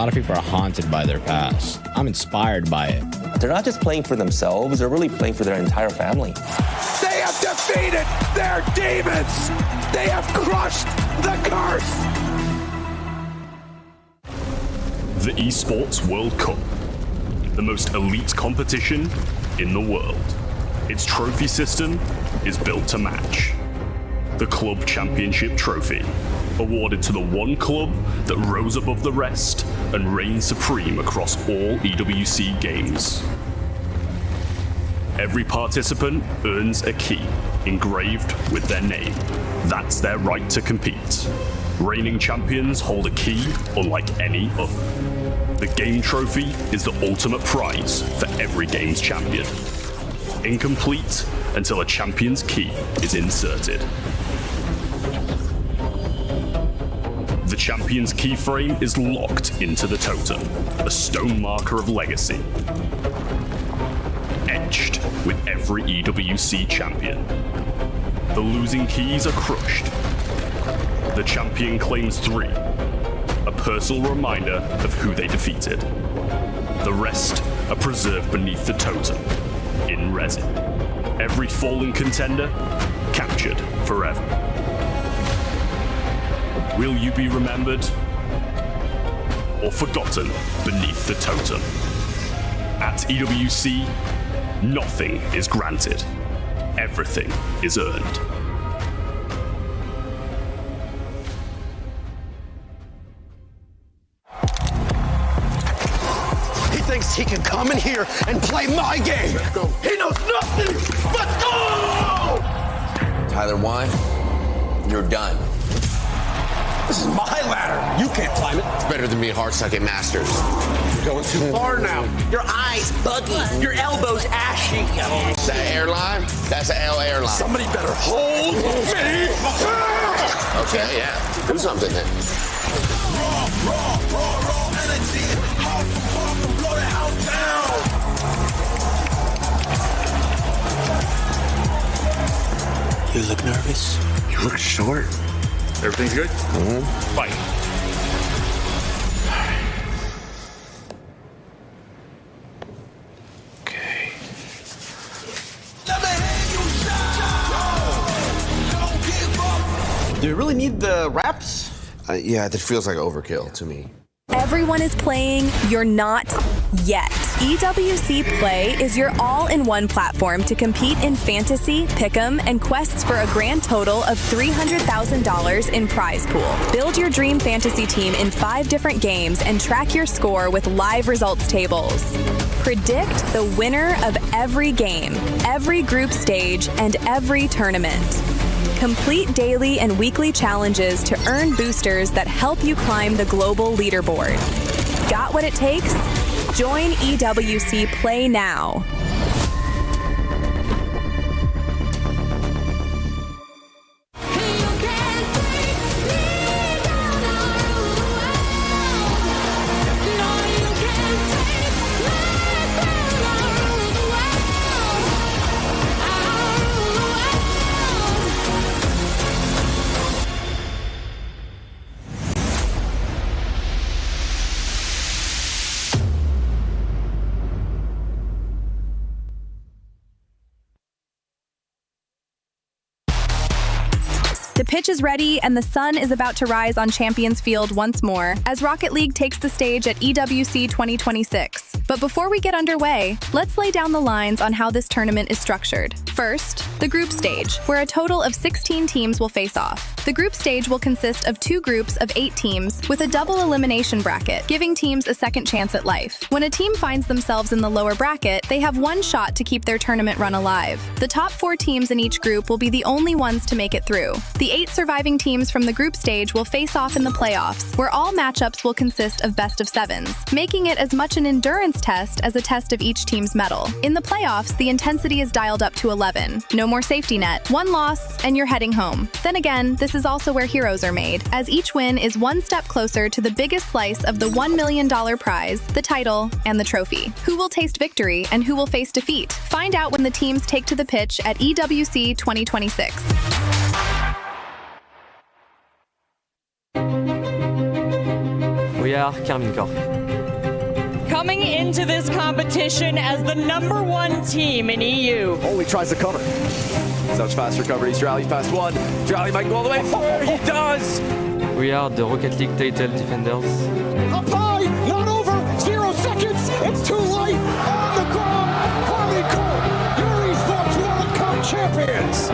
lot of people are haunted by their past. I'm inspired by it. They're not just playing for themselves, they're really playing for their entire family. They have defeated their demons! They have crushed the curse! The Esports World Cup, the most elite competition in the world. Its trophy system is built to match. The Club Championship Trophy, awarded to the one club that rose above the rest and reigned supreme across all EWC games. Every participant earns a key engraved with their name. That's their right to compete. Reigning champions hold a key unlike any other. The game trophy is the ultimate prize for every game's champion. Incomplete until a champion's key is inserted. The champion's keyframe is locked into the totem, a stone marker of legacy, etched with every EWC champion. The losing keys are crushed. The champion claims 3, a personal reminder of who they defeated. The rest are preserved beneath the totem, in resin. Every fallen contender captured forever. Will you be remembered or forgotten beneath the totem? At EWC, nothing is granted. Everything is earned. He thinks he can come in here and play my game. Let's go. He knows nothing. Let's go! Tyler 1, you're done. This is my ladder. You can't climb it. It's better than being hard-sucking masters. You're going too far now. Your eyes buggy. Your elbows ashy. Is that airline? That's an L airline. Somebody better hold me. Okay, yeah. Do something then. Raw energy. House from blow the house down. You look nervous. You look short. Everything's good? Mm-hmm. Fight. Okay. Do you really need the wraps? Yeah, that feels like overkill to me. Everyone is playing, you're not yet. EWC Play is your all-in-one platform to compete in fantasy, pick'em, and quests for a grand total of $300,000 in prize pool. Build your dream fantasy team in 5 different games and track your score with live results tables. Predict the winner of every game, every group stage, and every tournament. Complete daily and weekly challenges to earn boosters that help you climb the global leaderboard. Got what it takes? Join EWC Play now. The pitch is ready and the sun is about to rise on Champions Field once more as Rocket League takes the stage at EWC 2026. But before we get underway, let's lay down the lines on how this tournament is structured. First, the group stage, where a total of 16 teams will face off. The group stage will consist of 2 groups of 8 teams with a double elimination bracket, giving teams a second chance at life. When a team finds themselves in the lower bracket, they have 1 shot to keep their tournament run alive. The top 4 teams in each group will be the only ones to make it through. The 8 surviving teams from the group stage will face off in the playoffs, where all matchups will consist of best of 7s, making it as much an endurance test as a test of each team's mettle. In the playoffs, the intensity is dialed up to 11. No more safety net. 1 loss, and you're heading home. Then again, this is also where heroes are made, as each win is 1 step closer to the biggest slice of the $1 million prize, the title, and the trophy. Who will taste victory, and who will face defeat? Find out when the teams take to the pitch at EWC 2026. We are Carmine Corp. coming into this competition as the #1 team in EU. Oh, he tries to cover. Such fast recovery. He's rallied past one. Rally might go all the way forward. He does. We are the Rocket League title defenders. Up high, not over, 0 seconds. It's too late. On the ground, Kwame Cole, your Esports World Cup champions.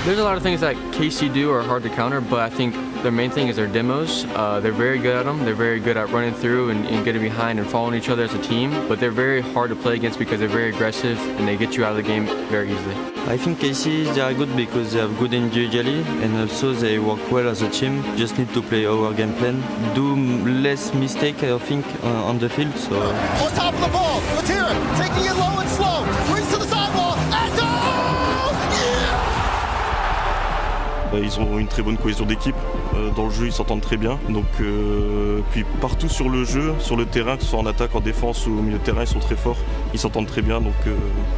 There's a lot of things that KC do are hard to counter, but I think their main thing is their demos. They're very good at them. They're very good at running through and getting behind and following each other as a team, but they're very hard to play against because they're very aggressive and they get you out of the game very easily. I think KC, they are good because they have good individually and also they work well as a team. Just need to play our game plan. Do less mistake, I think, on the field. So. On top of the ball, Matera taking it low and slow, brings to the sidewall, and Ils ont une très bonne cohésion d'équipe. Dans le jeu, ils s'entendent très bien. Donc, puis partout sur le jeu, sur le terrain, que ce soit en attaque, en défense ou au milieu de terrain, ils sont très forts. Ils s'entendent très bien. Donc,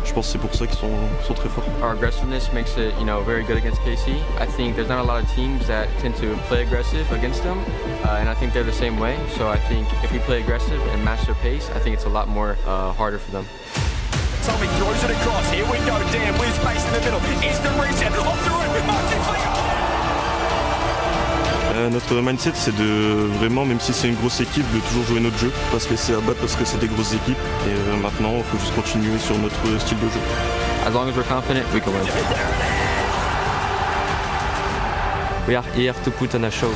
je pense que c'est pour ça qu'ils sont très forts. Our aggressiveness makes it, very good against KC. I think there's not a lot of teams that tend to play aggressive against them, and I think they're the same way. So I think if we play aggressive and match their pace, I think it's a lot more harder for them. Tommy throws it across. Here we go. Dan with space in the middle. Instant reset. Off the right. Martin Flicker. Notre mindset, c'est de vraiment, même si c'est une grosse équipe, de toujours jouer notre jeu, pas se laisser abattre parce que c'est des grosses équipes. Et maintenant, il faut juste continuer sur notre style de jeu. As long as we're confident, we can win. We are here to put on a show.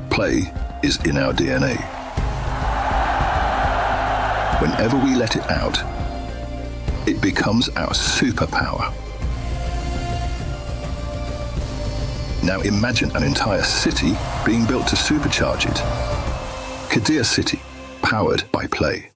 Play is in our DNA. Whenever we let it out, it becomes our superpower. Now imagine an entire city being built to supercharge it. Kadir City, powered by play.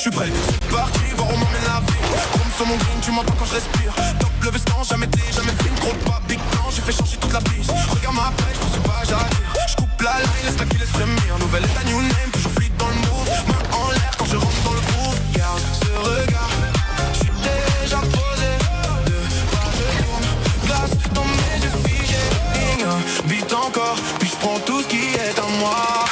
Je suis prêt, c'est parti, voir où m'emmène la vie. Chrome sur mon green, tu m'entends quand je respire. Top le veston, jamais fait une trop de pas. Big plan, j'ai fait changer toute la piste. Regarde ma pêche, je sais pas, j'attire. Je coupe la line, laisse la qui laisse frémir. Nouvel état, new name, toujours fluide dans le move. Main en l'air quand je rentre dans le groove. Garde ce regard, je suis déjà posé. Deux pas de tourne, glace dans mes yeux figés. Beat encore, puis je prends tout ce qui est à moi.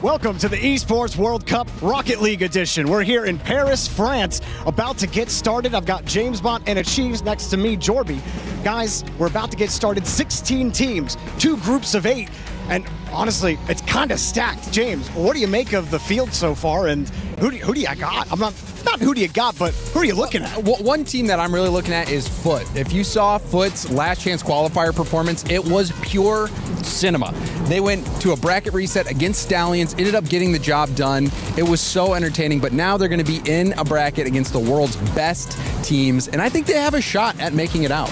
Welcome to the Esports World Cup Rocket League edition. We're here in Paris, France, about to get started. I've got James Bond and Achieves next to me, Jorby. Guys, we're about to get started. 16 teams, 2 groups of 8. And honestly, it's kind of stacked. James, what do you make of the field so far? And who do you got? Not who do you got, but who are you looking at? One team that I'm really looking at is Foot. If you saw Foot's last chance qualifier performance, it was pure cinema. They went to a bracket reset against Stallions, ended up getting the job done. It was so entertaining, but now they're going to be in a bracket against the world's best teams, and I think they have a shot at making it out.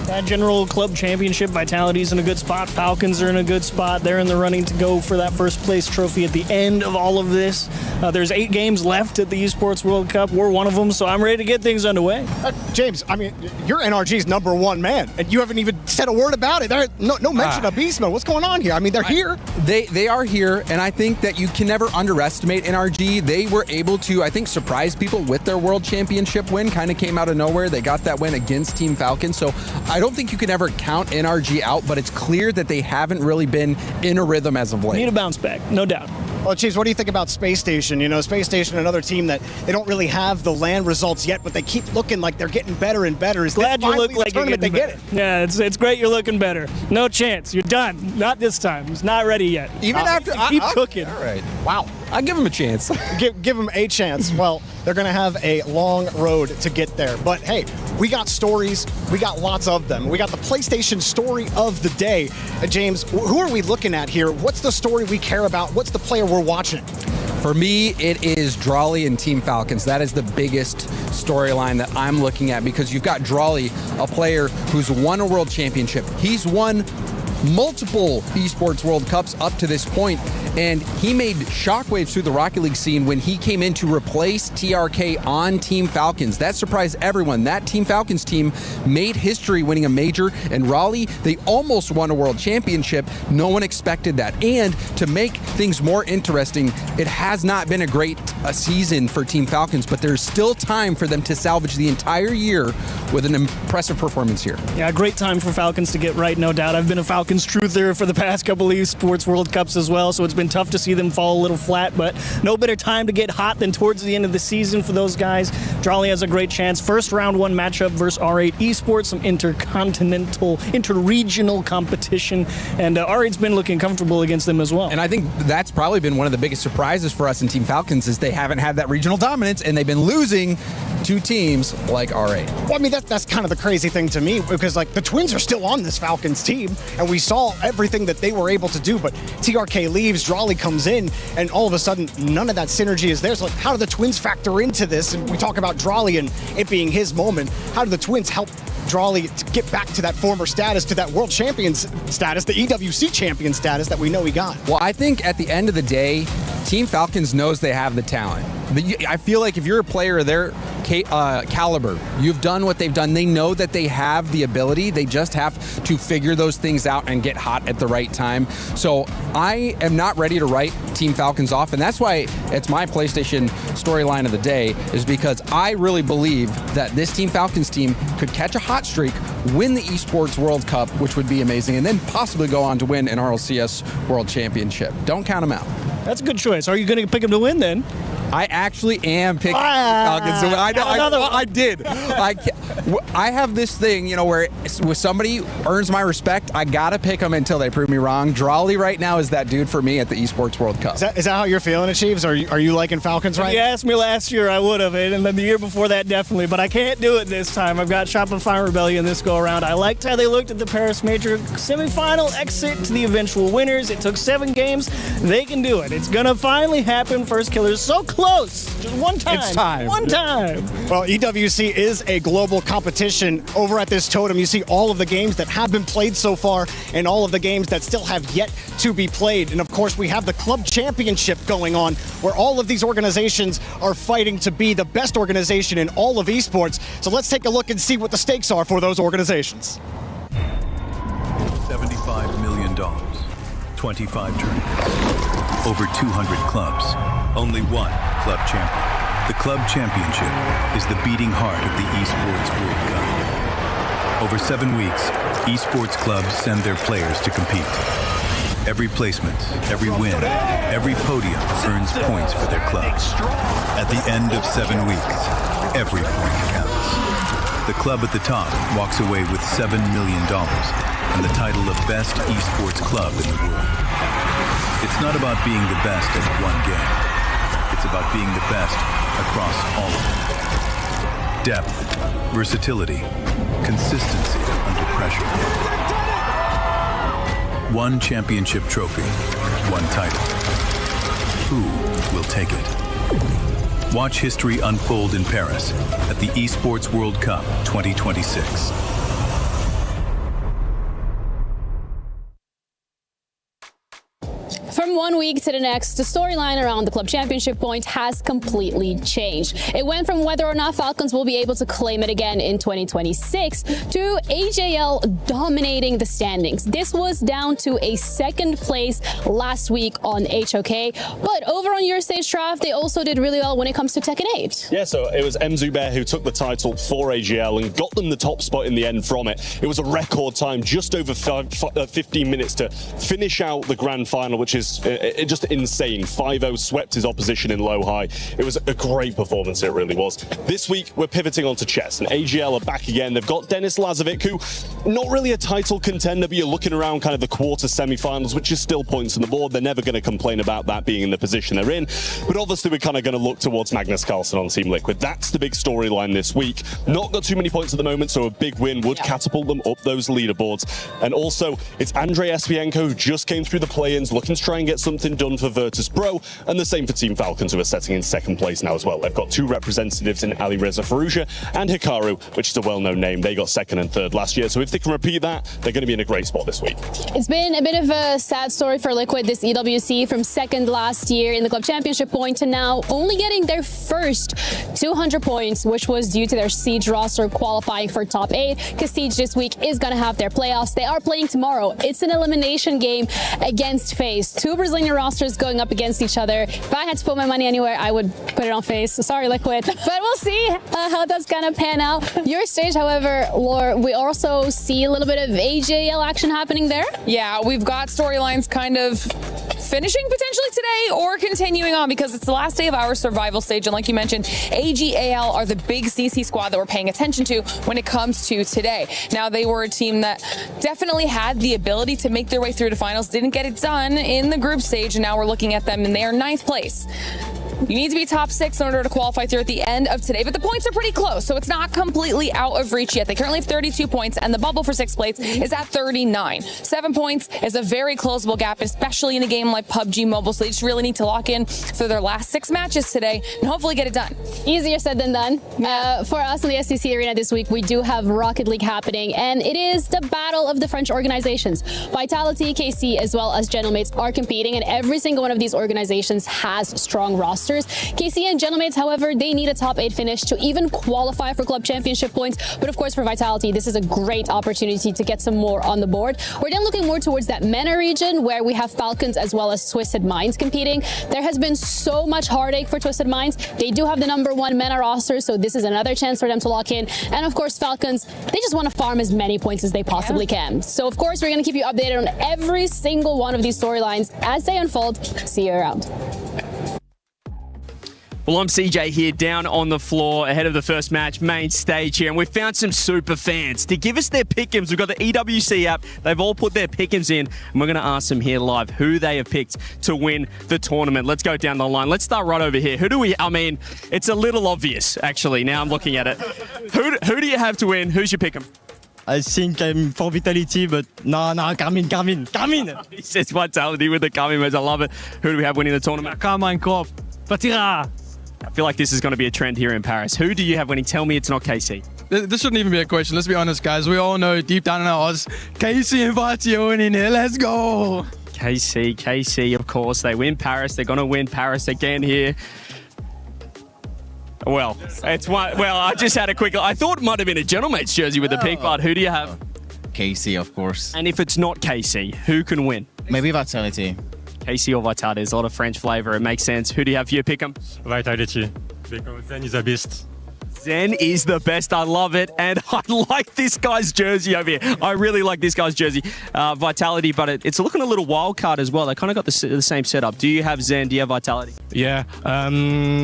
That general club championship, Vitality's in a good spot. Falcons are in a good spot. They're in the running to go for that first place trophy at the end of all of this. There's 8 games left at the Esports World Cup. We're one of them, so I'm ready to get things underway. James, I mean, you're NRG's #1 man, and you haven't even said a word about it. There's no mention of Beastman. What's going on here? I mean, they're here. They are here, and I think that you can never underestimate NRG. They were able to, I think, surprise people with their World Championship win. Kind of came out of nowhere. They got that win against Team Falcon, so I don't think you can ever count NRG out, but it's clear that they haven't really been in a rhythm as of late. Need a bounce back, no doubt. Well, Chiefs, what do you think about Space Station? You know, Space Station, another team that they don't really have the LAN results yet, but they keep looking like they're getting better and better. Is Glad you look like you're getting better? Yeah, it's great you're looking better. No chance. You're done. Not this time. It's not ready yet. Even after keep cooking. All right. Wow. I'll give them a chance. Give them a chance. Well, they're going to have a long road to get there. But hey, we got stories. We got lots of them. We got the PlayStation story of the day. James, who are we looking at here? What's the story we care about? What's the player we're watching? For me, it is Drawley and Team Falcons. That is the biggest storyline that I'm looking at, because you've got Drawley, a player who's won a world championship. He's won multiple Esports World Cups up to this point, and he made shockwaves through the Rocket League scene when he came in to replace TRK on Team Falcons. That surprised everyone. That Team Falcons team made history winning a major, and Raleigh, they almost won a world championship. No one expected that. And to make things more interesting, it has not been a great season for Team Falcons, but there's still time for them to salvage the entire year with an impressive performance here. Yeah, great time for Falcons to get right, no doubt. I've been a Falcons truther for the past couple of Esports World Cups as well, so it's been tough to see them fall a little flat, but no better time to get hot than towards the end of the season for those guys. Drawley has a great chance. First round 1 matchup versus R8 Esports, some interregional competition, and R8's been looking comfortable against them as well. And I think that's probably been one of the biggest surprises for us in Team Falcons, is they haven't had that regional dominance, and they've been losing to teams like R8. Well, I mean, that's kind of the crazy thing to me, because like the Twins are still on this Falcons team, and we saw everything that they were able to do, but TRK leaves, Drawley comes in, and all of a sudden, none of that synergy is there. So like, how do the Twins factor into this? And we talk about Drawley and it being his moment. How do the Twins help Drawley to get back to that former status, to that world champions status, the EWC champion status that we know he got? Well, I think at the end of the day, Team Falcons knows they have the talent. I feel like if you're a player of their caliber, you've done what they've done. They know that they have the ability. They just have to figure those things out and get hot at the right time. So I am not ready to write Team Falcons off, and that's why it's my PlayStation storyline of the day, is because I really believe that this Team Falcons team could catch a hot streak, win the Esports World Cup, which would be amazing, and then possibly go on to win an RLCS World Championship. Don't count them out. That's a good choice. Are you going to pick them to win then? I actually am picking Falcons to win. I did. I have this thing, you know, where with somebody earns my respect, I gotta pick them until they prove me wrong. Drawley right now is that dude for me at the Esports World Cup. Is that how you're feeling it, Chiefs? Are you liking Falcons right now? If you asked me last year, I would have, and then the year before that, definitely. But I can't do it this time. I've got Shopify Rebellion this go around. I liked how they looked at the Paris Major semifinal exit to the eventual winners. It took 7 games. They can do it. It's gonna finally happen. First Killers so close. Just one time. It's time. One time. Well, EWC is a global competition. Over at this totem, you see all of the games that have been played so far and all of the games that still have yet to be played. And of course, we have the club championship going on, where all of these organizations are fighting to be the best organization in all of esports. So let's take a look and see what the stakes are for those organizations. $75 million, 25 tournaments, over 200 clubs, only one club champion. The club championship is the beating heart of the Esports World Cup. Over 7 weeks, esports clubs send their players to compete. Every placement, every win, every podium earns points for their club. At the end of 7 weeks, every point counts. The club at the top walks away with $7 million and the title of Best Esports Club in the world. It's not about being the best at one game. It's about being the best across all of them. Depth, versatility, consistency under pressure. One championship trophy, one title. Who will take it? Watch history unfold in Paris at the Esports World Cup 2026. From 1 week to the next, the storyline around the club championship point has completely changed. It went from whether or not Falcons will be able to claim it again in 2026 to AJL dominating the standings. This was down to a second place last week on HOK, but over on your stage, Trav, they also did really well when it comes to Tekken 8. Yeah, so it was Zubair who took the title for AGL and got them the top spot in the end from it. It was a record time, just over 15 minutes to finish out the grand final, which is just insane. 5-0 swept his opposition in low high. It was a great performance, it really was. This week, we're pivoting onto chess, and AGL are back again. They've got Denis Lazovic, who, not really a title contender, but you're looking around kind of the quarter semi-finals, which is still points on the board. They're never going to complain about that being in the position they're in. But obviously, we're kind of going to look towards Magnus Carlsen on Team Liquid. That's the big storyline this week. Not got too many points at the moment, so a big win would catapult them up those leaderboards. And also, it's Andrei Espienko, who just came through the play-ins, looking to try and get something done for Virtus Pro, and the same for Team Falcons, who are setting in second place now as well. They've got two representatives in Ali Reza Farouja and Hikaru, which is a well-known name. They got second and third last year, so if they can repeat that, they're going to be in a great spot this week. It's been a bit of a sad story for Liquid this EWC, from second last year in the club championship point to now only getting their first 200 points, which was due to their Siege roster qualifying for top 8, because Siege this week is going to have their playoffs. They are playing tomorrow. It's an elimination game against FaZe. Two Brazilian rosters going up against each other. If I had to put my money anywhere, I would put it on FaZe. Sorry, Liquid. But we'll see how that's going to pan out. Your stage, however, Laura, we also see a little bit of AJL action happening there. Yeah, we've got storylines kind of finishing potentially today or continuing on, because it's the last day of our survival stage. And like you mentioned, AGAL are the big CC squad that we're paying attention to when it comes to today. Now, they were a team that definitely had the ability to make their way through to finals, didn't get it done in the group stage, and now we're looking at them and they are 9th place. You need to be top 6 in order to qualify through at the end of today, but the points are pretty close, so it's not completely out of reach yet. They currently have 32 points, and the bubble for 6th place is at 39. 7 points is a very closable gap, especially in a game like PUBG Mobile, so they just really need to lock in for their last 6 matches today and hopefully get it done. Easier said than done. For us in the SCC Arena this week, we do have Rocket League happening, and it is the battle of the French organizations. Vitality, KC, as well as Gentlemates are competing, and every single one of these organizations has strong rosters. KC and Gentlemates, however, they need a top 8 finish to even qualify for club championship points. But of course, for Vitality, this is a great opportunity to get some more on the board. We're then looking more towards that MENA region, where we have Falcons as well as Twisted Minds competing. There has been so much heartache for Twisted Minds. They do have the #1 MENA roster, so this is another chance for them to lock in. And of course, Falcons, they just want to farm as many points as they possibly can. So of course, we're going to keep you updated on every single one of these storylines as they unfold. See you around. Well, I'm CJ here, down on the floor ahead of the first match, main stage here, and we've found some super fans to give us their pick'ems. We've got the EWC app. They've all put their pick'ems in, and we're going to ask them here live who they have picked to win the tournament. Let's go down the line. Let's start right over here. Who do we, I mean, it's a little obvious, actually, now I'm looking at it. Who do you have to win? Who's your pick'em? I think I'm for Vitality, but no, Carmine. He says Vitality with the Carmine, I love it. Who do we have winning the tournament? Carmine Corp. Patira. I feel like this is going to be a trend here in Paris. Who do you have winning? Tell me it's not KC. This shouldn't even be a question. Let's be honest, guys. We all know deep down in our hearts, KC and Vati are winning here. Let's go. KC, of course. They win Paris. They're going to win Paris again here. Well, it's one. Well, I just had a quick. I thought it might have been a Gentlemates jersey with the pick, but who do you have? KC, of course. And if it's not KC, who can win? Maybe Vitality. KC or Vitality. There's a lot of French flavour. It makes sense. Who do you have for your pick'em? Vitality. Because then he's a beast. Zen is the best. I love it. And I like this guy's jersey over here. I really like this guy's jersey. Vitality, but it's looking a little wild card as well. They kind of got the same setup. Do you have Zen? Do you have Vitality? Yeah,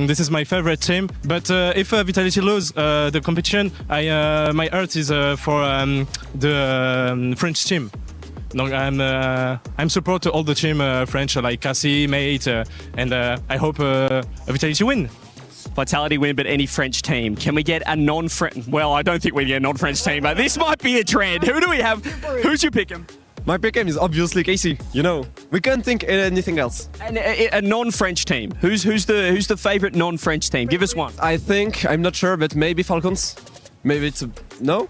this is my favorite team. But if Vitality lose the competition, my heart is for the French team. Donc I'm support to all the team French like Cassie, Mate, and I hope Vitality win. Vitality win, but any French team. Can we get a non-French? Well, I don't think we get a non-French team, but this might be a trend. Who do we have? Who's your pick 'em? My pick is obviously KC. You know, we can't think anything else. And a non-French team. Who's the favorite non-French team? Give us one. I think, I'm not sure, but maybe Falcons. Maybe it's no.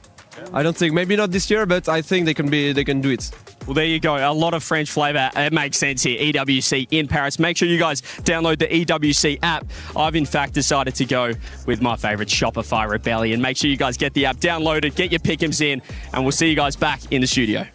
I don't think. Maybe not this year, but I think they can do it. Well, there you go. A lot of French flavour. It makes sense here. EWC in Paris. Make sure you guys download the EWC app. I've, in fact, decided to go with my favourite Shopify Rebellion. Make sure you guys get the app downloaded, get your pick'ems in, and we'll see you guys back in the studio.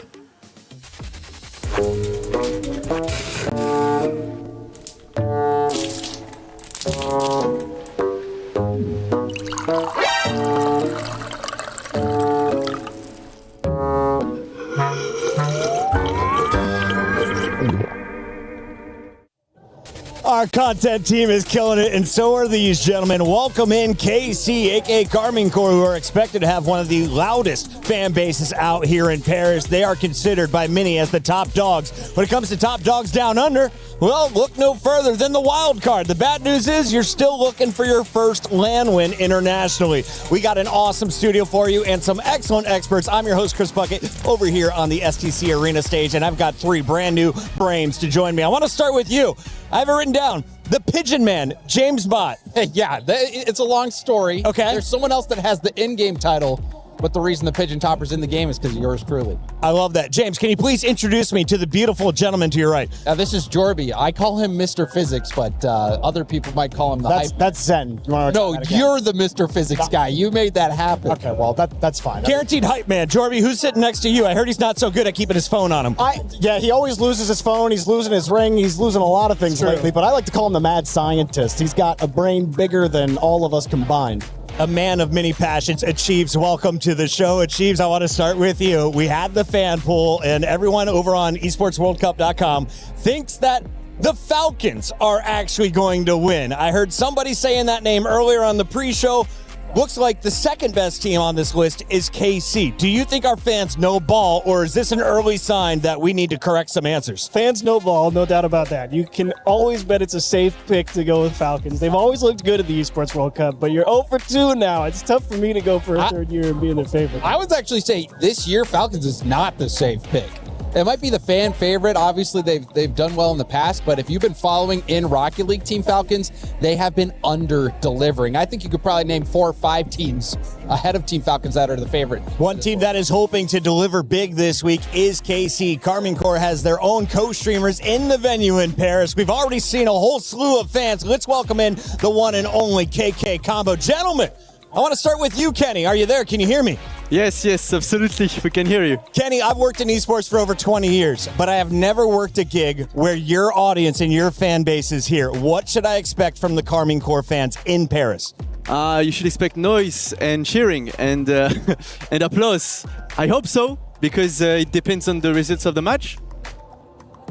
Our content team is killing it, and so are these gentlemen. Welcome in KC, aka Carmine Corps, who are expected to have one of the loudest fan bases out here in Paris. They are considered by many as the top dogs. When it comes to top dogs down under, well, look no further than the wild card. The bad news is you're still looking for your first LAN win internationally. We got an awesome studio for you and some excellent experts. I'm your host, Chris Bucket, over here on the STC Arena stage, and I've got three brand new brains to join me. I want to start with you. I have it written down. The Pigeon Man, James Bott. Yeah, it's a long story. Okay. There's someone else that has the in-game title, but the reason the Pigeon Topper's in the game is because of yours truly. I love that. James, can you please introduce me to the beautiful gentleman to your right? This is Jorby. I call him Mr. Physics, but other people might call him the That's Zen. No, you're the Mr. Physics guy. You made that happen. Okay, well, that's fine. Guaranteed hype man. Jorby, who's sitting next to you? I heard he's not so good at keeping his phone on him. Yeah, he always loses his phone. He's losing his ring. He's losing a lot of things lately, but I like to call him the mad scientist. He's got a brain bigger than all of us combined. A man of many passions. Achieves, welcome to the show. Achieves, I want to start with you. We had the fan poll, and everyone over on esportsworldcup.com thinks that the Falcons are actually going to win. I heard somebody saying that name earlier on the pre-show. Looks like the second best team on this list is KC. Do you think our fans know ball, or is this an early sign that we need to correct some answers? Fans know ball, no doubt about that. You can always bet it's a safe pick to go with Falcons. They've always looked good at the Esports World Cup, but you're 0 for 2 now. It's tough for me to go for a third year and be in their favorite. I would actually say this year Falcons is not the safe pick. It might be the fan favorite. Obviously, they've done well in the past, but if you've been following in Rocket League Team Falcons, they have been under-delivering. I think you could probably name 4 or 5 teams ahead of Team Falcons that are the favorite. One team that is hoping to deliver big this week is KC. Carmine Corps has their own co-streamers in the venue in Paris. We've already seen a whole slew of fans. Let's welcome in the one and only KK Combo. Gentlemen, I want to start with you, Kenny. Are you there? Can you hear me? Yes, absolutely. We can hear you. Kenny, I've worked in esports for over 20 years, but I have never worked a gig where your audience and your fan base is here. What should I expect from the Carmine Corps fans in Paris? You should expect noise and cheering and and applause. I hope so, because it depends on the results of the match.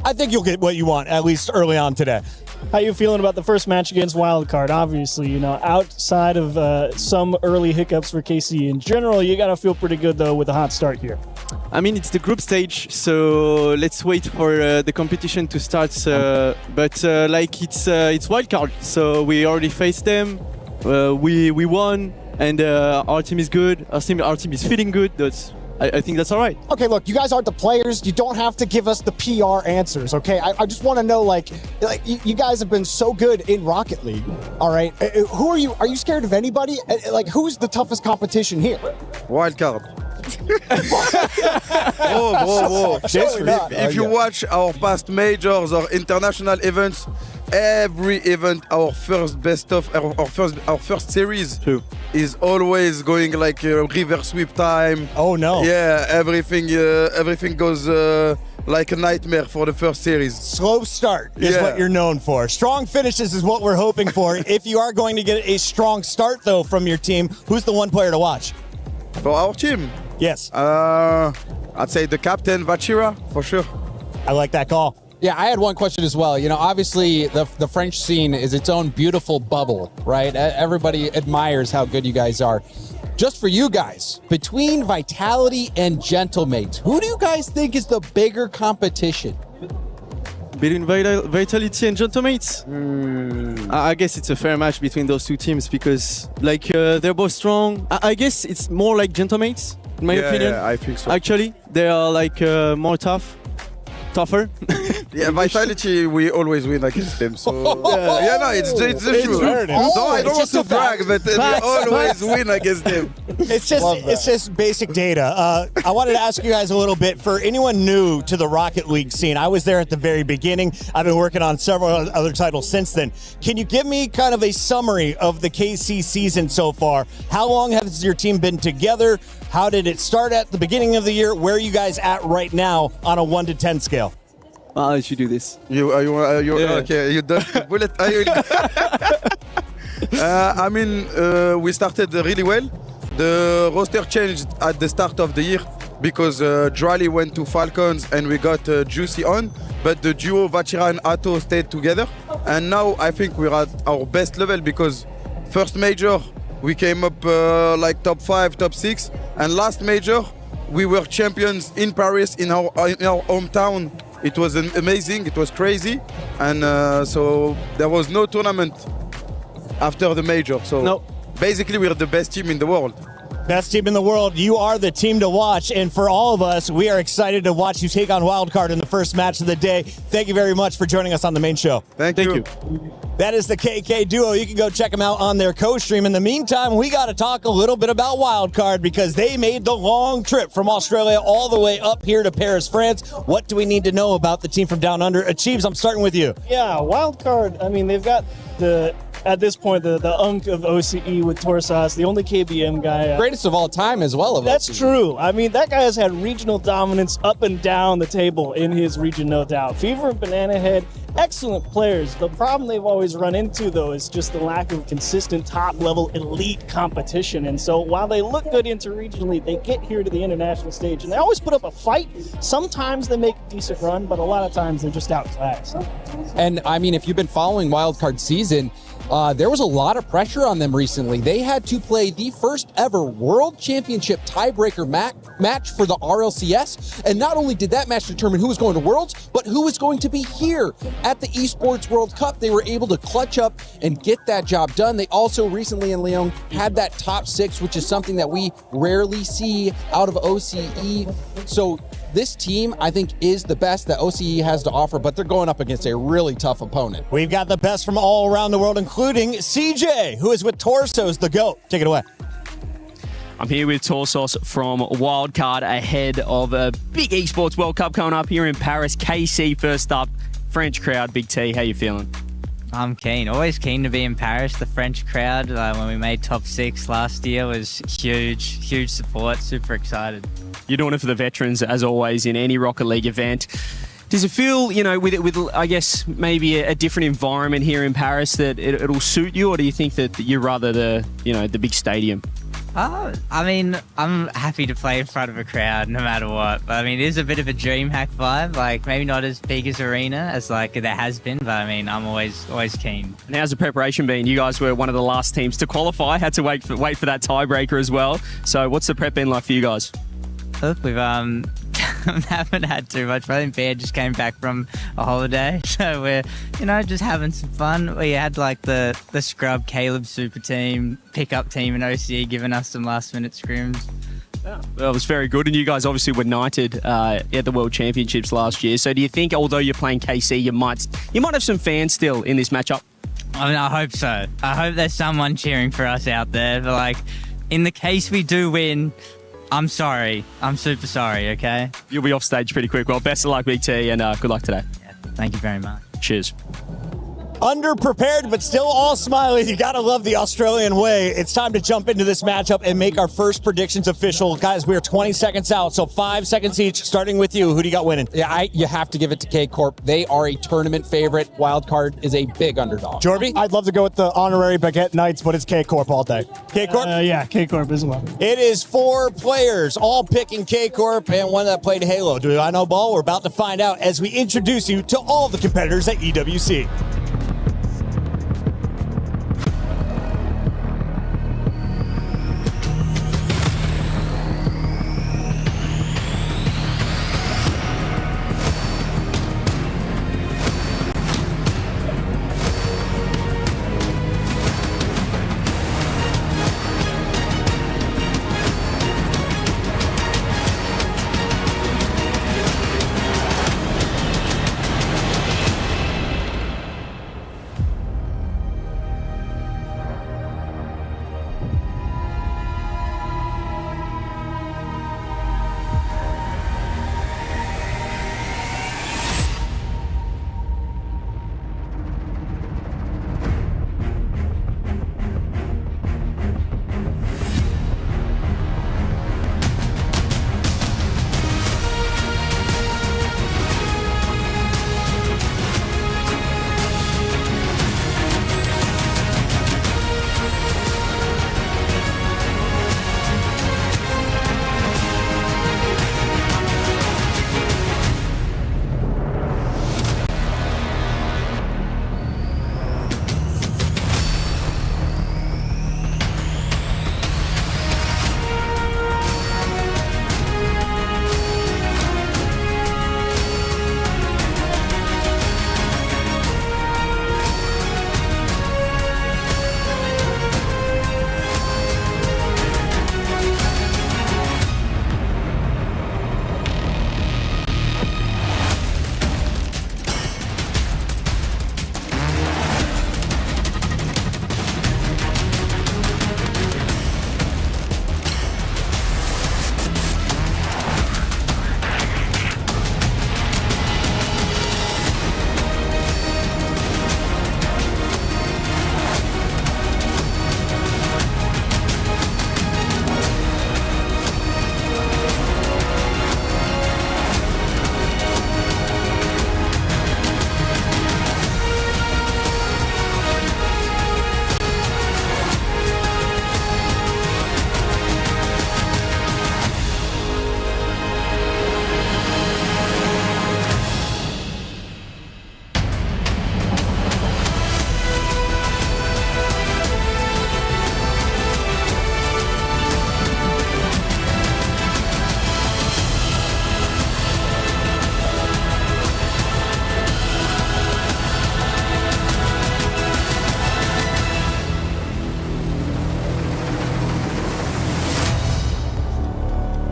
I think you'll get what you want, at least early on today. How you feeling about the first match against Wildcard? Obviously, outside of some early hiccups for KC in general, you got to feel pretty good, though, with a hot start here. I mean, it's the group stage, so let's wait for the competition to start. But it's Wildcard, so we already faced them. We won, and our team is good. Our team is feeling good. I think that's all right. Okay, look, you guys aren't the players. You don't have to give us the PR answers, okay? I just want to know, you guys have been so good in Rocket League, all right? Who are you? Are you scared of anybody? Who's the toughest competition here? Wildcard. Bro. If you watch our past majors or international events, every event, our first best of, our first series is always going like reverse sweep time. Oh no! Yeah, everything goes like a nightmare for the first series. Slow start is what you're known for. Strong finishes is what we're hoping for. If you are going to get a strong start, though, from your team, who's the one player to watch? For our team? Yes. I'd say the captain, Vachira, for sure. I like that call. Yeah, I had one question as well. You know, obviously the French scene is its own beautiful bubble, right? Everybody admires how good you guys are. Just for you guys, between Vitality and Gentlemates, who do you guys think is the bigger competition? Between Vitality and Gentlemates? I guess it's a fair match between those two teams because, like, they're both strong. I guess it's more like Gentlemates, in my opinion. Yeah, I think so. Actually, they are like more tougher. Yeah, Vitality, we always win against them. So it's the truth. No, I don't want to brag, but we always win against them. It's just basic data. I wanted to ask you guys a little bit. For anyone new to the Rocket League scene, I was there at the very beginning. I've been working on several other titles since then. Can you give me kind of a summary of the KC season so far? How long has your team been together? How did it start at the beginning of the year? Where are you guys at right now on a 1 to 10 scale? I should do this. Okay, you done bullet. We started really well. The roster changed at the start of the year because Drally went to Falcons and we got Juicy on, but the duo Vachira and Atto stayed together. And now I think we're at our best level because first major we came up like top 5, top 6, and last major we were champions in Paris in our hometown. It was amazing, it was crazy, and so there was no tournament after the major. So basically we're the best team in the world. Best team in the world. You are the team to watch, and for all of us, we are excited to watch you take on Wildcard in the first match of the day. Thank you very much for joining us on the main show. Thank you. That is the KK Duo. You can go check them out on their co-stream. In the meantime, we got to talk a little bit about Wildcard because they made the long trip from Australia all the way up here to Paris, France. What do we need to know about the team from down under? Achieves, I'm starting with you. Yeah, Wildcard, I mean, they've got at this point, the unk of OCE with Torsas, the only KBM guy. Greatest of all time as well. That's true. I mean, that guy has had regional dominance up and down the table in his region, no doubt. Fever and Banana Head, excellent players. The problem they've always run into, though, is just the lack of consistent top-level elite competition. And so while they look good interregionally, they get here to the international stage, and they always put up a fight. Sometimes they make a decent run, but a lot of times they're just outclassed. And, I mean, if you've been following Wildcard season, there was a lot of pressure on them recently. They had to play the first ever World Championship tiebreaker match for the RLCS. And not only did that match determine who was going to Worlds, but who was going to be here at the Esports World Cup. They were able to clutch up and get that job done. They also recently in Lyon had that top 6, which is something that we rarely see out of OCE. So this team, I think, is the best that OCE has to offer, but they're going up against a really tough opponent. We've got the best from all around the world, including CJ, who is with Torsos, the GOAT. Take it away. I'm here with Torsos from Wildcard ahead of a big Esports World Cup coming up here in Paris. KC first up, French crowd. Big T, how you feeling? I'm keen. Always keen to be in Paris. The French crowd, when we made top 6 last year, was huge support. Super excited. You're doing it for the veterans, as always, in any Rocket League event. Does it feel, with I guess, maybe a different environment here in Paris that it'll suit you, or do you think that you're rather the big stadium? I mean, I'm happy to play in front of a crowd no matter what. But I mean, it is a bit of a DreamHack vibe. Like, maybe not as big as Arena as there has been, but I mean, I'm always keen. And how's the preparation been? You guys were one of the last teams to qualify. Had to wait for that tiebreaker as well. So what's the prep been like for you guys? Look, we've haven't had too much. I think Bear just came back from a holiday, so we're just having some fun. We had the scrub Caleb super team, pickup team in OCE giving us some last minute scrims. Yeah. Well, it was very good, and you guys obviously were knighted at the World Championships last year. So do you think, although you're playing KC, you might have some fans still in this matchup? I mean, I hope so. I hope there's someone cheering for us out there. But in the case we do win, I'm sorry. I'm super sorry, okay? You'll be off stage pretty quick. Well, best of luck, Big T, and good luck today. Yeah, thank you very much. Cheers. Underprepared, but still all smiling. You gotta love the Australian way. It's time to jump into this matchup and make our first predictions official. Guys, we are 20 seconds out, so 5 seconds each, starting with you. Who do you got winning? Yeah, you have to give it to K-Corp. They are a tournament favorite. Wildcard is a big underdog. Jorby? I'd love to go with the honorary Baguette Knights, but it's K-Corp all day. K-Corp? Yeah, K-Corp as well. It is 4 players, all picking K-Corp and one that played Halo. Do I know ball? We're about to find out as we introduce you to all the competitors at EWC.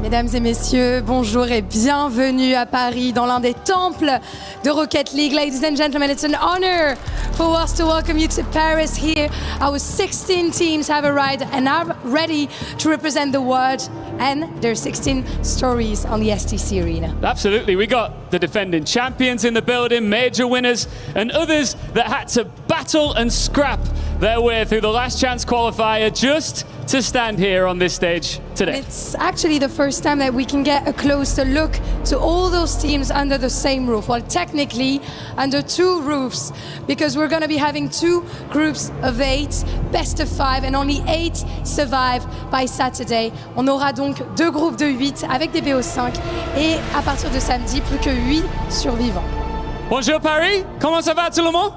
Mesdames et messieurs, bonjour et bienvenue à Paris dans l'un des temples de Rocket League. Ladies and gentlemen, it's an honor for us to welcome you to Paris here. Our 16 teams have arrived and are ready to represent the world and their 16 stories on the STC arena. Absolutely, we got the defending champions in the building, major winners, and others that had to battle and scrap their way through the last chance qualifier just to stand here on this stage today. It's actually the first time that we can get a closer look to all those teams under the same roof. Well, technically under 2 roofs, because we're going to be having 2 groups of 8, best of 5, and only 8 survive by Saturday. On aura donc 2 groupes de 8 avec des BO5 et à partir de samedi, plus que 8 survivants. Bonjour Paris, comment ça va tout le monde?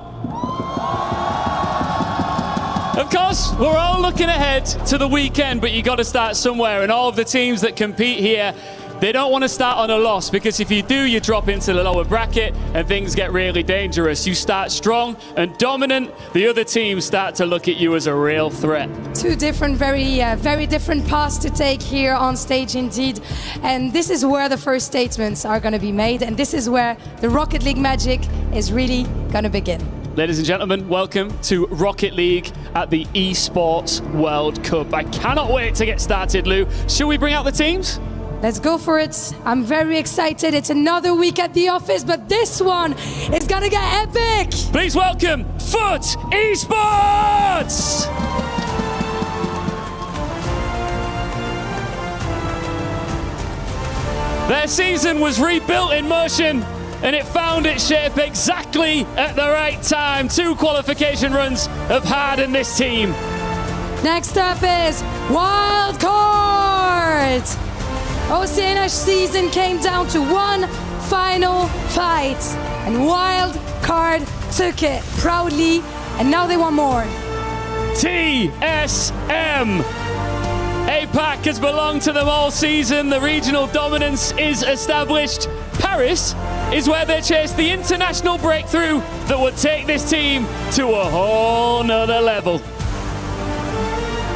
Of course, we're all looking ahead to the weekend, but you got to start somewhere. And all of the teams that compete here, they don't want to start on a loss, because if you do, you drop into the lower bracket and things get really dangerous. You start strong and dominant, the other teams start to look at you as a real threat. 2 different, very different paths to take here on stage indeed. And this is where the first statements are going to be made. And this is where the Rocket League magic is really going to begin. Ladies and gentlemen, welcome to Rocket League at the Esports World Cup. I cannot wait to get started, Lou. Shall we bring out the teams? Let's go for it. I'm very excited. It's another week at the office, but this one is gonna get epic. Please welcome Foot Esports! Their season was rebuilt in motion, and it found its shape exactly at the right time. 2 qualification runs have hardened this team. Next up is Wild Card. OCNH season came down to one final fight, and Wild Card took it proudly, and now they want more. TSM. APAC has belonged to them all season. The regional dominance is established. Paris is where they chase the international breakthrough that would take this team to a whole nother level.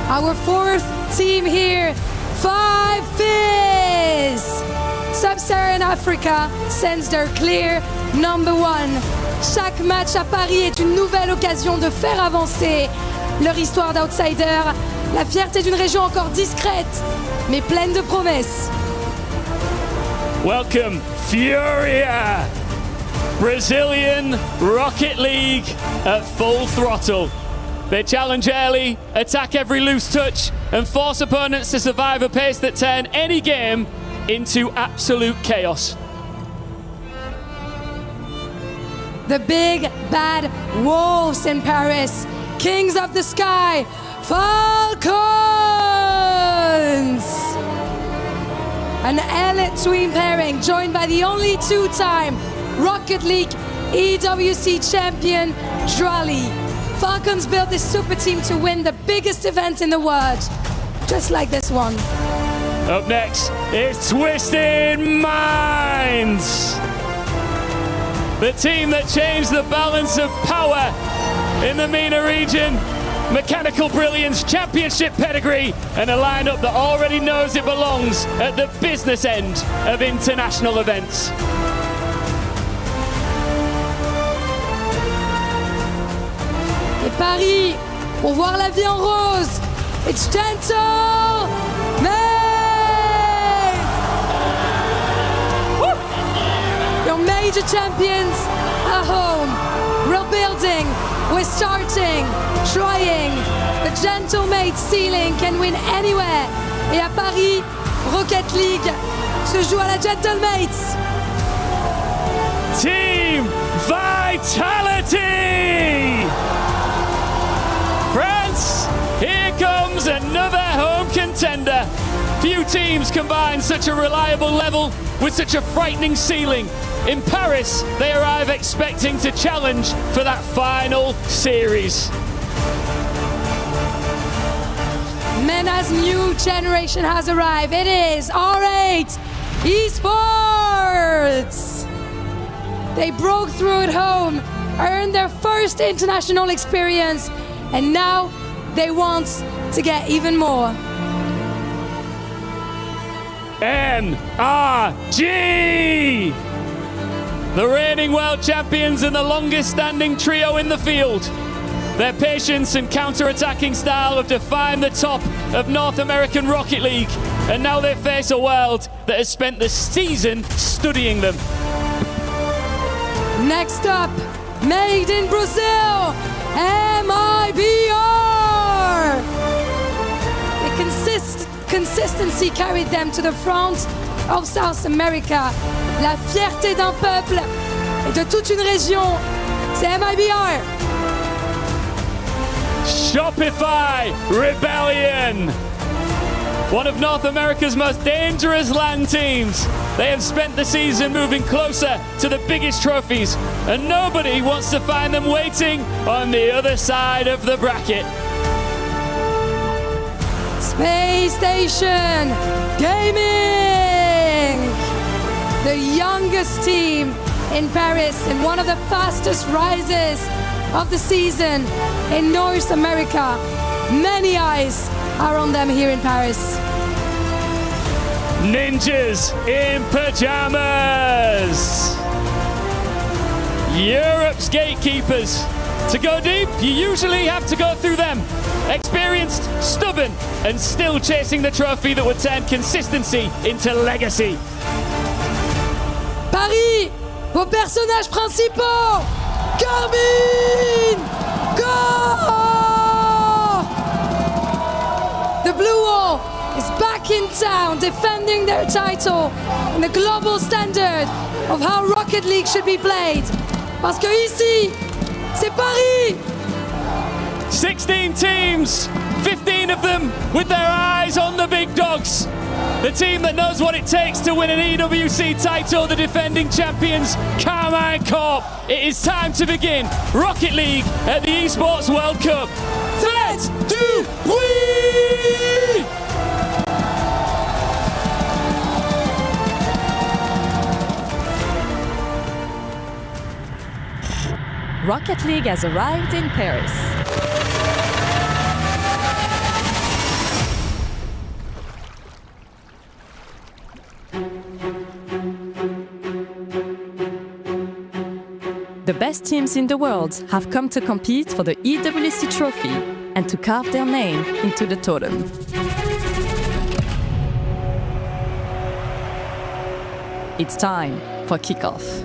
Our 4th team here, 5 Fizz. Sub-Saharan Africa sends their clear number 1. Chaque match à Paris est une nouvelle occasion de faire avancer leur histoire d'outsider. La fierté d'une région encore discrète, mais pleine de promesses. Welcome, Furia! Brazilian Rocket League at full throttle. They challenge early, attack every loose touch, and force opponents to survive a pace that turn any game into absolute chaos. The big bad wolves in Paris, kings of the sky, Falcons! An elite twin pairing joined by the only 2-time Rocket League EWC champion, Drali. Falcons built this super team to win the biggest event in the world, just like this one. Up next, it's Twisted Minds. The team that changed the balance of power in the MENA region. Mechanical brilliance, championship pedigree, and a lineup that already knows it belongs at the business end of international events. Et Paris, pour voir la vie en rose, it's gentle, May! Woo! Your major champions are home. We're building, we're starting, trying. The Gentle Mate ceiling can win anywhere. Et à Paris, Rocket League se joue à la Gentle Mates. Team Vitality! France, here comes another home contender. Few teams combine such a reliable level with such a frightening ceiling. In Paris, they arrive expecting to challenge for that final series. MENA's new generation has arrived. It is R8 Esports. They broke through at home, earned their first international experience, and now they want to get even more. NRG! The reigning world champions and the longest standing trio in the field. Their patience and counter-attacking style have defined the top of North American Rocket League, and now they face a world that has spent the season studying them. Next up, made in Brazil, MIBR! The consistency carried them to the front of South America. La fierté d'un peuple et de toute une région, c'est MIBR. Shopify Rebellion! One of North America's most dangerous LAN teams. They have spent the season moving closer to the biggest trophies, and nobody wants to find them waiting on the other side of the bracket. Space Station Gaming! The youngest team in Paris and one of the fastest rises of the season in North America. Many eyes are on them here in Paris. Ninjas in pajamas! Europe's gatekeepers. To go deep, you usually have to go through them. Experienced, stubborn, and still chasing the trophy that would turn consistency into legacy. Paris, vos personnages principaux. Carmine, go! The Blue Wall is back in town defending their title and the global standard of how Rocket League should be played. Parce que ici, c'est Paris! 16 teams, 15 of them with their eyes on the big dogs. The team that knows what it takes to win an EWC title, the defending champions, Carmine Corp. It is time to begin Rocket League at the Esports World Cup. Let's do we! Rocket League has arrived in Paris. The best teams in the world have come to compete for the EWC trophy and to carve their name into the totem. It's time for kickoff.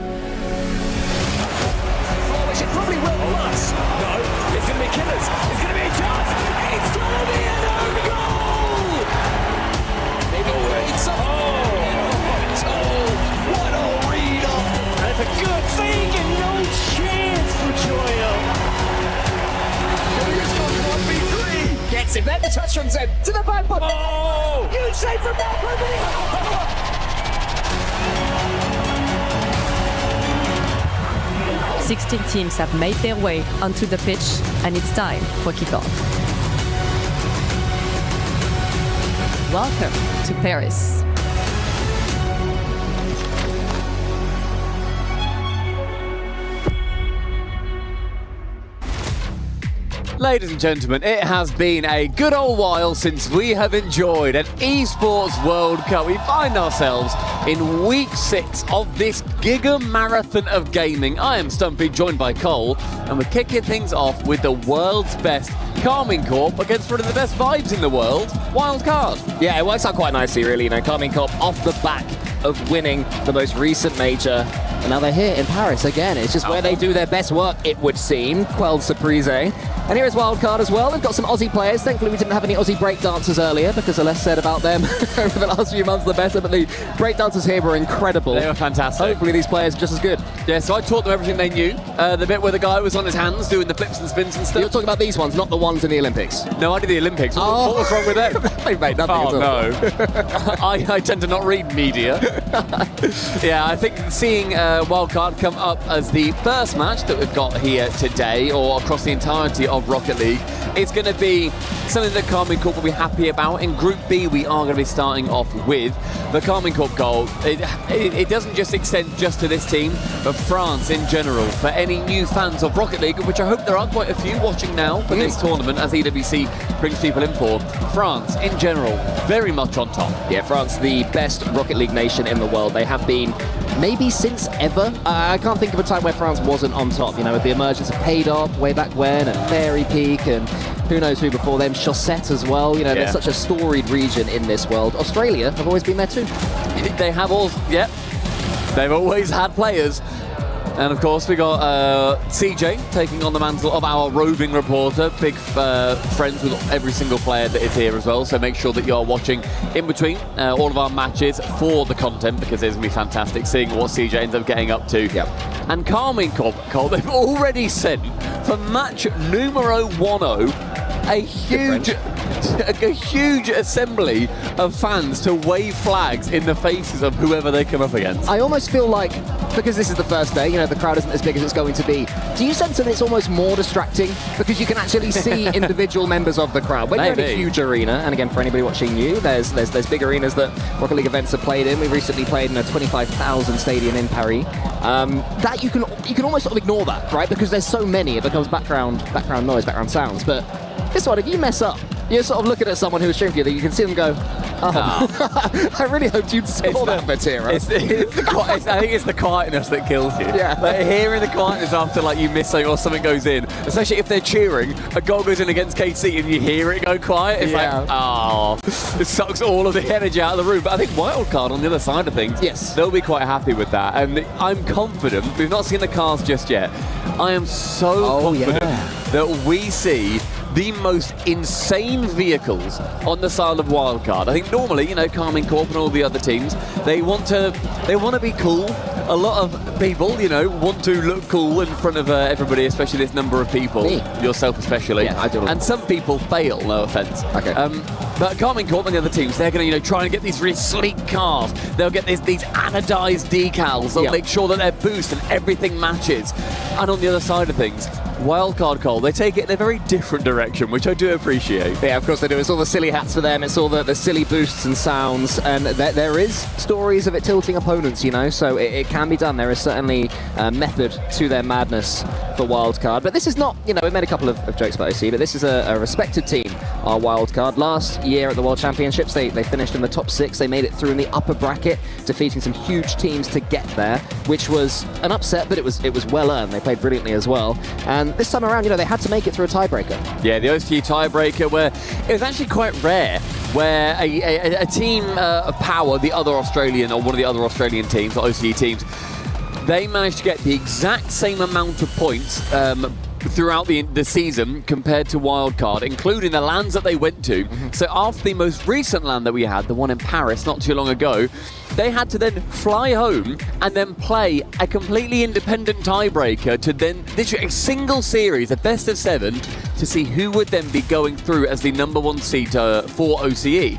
It probably will plus. No, it's going to be killers. It's going to be a chance. It's going to be an own goal. Maybe it's a what a read off. That's a good thing and no chance for Joyo. He's got 1v3. Gets it. Then the touch from Zed to the back. Oh! Huge save from Malcolm. 16 teams have made their way onto the pitch, and it's time for kickoff. Welcome to Paris. Ladies and gentlemen, it has been a good old while since we have enjoyed an Esports World Cup. We find ourselves in week 6 of this giga marathon of gaming. I am Stumpy, joined by Cole, and we're kicking things off with the world's best Carmine Corp against one of the best vibes in the world, Wildcard. Yeah, it works out quite nicely, really. You know, Carmine Corp off the back of winning the most recent major. And now they're here in Paris again. It's just where they do their best work, it would seem. Quelled Surprise. And here is Wildcard as well. They've got some Aussie players. Thankfully, we didn't have any Aussie breakdancers earlier because the less said about them over the last few months, the better. But the breakdancers here were incredible. They were fantastic. Hopefully, these players are just as good. Yeah, so I taught them everything they knew. The bit where the guy was on his hands doing the flips and spins and stuff. You're talking about these ones, not the ones in the Olympics. No, I did the Olympics. What was wrong with them? They made nothing at all. No. I tend to not read media. Yeah, I think seeing Wildcard come up as the first match that we've got here today, or across the entirety of Rocket League, it's going to be something that Carmine Corp will be happy about. In Group B, we are going to be starting off with the Carmine Corp goal. It doesn't just extend just to this team, but France in general. For any new fans of Rocket League, which I hope there are quite a few watching now for this tournament, as EWC brings people in for, France in general, very much on top. Yeah, France, the best Rocket League nation in the world. They have been maybe since ever. I can't think of a time where France wasn't on top, you know, with the emergence of Paydop way back when, and Fairy Peak, and who knows who before them, Chaussette as well. You know, there's such a storied region in this world. Australia have always been there too. They have all, they've always had players. And of course, we got CJ taking on the mantle of our roving reporter. Big friends with every single player that is here as well. So make sure that you're watching in between all of our matches for the content, because it's going to be fantastic seeing what CJ ends up getting up to. Yep. And Carmine Corp, they've already sent for match numero 10 a huge assembly of fans to wave flags in the faces of whoever they come up against. I almost feel like, because this is the first day, you know, the crowd isn't as big as it's going to be. Do you sense that it's almost more distracting because you can actually see individual members of the crowd? When you're in a huge arena, and again, for anybody watching you, there's big arenas that Rocket League events have played in. We recently played in a 25,000 stadium in Paris. That you can almost sort of ignore that, right? Because there's so many, it becomes background noise, background sounds. But This one, if you mess up, you're sort of looking at someone who's cheering for you, that you can see them go, I really hoped you'd score that, Vatira. I think it's the quietness that kills you. Yeah. Like, hearing the quietness after like you miss something or something goes in, especially if they're cheering, a goal goes in against KC and you hear it go quiet, it's like, oh, it sucks all of the energy out of the room. But I think Wildcard on the other side of things, yes, they'll be quite happy with that. And I'm confident, we've not seen the cars just yet, I am so confident that we see the most insane vehicles on the side of Wildcard. I think normally, you know, Carmine Corp and all the other teams, they want to be cool. A lot of people, you know, want to look cool in front of everybody, especially this number of people. Me. Yourself especially. Yeah, I do. And some people fail, no offense. Okay. But Carmine Corp and the other teams, they're going to, you know, try and get these really sleek cars. They'll get these anodized decals. They'll make sure that their boost and everything matches. And on the other side of things, Wildcard Cole, they take it in a very different direction, which I do appreciate. Yeah, of course they do. It's all the silly hats for them. It's all the silly boosts and sounds. And there is stories of it tilting opponents, you know, so it can be done. There is certainly a method to their madness for Wildcard. But this is not, you know, we made a couple of jokes about OC, but this is a respected team, our Wildcard. Last year at the World Championships, they finished in the top 6. They made it through in the upper bracket, defeating some huge teams to get there, which was an upset, but it was well earned. They played brilliantly as well. And this time around, you know, they had to make it through a tiebreaker. Yeah, the OCE tiebreaker, where it was actually quite rare, where a team of power, the other Australian, or one of the other Australian teams, the OCE teams, they managed to get the exact same amount of points throughout the season compared to Wildcard, including the lands that they went to. So after the most recent land that we had, the one in Paris not too long ago, they had to then fly home and then play a completely independent tiebreaker to then literally a single series, a best of 7, to see who would then be going through as the number 1 seed for OCE.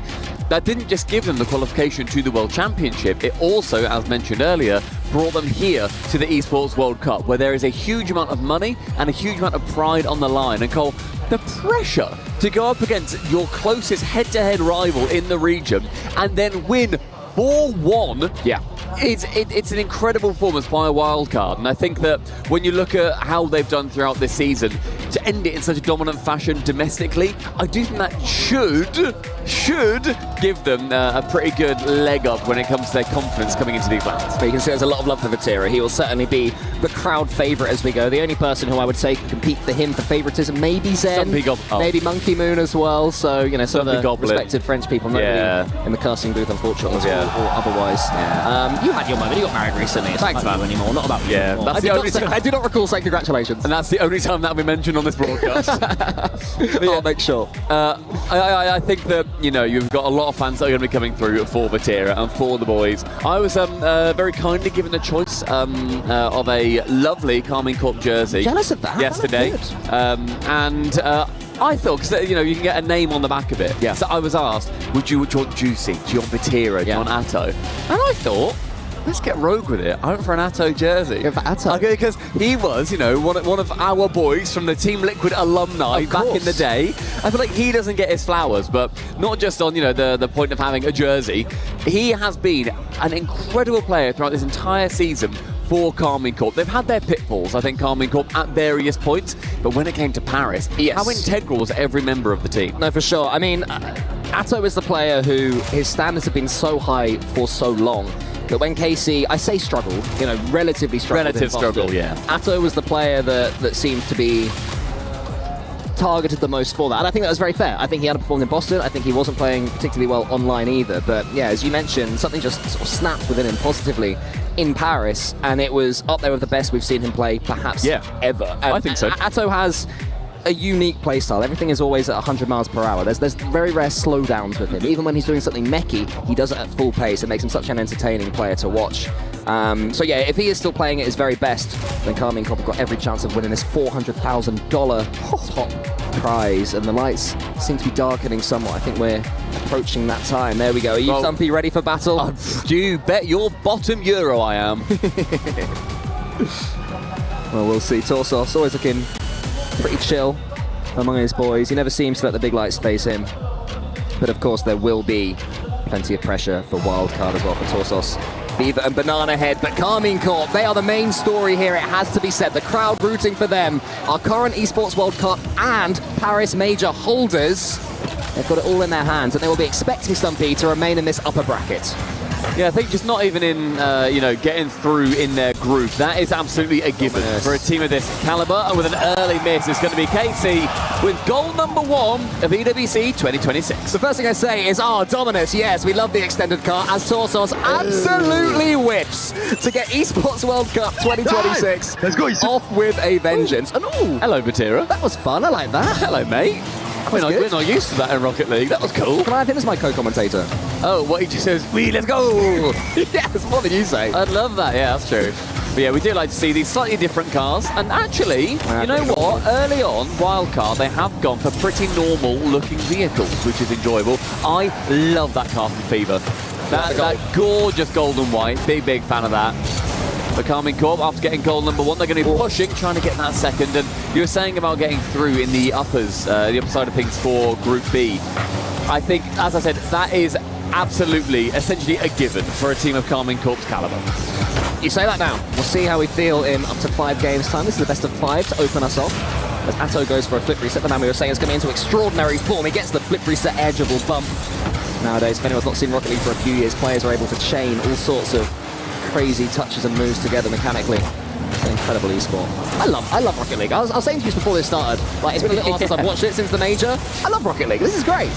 That didn't just give them the qualification to the World Championship, it also, as mentioned earlier, brought them here to the Esports World Cup, where there is a huge amount of money and a huge amount of pride on the line. And Cole, the pressure to go up against your closest head-to-head rival in the region and then win 4-1. Yeah. It's an incredible performance by a Wildcard, and I think that when you look at how they've done throughout this season, to end it in such a dominant fashion domestically, I do think that should give them a pretty good leg up when it comes to their confidence coming into these lands. But you can see there's a lot of love for Vatira. He will certainly be the crowd favourite as we go. The only person who I would say can compete for him for favouritism, maybe Zen, maybe Monkey Moon as well. So, you know, some of the respected French people, not really in the casting booth, unfortunately, or otherwise. You had your moment. You got married recently. It's not about anymore. Not about you anymore. I do not recall saying congratulations. And that's the only time that'll be mentioned on this broadcast. I'll make sure. I think that, you know, you've got a lot of fans that are going to be coming through for Vatira and for the boys. I was very kindly given the choice of a lovely Carmine Corp jersey. Jealous of that? Yesterday. I thought, because you know, you can get a name on the back of it. Yeah. So I was asked, would you want Juicy? Do you want Vatira? Do you want Atto? And I thought, let's get rogue with it. I went for an Atto jersey. Go for Atto. Okay, because he was, you know, one of our boys from the Team Liquid alumni back in the day. I feel like he doesn't get his flowers, but not just on, you know, the point of having a jersey. He has been an incredible player throughout this entire season for Carmine Corp. They've had their pitfalls, I think, Carmine Corp, at various points, but when it came to Paris, how integral was every member of the team? No, for sure. I mean, Atto is the player who, his standards have been so high for so long that when KC, I say struggle, you know, relatively struggled. Relative struggle, yeah. Atto was the player that seemed to be targeted the most for that, and I think that was very fair. I think he underperformed in Boston. I think he wasn't playing particularly well online either, but yeah, as you mentioned, something just sort of snapped within him positively in Paris, and it was up there with the best we've seen him play perhaps ever. And I think so. Atto has a unique playstyle. Everything is always at 100 miles per hour. There's very rare slowdowns with him. Even when he's doing something mechy, he does it at full pace. It makes him such an entertaining player to watch. So yeah, if he is still playing at his very best, then Carmine Corp have got every chance of winning this $400,000 top prize. And the lights seem to be darkening somewhat. I think we're approaching that time. There we go. Are you, Stumpy, ready for battle? You bet your bottom euro I am. Well, we'll see. Torsos always looking pretty chill among his boys. He never seems to let the big lights face him. But of course, there will be plenty of pressure for Wildcard as well for Torsos Fever and Banana Head, but Carmine Corp, they are the main story here, it has to be said. The crowd rooting for them, our current Esports World Cup and Paris Major holders. They've got it all in their hands, and they will be expecting Stumpy to remain in this upper bracket. Yeah, I think just not even in, getting through in their group. That is absolutely a given for a team of this caliber. And with an early miss, it's going to be KC with goal number 1 of EWC 2026. The first thing I say is, Dominus, yes, we love the extended car, as Torsos absolutely whiffs to get Esports World Cup 2026 off with a vengeance. And hello, Vatira. That was fun, I like that. Hello, mate. We're not used to that in Rocket League. That was cool. Can I have him as my co-commentator? Oh, what he just says, let's go! Yeah, that's more than you say. I'd love that, yeah, that's true. But yeah, we do like to see these slightly different cars. And actually, you know what? Early on, Wildcard, they have gone for pretty normal looking vehicles, which is enjoyable. I love that car from Fever. That gorgeous gold and white. Big fan of that. The Carmine Corp, after getting goal number 1, they're going to be pushing, trying to get that second. And you were saying about getting through in the uppers, the upper side of things for Group B. I think, as I said, that is absolutely, essentially a given for a team of Carmine Corp's caliber. You say that now. We'll see how we feel in up to 5 games time. This is the best of 5 to open us off. As Atto goes for a flip reset, the man we were saying is coming into extraordinary form. He gets the flip reset edgeable bump. Nowadays, if anyone's not seen Rocket League for a few years, players are able to chain all sorts of crazy touches and moves together mechanically. It's an incredible esport. I love Rocket League. I was saying to you before this started, like, it's been a little while since I've watched it since the major. I love Rocket League. This is great.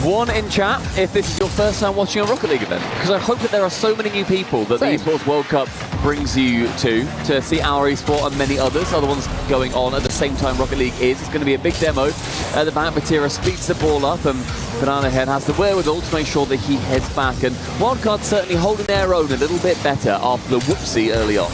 1 in chat if this is your first time watching a Rocket League event, because I hope that there are so many new people that the Esports World Cup brings you to see our esport and many others, other ones going on at the same time Rocket League is. It's going to be a big demo. At the back, Vatira speeds the ball up, and Banana Head has the wherewithal to make sure that he heads back. And Wildcard certainly holding their own a little bit better after the whoopsie early on.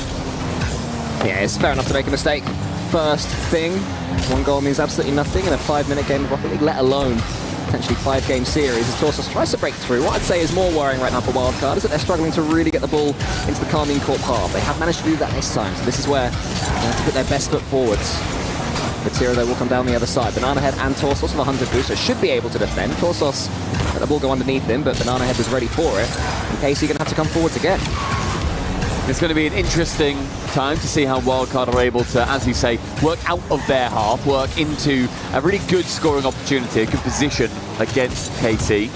Yeah, it's fair enough to make a mistake. First thing, 1 goal means absolutely nothing in a 5-minute game of Rocket League, let alone potentially 5-game series. As Torsos tries to break through. What I'd say is more worrying right now for Wildcard is that they're struggling to really get the ball into the Carmine Corp half. They have managed to do that this time, so this is where they have to put their best foot forwards. Vatira, though, will come down the other side. Banana Head and Torsos with a 100 boost, so should be able to defend. Torsos let the ball go underneath him, but Banana Head was ready for it. And KC going to have to come forwards again. It's going to be an interesting time to see how Wildcard are able to, as you say, work out of their half, work into a really good scoring opportunity, a good position against KC.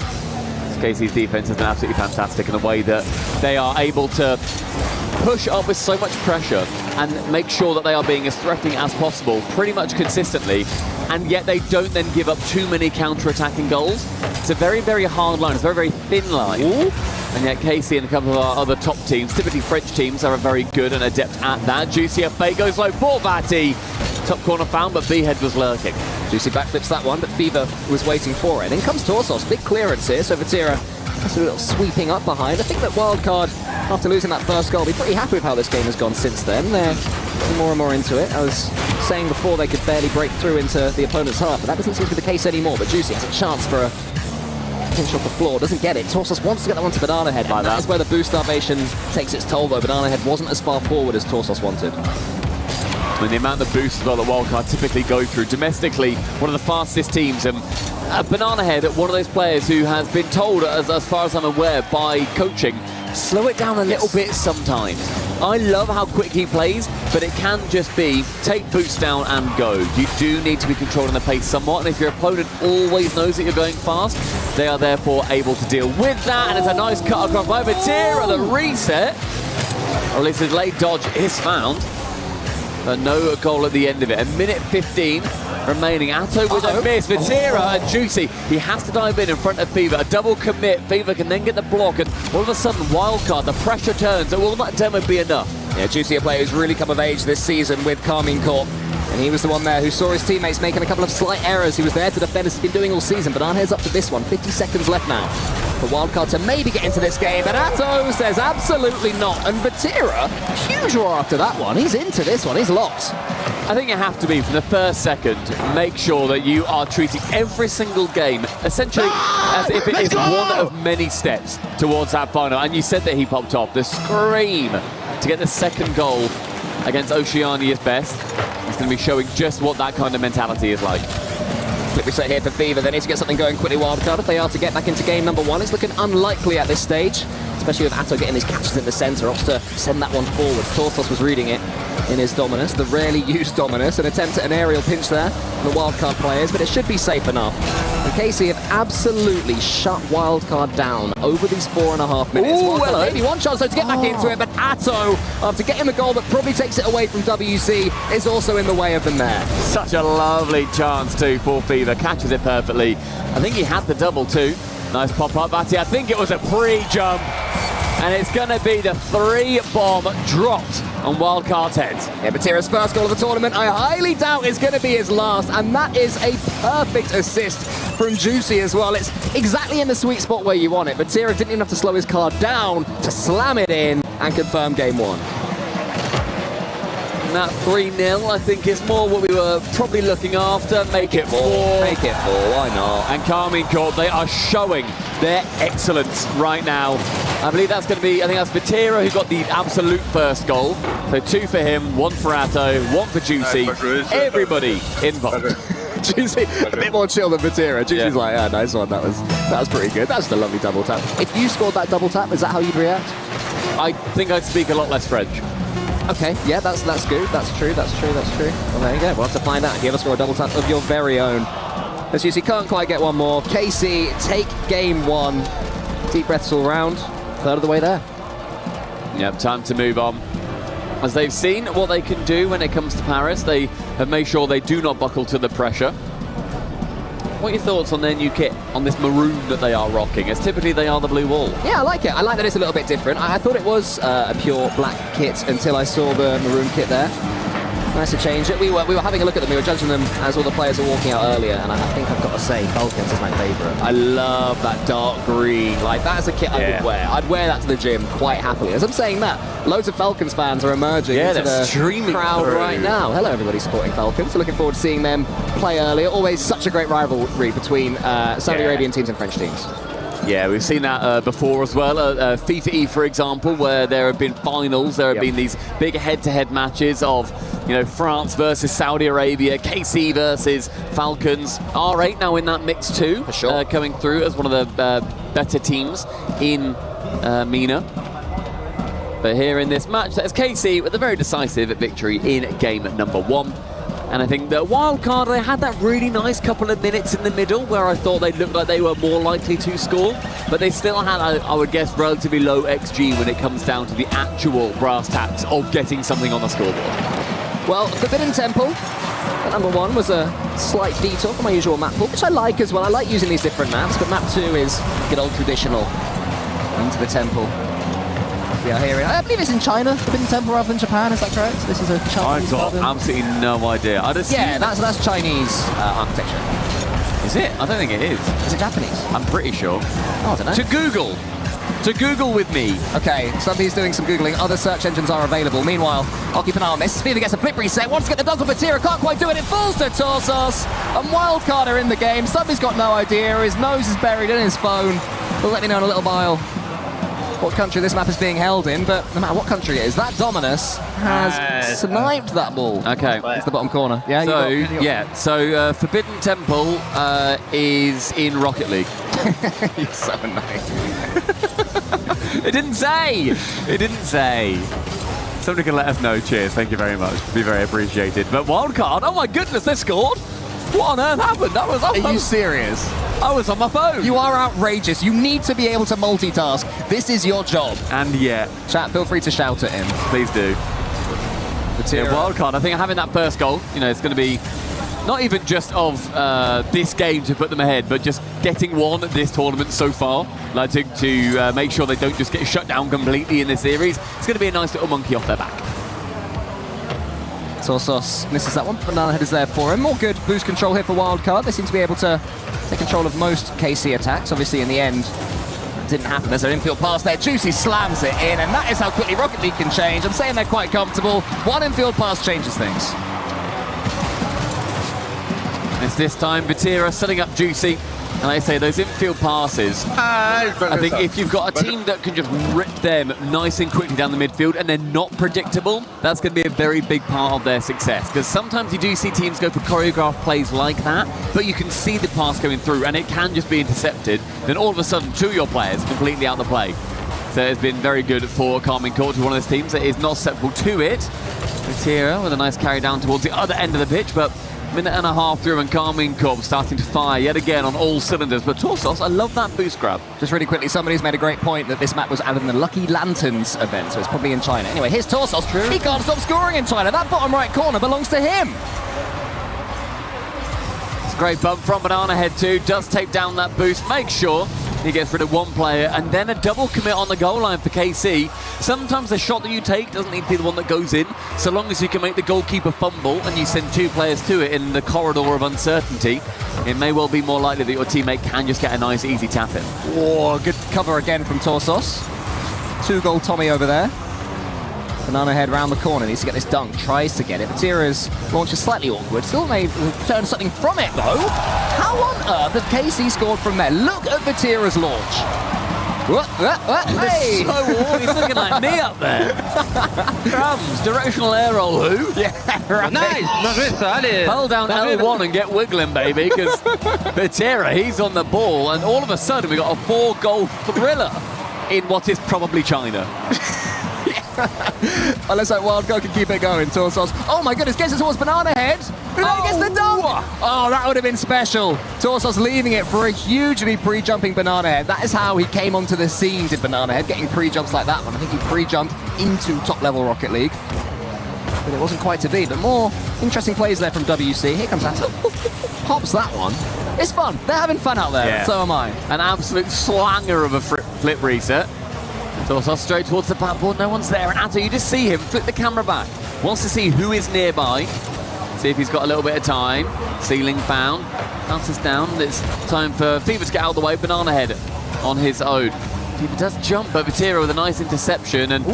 KC's defense has been absolutely fantastic in the way that they are able to push up with so much pressure and make sure that they are being as threatening as possible pretty much consistently, and yet they don't then give up too many counter-attacking goals. It's a very, very hard line. It's a very, very thin line. Ooh. And yet KC and a couple of our other top teams, typically French teams, are very good and adept at that. Juicy FA goes low for Vati. Top corner found, but B-Head was lurking. Juicy backflips that one, but Fever was waiting for it. And in comes Torsos, big clearance here, so Vatira has a little sweeping up behind. I think that Wildcard, after losing that first goal, will be pretty happy with how this game has gone since then. They're getting more and more into it. I was saying before they could barely break through into the opponent's half, but that doesn't seem to be the case anymore. But Juicy has a chance for a pinch off the floor, doesn't get it. Torsos wants to get that one to Banana Head, and that is where the boost starvation takes its toll, though. Banana Head wasn't as far forward as Torsos wanted. I mean, the amount of boosts as well that Wildcard typically go through. Domestically, one of the fastest teams. And Banana Head, one of those players who has been told, as far as I'm aware, by coaching, slow it down a little bit sometimes. I love how quick he plays, but it can just be take boots down and go. You do need to be controlling the pace somewhat, and if your opponent always knows that you're going fast, they are therefore able to deal with that. And it's a nice cut across by Vatira. The reset, or at least his late dodge is found. But no goal at the end of it. A minute 15 remaining. Atto with a miss. Vatira and Juicy. He has to dive in front of Fever. A double commit. Fever can then get the block, and all of a sudden, Wildcard, the pressure turns. Will that demo be enough? Yeah, Juicy, a player who's really come of age this season with Carmine Corp. And he was the one there who saw his teammates making a couple of slight errors. He was there to defend, as he's been doing all season. But Arnhead's up to this one. 50 seconds left now for Wildcard to maybe get into this game. But Atto says absolutely not. And Vatira, huge roar after that one. He's into this one. He's locked. I think you have to be, from the first second, make sure that you are treating every single game essentially as if it is one of many steps towards that final. And you said that he popped off. The scream to get the second goal against Oceania's best. He's going to be showing just what that kind of mentality is like. Quick reset here for Fever. They need to get something going quickly, Wildcard, if they are to get back into game number 1. It's looking unlikely at this stage. especially with Atto getting his catches in the centre, opts to send that one forward. Torsos was reading it in his Dominus, the rarely used Dominus, an attempt at an aerial pinch there from the wildcard players, but it should be safe enough. And KC have absolutely shut wildcard down over these 4.5 minutes. Ooh, hello. Maybe one chance though to get back into it, but Atto, after getting the goal that probably takes it away from WC, is also in the way of them there. Such a lovely chance too for Fever, catches it perfectly. I think he had the double too. Nice pop-up, Batty. I think it was a pre-jump. And it's going to be the 3-bomb dropped on Wildcard's head. Yeah, Batira's first goal of the tournament, I highly doubt is going to be his last, and that is a perfect assist from Juicy as well. It's exactly in the sweet spot where you want it. Batira didn't even have to slow his card down to slam it in and confirm game one. And that 3-0, I think, is more what we were probably looking after. Make it 4. Make it 4, why not? And Carmine Corp, they are showing their excellence right now. I believe that's going to be, I think that's Vatira who got the absolute first goal. So 2 for him, 1 for Atto, 1 for Juicy. Everybody involved. Juicy, a bit more chill than Vatira. Juicy's like, yeah, nice one. That was pretty good. That's just a lovely double tap. If you scored that double tap, is that how you'd react? I think I'd speak a lot less French. Okay, yeah, that's good. That's true. Well, there you go. We'll have to find out if you ever score a double tap of your very own. As you see, can't quite get one more. KC take game 1. Deep breaths all round. Third of the way there. Yep, time to move on. As they've seen what they can do when it comes to Paris, they have made sure they do not buckle to the pressure. What are your thoughts on their new kit, on this maroon that they are rocking, as typically they are the blue wall? Yeah, I like it. I like that it's a little bit different. I thought it was a pure black kit until I saw the maroon kit there. Nice to change it. We were having a look at them. We were judging them as all the players were walking out earlier, and I think I've got to say, Falcons is my favourite. I love that dark green. Like, that is a kit I would wear. I'd wear that to the gym quite happily. As I'm saying that, loads of Falcons fans are emerging into the crowd right now. Hello, everybody supporting Falcons. So looking forward to seeing them play earlier. Always such a great rivalry between Saudi Arabian teams and French teams. Yeah, we've seen that before as well. FIFA E, for example, where there have been finals. There have been these big head-to-head matches of, France versus Saudi Arabia, KC versus Falcons. R8 now in that mix too, for sure, coming through as one of the better teams in MENA. But here in this match, that's KC with a very decisive victory in game number 1. And I think the wildcard, they had that really nice couple of minutes in the middle where I thought they looked like they were more likely to score, but they still had, I would guess, relatively low XG when it comes down to the actual brass tacks of getting something on the scoreboard. Well, Forbidden Temple, at number 1, was a slight detour from my usual map pool, which I like as well. I like using these different maps, but map 2 is good old traditional into the temple. Yeah, here I believe it's in China, Forbidden Temple rather than Japan, is that correct? This is a Chinese I've got absolutely no idea. Yeah, that's Chinese architecture. Is it? I don't think it is. Is it Japanese? I'm pretty sure. Oh, I don't know. To Google with me. Okay, somebody's doing some Googling. Other search engines are available. Meanwhile, I'll keep an eye on this. Fever gets a flip reset. Wants to get the dunk on Batira. Can't quite do it. It falls to Torsos. And Wildcard are in the game. Somebody's got no idea. His nose is buried in his phone. We'll let me know in a little while what country this map is being held in, but no matter what country it is, that Dominus has sniped that ball. Okay. It's the bottom corner. Yeah, so Forbidden Temple is in Rocket League. You're so annoying. It didn't say. Somebody can let us know. Cheers, thank you very much. Be very appreciated. But wildcard, oh my goodness, they scored. What on earth happened? Are you serious? I was on my phone. You are outrageous. You need to be able to multitask. This is your job. And yeah. Chat, feel free to shout at him. Please do. Yeah, wildcard, I think having that first goal, it's going to be not even just of this game to put them ahead, but just getting one this tournament so far. Like to make sure they don't just get shut down completely in this series. It's going to be a nice little monkey off their back. Torsos misses that one. Banana head is there for him. All good boost control here for Wildcard. They seem to be able to take control of most KC attacks. Obviously, in the end, didn't happen. There's an infield pass there. Juicy slams it in, and that is how quickly Rocket League can change. I'm saying they're quite comfortable. One infield pass changes things. It's this time Batira setting up Juicy. And I say those infield passes, I think if you've got a team that can just rip them nice and quickly down the midfield and they're not predictable, that's going to be a very big part of their success. Because sometimes you do see teams go for choreographed plays like that, but you can see the pass going through and it can just be intercepted. Then all of a sudden, 2 of your players completely out of the play. So it's been very good for Carmine Corp, one of those teams that is not susceptible to it. Vatira with a nice carry down towards the other end of the pitch, but minute and a half through and Carmine Corp starting to fire yet again on all cylinders. But Torsos, I love that boost grab. Just really quickly, somebody's made a great point that this map was added in the Lucky Lanterns event, so it's probably in China. Anyway, here's Torsos. He can't stop scoring in China. That bottom right corner belongs to him. It's a great bump from Banana Head too. Does take down that boost. Make sure he gets rid of one player, and then a double commit on the goal line for KC. Sometimes the shot that you take doesn't need to be the one that goes in, so long as you can make the goalkeeper fumble and you send two players to it in the corridor of uncertainty, it may well be more likely that your teammate can just get a nice, easy tap in. Oh, good cover again from Torsos. 2-goal Tommy over there. Banana Head round the corner, needs to get this dunk, tries to get it. Vatira's launch is slightly awkward, still may turn something from it though. How on earth has KC scored from there? Look at Vatira's launch. Hey! So he's looking like me up there. Crumbs, directional air roll, who? Yeah, right. Nice! Hold down L1 and get wiggling, baby, because Vatira, he's on the ball, and all of a sudden we got a 4-goal thriller in what is probably China. Well, looks like Wildcard can keep it going. Torsos, oh my goodness, gets it towards Banana Head. Who then gets the dunk? Oh, that would have been special. Torsos leaving it for a hugely pre-jumping Banana Head. That is how he came onto the scene, did Banana Head, getting pre-jumps like that one. I think he pre-jumped into top-level Rocket League. But it wasn't quite to be. But more interesting plays there from WC. Here comes Atom. Pops that one. It's fun. They're having fun out there. Yeah. So am I. An absolute slanger of a flip reset. Torsos straight towards the backboard, no one's there, and Atto, you just see him flip the camera back. Wants to see who is nearby, see if he's got a little bit of time. Ceiling found, bounces down. It's time for Fever to get out of the way. Banana Head on his own. Fever does jump, but Vatira with a nice interception, and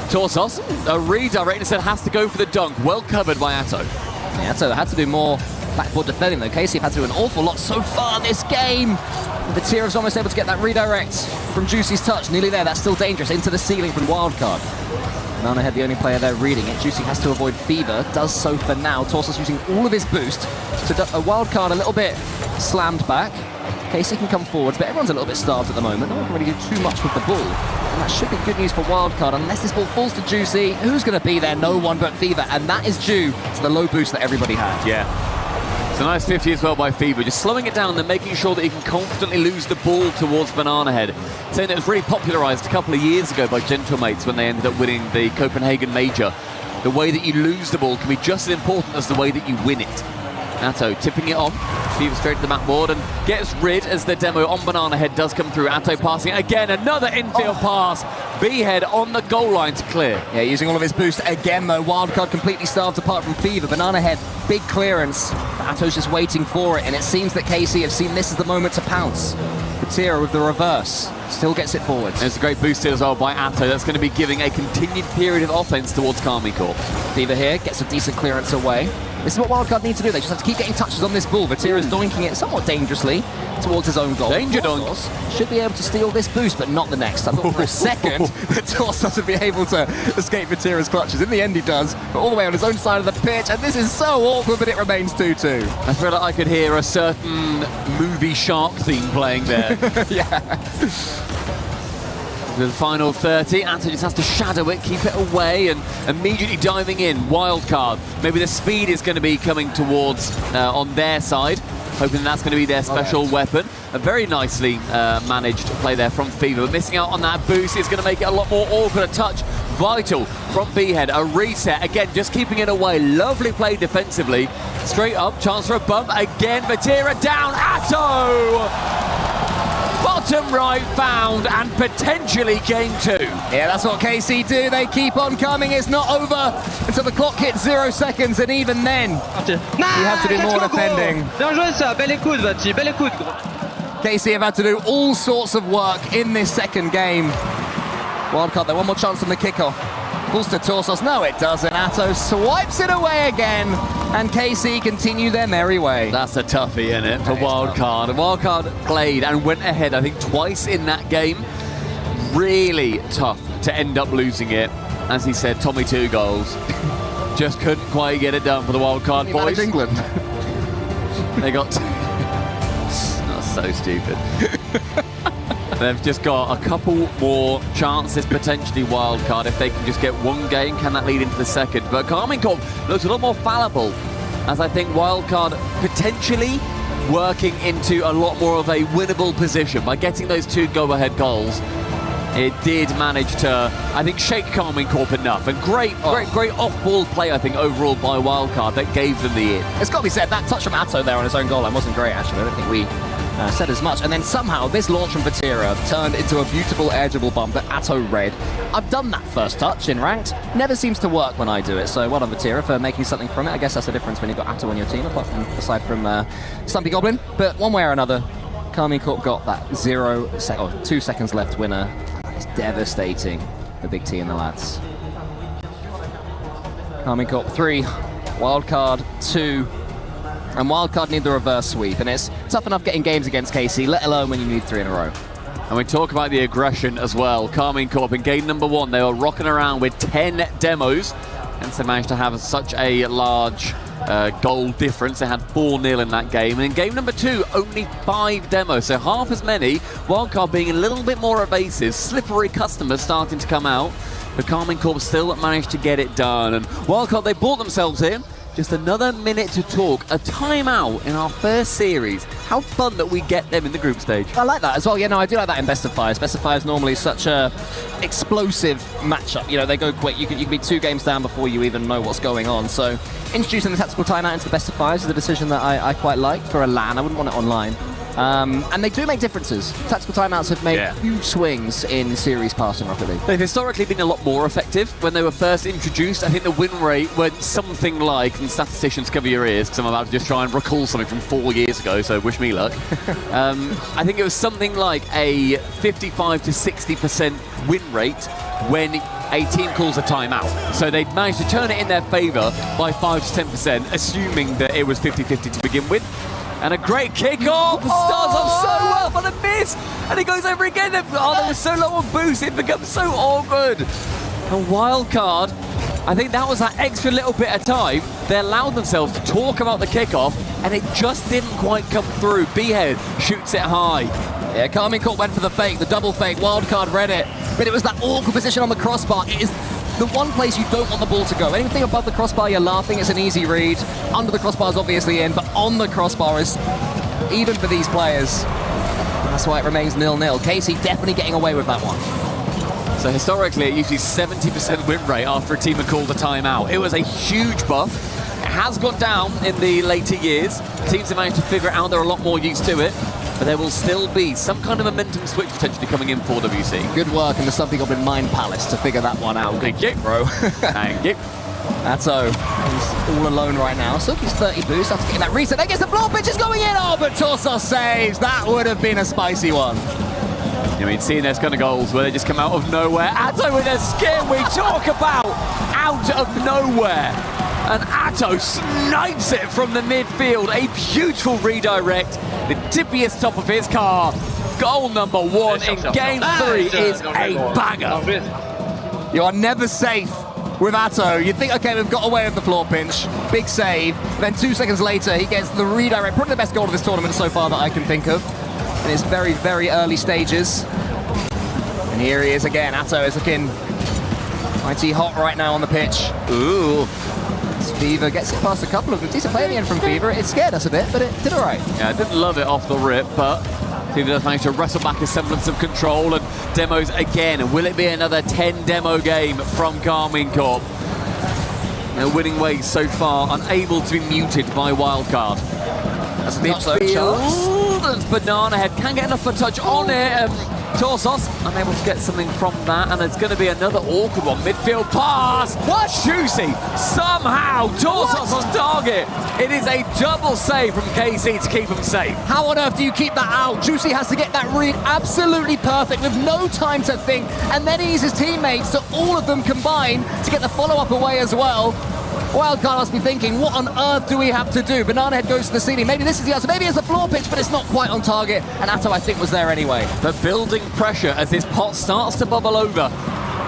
Torsos, a redirect instead, has to go for the dunk. Well covered by Atto. Yeah, Atto had to do more backboard defending though. KC have had to do an awful lot so far this game. Vatira's almost able to get that redirect from Juicy's touch. Nearly there, that's still dangerous. Into the ceiling from Wildcard. Banana Head, the only player there reading it. Juicy has to avoid Fever, does so for now. Torsos using all of his boost. So a Wildcard a little bit slammed back. KC can come forwards, but everyone's a little bit starved at the moment. No one can really do too much with the ball. And that should be good news for Wildcard, unless this ball falls to Juicy. Who's going to be there? No one but Fever, and that is due to the low boost that everybody had. Yeah. It's a nice 50 as well by Fever, just slowing it down and making sure that he can confidently lose the ball towards Banana Head. Saying that it was really popularised a couple of years ago by Gentlemates when they ended up winning the Copenhagen Major. The way that you lose the ball can be just as important as the way that you win it. Atto tipping it on, Fever straight to the backboard and gets rid as the demo on Banana Head does come through. Atto passing it again, another infield pass. B-Head on the goal line to clear. Yeah, using all of his boost again though. Wildcard completely starved apart from Fever. Banana Head, big clearance. Atto's just waiting for it, and it seems that KC have seen this as the moment to pounce. Vatira with the reverse, still gets it forward. There's a great boost here as well by Atto. That's going to be giving a continued period of offense towards Carmine Corp. Fever here gets a decent clearance away. This is what Wildcard need to do. They just have to keep getting touches on this ball. Vatira is doinking it somewhat dangerously towards his own goal. Danger dunk. Should be able to steal this boost, but not the next. I thought for a second that Torsos would be able to escape Vatira's clutches. In the end, he does, but all the way on his own side of the pitch. And this is so awkward, but it remains 2-2. I feel like I could hear a certain movie shark theme playing there. Yeah. The final 30, Atto just has to shadow it, keep it away, and immediately diving in. Wildcard. Maybe the speed is going to be coming towards on their side, hoping that's going to be their special weapon. A very nicely managed play there from Fever, but missing out on that boost is going to make it a lot more awkward. A touch vital from B-Head. A reset, again, just keeping it away. Lovely play defensively. Straight up, chance for a bump. Again, Vatira down. Atto! Bottom right found and potentially game 2. Yeah, that's what KC do. They keep on coming. It's not over until the clock hits 0 seconds, and even then, you have to do more defending. KC have had to do all sorts of work in this second game. Wildcard, though, one more chance on the kickoff. Falls to Torsos. No, it doesn't. Atto swipes it away again, and KC continue their merry way. That's a toughie, isn't it, for Wildcard? Wildcard played and went ahead, I think, twice in that game. Really tough to end up losing it. As he said, Tommy 2 goals. Just couldn't quite get it done for the Wildcard boys. England. They got... That's so stupid. They've just got a couple more chances, potentially wildcard. If they can just get one game, can that lead into the second? But Karmine Corp looks a lot more fallible, as I think wildcard potentially working into a lot more of a winnable position by getting those 2 go-ahead goals. It did manage to, I think, shake Karmine Corp enough. And great off-ball play, I think, overall by wildcard that gave them the in. It's got to be said, that touch from Atto there on his own goal line wasn't great, actually. I don't think we said as much. And then somehow this launch from Vatira turned into a beautiful edgeable bump that Atto read. I've done that first touch in ranked. Never seems to work when I do it. So well done Vatira for making something from it. I guess that's the difference when you've got Atto on your team, aside from Stumpy Goblin. But one way or another, Karmine Corp got that 2 seconds left winner. It's devastating the big T and the lads. Karmine Corp 3, wildcard 2. And wildcard need the reverse sweep, and it's tough enough getting games against KC, let alone when you need 3 in a row. And we talk about the aggression as well. Karmine Corp in game number 1, they were rocking around with 10 demos, and so managed to have such a large goal difference. They had 4-0 in that game. And in game number 2, only 5 demos, so half as many. Wildcard being a little bit more evasive, slippery customers starting to come out. But Karmine Corp still managed to get it done. And Wildcard, they bought themselves in. Just another minute to talk. A timeout in our first series. How fun that we get them in the group stage. I like that as well. Yeah, no, I do like that in Best of Fives. Best of Fives normally such a explosive matchup. You know, they go quick. You can be 2 games down before you even know what's going on. So introducing the tactical timeout into the Best of Fives is a decision that I quite like for a LAN. I wouldn't want it online. And they do make differences. Tactical timeouts have made huge swings in series passing Rocket League. They've historically been a lot more effective. When they were first introduced, I think the win rate went something like, and statisticians cover your ears because I'm about to just try and recall something from 4 years ago, so wish me luck. I think it was something like a 55 to 60% win rate when a team calls a timeout. So they managed to turn it in their favour by 5 to 10%, assuming that it was 50-50 to begin with. And a great kick-off! Starts off so well, but a miss! And it goes over again. Oh, they were so low on boost, it becomes so awkward. A wildcard, I think that was that extra little bit of time. They allowed themselves to talk about the kick-off, and it just didn't quite come through. B-Head shoots it high. Yeah, Karmine Corp went for the fake, the double fake. Wildcard read it, but it was that awkward position on the crossbar. It is the one place you don't want the ball to go. Anything above the crossbar, you're laughing. It's an easy read. Under the crossbar is obviously in, but on the crossbar is even for these players. That's why it remains 0-0. Casey definitely getting away with that one. So historically, it usually 70% win rate after a team had called a timeout. It was a huge buff. It has gone down in the later years. Teams have managed to figure it out. They're a lot more used to it. But there will still be some kind of momentum switch potentially coming in for WC. Good work in the Stumpy Goblin Mind Palace to figure that one out. Thank you, bro. Thank you. Atto, he's all alone right now. Silky's 30 boost after getting that reset. There gets the floor pitch is going in. Oh, but Torsos saves. That would have been a spicy one. You mean, seeing those kind of goals where they just come out of nowhere. Atto with a skin. We talk about out of nowhere. And Atto snipes it from the midfield. A beautiful redirect. The tippiest top of his car. Goal number 1 in game 3 is a banger. You are never safe with Atto. You think, okay, we've got away with the floor pinch. Big save. Then 2 seconds later, he gets the redirect. Probably the best goal of this tournament so far that I can think of. In its very, very early stages. And here he is again. Atto is looking mighty hot right now on the pitch. Ooh. Fever gets it past a couple of them. Decent play in the end from Fever. It scared us a bit, but it did all right. Yeah, I didn't love it off the rip, but Fever does manage to wrestle back a semblance of control and demos again. Will it be another 10 demo game from Karmine Corp? Their winning ways so far, unable to be muted by Wildcard. That's midfield, and Banana Head can get enough for touch on it. Torsos unable to get something from that, and it's going to be another awkward one. Midfield pass. What? Juicy. Somehow Torsos on target. It is a double save from KC to keep him safe. How on earth do you keep that out? Juicy has to get that read absolutely perfect with no time to think, and then he uses his teammates, so all of them combine to get the follow-up away as well. Wildcard must be thinking, what on earth do we have to do? Banana Head goes to the ceiling. Maybe this is the answer. Maybe it's the floor pitch, but it's not quite on target. And Atto, I think, was there anyway. But building pressure as this pot starts to bubble over.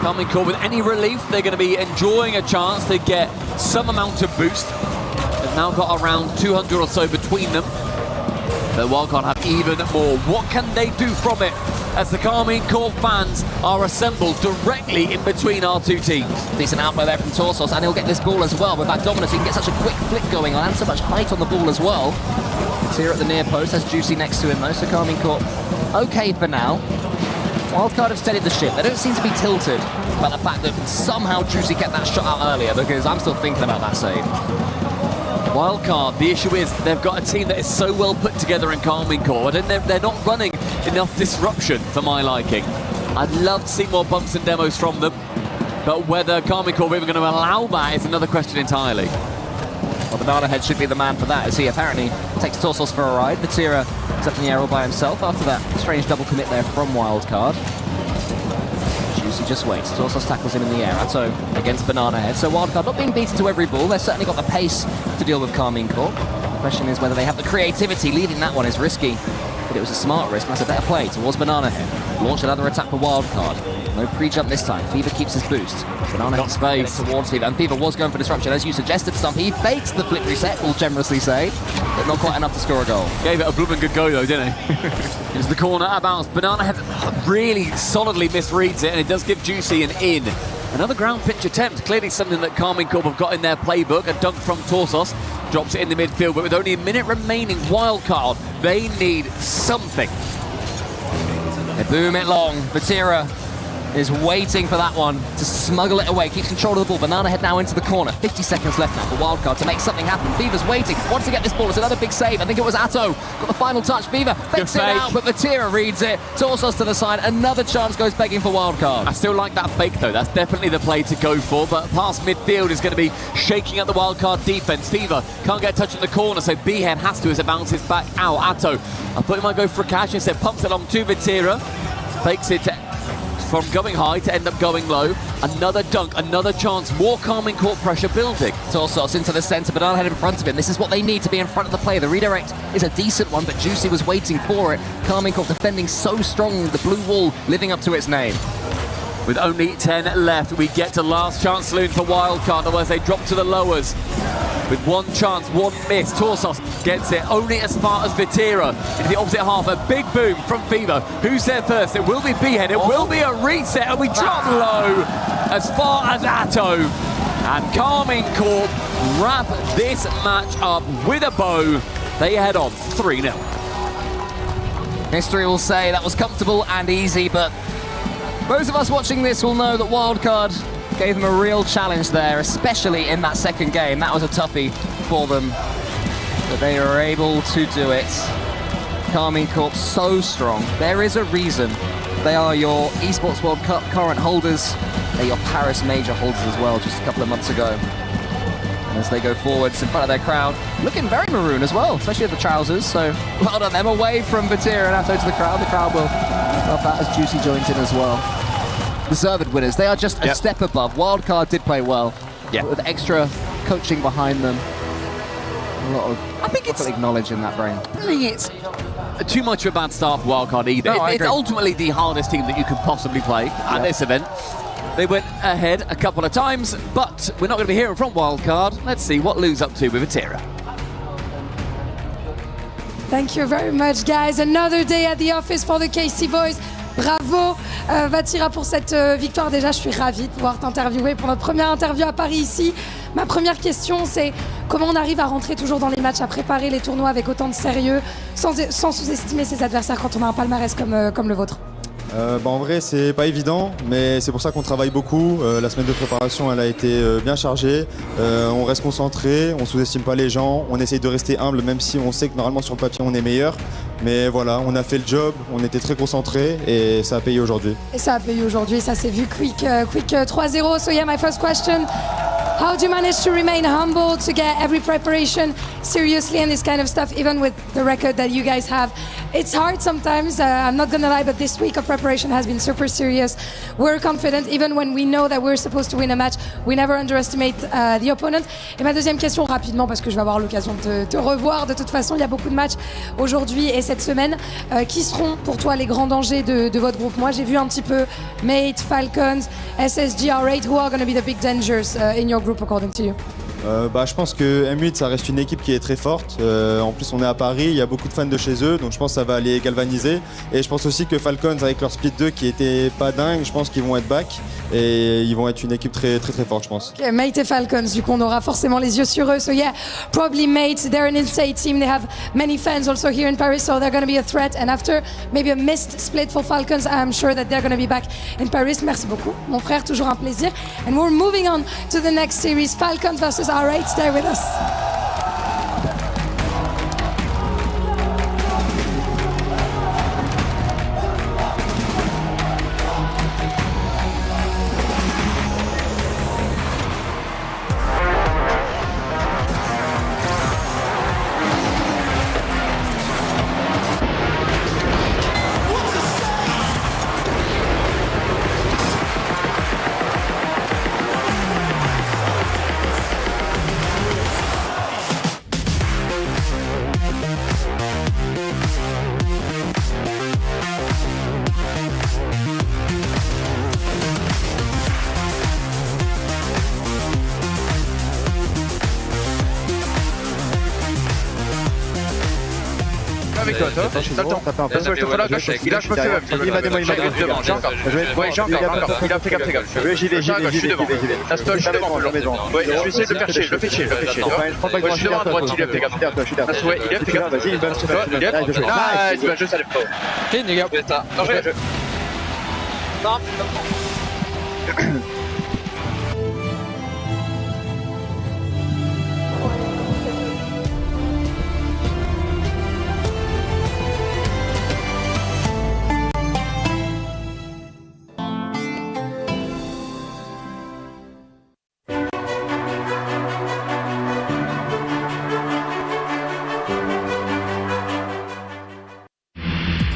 Karmine Corp with any relief, they're going to be enjoying a chance to get some amount of boost. They've now got around 200 or so between them. But Wildcard have even more. What can they do from it? as the Carmine Corp fans are assembled directly in between our two teams. Decent outplay there from Torsos, and he'll get this ball as well. With that dominance, he can get such a quick flick going on and so much height on the ball as well. So here at the near post, has Juicy next to him though, so Carmine Corp okay for now. Wildcard have steadied the ship. They don't seem to be tilted by the fact that somehow Juicy kept that shot out earlier, because I'm still thinking about that save. Wildcard, the issue is they've got a team that is so well put together in Carmine Corp, and they're not running enough disruption for my liking. I'd love to see more bumps and demos from them, but whether Carmine Corp are even going to allow that is another question entirely. Well, Banana Head should be the man for that, as he apparently takes Torsos for a ride. Vatira is up in the air all by himself after that strange double commit there from Wildcard. Juicy just waits. Torsos tackles him in the air. Atto against Banana Head. So Wildcard not being beaten to every ball. They've certainly got the pace to deal with Carmine Corp. The question is whether they have the creativity. Leading that one is risky, but it was a smart risk. That's a better play towards Banana Head. Launch another attack for Wildcard. No pre-jump this time. Fever keeps his boost. Banana Head space towards Fever, and Fever was going for disruption, as you suggested, Stump. He fakes the flick reset, we'll generously say, but not quite enough to score a goal. Gave it a blooming good go though, didn't he? Into the corner, out of bounds. Banana Head really solidly misreads it, and it does give Juicy an in. Another ground pitch attempt, clearly something that Carmine Corp have got in their playbook. A dunk from Torsos, drops it in the midfield, but with only a minute remaining, Wildcard, they need something. They boom it long. Vatira is waiting for that one to smuggle it away. Keeps control of the ball. Banana Head now into the corner. 50 seconds left now for Wildcard to make something happen. Fever's waiting. Wants to get this ball. It's another big save. I think it was Atto. Got the final touch. Fever fakes it out, but Vatira reads it. Torsos to the side. Another chance goes begging for Wildcard. I still like that fake though. That's definitely the play to go for, but past midfield is going to be shaking up the Wildcard defense. Fever can't get a touch in the corner, so Behan has to as it bounces back out. Atto, I thought he might go for a catch, instead pumps it on to Vatira. Fakes it from going high to end up going low. Another dunk, another chance, more Carmine Corp pressure building. Torsos into the centre, Banana Head in front of him. This is what they need to be in front of the play. The redirect is a decent one, but Juicy was waiting for it. Carmine Corp defending so strong, the blue wall living up to its name. With only 10 left, we get to last chance saloon for Wildcard, otherwise they drop to the lowers. With one chance, one miss, Torsos gets it only as far as Vatira into the opposite half. A big boom from Fever. Who's there first? It will be Behead. It will be a reset, and we drop low as far as Atto. And Carmine Corp wrap this match up with a bow. They head on 3-0. History will say that was comfortable and easy, but those of us watching this will know that Wildcard gave them a real challenge there, especially in that second game. That was a toughie for them, but they were able to do it. Carmine Corp so strong. There is a reason they are your Esports World Cup current holders. They're your Paris Major holders as well, just a couple of months ago. And as they go forwards in front of their crowd, looking very maroon as well, especially with the trousers. So well done them, away from Vatira and Atto to the crowd. The crowd will love that as Juicy joins in as well. Deserved winners. They are just a step above. Wildcard did play well, with extra coaching behind them. A lot of, I think it's acknowledging that brain. I think it's too much of a bad start for Wildcard either. No, it's ultimately the hardest team that you could possibly play at this event. They went ahead a couple of times, but we're not going to be hearing from Wildcard. Let's see what Lou's up to with Vatira. Thank you very much, guys. Another day at the office for the KC boys. Bravo Vatira pour cette victoire. Déjà, je suis ravie de pouvoir t'interviewer pour notre première interview à Paris ici. Ma première question, c'est comment on arrive à rentrer toujours dans les matchs, à préparer les tournois avec autant de sérieux, sans sous-estimer ses adversaires quand on a un palmarès comme le vôtre? En vrai, c'est pas évident, mais c'est pour ça qu'on travaille beaucoup. La semaine de préparation, elle a été bien chargée. On reste concentré, on sous-estime pas les gens, on essaye de rester humble, même si on sait que normalement sur le papier on est meilleur. Mais voilà, on a fait le job, on était très concentrés et ça a payé aujourd'hui. Et ça a payé aujourd'hui, ça s'est vu quick 3-0. So yeah, my first question. How do you manage to remain humble, to get every preparation seriously and this kind of stuff, even with the record that you guys have? It's hard sometimes, I'm not gonna lie, but this week of preparation has been super serious. We're confident, even when we know that we're supposed to win a match, we never underestimate the opponent. Et ma deuxième question, rapidement, parce que je vais avoir l'occasion de te revoir, de toute façon, il y a beaucoup de matchs aujourd'hui et cette semaine. Qui seront pour toi les grands dangers de votre groupe? Moi, j'ai vu un petit peu Mate, Falcons, SSG, R8, who are going to be the big dangers in your group according to you? Je pense que M8 ça reste une équipe qui est très forte. En plus on est à Paris, il y a beaucoup de fans de chez eux, donc je pense que ça va les galvaniser. Et je pense aussi que Falcons avec leur split 2 qui était pas dingue, je pense qu'ils vont être back et ils vont être une équipe très très très forte je pense. Okay, Mate et Falcons, du coup on aura forcément les yeux sur eux. So yeah, probably Mate, they're an insane team. They have many fans also here in Paris, so they're going to be a threat. And after maybe a missed split for Falcons, I'm sure that they're going to be back in Paris. Merci beaucoup, mon frère, toujours un plaisir. And we're moving on to the next series, Falcons versus R8. Stay with us. Avec toi, t'as le temps. Je te relâche, il lâche pas que il m'a démoli, j'ai encore, il a fait gaffe. J'y vais. La stun, je suis devant toujours. Ouais, je vais essayer de le faire chier, je le fais chier. Je suis devant à droite, il a fait gaffe. Ouais, il a fait gaffe. Vas-y, il a nice, je savais pas. Clean, les gars. Danger. Non.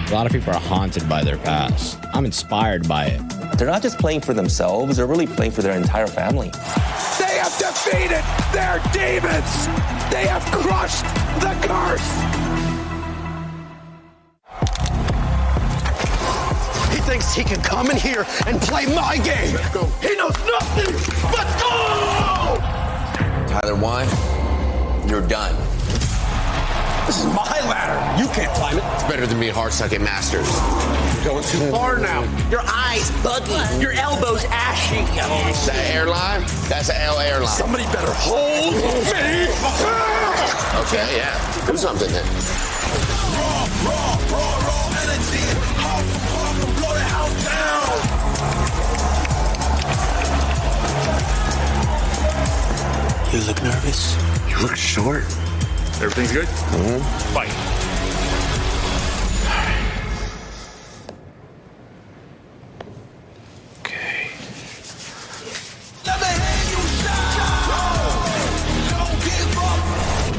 A lot of people are haunted by their past. I'm inspired by it. They're not just playing for themselves, they're really playing for their entire family. They have defeated their demons! They have crushed the curse! He thinks he can come in here and play my game! Let's go. He knows nothing! Let's go! Tyler, why? You're done. This is my ladder. You can't climb it. It's better than me hard-sucking masters. You're going too far now. Your eyes buggy. Your elbows ashy. That airline? That's an L airline. Somebody better hold me. Okay, yeah. Do something then. Raw energy. Huff, blow the house down. You look nervous. You look short. Everything's good? Mm-hmm. Fight. Okay.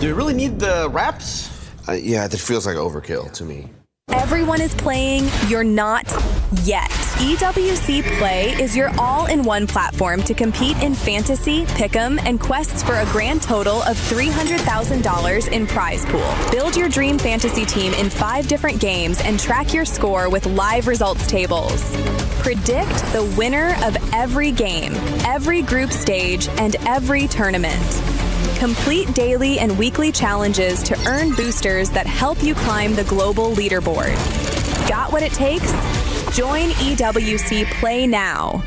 Do you really need the wraps? Yeah, that feels like overkill to me. Everyone is playing, you're not yet. EWC Play is your all-in-one platform to compete in fantasy, pick'em, and quests for a grand total of $300,000 in prize pool. Build your dream fantasy team in 5 different games and track your score with live results tables. Predict the winner of every game, every group stage, and every tournament. Complete daily and weekly challenges to earn boosters that help you climb the global leaderboard. Got what it takes? Join EWC Play now.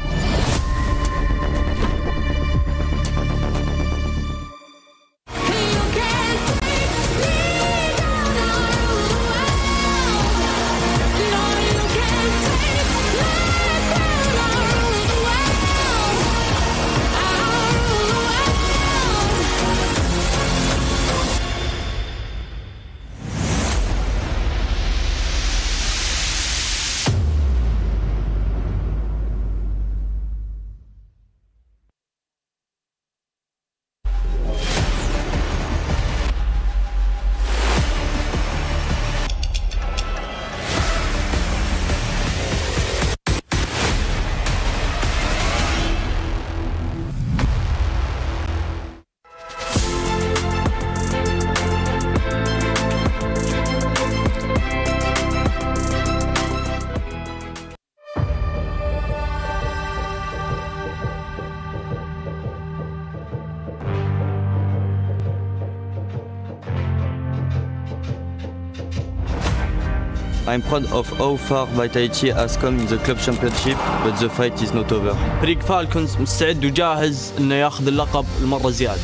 I'm proud of how far Vitality has come in the club championship, but the fight is not over. فريق فالكونز مستعد وجاهز انه ياخذ اللقب المره زياده.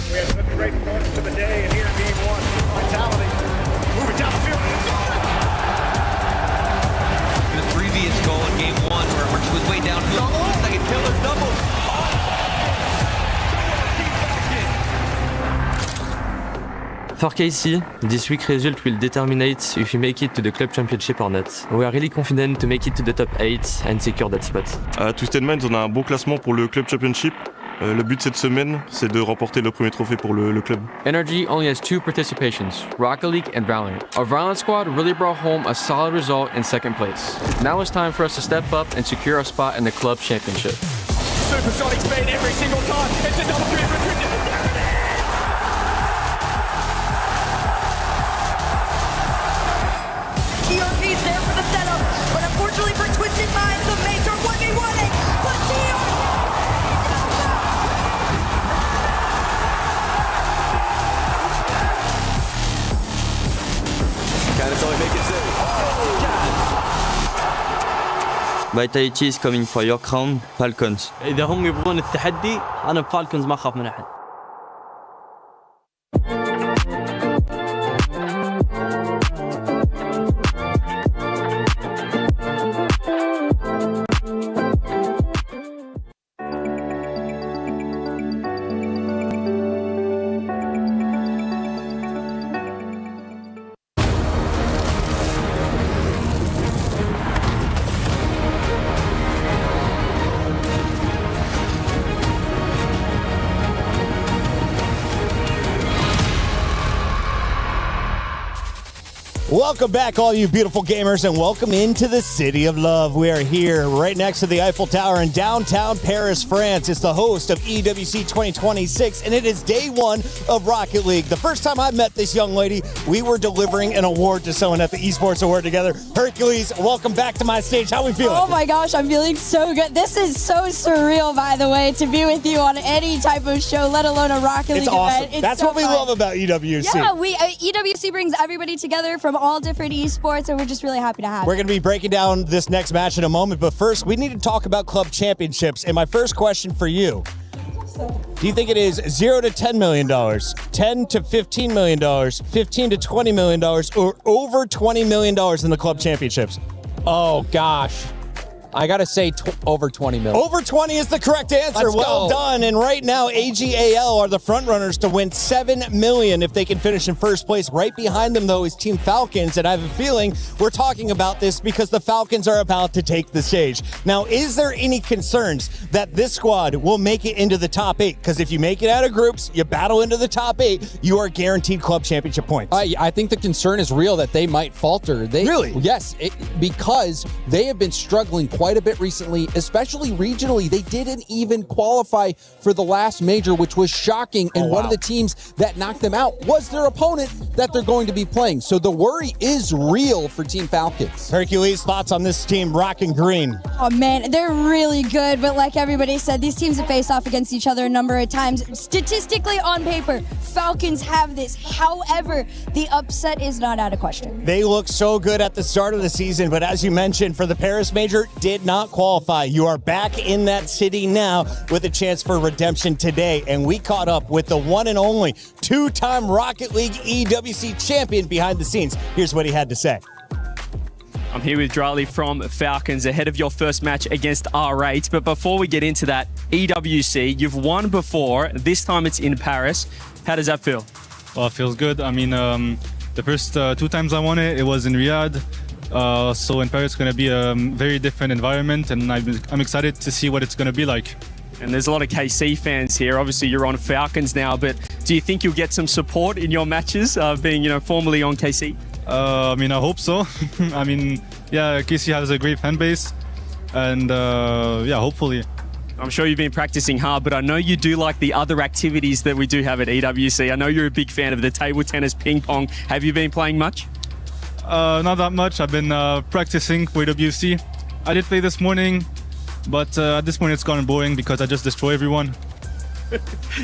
The previous goal in game 1 where Archie was way downfield. Looks like a killer double. For KC, this week result will determine if we make it to the club championship or not. We are really confident to make it to the top 8 and secure that spot. À Twisted Minds, on a un bon classement pour le club championship. Le but cette semaine, c'est de remporter le premier trophée pour le club. Energy only has 2 participations, Rocket League and Valorant. Our Valorant squad really brought home a solid result in 2nd place. Now it's time for us to step up and secure a spot in the club championship. Supersonic speed every single time. It's a double three for Twisted. TRP's there for the setup, but unfortunately for Twisted Minds, the mates are 1v1ing, but TRP... Vitality is coming for your crown, Falcons. اذا هم يبغون التحدي انا بفالكونز ما اخاف من احد. Welcome back, all you beautiful gamers, and welcome into the City of Love. We are here right next to the Eiffel Tower in downtown Paris, France. It's the host of EWC 2026, and it is day 1 of Rocket League. The first time I met this young lady, we were delivering an award to someone at the Esports Award together. Hercules, welcome back to my stage. How we feeling? Oh my gosh, I'm feeling so good. This is so surreal, by the way, to be with you on any type of show, let alone a Rocket League It's awesome. event. That's so what we fun. love about EWC. Yeah, EWC brings everybody together from all different esports, and we're just really happy to have We're it. going to be breaking down this next match in a moment, but first, we need to talk about club championships. And my first question for you, do you think it is $0 to $10 million, $10 to $15 million, $15 to $20 million, or over $20 million in the club championships? Oh, gosh. I got to say over 20 million. Over 20 is the correct answer. Let's well go. done. And right now, AGAL are the front runners to win $7 million if they can finish in first place. Right behind them, though, is Team Falcons. And I have a feeling we're talking about this because the Falcons are about to take the stage. Now, is there any concerns that this squad will make it into the top 8? Because if you make it out of groups, you battle into the top 8, you are guaranteed club championship points. I think the concern is real that they might falter. Really? Yes, because they have been struggling quite a bit recently, especially regionally. They didn't even qualify for the last major, which was shocking. And one of the teams that knocked them out was their opponent that they're going to be playing. So the worry is real for Team Falcons. Hercules, thoughts on this team, Rock and Green? Oh man, they're really good, but like everybody said, these teams have faced off against each other a number of times. Statistically, on paper, Falcons have this. However, the upset is not out of question. They look so good at the start of the season, but as you mentioned, for the Paris Major, did not qualify. You are back in that city now with a chance for redemption today, and we caught up with the one and only 2-time Rocket League EWC champion behind the scenes. Here's what he had to say. I'm here with Drali from Falcons ahead of your first match against R8. But before we get into that, EWC, you've won before. This time it's in Paris. How does that feel? Well, it feels good. I mean, the first 2 times I won it, it was in Riyadh. So in Paris, it's going to be a very different environment, and I'm excited to see what it's going to be like. And there's a lot of KC fans here. Obviously, you're on Falcons now, but do you think you'll get some support in your matches, being, formerly on KC? I mean, I hope so. I mean, yeah, KC has a great fan base, and yeah, hopefully. I'm sure you've been practicing hard, but I know you do like the other activities that we do have at EWC. I know you're a big fan of the table tennis, ping pong. Have you been playing much? Not that much. I've been practicing for EWC. I did play this morning, but at this point it's gotten boring because I just destroy everyone.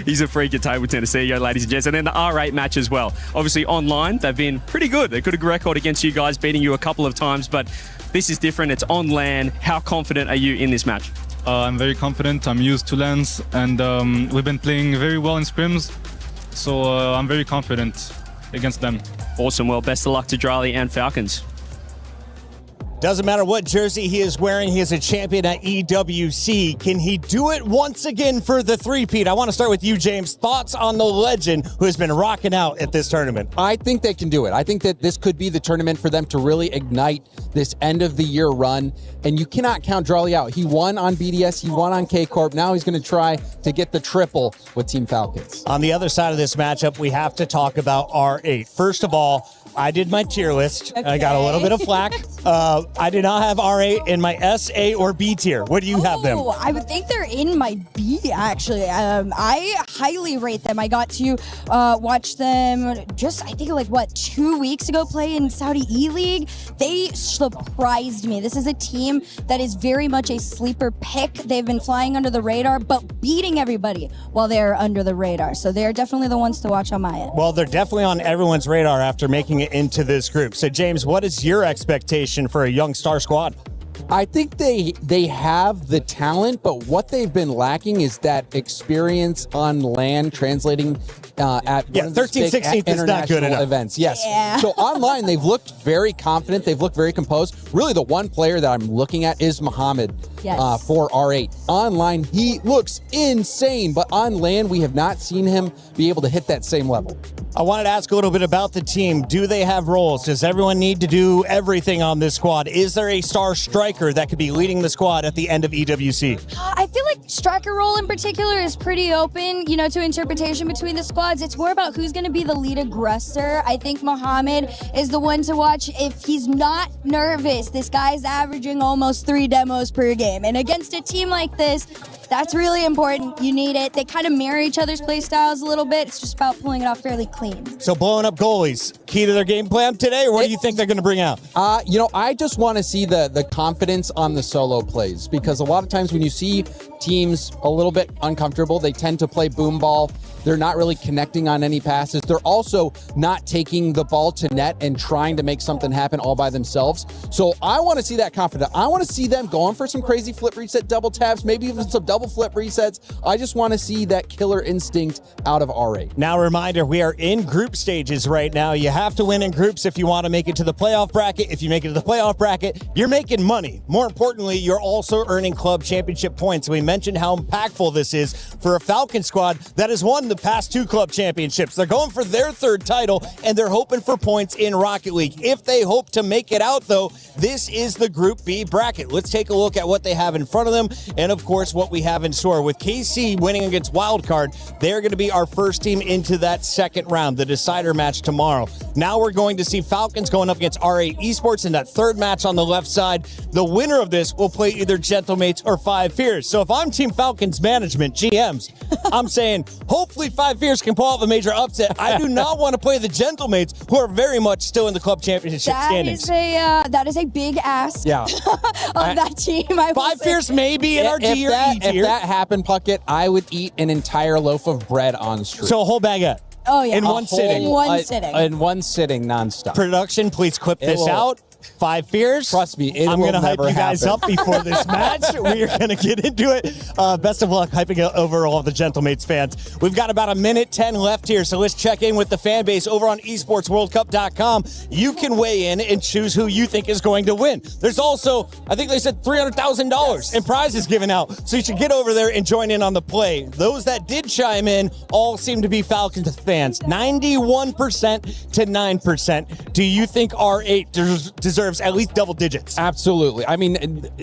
He's a freak at table tennis. There you go, ladies and gents. And then the R8 match as well. Obviously, online, they've been pretty good. They got a good record against you guys, beating you a couple of times, but this is different. It's on LAN. How confident are you in this match? I'm very confident. I'm used to LANs, and we've been playing very well in scrims, so I'm very confident against them. Awesome. Well, best of luck to Drali and Falcons. Doesn't matter what jersey he is wearing, he is a champion at EWC. Can he do it once again for the three-peat? I want to start with you, James. Thoughts on the legend who has been rocking out at this tournament? I think they can do it. I think that this could be the tournament for them to really ignite this end-of-the-year run, and you cannot count Drali out. He won on BDS, he won on K-Corp. Now he's going to try to get the triple with Team Falcons. On the other side of this matchup, we have to talk about R8. First of all, I did my tier list. Okay. I got a little bit of flack. I did not have R8 in my S, A, or B tier. Where do you have them? I would think they're in my B, actually. I highly rate them. I got to watch them just, I think, 2 weeks ago play in Saudi E-League. They surprised me. This is a team that is very much a sleeper pick. They've been flying under the radar, but beating everybody while they're under the radar. So they're definitely the ones to watch on my end. Well, they're definitely on everyone's radar after making it into this group. So, James, what is your expectation for a young star squad? I think they have the talent, but what they've been lacking is that experience on LAN translating at 13-16 is not good enough. Events. Yes. Yeah. So online, they've looked very confident. They've looked very composed. Really, the one player that I'm looking at is Mohammed for R8. Online, he looks insane, but on LAN, we have not seen him be able to hit that same level. I wanted to ask a little bit about the team. Do they have roles? Does everyone need to do everything on this squad? Is there a star striker that could be leading the squad at the end of EWC? I feel like striker role in particular is pretty open, to interpretation between the squads. It's more about who's going to be the lead aggressor. I think Mohammed is the one to watch. If he's not nervous, this guy's averaging almost 3 demos per game. And against a team like this, that's really important. You need it. They kind of mirror each other's play styles a little bit. It's just about pulling it off fairly clean. So blowing up goalies, key to their game plan today, or what do you think they're going to bring out? I just want to see the confidence on the solo plays, because a lot of times when you see teams a little bit uncomfortable, they tend to play boom ball. They're not really connecting on any passes. They're also not taking the ball to net and trying to make something happen all by themselves. So I want to see that confidence. I want to see them going for some crazy flip reset double taps, maybe even some double flip resets. I just want to see that killer instinct out of R8. Now, a reminder, we are in group stages right now. You have to win in groups if you want to make it to the playoff bracket. If you make it to the playoff bracket, you're making money. More importantly, you're also earning club championship points. We mentioned how impactful this is for a Falcon squad that has won the past 2 club championships. They're going for their 3rd title, and they're hoping for points in Rocket League. If they hope to make it out, though, this is the Group B bracket. Let's take a look at what they have in front of them, and of course, what we have in store. With KC winning against Wildcard, they're going to be our first team into that 2nd round, the decider match tomorrow. Now we're going to see Falcons going up against R8 Esports in that 3rd match on the left side. The winner of this will play either Gentlemates or Five Fears. So if I'm Team Falcons management, GMs, I'm saying hopefully Five Fears can pull off a major upset. I do not want to play the Gentlemates, who are very much still in the club championship standings. That is a big ask of that team. Five Fears maybe in our D or E tier. If that happened, Puckett, I would eat an entire loaf of bread on stream. So a whole baguette. Oh, yeah. In one sitting. In one sitting, nonstop. Production, please clip this out. Five Fears. Trust me, I'm going to hype you guys up before this match. We are going to get into it. Best of luck hyping it over all the Gentlemates fans. We've got about 1:10 left here, so let's check in with the fan base over on esportsworldcup.com. You can weigh in and choose who you think is going to win. There's also, I think they said $300,000 in prizes given out, so you should get over there and join in on the play. Those that did chime in all seem to be Falcons fans. 91% to 9%. Do you think R8 deserves at least double digits? Absolutely. I mean,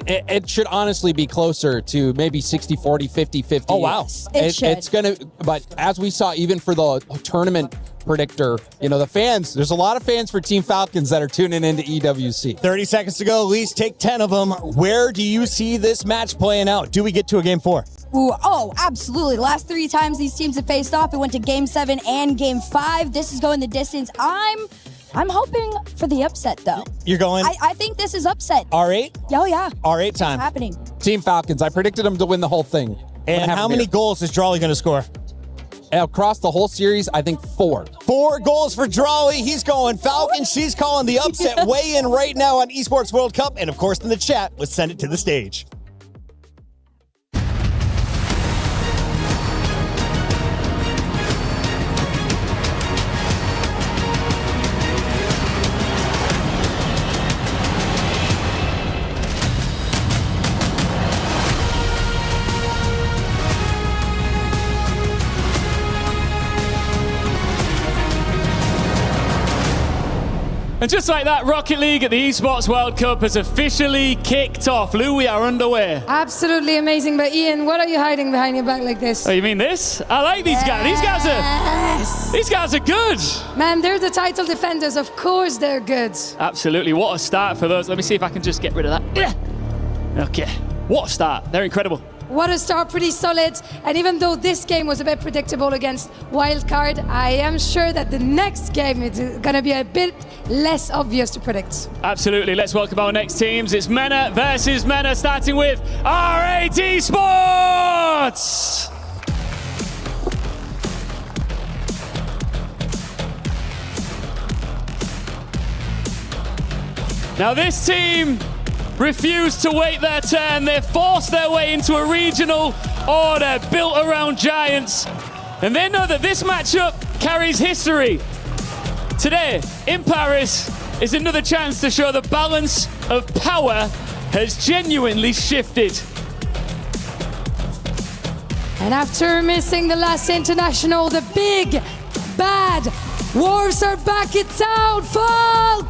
it should honestly be closer to maybe 60-40, 50-50. Oh, wow. It's going to, but as we saw, even for the tournament predictor, the fans, there's a lot of fans for Team Falcons that are tuning into EWC. 30 seconds to go. At least take 10 of them. Where do you see this match playing out? Do we get to a game 4? Ooh, oh, absolutely. Last 3 times these teams have faced off, it went to Game 7 and Game 5. This is going the distance. I'm hoping for the upset, though. You're going? I think this is upset. R8? Oh, yeah. R8 time. It's happening. Team Falcons. I predicted them to win the whole thing. And how many goals is Drawley going to score? across the whole series, I think 4. 4 goals for Drawley. He's going Falcons. She's calling the upset. Weigh in right now on Esports World Cup. And of course, in the chat, let's send it to the stage. And just like that, Rocket League at the Esports World Cup has officially kicked off. Lou, we are underway. Absolutely amazing. But Ian, what are you hiding behind your back like this? Oh, you mean this? I like these guys. These guys are good. Man, they're the title defenders. Of course they're good. Absolutely. What a start for those. Let me see if I can just get rid of that. Okay. What a start. They're incredible. What a start, pretty solid. And even though this game was a bit predictable against Wildcard, I am sure that the next game is going to be a bit less obvious to predict. Absolutely. Let's welcome our next teams. It's Mena versus Mena, starting with R8 Esports. Now this team refused to wait their turn. They forced their way into a regional order built around giants. And they know that this matchup carries history. Today, in Paris, is another chance to show the balance of power has genuinely shifted. And after missing the last international, the big, bad Wolves are back in town. Falcons!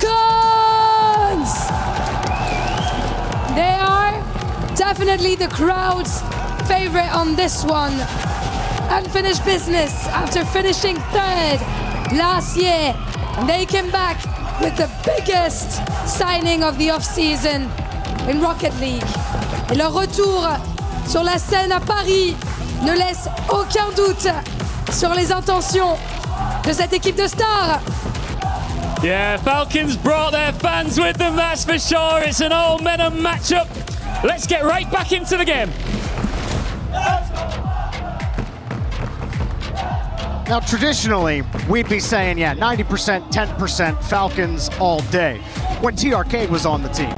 They are definitely the crowd's favorite on this one. Unfinished business after finishing 3rd last year. And they came back with the biggest signing of the off-season in Rocket League. Et leur retour sur la scène à Paris ne laisse aucun doute sur les intentions de cette équipe de stars. Yeah, Falcons brought their fans with them, that's for sure. It's an all-Mena matchup. Let's get right back into the game. Now, traditionally, we'd be saying, 90%, 10% Falcons all day when TRK was on the team.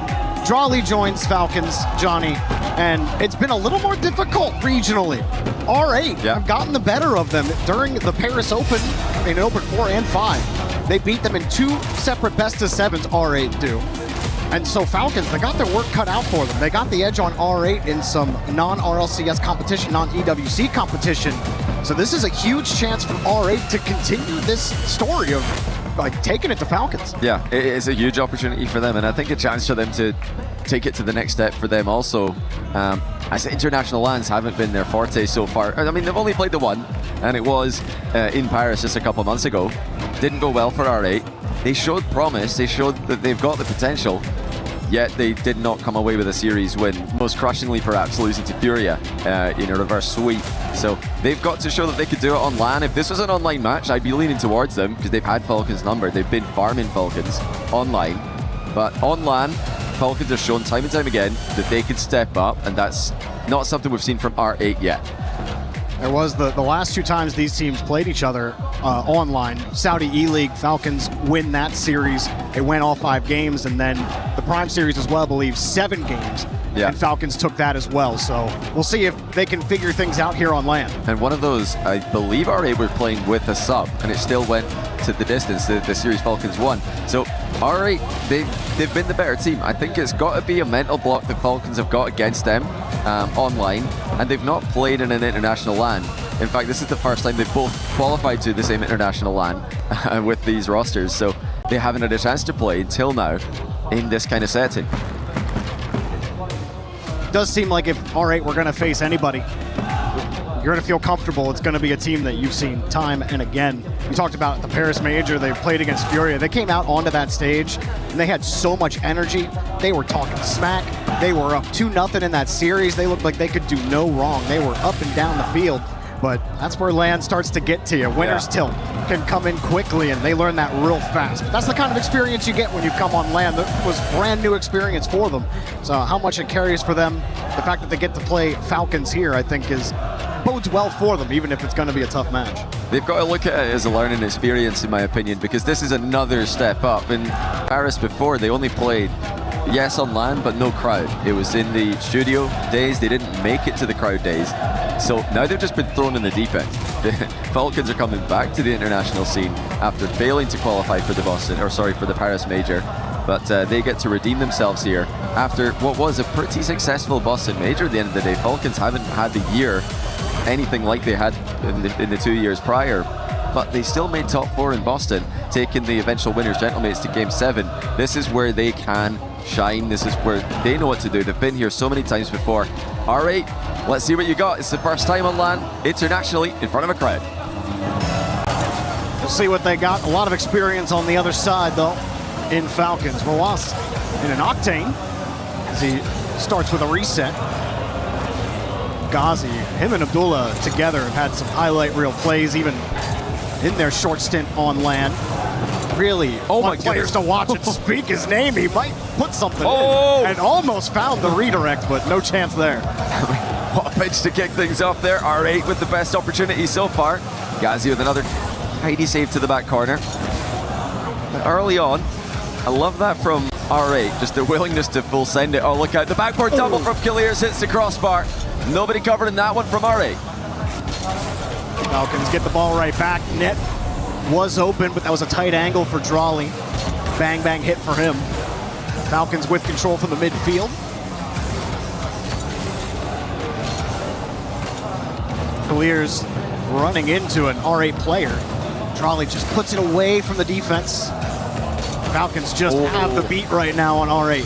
Drawley joins Falcons, Johnny, and it's been a little more difficult regionally. R8 have gotten the better of them during the Paris Open in Open 4 and 5. They beat them in 2 separate best-of-7s, R8 do. And so Falcons, they got their work cut out for them. They got the edge on R8 in some non-RLCS competition, non-EWC competition. So this is a huge chance for R8 to continue this story of taking it to Falcons. Yeah, it is a huge opportunity for them, and I think a chance for them to take it to the next step for them also. As international lands haven't been their forte so far. I mean, they've only played the one, and it was in Paris just a couple months ago. Didn't go well for R8. They showed promise, they showed that they've got the potential, yet they did not come away with a series win, most crushingly perhaps losing to Furia in a reverse sweep. So they've got to show that they could do it on LAN. If this was an online match, I'd be leaning towards them because they've had Falcons numbered. They've been farming Falcons online. But on LAN, Falcons have shown time and time again that they could step up, and that's not something we've seen from R8 yet. There was the last 2 times these teams played each other online. Saudi E-League, Falcons win that series. It went all 5 games, and then the Prime Series as well, I believe, 7 games. And Falcons took that as well. So we'll see if they can figure things out here on LAN. And one of those, I believe R8 were playing with a sub, and it still went to the distance. The series Falcons won. So R8, they've been the better team. I think it's got to be a mental block the Falcons have got against them online, and they've not played in an international LAN. In fact, this is the first time they've both qualified to the same international LAN with these rosters. So they haven't had a chance to play until now in this kind of setting. Does seem like if R8 were going to face anybody, you're going to feel comfortable. It's going to be a team that you've seen time and again. You talked about the Paris Major. They played against Furia. They came out onto that stage, and they had so much energy. They were talking smack. They were up 2-0 in that series. They looked like they could do no wrong. They were up and down the field. But that's where land starts to get to you. Winner's tilt can come in quickly, and they learn that real fast. But that's the kind of experience you get when you come on land. That was brand new experience for them. So how much it carries for them, the fact that they get to play Falcons here, I think bodes well for them, even if it's going to be a tough match. They've got to look at it as a learning experience, in my opinion, because this is another step up. In Paris before, they only played, yes, on land, but no crowd. It was in the studio days. They didn't make it to the crowd days. So now they've just been thrown in the deep end. The Falcons are coming back to the international scene after failing to qualify for the Paris Major. But they get to redeem themselves here after what was a pretty successful Boston Major at the end of the day. Falcons haven't had the year anything like they had in the 2 years prior, but they still made top 4 in Boston, taking the eventual winners, Gentlemates, to Game 7. This is where they can shine. This is where they know what to do. They've been here so many times before. R8, let's see what you got. It's the first time on land internationally in front of a crowd. We'll see what they got. A lot of experience on the other side, though, in Falcons. Roas in an octane as he starts with a reset. Ghazi, him and Abdullah together have had some highlight reel plays, even in their short stint on land. Really, my players to watch and speak his name. He might put something in, and almost found the redirect, but no chance there. What a pitch to kick things off there. R8 with the best opportunity so far. Ghazi with another tidy save to the back corner. But early on, I love that from R8, just the willingness to full send it. Oh, look out, the backboard double from Kaliers hits the crossbar. Nobody covered in that one from R8. Falcons get the ball right back. Net was open, but that was a tight angle for Drawley. Bang, bang hit for him. Falcons with control from the midfield. Kaliers running into an R8 player. Drawley just puts it away from the defense. Falcons just have the beat right now on R8.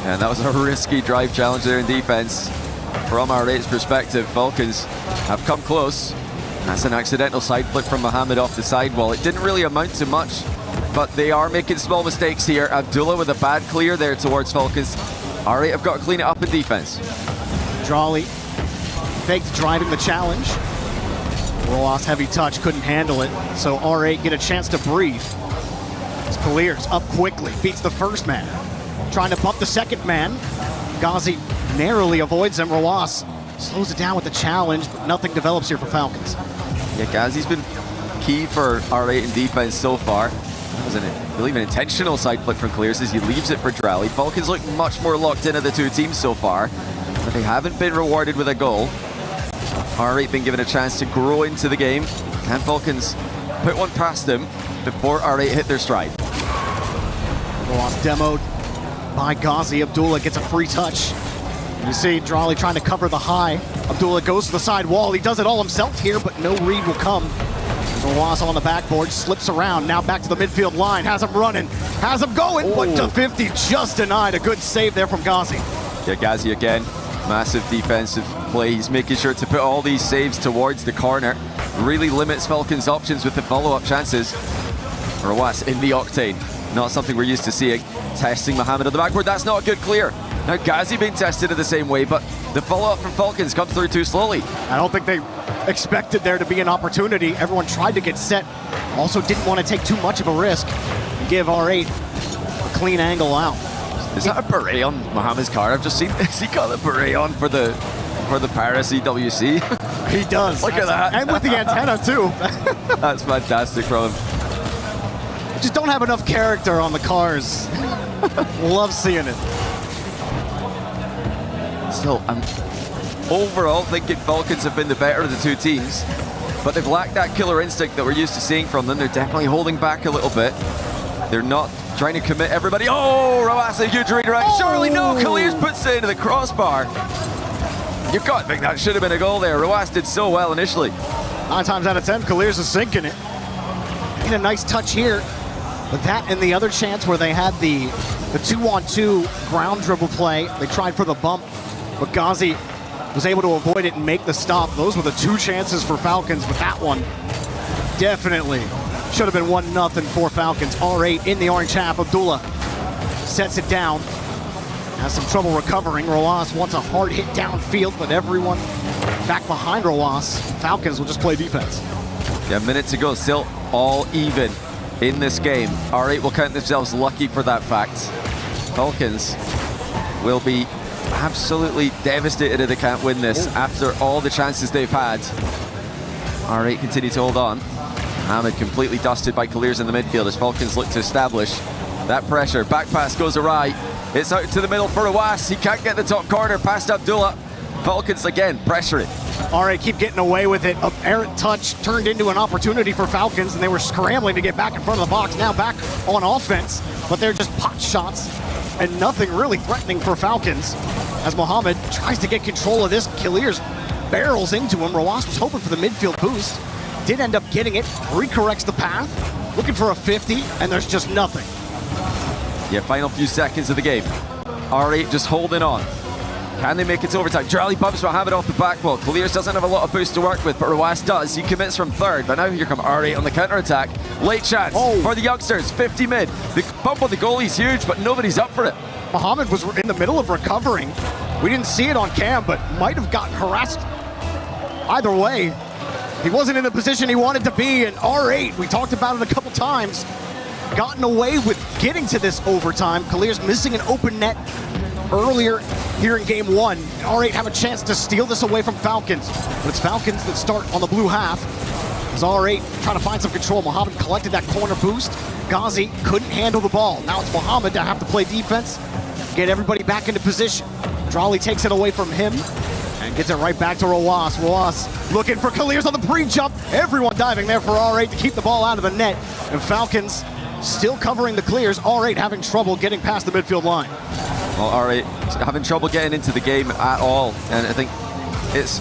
And that was a risky drive challenge there in defense. From R8's perspective, Falcons have come close. That's an accidental side flip from Mohamed off the sidewall. It didn't really amount to much, but they are making small mistakes here. Abdullah with a bad clear there towards Falcons. R8 have got to clean it up in defense. Drawley faked driving the challenge. Roas heavy touch, couldn't handle it, so R8 get a chance to breathe. As Kaliers up quickly, beats the first man. Trying to bump the second man. Ghazi narrowly avoids him. Roas slows it down with the challenge, but nothing develops here for Falcons. Yeah, Ghazi's been key for R8 in defense so far. That was I believe an intentional side flip from Kaliers as he leaves it for Drawley. Falcons look much more locked in of the two teams so far, but they haven't been rewarded with a goal. R8 been given a chance to grow into the game. Can Falcons put one past them before R8 hit their stride? Roas demoed by Ghazi. Abdullah gets a free touch. You see Drawley trying to cover the high. Abdullah goes to the side wall. He does it all himself here, but no read will come. Roas on the backboard, slips around, now back to the midfield line, has him running, has him going, but to 50 just denied. A good save there from Ghazi. Yeah, Ghazi again, massive defensive play. He's making sure to put all these saves towards the corner. Really limits Falcons' options with the follow-up chances. Roas in the octane, not something we're used to seeing. Testing Mohamed on the backboard, that's not a good clear. Now Ghazi being tested in the same way, but the follow-up from Falcons comes through too slowly. I don't think they expected there to be an opportunity. Everyone tried to get set. Also didn't want to take too much of a risk and give R8 a clean angle out. Is that a beret on Mohamed's car? I've just seen, has he got a beret on for the Paris EWC? He does. Look at that. And with the antenna too. That's fantastic from him. Just don't have enough character on the cars. Love seeing it. Still, I'm overall thinking Falcons have been the better of the two teams, but they've lacked that killer instinct that we're used to seeing from them. They're definitely holding back a little bit. They're not trying to commit everybody. Oh, Roas, a huge redirect. Surely no, Kaliers puts it into the crossbar. You've got to think that should have been a goal there. Roas did so well initially. 9 times out of 10, Kaliers is sinking it. Get a nice touch here. But that and the other chance where they had the 2-on-2 ground dribble play, they tried for the bump, but Ghazi was able to avoid it and make the stop. Those were the 2 chances for Falcons, but that one definitely should have been 1-0 for Falcons. R8 in the orange half. Abdullah sets it down. Has some trouble recovering. Roas wants a hard hit downfield, but everyone back behind Roas. Falcons will just play defense. Yeah, a minute to go, still all even in this game. R8 will count themselves lucky for that fact. Falcons will be absolutely devastated if they can't win this after all the chances they've had. R8 continue to hold on. Mohamed completely dusted by Clears in the midfield as Falcons look to establish that pressure. Back pass goes awry. It's out to the middle for Awas. He can't get the top corner past Abdullah. Falcons again pressuring. R8 keep getting away with it. An errant touch turned into an opportunity for Falcons, and they were scrambling to get back in front of the box. Now back on offense, but they're just pot shots and nothing really threatening for Falcons. As Mohamed tries to get control of this, Clears barrels into him. Roas was hoping for the midfield boost. Did end up getting it, recorrects the path, looking for a 50, and there's just nothing. Yeah, final few seconds of the game. R8 just holding on. Can they make it to overtime? Drally bumps Mohamed off the back wall. Clears doesn't have a lot of boost to work with, but Roas does. He commits from third, but now here come R8 on the counter-attack. Late chance for the youngsters, 50 mid. The bump on the goalie's huge, but nobody's up for it. Mohamed was in the middle of recovering. We didn't see it on cam, but might have gotten harassed. Either way, he wasn't in the position he wanted to be, and R8, we talked about it a couple times, gotten away with getting to this overtime. Clears missing an open net earlier here in game one. R8 have a chance to steal this away from Falcons, but it's Falcons that start on the blue half. As R8 trying to find some control. Mohamed collected that corner boost. Ghazi couldn't handle the ball. Now it's Mohamed to have to play defense, get everybody back into position. Drally takes it away from him and gets it right back to Roas. Roas looking for Clears on the pre-jump. Everyone diving there for R8 to keep the ball out of the net. And Falcons still covering the Clears. R8 having trouble getting past the midfield line. Well, R8 having trouble getting into the game at all. And I think it's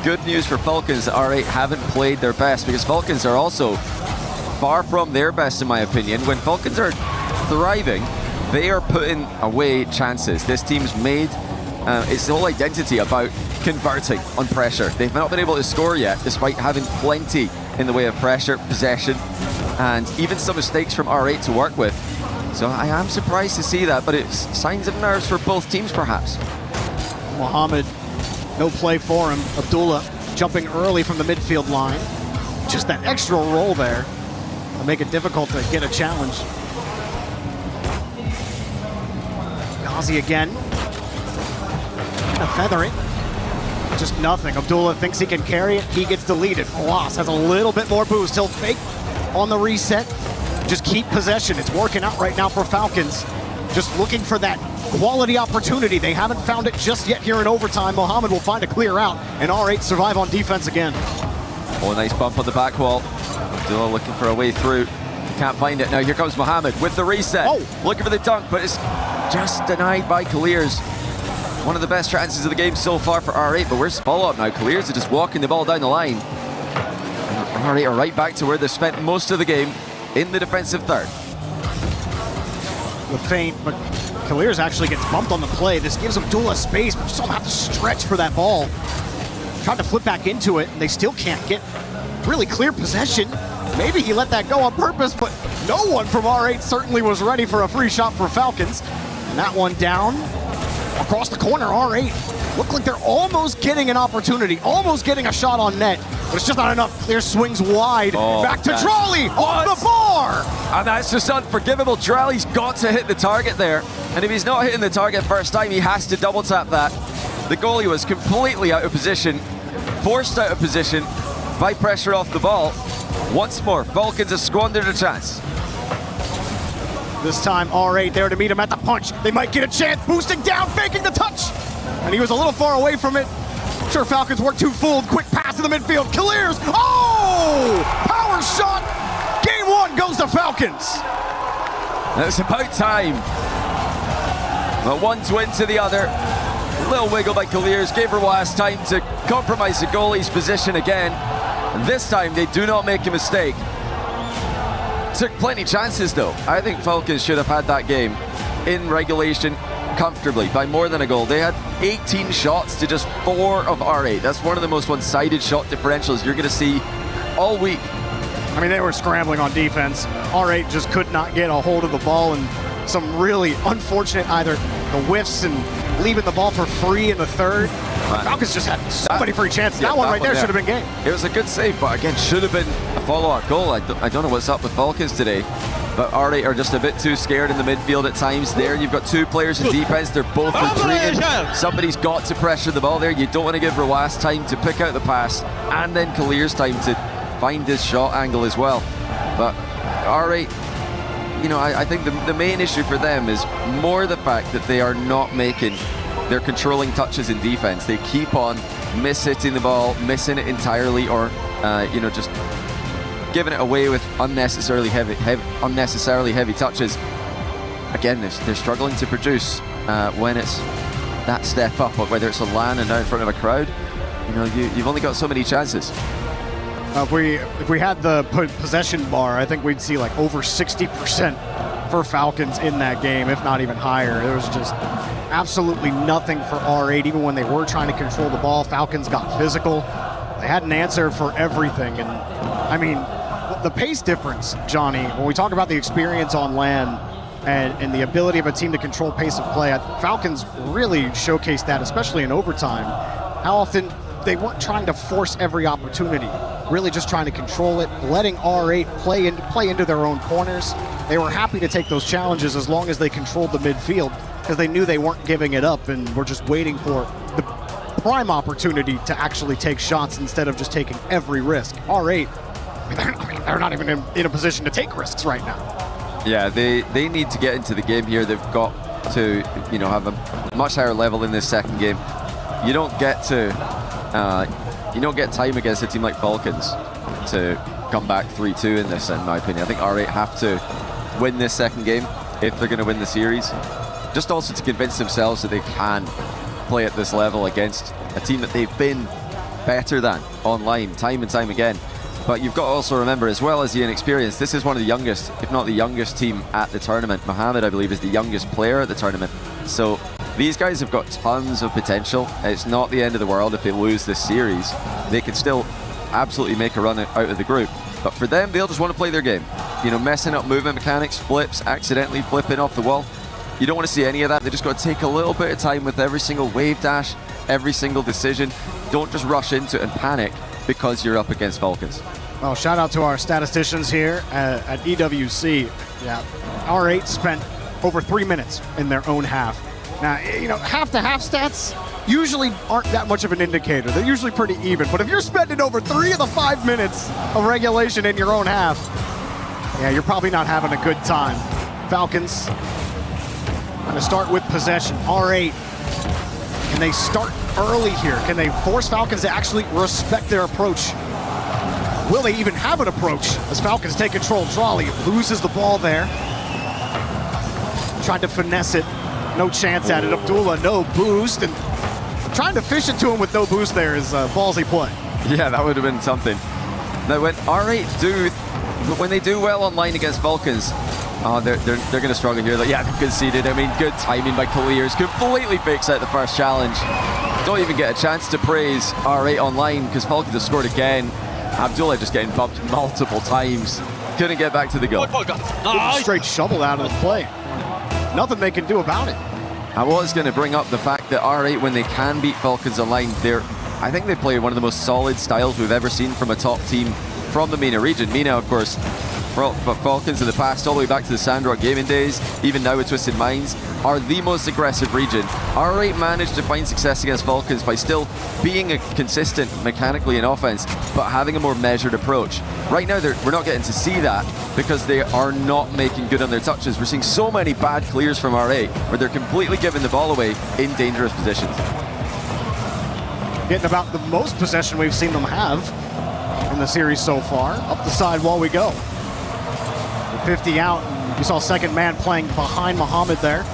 good news for Falcons that R8 haven't played their best, because Falcons are also far from their best in my opinion. When Falcons are thriving, they are putting away chances. This team's made its whole identity about converting on pressure. They've not been able to score yet, despite having plenty in the way of pressure, possession, and even some mistakes from R8 to work with. So I am surprised to see that, but it's signs of nerves for both teams perhaps. Mohamed, no play for him. Abdullah jumping early from the midfield line. Just that extra roll there will make it difficult to get a challenge. Ghazi again. Trying to feather it. Just nothing. Abdullah thinks he can carry it. He gets deleted. Roas has a little bit more boost. He'll fake on the reset. Just keep possession. It's working out right now for Falcons. Just looking for that quality opportunity. They haven't found it just yet here in overtime. Mohamed will find a clear out, and R8 survive on defense again. Oh, nice bump on the back wall. Abdullah looking for a way through. Can't find it. Now here comes Mohamed with the reset. Looking for the dunk, but it's just denied by Clears. One of the best chances of the game so far for R8, but where's the follow-up now? Clears are just walking the ball down the line. And R8 are right back to where they spent most of the game, in the defensive third. The feint, but Clears actually gets bumped on the play. This gives Abdullah space, but just don't have to stretch for that ball. Tried to flip back into it, and they still can't get really clear possession. Maybe he let that go on purpose, but no one from R8 certainly was ready for a free shot for Falcons. And that one down. Across the corner, R8 look like they're almost getting an opportunity, almost getting a shot on net, but it's just not enough. Clear swings wide, back to Drally, off the bar! And that's just unforgivable. Drally's got to hit the target there, and if he's not hitting the target first time, he has to double tap that. The goalie was completely out of position, forced out of position by pressure off the ball. Once more, Falcons have squandered a chance. This time, R8 there to meet him at the punch. They might get a chance, boosting down, faking the touch. And he was a little far away from it. Sure, Falcons weren't too fooled. Quick pass to the midfield. Clears. Oh! Power shot. Game one goes to Falcons. It's about time. But one twin to the other. A little wiggle by Clears. Gave Roas time to compromise the goalie's position again. And this time, they do not make a mistake. Took plenty of chances though. I think Falcons should have had that game in regulation comfortably by more than a goal. They had 18 shots to just 4 of R8. That's one of the most one-sided shot differentials you're going to see all week. I mean, they were scrambling on defense. R8 just could not get a hold of the ball, and some really unfortunate either the whiffs and leaving the ball for free in the third. Falcons just had so many free chances. That one right there should have been game. It was a good save, but again, should have been a follow-up goal. I don't know what's up with Falcons today, but R8 are just a bit too scared in the midfield at times. There, you've got two players in defense. They're both retreating. Somebody's got to pressure the ball there. You don't want to give Rawas time to pick out the pass, and then Kalir's time to find his shot angle as well. But R8, I think the main issue for them is more the fact that they are not making their controlling touches in defense. They keep on miss-hitting the ball, missing it entirely, or just giving it away with unnecessarily heavy touches. Again, they're struggling to produce when it's that step up, whether it's a LAN and out in front of a crowd. You've only got so many chances. If we had the possession bar, I think we'd see like over 60% for Falcons in that game, if not even higher. There was just absolutely nothing for R8. Even when they were trying to control the ball, Falcons got physical. They had an answer for everything. And I mean, the pace difference, Johnny, when we talk about the experience on LAN and the ability of a team to control pace of play, Falcons really showcased that, especially in overtime. How often they weren't trying to force every opportunity, really just trying to control it, letting R8 play into their own corners. They were happy to take those challenges as long as they controlled the midfield, because they knew they weren't giving it up and were just waiting for the prime opportunity to actually take shots instead of just taking every risk. R8, they're not even in a position to take risks right now. Yeah, they need to get into the game here. They've got to have a much higher level in this second game. You don't get time against a team like Falcons to come back 3-2 in this, in my opinion. I think R8 have to win this second game if they're going to win the series. Just also to convince themselves that they can play at this level against a team that they've been better than online time and time again. But you've got to also remember, as well as the inexperience, this is one of the youngest, if not the youngest team at the tournament. Mohamed, I believe, is the youngest player at the tournament. So these guys have got tons of potential. It's not the end of the world if they lose this series. They could still absolutely make a run out of the group. But for them, they'll just want to play their game. Messing up movement mechanics, flips, accidentally flipping off the wall. You don't want to see any of that. They just got to take a little bit of time with every single wave dash, every single decision. Don't just rush into it and panic because you're up against Falcons. Well, shout out to our statisticians here at EWC. Yeah, R8 spent over 3 minutes in their own half. Now, half-to-half stats usually aren't that much of an indicator. They're usually pretty even. But if you're spending over 3 of the 5 minutes of regulation in your own half, yeah, you're probably not having a good time. Falcons going to start with possession. R8, can they start early here? Can they force Falcons to actually respect their approach? Will they even have an approach as Falcons take control? Drawley loses the ball there. Tried to finesse it. No chance at it. Abdullah, no boost. And trying to fish it to him with no boost there is a ballsy play. Yeah, that would have been something. Now, when R8 when they do well online against Falcons, they're going to struggle here. Like, yeah, they've conceded. I mean, good timing by Kalir's. Completely fakes out the first challenge. Don't even get a chance to praise R8 online because Falcons have scored again. Abdullah just getting bumped multiple times. Couldn't get back to the goal. Straight shovel out of the play. Nothing they can do about it. I was going to bring up the fact that R8, when they can beat Falcons online, I think they play one of the most solid styles we've ever seen from a top team from the MENA region. MENA, of course, for Falcons in the past, all the way back to the Sandrock gaming days, even now with Twisted Minds, are the most aggressive region. R8 managed to find success against Falcons by still being consistent mechanically in offense, but having a more measured approach. Right now, we're not getting to see that because they are not making good on their touches. We're seeing so many bad clears from R8 where they're completely giving the ball away in dangerous positions. Getting about the most possession we've seen them have in the series so far. Up the side wall we go. 50 out. You saw second man playing behind Mohamed there.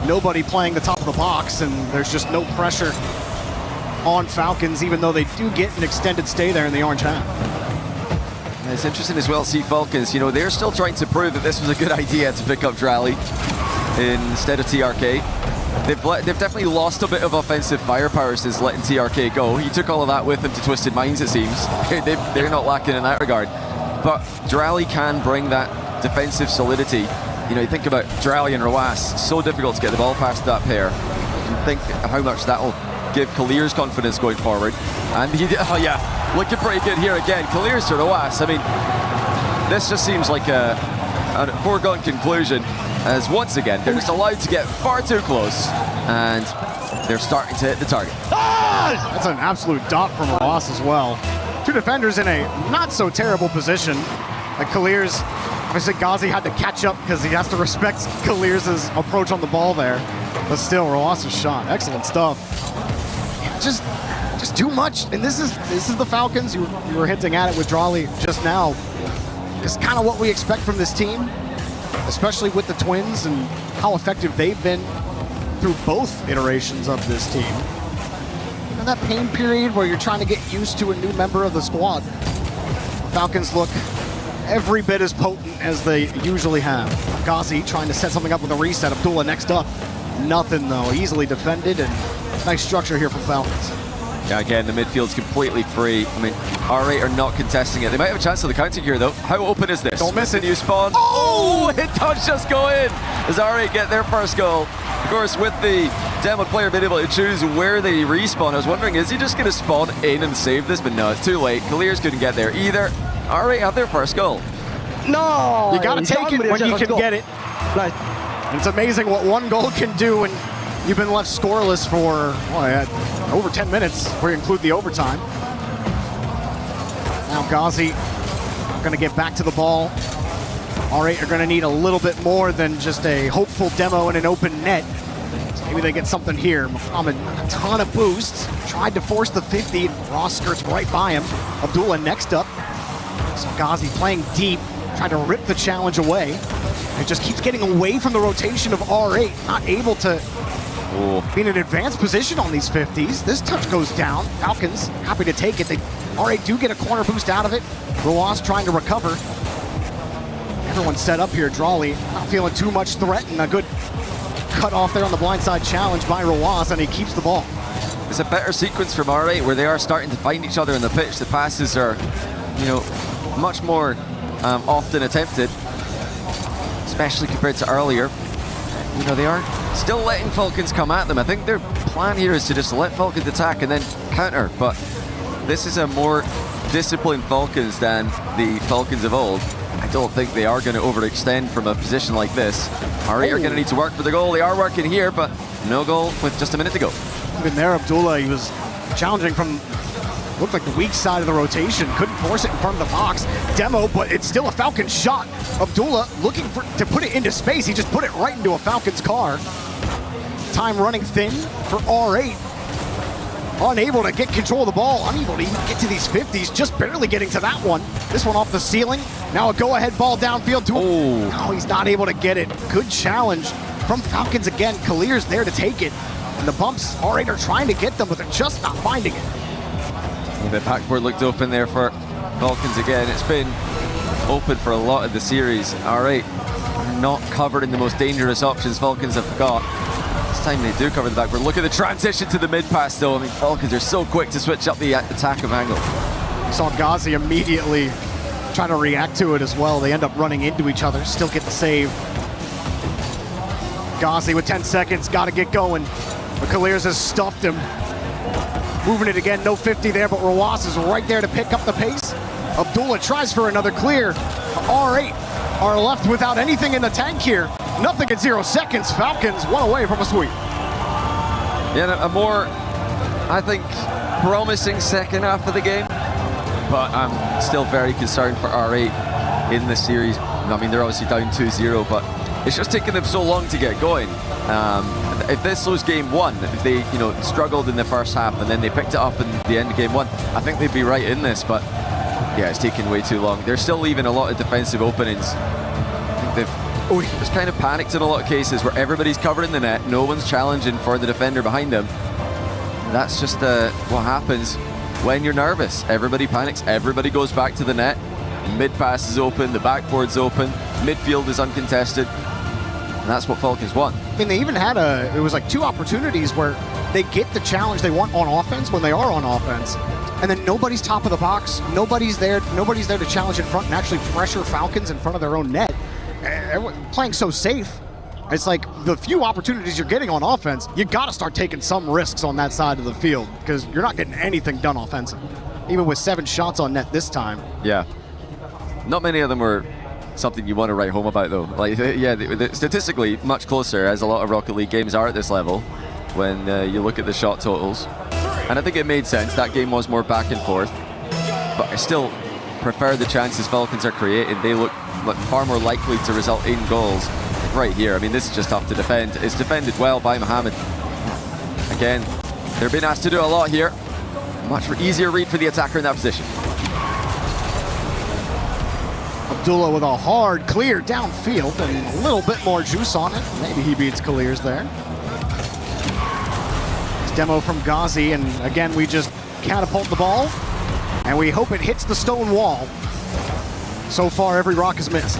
Nobody playing the top of the box, and there's just no pressure on Falcons, even though they do get an extended stay there in the orange half. And it's interesting as well to see Falcons, they're still trying to prove that this was a good idea to pick up Drawley instead of TRK. They've definitely lost a bit of offensive firepower since letting TRK go. He took all of that with him to Twisted Minds, it seems. They're not lacking in that regard. But Drawley can bring that defensive solidity. You think about Drawley and Rawas, so difficult to get the ball past that pair. You can think how much that'll give Kalir's confidence going forward. And oh yeah, looking pretty good here again. Kalir's to Roas. I mean, this just seems like a foregone conclusion, as once again, they're just allowed to get far too close, and they're starting to hit the target. That's an absolute dot from Ross as well. Two defenders in a not so terrible position. Like Kalir's, obviously Ghazi had to catch up because he has to respect Kalir's approach on the ball there. But still, Roas's shot, excellent stuff. Just too much. And this is the Falcons. You were hinting at it with Drawley just now. It's kind of what we expect from this team, especially with the Twins and how effective they've been through both iterations of this team. And that pain period where you're trying to get used to a new member of the squad. The Falcons look every bit as potent as they usually have. Ghazi trying to set something up with a reset. Abdullah next up. Nothing though, easily defended, and nice structure here from Falcons. Yeah, again, the midfield's completely free. I mean, R8 are not contesting it. They might have a chance of the counter here, though. How open is this? Don't miss it. New spawn. Oh, it does just go in as R8 get their first goal. Of course, with the demo player being able to choose where they respawn, I was wondering, is he just going to spawn in and save this? But no, it's too late. Kalir's couldn't get there either. R8 have their first goal. No! You got to take it when you can get it. And it's amazing what one goal can do when you've been left scoreless for over 10 minutes, where you include the overtime. Now Ghazi going to get back to the ball. R8 are going to need a little bit more than just a hopeful demo in an open net. So maybe they get something here. Muhammad, a ton of boosts. Tried to force the 50. Ross skirts right by him. Abdullah next up. So Ghazi playing deep, trying to rip the challenge away. It just keeps getting away from the rotation of R8, not able to be in an advanced position on these 50s. This touch goes down. Falcons happy to take it. R8 do get a corner boost out of it. Roas trying to recover. Everyone's set up here. Drawley not feeling too much threat, and a good cut off there on the blindside challenge by Roas, and he keeps the ball. It's a better sequence from R8 where they are starting to find each other in the pitch. The passes are, much more often attempted, especially compared to earlier. They are still letting Falcons come at them. I think their plan here is to just let Falcons attack and then counter, but this is a more disciplined Falcons than the Falcons of old. I don't think they are going to overextend from a position like this. R8 are going to need to work for the goal. They are working here, but no goal with just a minute to go. Even there, Abdullah, he was challenging from, looked like the weak side of the rotation. Couldn't force it in front of the box. Demo, but it's still a Falcon shot. Abdullah looking to put it into space. He just put it right into a Falcons car. Time running thin for R8. Unable to get control of the ball. Unable to even get to these 50s. Just barely getting to that one. This one off the ceiling. Now a go-ahead ball downfield to him. No, he's not able to get it. Good challenge from Falcons again. Kalir's there to take it. And the bumps, R8 are trying to get them, but they're just not finding it. The backboard looked open there for Falcons again. It's been open for a lot of the series. R8 are not covered in the most dangerous options Falcons have got. This time they do cover the backboard. Look at the transition to the mid pass though. I mean, Falcons are so quick to switch up the attack of angle. Saw Ghazi immediately trying to react to it as well. They end up running into each other, still get the save. Ghazi with 10 seconds, got to get going. But Kalir's has stuffed him. Moving it again, no 50 there, but Roas is right there to pick up the pace. Abdullah tries for another clear. R8 are left without anything in the tank here. Nothing in 0 seconds. Falcons one away from a sweep. Yeah, a more, I think, promising second half of the game. But I'm still very concerned for R8 in this series. I mean, they're obviously down 2-0, but it's just taking them so long to get going. If this was game one, if they struggled in the first half and then they picked it up in the end of game one, I think they'd be right in this, but yeah, it's taking way too long. They're still leaving a lot of defensive openings. I think they've just kind of panicked in a lot of cases where everybody's covering the net, no one's challenging for the defender behind them. That's just what happens when you're nervous. Everybody panics, everybody goes back to the net, mid pass is open, the backboard's open, midfield is uncontested. And that's what Falcons want. I mean, they even had it was like 2 opportunities where they get the challenge they want on offense when they are on offense. And then nobody's top of the box. Nobody's there to challenge in front and actually pressure Falcons in front of their own net. Everyone playing so safe. It's like the few opportunities you're getting on offense, you got to start taking some risks on that side of the field because you're not getting anything done offensive. Even with 7 shots on net this time. Yeah. Not many of them were something you want to write home about, though. Like, yeah, they're statistically much closer, as a lot of Rocket League games are at this level, when you look at the shot totals. And I think it made sense. That game was more back and forth. But I still prefer the chances Falcons are creating. They look far more likely to result in goals right here. I mean, this is just tough to defend. It's defended well by Mohamed. Again, they're being asked to do a lot here. Much easier read for the attacker in that position. Abdullah with a hard clear downfield and a little bit more juice on it. Maybe he beats Kalirs there. It's demo from Ghazi, and again, we just catapult the ball, and we hope it hits the stone wall. So far, every rock is missed.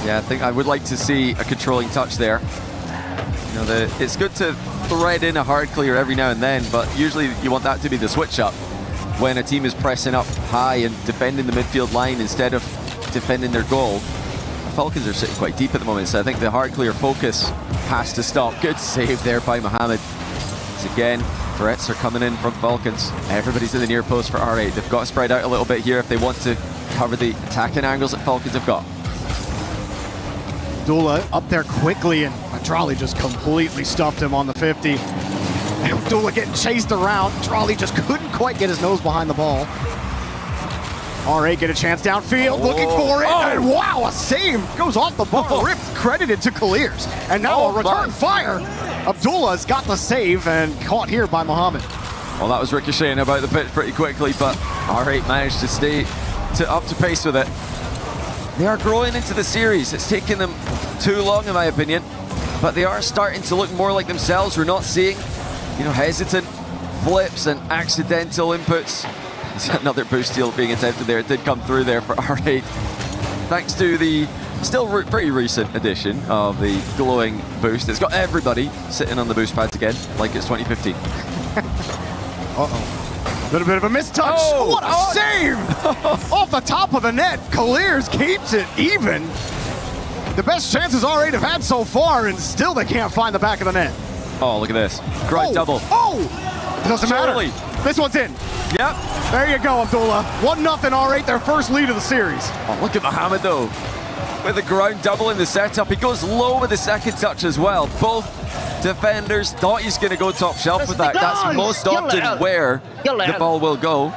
Yeah, I think I would like to see a controlling touch there. You know, it's good to thread in a hard clear every now and then, but usually you want that to be the switch up when a team is pressing up high and defending the midfield line instead of defending their goal. The Falcons are sitting quite deep at the moment, so I think the hard clear focus has to stop. Good save there by Mohamed. Again, threats are coming in from Falcons. Everybody's in the near post for R8. They've got to spread out a little bit here if they want to cover the attacking angles that Falcons have got. Abdullah up there quickly, and Adrali just completely stuffed him on the 50. And Abdullah getting chased around. Adrali just couldn't quite get his nose behind the ball. R8 get a chance downfield, looking for it, and wow, a save goes off the bar, ripped, credited to Kalirs. And now a return fire. Abdullah's got the save and caught here by Mohamed. Well, that was ricocheting about the pitch pretty quickly, but R8 managed to stay up to pace with it. They are growing into the series. It's taken them too long, in my opinion, but they are starting to look more like themselves. We're not seeing, hesitant flips and accidental inputs. There's another boost steal being attempted there. It did come through there for R8, thanks to the still pretty recent addition of the glowing boost. It's got everybody sitting on the boost pads again, like it's 2015. Uh-oh. A little bit of a mistouch. Oh, what a save! Off the top of the net, Kalirs keeps it even. The best chances R8 have had so far, and still they can't find the back of the net. Oh, look at this. Great double. Oh! It doesn't matter. This one's in. Yep. There you go, Abdullah. 1-0 R8, their first lead of the series. Oh, look at Mohamed, though. With the ground double in the setup. He goes low with the second touch as well. Both defenders thought he's going to go top shelf with that. That's most often where the ball will go.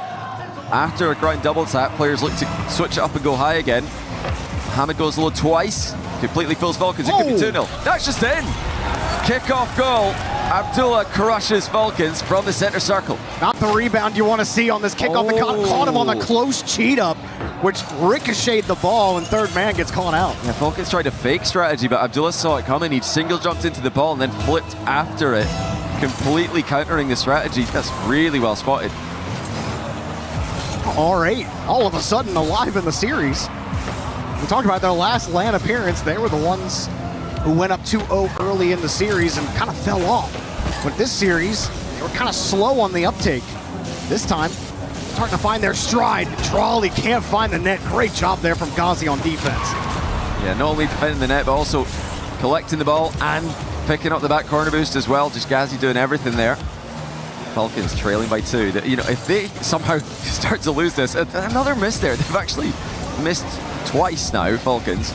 After a ground double tap, players look to switch it up and go high again. Mohamed goes low twice. Completely fools Falcons. It could be 2-0. That's just in. Kickoff goal. Abdullah crushes Falcons from the center circle. Not the rebound you want to see on this kickoff. It caught him on the close cheat up, which ricocheted the ball, and third man gets caught out. Yeah, Falcons tried a fake strategy, but Abdullah saw it coming. He single jumped into the ball and then flipped after it, completely countering the strategy. That's really well spotted. R8, all of a sudden alive in the series. We talked about their last LAN appearance. They were the ones who went up 2-0 early in the series and kind of fell off. But this series, they were kind of slow on the uptake. This time, starting to find their stride. Drawley can't find the net. Great job there from Ghazi on defense. Yeah, not only defending the net, but also collecting the ball and picking up the back corner boost as well. Just Ghazi doing everything there. Falcons trailing by 2. If they somehow start to lose this, another miss there. They've actually missed twice now, Falcons.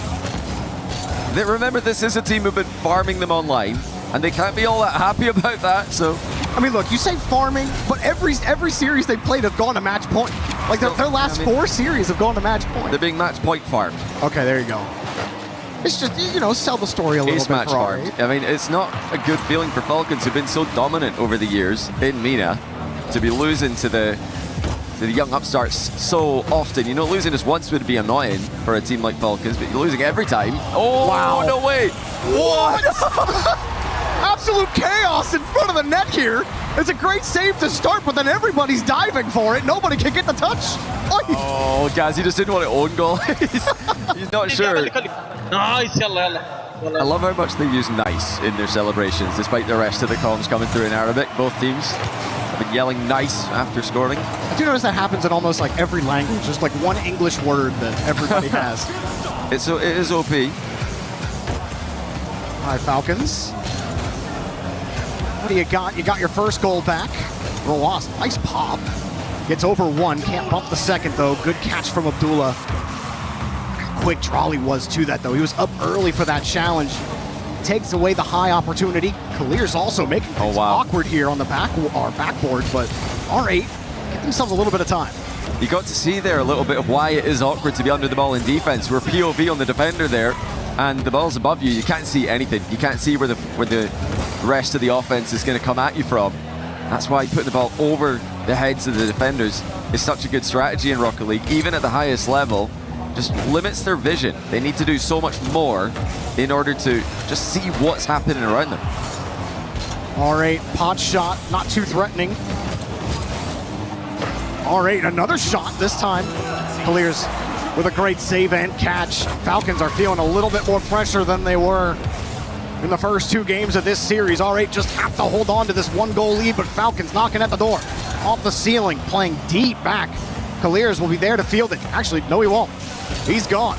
Remember, this is a team who've been farming them online, and they can't be all that happy about that, so... I mean, look, you say farming, but every series they've played have gone to match point. Like, their last 4 series have gone to match point. They're being match point farmed. Okay, there you go. It's just, sell the story a little bit match for farmed. I mean, it's not a good feeling for Falcons, who've been so dominant over the years in MENA, to be losing to the young upstarts so often. Losing just once would be annoying for a team like Falcons, but you're losing every time. Oh, wow. No way. What? Absolute chaos in front of the net here. It's a great save to start, but then everybody's diving for it. Nobody can get the touch. Oh, Ghazi just didn't want to own goal. He's not sure. I love how much they use nice in their celebrations, despite the rest of the comms coming through in Arabic. Both teams have been yelling nice after scoring. I do notice that happens in almost like every language. Just like one English word that everybody has. It is OP. All right, Falcons. What do you got? You got your first goal back. Roas, nice pop. Gets over one, can't bump the second though. Good catch from Abdullah. Quick Trolley was to that though. He was up early for that challenge. Takes away the high opportunity. Kalir's also making things awkward here on the backboard, but R8 get themselves a little bit of time. You got to see there a little bit of why it is awkward to be under the ball in defense. We're POV on the defender there, and the ball's above you. You can't see anything. You can't see where the rest of the offense is going to come at you from. That's why putting the ball over the heads of the defenders is such a good strategy in Rocket League, even at the highest level. Just limits their vision. They need to do so much more in order to just see what's happening around them. R8, pot shot, not too threatening. R8, another shot this time. Kalir's with a great save and catch. Falcons are feeling a little bit more pressure than they were in the first 2 games of this series. R8 just have to hold on to this 1-goal lead, but Falcons knocking at the door. Off the ceiling, playing deep back. Kalir's will be there to field it. Actually, no, he won't. He's gone.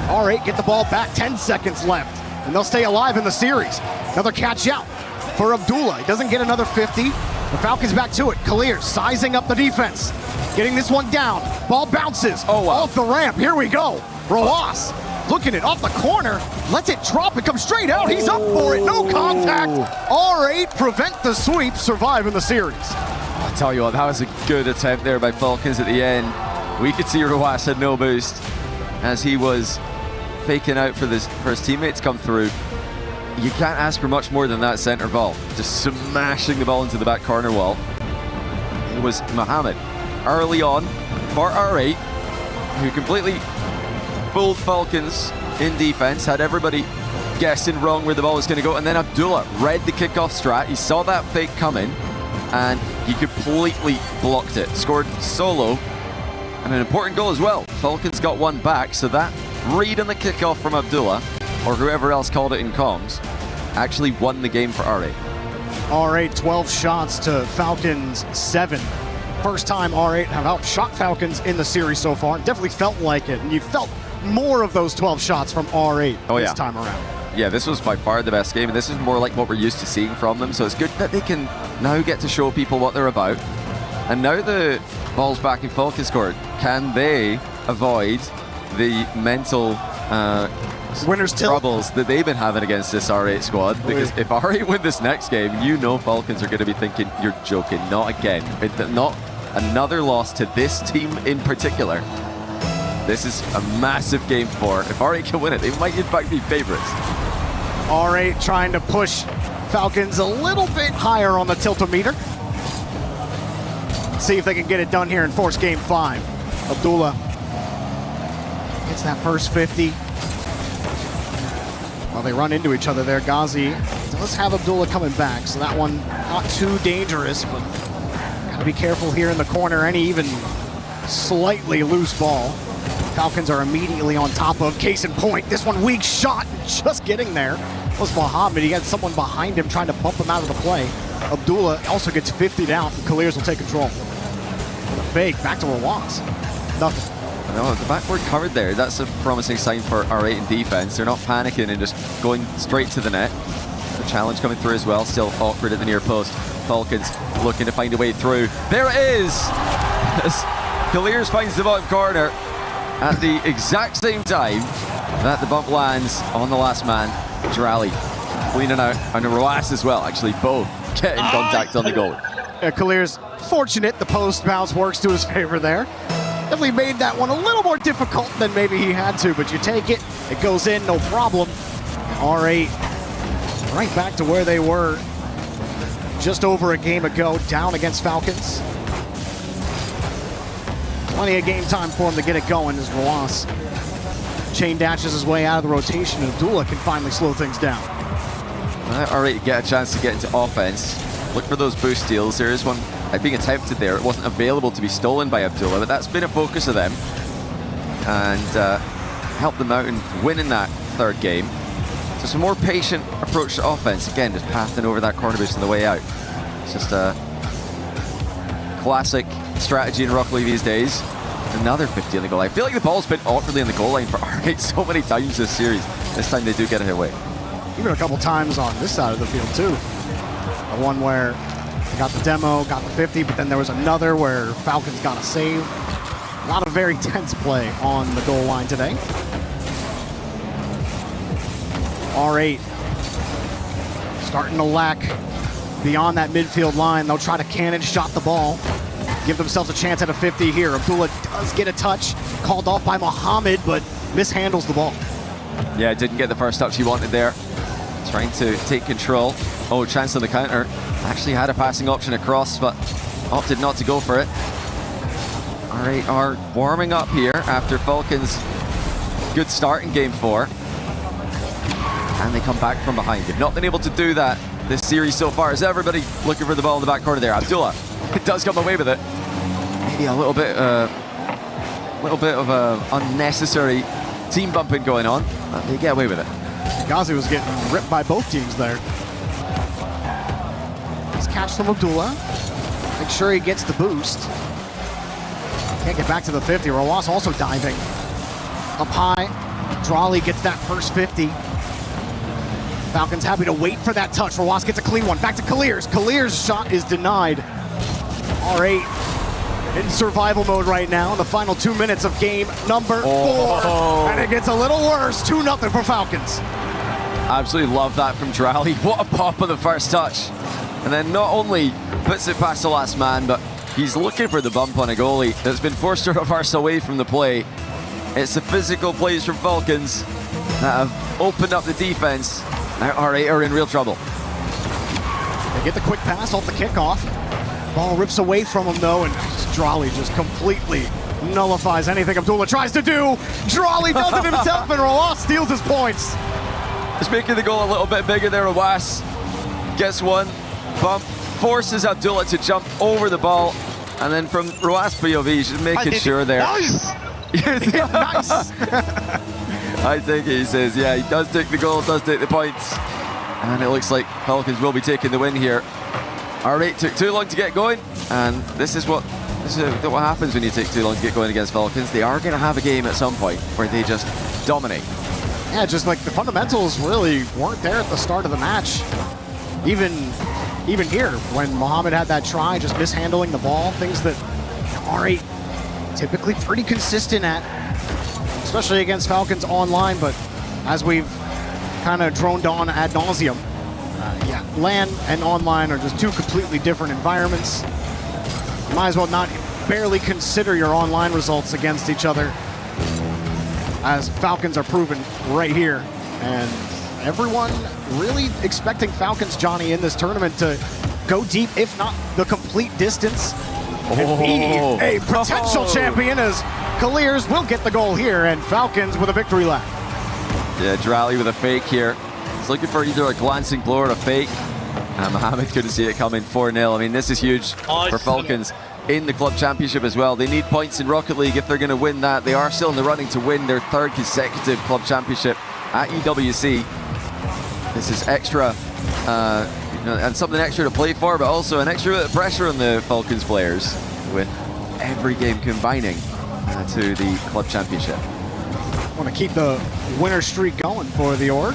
R8 get the ball back, 10 seconds left, and they'll stay alive in the series. Another catch out for Abdullah. He doesn't get another 50. The Falcons back to it. Kalir sizing up the defense, getting this one down. Ball bounces off the ramp. Here we go. Roas looking it off the corner, lets it drop and come straight out. He's up for it, no contact. R8 prevent the sweep, survive in the series. I tell you what, that was a good attempt there by Falcons at the end. We could see Roas had no boost as he was faking out for his teammates come through. You can't ask for much more than that center ball. Just smashing the ball into the back corner wall. It was Mohamed early on for R8, who completely fooled Falcons in defense, had everybody guessing wrong where the ball was going to go, and then Abdullah read the kickoff strat. He saw that fake coming, and he completely blocked it. Scored solo, and an important goal as well. Falcons got one back, so that read on the kickoff from Abdullah, or whoever else called it in comms, actually won the game for R8. R8, 12 shots to Falcons 7. First time R8 have outshot Falcons in the series so far. Definitely felt like it, and you felt more of those 12 shots from R8 this time around. Yeah, this was by far the best game, and this is more like what we're used to seeing from them, so it's good that they can now get to show people what they're about. And now the ball's back in Falcons court. Can they avoid the mental winner's troubles that they've been having against this R8 squad? Because if R8 win this next game, you know Falcons are going to be thinking, you're joking, not again. Not another loss to this team in particular. This is a massive game for. If R8 can win it, they might in fact be favorites. R8 trying to push Falcons a little bit higher on the tilt-o-meter. See if they can get it done here in Force Game 5. Abdullah gets that first 50. Well, they run into each other there. Ghazi does have Abdullah coming back, so that one not too dangerous, but gotta be careful here in the corner. Any even slightly loose ball, Falcons are immediately on top of. Case in point, this one weak shot, just getting there was Mohamed. He had someone behind him trying to bump him out of the play. Abdullah also gets 50'd out, and Kalir's will take control. The fake, back to Roas. Nothing. No, the backboard covered there. That's a promising sign for R8 in defense. They're not panicking and just going straight to the net. The challenge coming through as well, still awkward at the near post. Falcons looking to find a way through. There it is! As Kalir's finds the bottom corner at the exact same time that the bump lands on the last man, Drally. Leaning out, and Roas as well, actually both getting contact on the goal. Kalir's fortunate the post bounce works to his favor there. Definitely made that one a little more difficult than maybe he had to, but you take it, it goes in, no problem. And R8 right back to where they were just over a game ago, down against Falcons. Plenty of game time for him to get it going as Roas chain dashes his way out of the rotation, and Abdullah can finally slow things down. R8 get a chance to get into offense. Look for those boost steals. There is one being attempted there. It wasn't available to be stolen by Abdullah, but that's been a focus of them and helped them out in winning that third game. So some more patient approach to offense. Again, just pathing over that corner boost on the way out. It's just a classic strategy in Rocket League these days. Another 50 on the goal line. I feel like the ball's been awkwardly on the goal line for R8 so many times this series. This time they do get it away. even a couple times on this side of the field too. The one where they got the demo, got the 50, but then there was another where Falcons got a save. A lot of very tense play on the goal line today. R8 starting to lack beyond that midfield line. They'll try to cannon shot the ball, give themselves a chance at a 50 here. Abdullah does get a touch, called off by Mohamed, but mishandles the ball. Yeah, didn't get the first touch he wanted there. Trying to take control. Oh, chance on the counter. Actually had a passing option across, but opted not to go for it. R8 are warming up here after Falcons' good start in game 4. And they come back from behind. They've not been able to do that this series so far. Is everybody looking for the ball in the back corner there? Abdullah, it does come away with it. Maybe a little bit of unnecessary team bumping going on, but they get away with it. Ghazi was getting ripped by both teams there. Nice catch from Abdullah. Make sure he gets the boost. Can't get back to the 50. Rawas also diving. Up high. Drawley gets that first 50. Falcons happy to wait for that touch. Rawas gets a clean one. Back to Kaliers. Kaliers' shot is denied. R8 in survival mode right now in the final 2 minutes of game number 4. And it gets a little worse. 2-0 for Falcons. Absolutely love that from Drawley. What a pop on the first touch. And then not only puts it past the last man, but he's looking for the bump on a goalie that's been forced to reverse away from the play. It's the physical plays from Falcons that have opened up the defense. Now R8 are in real trouble. They get the quick pass off the kickoff. Ball rips away from him though, and Drawley just completely nullifies anything Abdullah tries to do. Drawley does it himself, and Rawas steals his points. Just making the goal a little bit bigger there. Rawas gets one, bump, forces Abdullah to jump over the ball, and then from Rawas POV, just making sure there. Nice! Nice! I think he says, yeah, he does take the goal, does take the points. And it looks like Falcons will be taking the win here. R8 took too long to get going, and this is what happens when you take too long to get going against Falcons. They are going to have a game at some point where they just dominate. Yeah, just like the fundamentals really weren't there at the start of the match. Even here, when Mohamed had that try, just mishandling the ball, things that R8 typically pretty consistent at, especially against Falcons online, but as we've kind of droned on ad nauseum, yeah, LAN and online are just two completely different environments. You might as well not barely consider your online results against each other, as Falcons are proven right here. And everyone really expecting Falcons, Johnny, in this tournament to go deep, if not the complete distance, and be a potential champion, as Kaliers will get the goal here, and Falcons with a victory lap. Yeah, Drawley with a fake here. He's looking for either a glancing blow or a fake. Mohamed couldn't see it coming. 4-0. I mean, this is huge for Falcons in the club championship as well. They need points in Rocket League if they're going to win that. They are still in the running to win their 3rd consecutive club championship at EWC. This is extra, and something extra to play for, but also an extra bit of pressure on the Falcons players with every game combining to the club championship. Want to keep the winner streak going for the Org.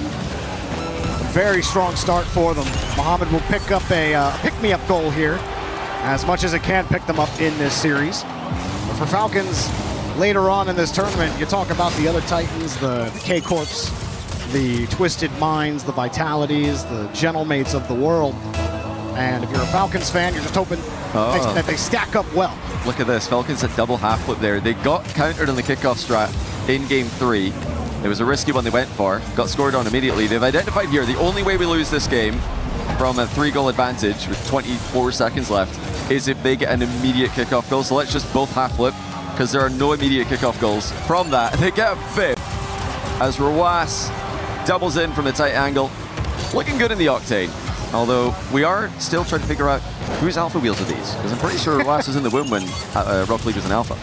Very strong start for them. Mohamed will pick up a pick-me-up goal here, as much as it can pick them up in this series. But for Falcons, later on in this tournament, you talk about the other Titans, the K-Corps, the Twisted Minds, the Vitalities, the Gentlemates of the world. And if you're a Falcons fan, you're just hoping that they stack up well. Look at this, Falcons a double half flip there. They got countered on the kickoff strat in game 3. It was a risky one they went for, got scored on immediately. They've identified here the only way we lose this game from a 3-goal advantage with 24 seconds left is if they get an immediate kickoff goal. So let's just both half flip, because there are no immediate kickoff goals. From that, they get a 5th as Rawas doubles in from a tight angle. Looking good in the Octane. Although we are still trying to figure out whose alpha wheels are these, because I'm pretty sure Rawas was in the win when Rocket League was an alpha.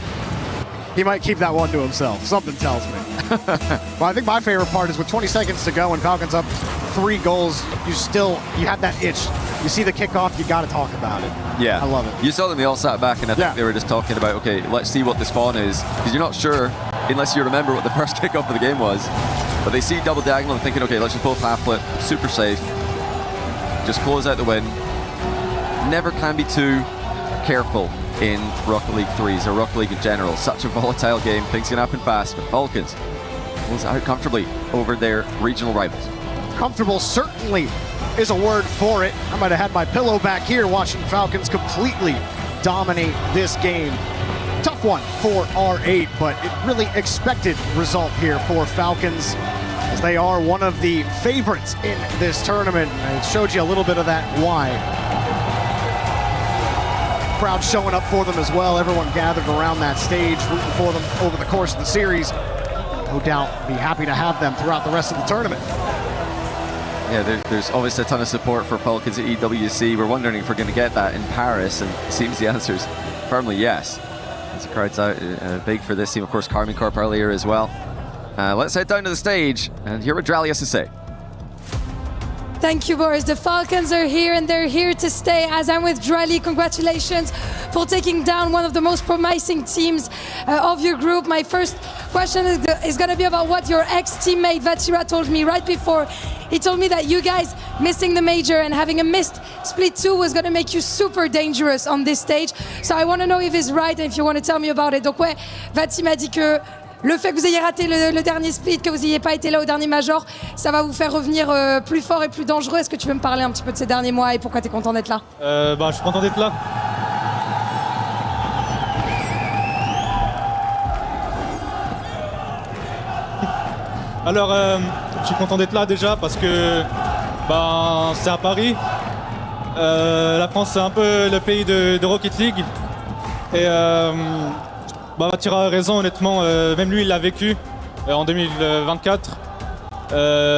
He might keep that one to himself. Something tells me. Well, I think my favorite part is with 20 seconds to go and Falcons up 3 goals, you have that itch. You see the kickoff, you got to talk about it. Yeah. I love it. You saw them, they all sat back, and I think they were just talking about, okay, let's see what the spawn is, because you're not sure unless you remember what the first kickoff of the game was. But they see double diagonal and thinking, okay, let's just both half flip, super safe. Just close out the win. Never can be too careful in Rocket League 3s or Rocket League in general. Such a volatile game, things can happen fast, but Falcons close out comfortably over their regional rivals. Comfortable certainly is a word for it. I might have had my pillow back here watching Falcons completely dominate this game. Tough one for R8, but it really expected result here for Falcons, as they are one of the favorites in this tournament. And it showed you a little bit of that why. Crowd showing up for them as well. Everyone gathered around that stage, rooting for them over the course of the series. No doubt be happy to have them throughout the rest of the tournament. Yeah, there's obviously a ton of support for Falcons at EWC. We're wondering if we're going to get that in Paris, and it seems the answer is firmly yes. As the crowd's out big for this team. Of course, Carmine Corp earlier as well. Let's head down to the stage and hear what Drally has to say. Thank you, Boris. The Falcons are here and they're here to stay. As I'm with Drally, congratulations for taking down one of the most promising teams of your group. My first question is going to be about what your ex-teammate Vatira told me right before. He told me that you guys missing the major and having a missed split 2 was going to make you super dangerous on this stage. So I want to know if he's right and if you want to tell me about it. Donc ouais, Vati m'a dit que le fait que vous ayez raté le dernier split, que vous n'ayez pas été là au dernier major, ça va vous faire revenir plus fort et plus dangereux. Est-ce que tu veux me parler un petit peu de ces derniers mois et pourquoi tu es content d'être là? Je suis content d'être là. Alors, je suis content d'être là déjà parce que c'est à Paris. La France, c'est un peu le pays de Rocket League. Et Vatira a raison, honnêtement. Même lui, il l'a vécu en 2024.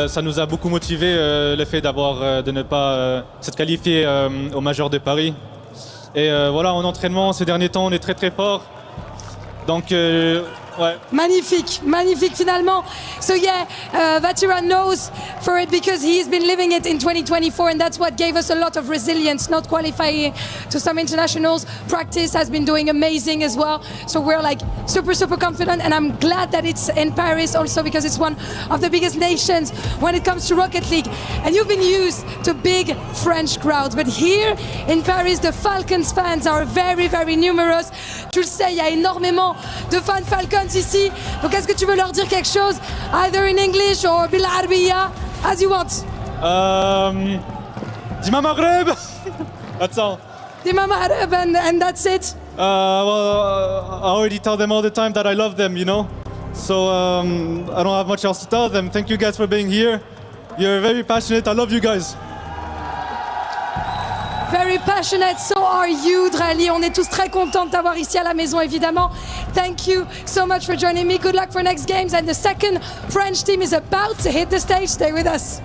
Ça nous a beaucoup motivé le fait de ne pas s'être qualifié au Major de Paris. Et voilà, en entraînement, ces derniers temps, on est très très fort. Donc, ouais. Magnifique, magnifique finalement. So yeah, Vatira knows for it because he's been living it in 2024 and that's what gave us a lot of resilience, not qualifying to some internationals. Practice has been doing amazing as well. So we're like super, super confident and I'm glad that it's in Paris also because it's one of the biggest nations when it comes to Rocket League. And you've been used to big French crowds, but here in Paris, the Falcons fans are very, very numerous. Tu le sais, il y a énormément de fans Falcons ici. Donc est-ce que tu veux leur dire quelque chose, either in English or bil Arabiya, as you want? Dima Maghreb. That's all. Dima Maghreb and that's it. Well, I already tell them all the time that I love them, you know. So I don't have much else to tell them. Thank you guys for being here. You're very passionate. I love you guys. Very passionate, so are you, Drally. On est tous très contents de t'avoir ici à la maison, évidemment. Thank you so much for joining me. Good luck for next games. And the second French team is about to hit the stage. Stay with us.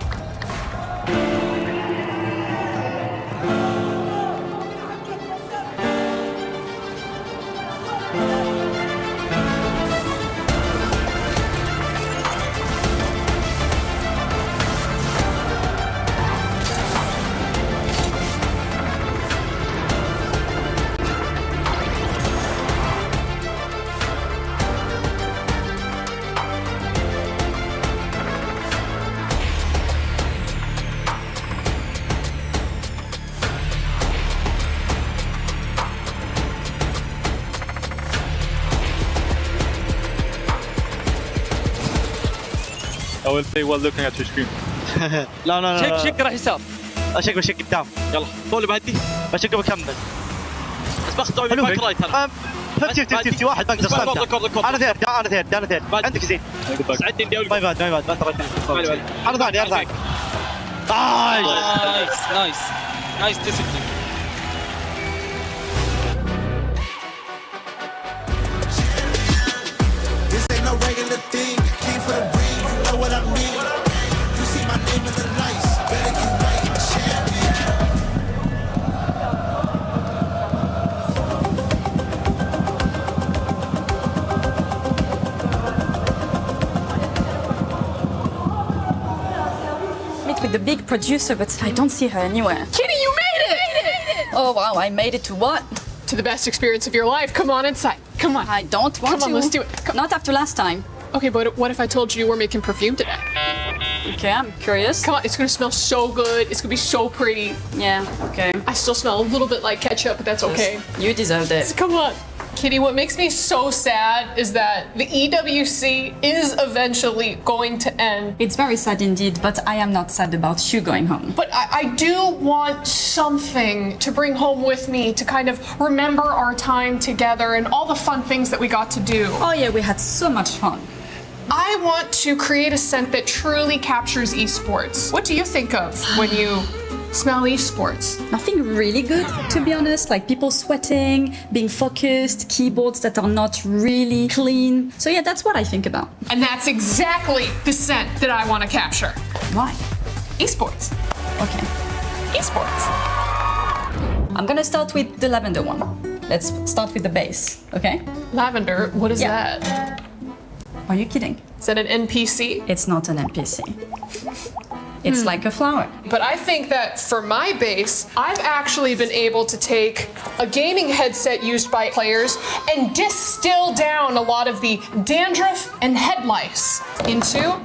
I will play while looking at your screen. لا لا لا شك راح يسار. شك قدام. يلا طول بهدي. بشك بكمل. بس باخذ من باك رايت هلا. 50 واحد باقي انا ثيرد عندك زين. ساعدني بدي اقول. ما يبعد انا ثاني نايس ديسبلين. This ain't no regular thing. Came for the ring, you know what I mean. You see my name in the lights, better get right, I'm a champion. Meet with the big producer, but I don't see her anywhere. Kitty, you made it! Oh wow, I made it to what? To the best experience of your life. Come on inside. Come on. I don't want Come on, to. let's do it. Come. Not after last time. Okay, but what if I told you we're making perfume today? Okay, I'm curious. Come on, it's gonna smell so good. It's gonna be so pretty. Yeah, okay. I still smell a little bit like ketchup, but that's okay. You deserved it. Come on. Kitty, what makes me so sad is that the EWC is eventually going to end. It's very sad indeed, but I am not sad about you going home. But I do want something to bring home with me to kind of remember our time together and all the fun things that we got to do. Oh yeah, we had so much fun. I want to create a scent that truly captures esports. What do you think of when you smell esports? Nothing really good, to be honest, like people sweating, being focused, keyboards that are not really clean. So yeah, that's what I think about. And that's exactly the scent that I want to capture. Why? Esports. Okay. Esports. I'm gonna start with the lavender one. Let's start with the base, okay? Lavender, what is that? Are you kidding? Is that an NPC? It's not an NPC. It's like a flower. But I think that for my base, I've actually been able to take a gaming headset used by players and distill down a lot of the dandruff and head lice into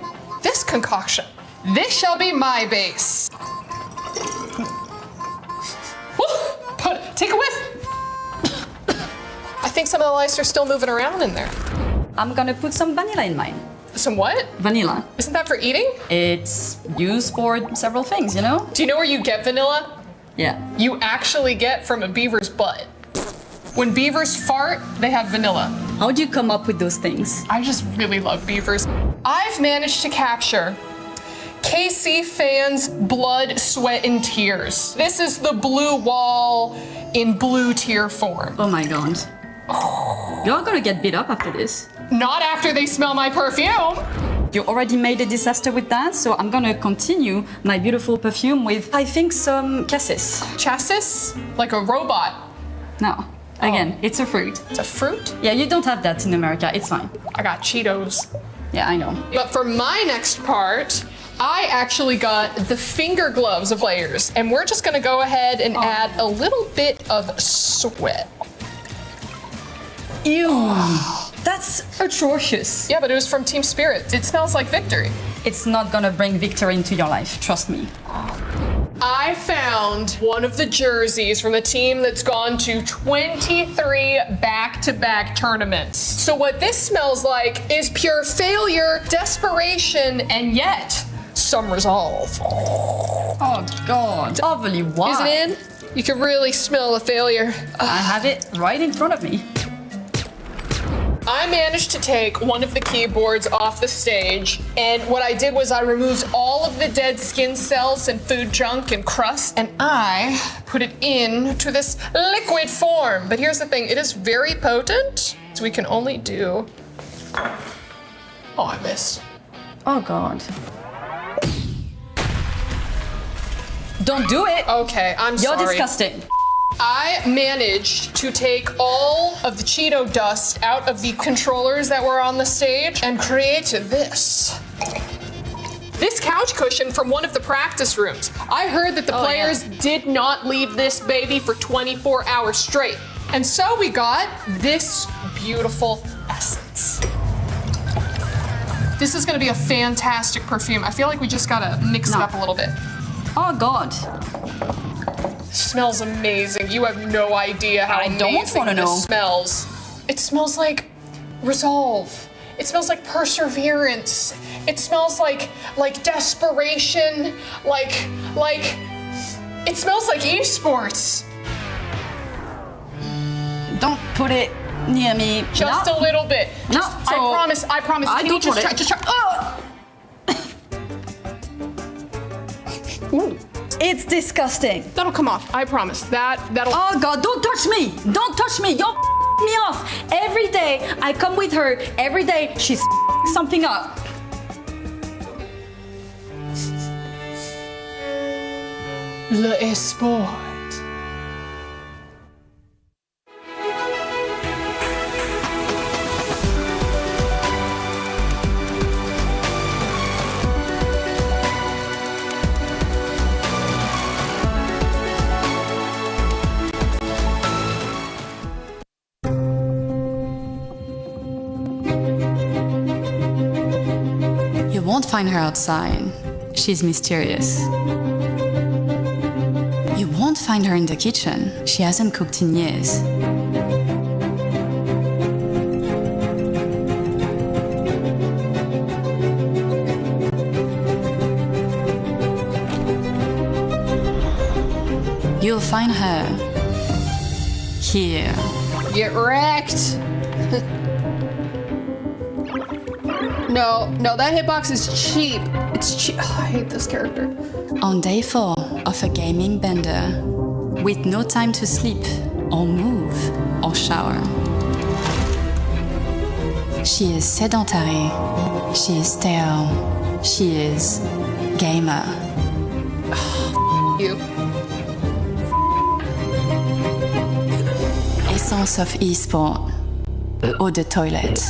this concoction. This shall be my base. But take a whiff. I think some of the lice are still moving around in there. I'm gonna put some vanilla in mine. Some what? Vanilla. Isn't that for eating? It's used for several things, you know? Do you know where you get vanilla? Yeah. You actually get from a beaver's butt. When beavers fart, they have vanilla. How do you come up with those things? I just really love beavers. I've managed to capture KC fans' blood, sweat, and tears. This is the blue wall in blue tier form. Oh my god. You're gonna get beat up after this. Not after they smell my perfume. You already made a disaster with that, so I'm gonna continue my beautiful perfume with, I think, some cassis. Chassis? Like a robot? No. Again, it's a fruit. It's a fruit? Yeah, you don't have that in America. It's fine. I got Cheetos. Yeah, I know. But for my next part, I actually got the finger gloves of players, and we're just gonna go ahead and add a little bit of sweat. Ew. That's atrocious. Yeah, but it was from Team Spirit. It smells like victory. It's not gonna bring victory into your life, trust me. I found one of the jerseys from a team that's gone to 23 back-to-back tournaments. So what this smells like is pure failure, desperation, and yet some resolve. Oh god. Overly why? Is it in? You can really smell the failure. I have it right in front of me. I managed to take one of the keyboards off the stage, and what I did was I removed all of the dead skin cells and food junk and crust, and I put it into this liquid form. But here's the thing, it is very potent, so we can only do... Oh, I missed. Oh god. Don't do it! Okay, I'm sorry. You're disgusting. I managed to take all of the Cheeto dust out of the controllers that were on the stage and create this. This couch cushion from one of the practice rooms. I heard that the players did not leave this baby for 24 hours straight. And so we got this beautiful essence. This is gonna be a fantastic perfume. I feel like we just gotta mix it up a little bit. Oh god. Smells amazing. You have no idea how amazing this smells. It smells like resolve. It smells like perseverance. It smells like desperation. It smells like esports. Don't put it near me. Just a little bit. No. I promise. I Can you don't just try? Oh! Ooh. It's disgusting. That'll come off. I promise. That'll. Oh god, don't touch me! Don't touch me! You're me off. Every day I come with her. Every day she's something up. Le Esport. won't find her outside. She's mysterious. You won't find her in the kitchen. She hasn't cooked in years. You'll find her here. Get wrecked. No, that hitbox is cheap. It's cheap. Oh, I hate this character. On day 4 of a gaming bender, with no time to sleep, or move, or shower. She is sedentary. She is stale. She is gamer. You. Essence of e-sport. Eau de toilette.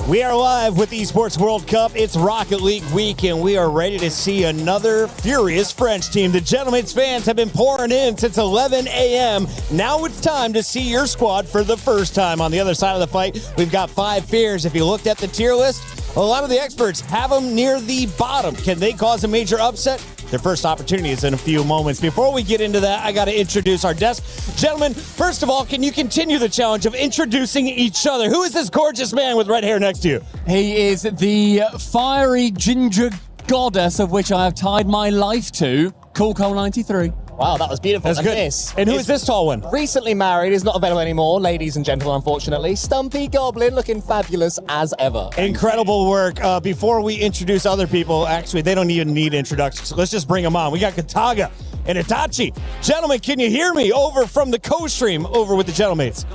We are live with Esports World Cup. It's Rocket League week, and we are ready to see another furious French team. The Gentlemen's fans have been pouring in since 11 a.m. Now it's time to see your squad for the first time. On the other side of the fight, we've got 5 fears. If you looked at the tier list, a lot of the experts have them near the bottom. Can they cause a major upset? Their first opportunity is in a few moments. Before we get into that, I got to introduce our desk. Gentlemen, first of all, can you continue the challenge of introducing each other? Who is this gorgeous man with red hair next to you? He is the fiery ginger goddess of which I have tied my life to, Cool93. Wow, that was beautiful. That's good. And who is this tall one? Recently married, is not available anymore, ladies and gentlemen, unfortunately. Stumpy Goblin, looking fabulous as ever. Incredible work. Before we introduce other people, actually, they don't even need introductions. So let's just bring them on. We got Kataga and Itachi. Gentlemen, can you hear me over from the co-stream over with the Gentlemen's?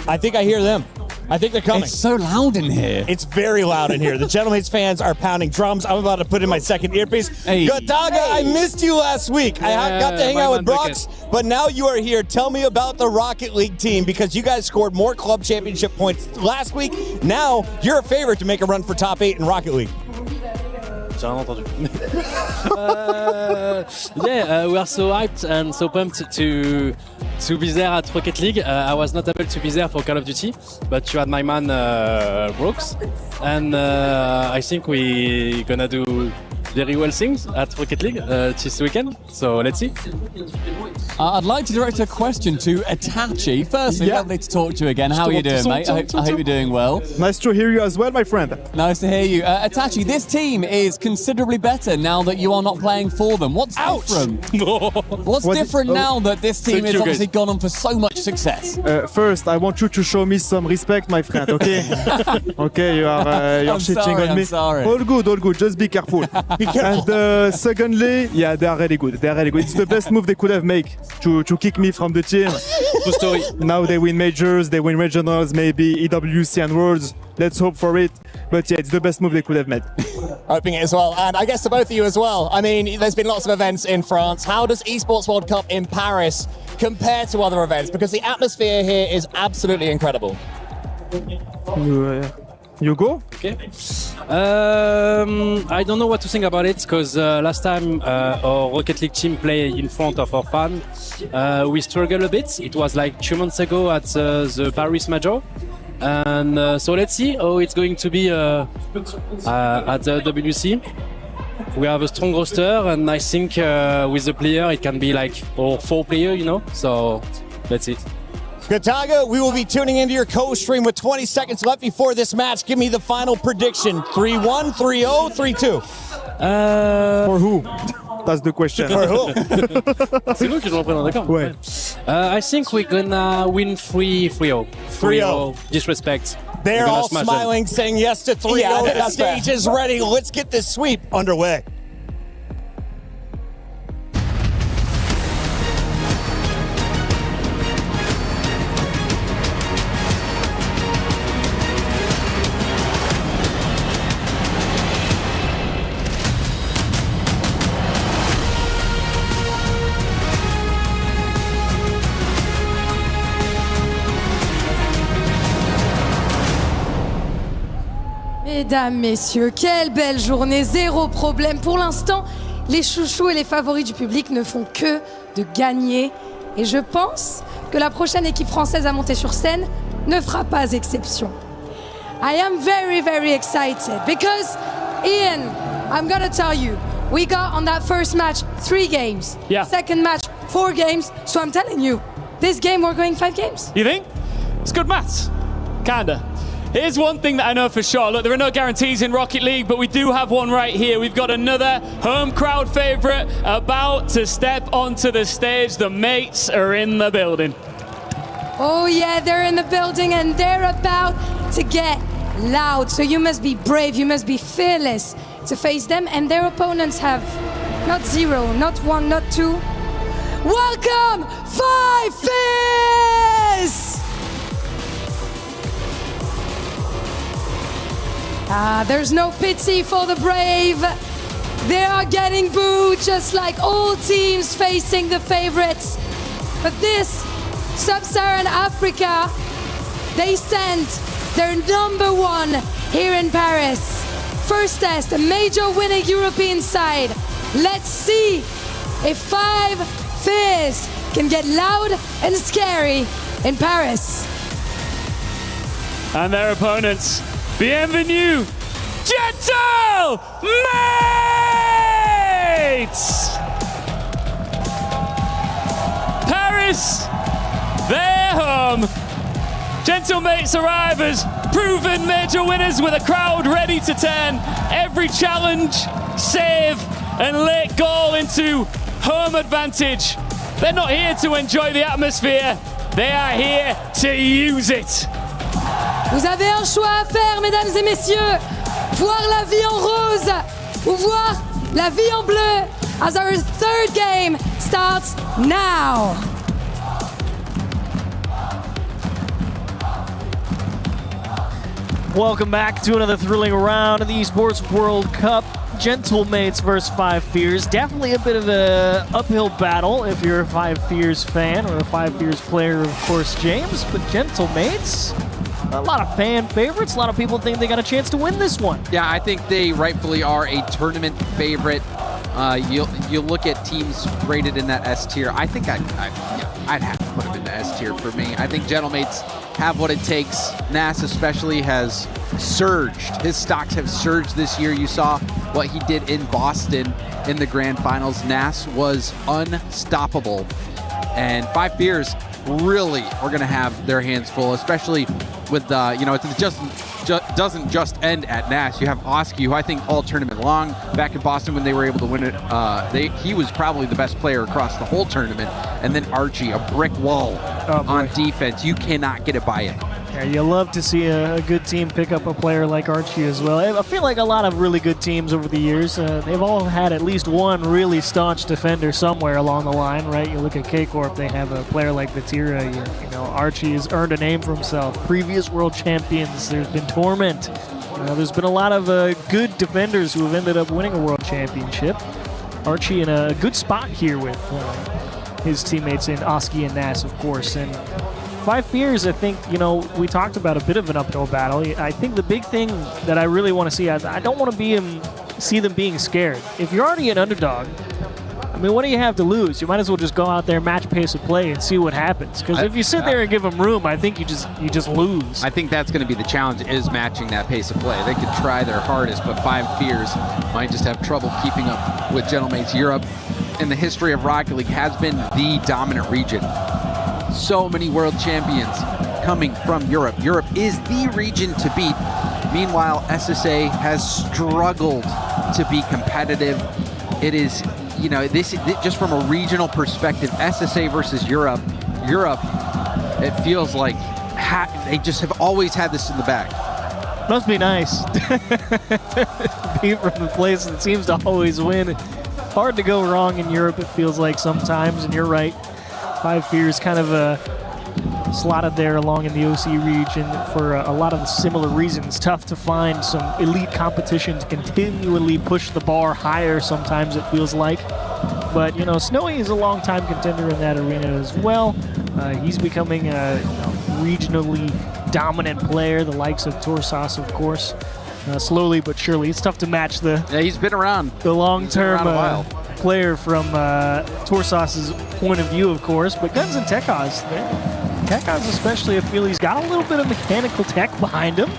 I think I hear them. I think they're coming. It's so loud in here. It's very loud in here. The Gentlemen's fans are pounding drums. I'm about to put in my second earpiece. Hey. Kataga, I missed you last week. I got to hang out with Brox, but now you are here. Tell me about the Rocket League team, because you guys scored more club championship points last week. Now you're a favorite to make a run for top 8 in Rocket League. J'ai rien entendu. We are so hyped and so pumped to be there at Rocket League. I was not able to be there for Call of Duty, but you had my man Brooks, and I think we gonna do very well things at Rocket League this weekend. So let's see. I'd like to direct a question to Itachi. Firstly, lovely to talk to you again. How are you doing, mate? I hope you're doing well. Nice to hear you as well, my friend. Nice to hear you. Itachi, this team is considerably better now that you are not playing for them. What's different? What's different now that this team has obviously gone on for so much success? First, I want you to show me some respect, my friend, okay? Okay, you're cheating on me. I'm sorry. All good. Just be careful. And secondly, yeah, they are really good. It's the best move they could have made to kick me from the team. True story. Now they win majors, they win regionals, maybe EWC and Worlds. Let's hope for it. But yeah, it's the best move they could have made. Hoping it as well. And I guess to both of you as well. I mean, there's been lots of events in France. How does Esports World Cup in Paris compare to other events? Because the atmosphere here is absolutely incredible. You go? Okay. I don't know what to think about it, because last time our Rocket League team played in front of our fans, we struggled a bit. It was like 2 months ago at the Paris Major. And so let's see how it's going to be at the WC. We have a strong roster, and I think with the player it can be like 4 players, so let's see. Kataga, we will be tuning into your co-stream with 20 seconds left before this match. Give me the final prediction. 3-1, 3-0, 3-2. For who? That's the question. For who? C'est nous qui jouons après dans le camp. Ouais. I think we're gonna win 3-0. 3-0. Disrespect. They're We're gonna all smash smiling, saying yes to 3-0. Yeah, The that's stage is ready. Let's get this sweep underway. Mesdames, messieurs, quelle belle journée, zéro problème. Pour l'instant, les chouchous et les favoris du public ne font que de gagner. Et je pense que la prochaine équipe française à monter sur scène ne fera pas exception. I am very, very excited because, Ian, I'm gonna tell you, we got on that first match 3 games. Yeah. Second match 4 games. So I'm telling you, this game we're going 5 games. You think? It's good maths. Kinda. Here's one thing that I know for sure. Look, there are no guarantees in Rocket League, but we do have one right here. We've got another home crowd favorite about to step onto the stage. The mates are in the building. Oh yeah, they're in the building and they're about to get loud. So you must be brave, you must be fearless to face them. And their opponents have not 0, not 1, not 2. Welcome, 5 Fizz! There's no pity for the brave. They are getting booed just like all teams facing the favorites. But this, Sub-Saharan Africa, they sent their #1 here in Paris. First test, a major winning European side. Let's see if 5 Fizz can get loud and scary in Paris. And their opponents, bienvenue, Gentle Mates! Paris, their home. Gentle Mates arrive as proven major winners with a crowd ready to turn every challenge, save, and late goal into home advantage. They're not here to enjoy the atmosphere, they are here to use it. Vous avez un choix à faire, mesdames et messieurs. Voir la vie en rose ou voir la vie en bleu as our third game starts now. Welcome back to another thrilling round of the Esports World Cup. Gentle Mates versus 5 Fears. Definitely a bit of an uphill battle if you're a 5 Fears fan or a 5 Fears player, of course, James. But Gentle Mates, a lot of fan favorites. A lot of people think they got a chance to win this one. Yeah, I think they rightfully are a tournament favorite. You look at teams rated in that S tier. I think I'd have to put them in the S tier for me. I think Gentle Mates have what it takes. Nas especially has surged. His stocks have surged this year. You saw what he did in Boston in the grand finals. Nas was unstoppable. And 5 Fears really are going to have their hands full, especially with, it doesn't just end at Nash. You have Oski, who I think all tournament long, back in Boston when they were able to win it, he was probably the best player across the whole tournament. And then Archie, a brick wall on defense. You cannot get it by him. Yeah, you love to see a good team pick up a player like Archie as well. I feel like a lot of really good teams over the years, they've all had at least one really staunch defender somewhere along the line, right? You look at K-Corp, they have a player like Batira. You know, Archie has earned a name for himself. Previous world champions, there's been Torment. There's been a lot of good defenders who have ended up winning a world championship. Archie in a good spot here with his teammates in Oski and Nas, of course. And 5 Fears, I think, we talked about a bit of an uphill battle. I think the big thing that I really want to see, I don't want to see them being scared. If you're already an underdog, I mean, what do you have to lose? You might as well just go out there, match pace of play, and see what happens. Because if you sit there and give them room, I think you just lose. I think that's going to be the challenge, is matching that pace of play. They could try their hardest, but 5 Fears might just have trouble keeping up with Gentle Mates. Europe, in the history of Rocket League, has been the dominant region. So many world champions coming from Europe. Europe is the region to beat. Meanwhile, SSA has struggled to be competitive. It is you know, this just from a regional perspective, SSA versus Europe, it feels like they just have always had this in the bag. Must be nice to be from the place that seems to always win. Hard to go wrong in Europe, it feels like sometimes, and you're right. Five Fears kind of slotted there along in the OC region for a lot of the similar reasons. Tough to find some elite competition to continually push the bar higher sometimes, it feels like. But, you know, Snowy is a long-time contender in that arena as well. He's becoming a regionally dominant player, the likes of Torsas, of course. Slowly but surely. It's tough to match the... Yeah, he's been around. The long-term player from Torsas' point of view, of course. But Guns and Tekaz, Tekaz especially, I feel he's got a little bit of mechanical tech behind him.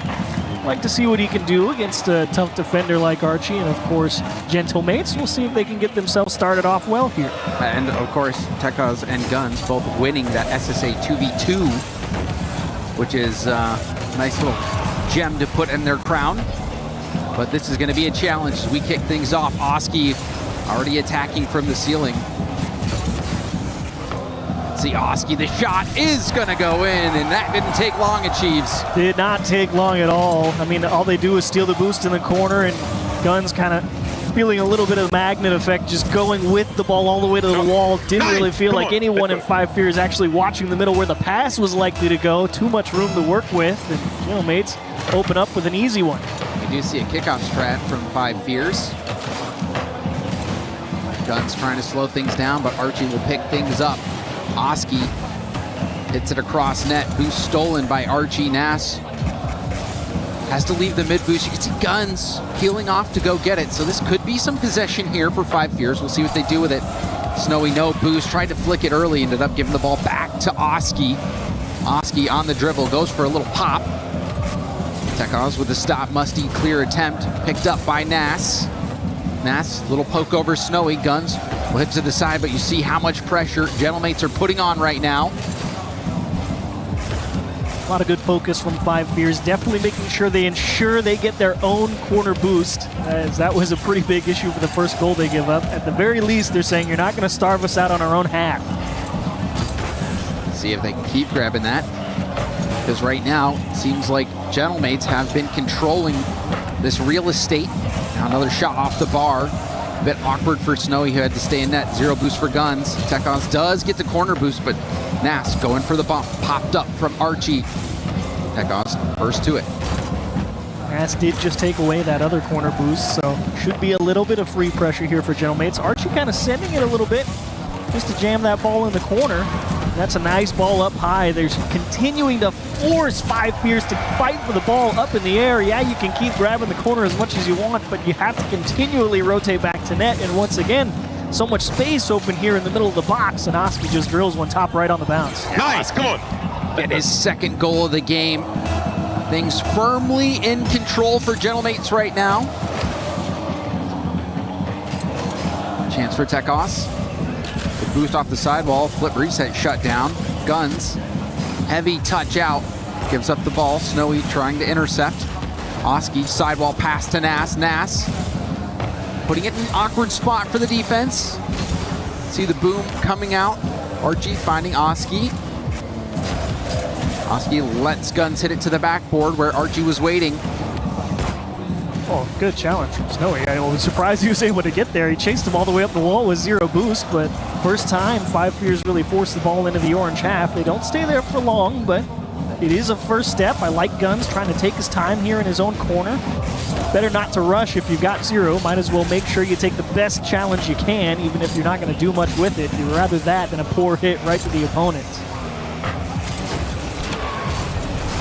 Like to see what he can do against a tough defender like Archie, and of course, Gentlemates. We'll see if they can get themselves started off well here. And of course, Tekaz and Guns both winning that SSA 2v2, which is a nice little gem to put in their crown. But this is going to be a challenge as we kick things off. Oski already attacking from the ceiling. See, Oski, the shot is going to go in, and that didn't take long, Achieves. Did not take long at all. I mean, all they do is steal the boost in the corner, and Guns kind of feeling a little bit of magnet effect, just going with the ball all the way to the wall. Didn't really feel like anyone in Five Fears actually watching the middle where the pass was likely to go. Too much room to work with, and Gentlemates open up with an easy one. We do see a kickoff strat from Five Fears. Guns trying to slow things down, but Archie will pick things up. Oski hits it across net. Boost stolen by Archie. Nass has to leave the mid boost. You can see Guns peeling off to go get it. So this could be some possession here for Five Fears. We'll see what they do with it. Snowy, no boost. Tried to flick it early. Ended up giving the ball back to Oski. Oski on the dribble. Goes for a little pop. Tekaz with the stop. Musty clear attempt. Picked up by Nass. Nass, little poke over Snowy. Guns will hit to the side, but you see how much pressure Gentlemates are putting on right now. A lot of good focus from Five Fears. Definitely making sure they get their own corner boost, as that was a pretty big issue for the first goal they give up. At the very least, they're saying you're not going to starve us out on our own half. See if they can keep grabbing that, because right now it seems like Gentlemates have been controlling this real estate. Now another shot off the bar. A bit awkward for Snowy, who had to stay in net. Zero boost for Guns. Tekaz does get the corner boost, but Nass going for the bump. Popped up from Archie. Tekaz first to it. Nass did just take away that other corner boost, so should be a little bit of free pressure here for Gentlemates. Archie kind of sending it a little bit just to jam that ball in the corner. That's a nice ball up high. They're continuing to force Five Fears to fight for the ball up in the air. Yeah, you can keep grabbing the corner as much as you want, but you have to continually rotate back to net. And once again, so much space open here in the middle of the box, and Oski just drills one top right on the bounce. Nice, come on. Get his second goal of the game. Things firmly in control for Gentlemates right now. Chance for Tekaz. Boost off the sidewall, flip reset, shut down. Guns, heavy touch out, gives up the ball. Snowy trying to intercept. Oski, sidewall pass to Nass. Nass putting it in an awkward spot for the defense. See the boom coming out. Archie finding Oski. Oski lets Guns hit it to the backboard where Archie was waiting. Oh, good challenge from Snowy. I was surprised he was able to get there. He chased him all the way up the wall with zero boost, but first time Five Fears really forced the ball into the orange half. They don't stay there for long, but it is a first step. I like Guns trying to take his time here in his own corner. Better not to rush if you've got zero. Might as well make sure you take the best challenge you can, even if you're not going to do much with it. You'd rather that than a poor hit right to the opponent.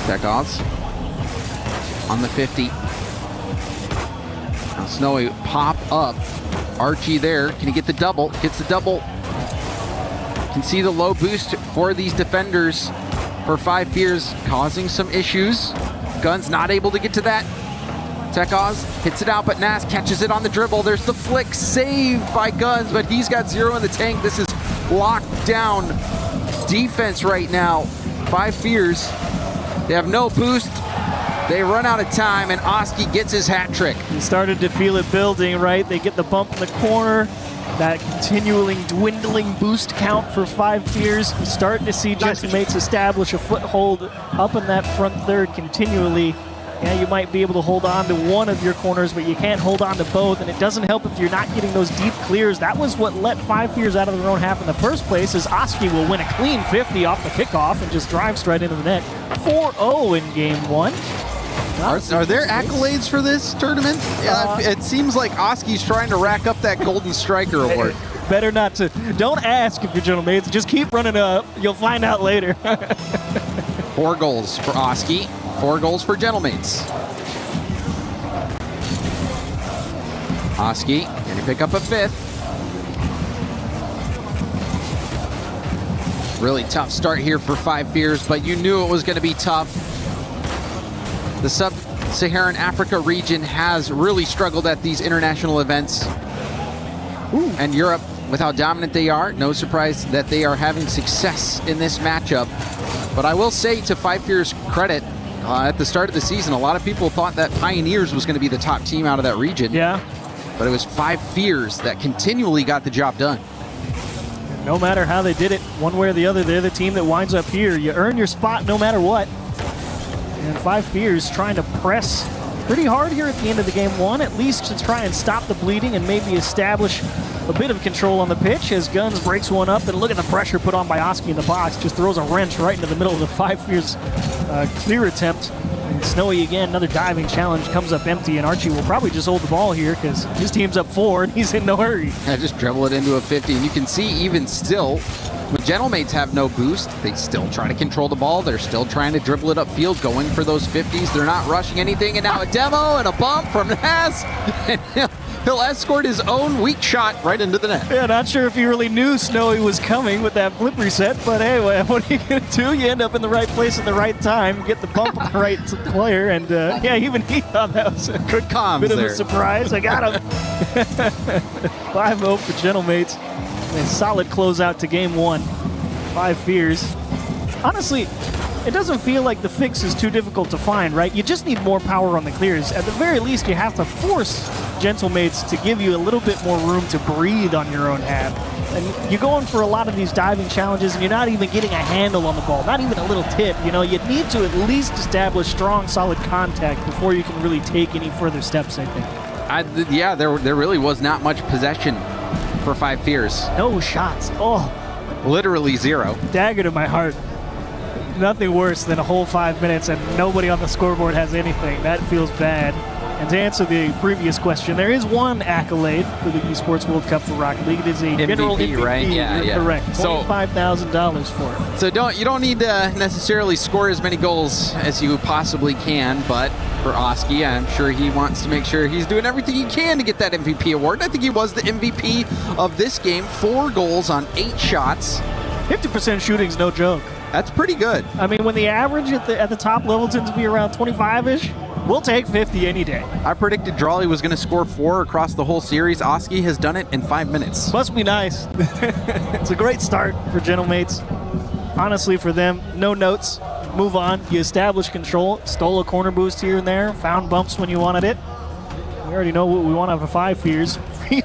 Tekaz on the 50. Now Snowy pop up. Archie there. Can he get the double? Gets the double. Can see the low boost for these defenders for Five Fears, causing some issues. Guns not able to get to that. Tekaz hits it out, but Nass catches it on the dribble. There's the flick, saved by Guns, but he's got zero in the tank. This is locked down defense right now. Five Fears, they have no boost. They run out of time, and Oski gets his hat trick. He started to feel it building, right? They get the bump in the corner. That continuing dwindling boost count for 5 Fears. Starting to see Gentlemates establish a foothold up in that front third continually. Yeah, you might be able to hold on to one of your corners, but you can't hold on to both, and it doesn't help if you're not getting those deep clears. That was what let 5 Fears out of their own half in the first place, as Oski will win a clean 50 off the kickoff and just drive straight into the net. 4-0 in game 1. Are there accolades for this tournament? It seems like Oski's trying to rack up that Golden Striker award. Better not to. Don't ask if you're Gentlemates. Just keep running up. You'll find out later. 4 goals for Oski. 4 goals for Gentlemates. Oski, can he pick up a 5th? Really tough start here for 5 Fears, but you knew it was going to be tough. The Sub-Saharan Africa region has really struggled at these international events. And Europe, with how dominant they are, no surprise that they are having success in this matchup. But I will say, to 5 Fears' credit, at the start of the season, a lot of people thought that Pioneers was going to be the top team out of that region. Yeah. But it was 5 Fears that continually got the job done. No matter how they did it, one way or the other, they're the team that winds up here. You earn your spot no matter what. And 5 Fears trying to press pretty hard here at the end of the game 1, at least to try and stop the bleeding and maybe establish a bit of control on the pitch as Guns breaks one up. And look at the pressure put on by Oski in the box. Just throws a wrench right into the middle of the 5 Fears clear attempt. And Snowy again, another diving challenge, comes up empty, and Archie will probably just hold the ball here because his team's up 4 and he's in no hurry. Yeah, just dribble it into a 50, and you can see even still, when Gentlemates have no boost, they still try to control the ball. They're still trying to dribble it upfield, going for those 50s. They're not rushing anything, and now a demo and a bump from Nass. And he'll escort his own weak shot right into the net. Yeah, not sure if he really knew Snowy was coming with that flip reset, but hey, what are you going to do? You end up in the right place at the right time, get the bump on the right player, and yeah, even he thought that was a good comms bit of there. a surprise. I got him. 5-0 for Gentlemates. A solid closeout to game 1. 5 Fears. Honestly, it doesn't feel like the fix is too difficult to find, right? You just need more power on the clears. At the very least, you have to force Gentlemates to give you a little bit more room to breathe on your own half. And you're going for a lot of these diving challenges, and you're not even getting a handle on the ball, not even a little tip. You know, you need to at least establish strong, solid contact before you can really take any further steps, I think. Yeah, there really was not much possession for 5 Fears. No shots. Oh. Literally 0. Dagger to my heart. Nothing worse than a whole 5 minutes and nobody on the scoreboard has anything. That feels bad. And to answer the previous question, there is one accolade for the Esports World Cup for Rocket League. It is a general MVP, right? Yeah, yeah. Correct. So $25,000 for it. So you don't need to necessarily score as many goals as you possibly can, but for Oski, I'm sure he wants to make sure he's doing everything he can to get that MVP award. I think he was the MVP of this game. 4 goals on 8 shots. 50% shooting's no joke. That's pretty good. I mean, when the average at the top level tends to be around 25-ish, we'll take 50 any day. I predicted Drawley was going to score 4 across the whole series. Oski has done it in 5 minutes. Must be nice. It's a great start for Gentlemates. Honestly, for them, no notes. Move on. You establish control. Stole a corner boost here and there. Found bumps when you wanted it. We already know what we want out of 5 Fears.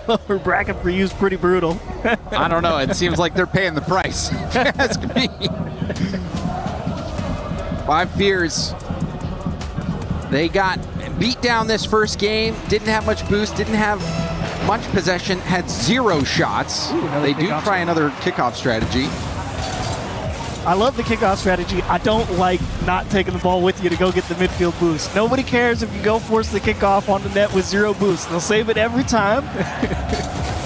Lower bracket for you is pretty brutal. I don't know. It seems like they're paying the price. Ask me. 5 Fears. They got beat down this first game. Didn't have much boost. Didn't have much possession. Had 0 shots. They do try another kickoff strategy. I love the kickoff strategy. I don't like not taking the ball with you to go get the midfield boost. Nobody cares if you go force the kickoff on the net with 0 boost. They'll save it every time.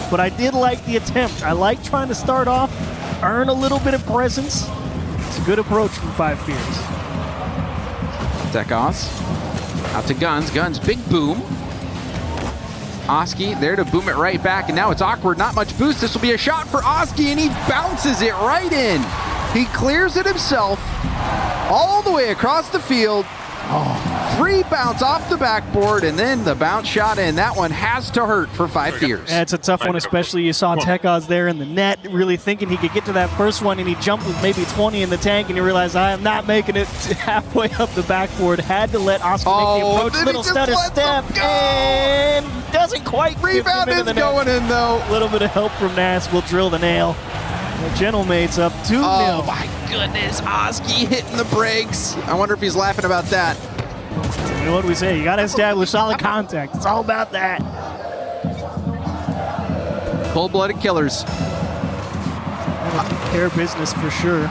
But I did like the attempt. I like trying to start off, earn a little bit of presence. It's a good approach from 5 Fears. Tekos out to Guns. Guns, big boom. Oski there to boom it right back, and now it's awkward. Not much boost. This will be a shot for Oski, and he bounces it right in. He clears it himself all the way across the field, Free bounce off the backboard, and then the bounce shot in. That one has to hurt for 5 Fears. Yeah, it's a tough one, especially you saw Tekaz there in the net, really thinking he could get to that first one, and he jumped with maybe 20 in the tank, and he realized, I am not making it halfway up the backboard. Had to let Oscar make the approach. Little stutter step, and doesn't quite Rebound is going in, though. A little bit of help from Nass will drill the nail. The Gentlemates up 2-0. Oh, my goodness. Oski hitting the brakes. I wonder if he's laughing about that. You know what we say? You got to establish solid contact. It's all about that. Cold-blooded killers. Fair business for sure.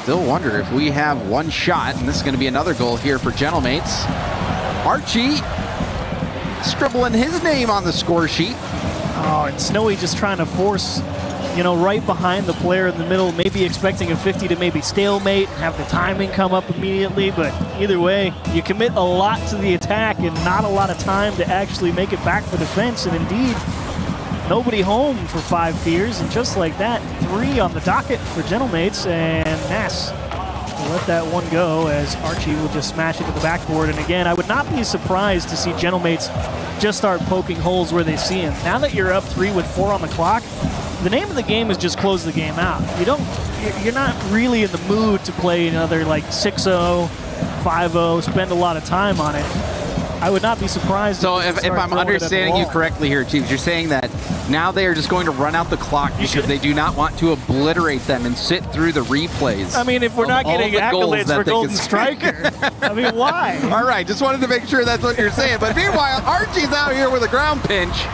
Still wonder if we have one shot, and this is going to be another goal here for Gentlemates. Archie scribbling his name on the score sheet. Oh, and Snowy just trying to force, right behind the player in the middle, maybe expecting a 50 to maybe stalemate and have the timing come up immediately. But either way, you commit a lot to the attack and not a lot of time to actually make it back for defense. And indeed, nobody home for 5 Fears. And just like that, 3 on the docket for Gentlemates. And Nass will let that one go as Archie will just smash it to the backboard. And again, I would not be surprised to see Gentlemates just start poking holes where they see him. Now that you're up 3 with 4 on the clock, the name of the game is just close the game out. You're not really in the mood to play another like 6-0, 5-0, spend a lot of time on it. I would not be surprised. So if I'm understanding you correctly here, Chiefs, you're saying that now they are just going to run out the clock because they do not want to obliterate them and sit through the replays. I mean, if we're not getting accolades for Golden Striker, I mean, why? All right, just wanted to make sure that's what you're saying. But meanwhile, Archie's out here with a ground pinch.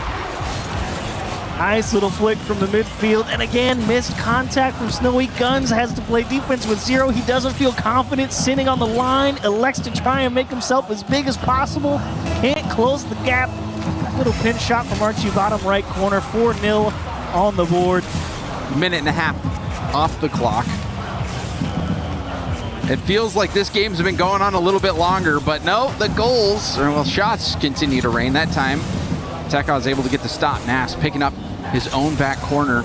Nice little flick from the midfield. And again, missed contact from Snowy. Guns has to play defense with 0. He doesn't feel confident sitting on the line. Elects to try and make himself as big as possible. Can't close the gap. Little pinch shot from Archie, bottom right corner. 4-0 on the board. Minute and a half off the clock. It feels like this game's been going on a little bit longer, but no, the goals, or well, shots continue to rain. That time, Tekaz able to get the stop. Nass picking up his own back corner.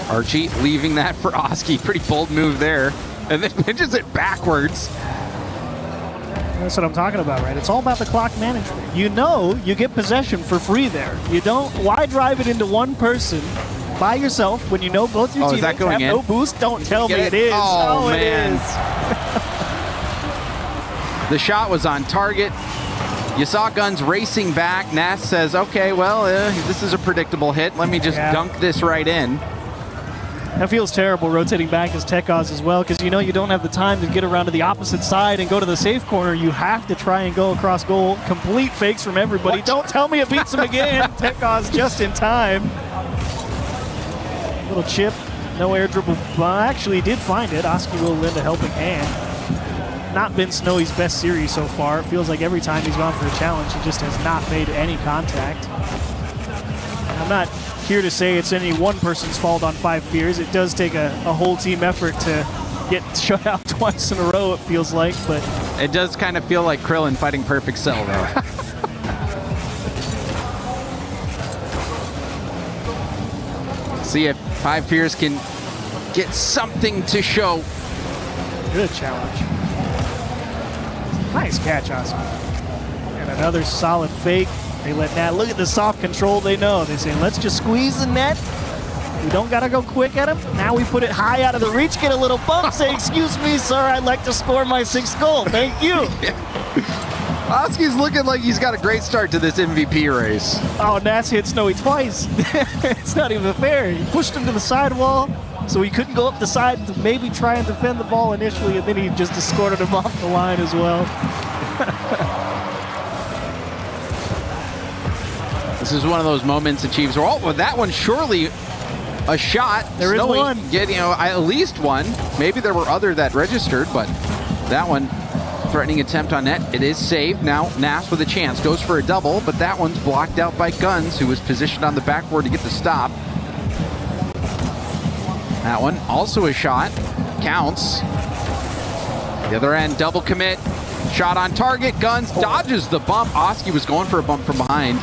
Archie leaving that for Oski. Pretty bold move there. And then pinches it backwards. That's what I'm talking about, right? It's all about the clock management. You get possession for free there. You don't, why drive it into one person by yourself when you know both your teammates have no boost? Don't tell me it is. Oh, man. It is. The shot was on target. You saw Guns racing back. Nass says, okay, well, this is a predictable hit. Let me just dunk this right in. That feels terrible rotating back as Tekaz as well, because you don't have the time to get around to the opposite side and go to the safe corner. You have to try and go across goal. Complete fakes from everybody. Don't tell me it beats him again. Tekaz just in time. Little chip, no air dribble. Well, actually, he did find it. Oski will lend a helping hand. Not been Snowy's best series so far. It feels like every time he's gone for a challenge, he just has not made any contact. I'm not here to say it's any one person's fault on 5 Fears. It does take a whole team effort to get shut out twice in a row, it feels like. But it does kind of feel like Krillin fighting Perfect Cell, though. See if 5 Fears can get something to show. Good challenge. Nice catch, Oscar. And another solid fake. They let Nat look at the soft control. They know. They say, let's just squeeze the net. We don't got to go quick at him. Now we put it high out of the reach, get a little bump, say, excuse me, sir, I'd like to score my 6th goal. Thank you. Oski's looking like he's got a great start to this MVP race. Oh, Nats hit Snowy twice. It's not even fair. He pushed him to the sidewall, so he couldn't go up the side to maybe try and defend the ball initially, and then he just escorted him off the line as well. This is one of those moments that Chiefs are, well, that one surely a shot. There is one. Get, at least one. Maybe there were other that registered, but that one, threatening attempt on net. It is saved. Now Nass with a chance. Goes for a double, but that one's blocked out by Guns, who was positioned on the backboard to get the stop. That one, also a shot. Counts. The other end, double commit. Shot on target. Guns dodges the bump. Oski was going for a bump from behind.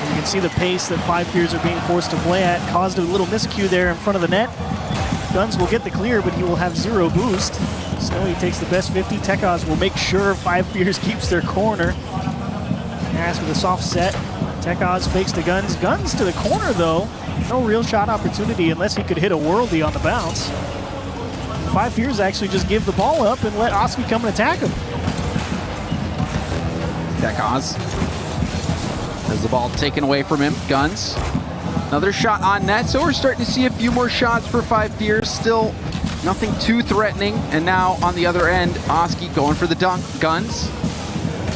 You can see the pace that 5 Fears are being forced to play at. Caused a little miscue there in front of the net. Guns will get the clear, but he will have 0 boost. Snowy takes the best 50. Tekaz will make sure 5 Fears keeps their corner. Ass with a soft set. Tekaz fakes to Guns. Guns to the corner, though. No real shot opportunity unless he could hit a worldie on the bounce. 5 Fears actually just give the ball up and let Oski come and attack him. Tekaz has the ball taken away from him. Guns. Another shot on net, so we're starting to see a few more shots for 5 Fears. Still nothing too threatening. And now on the other end, Oski going for the dunk. Guns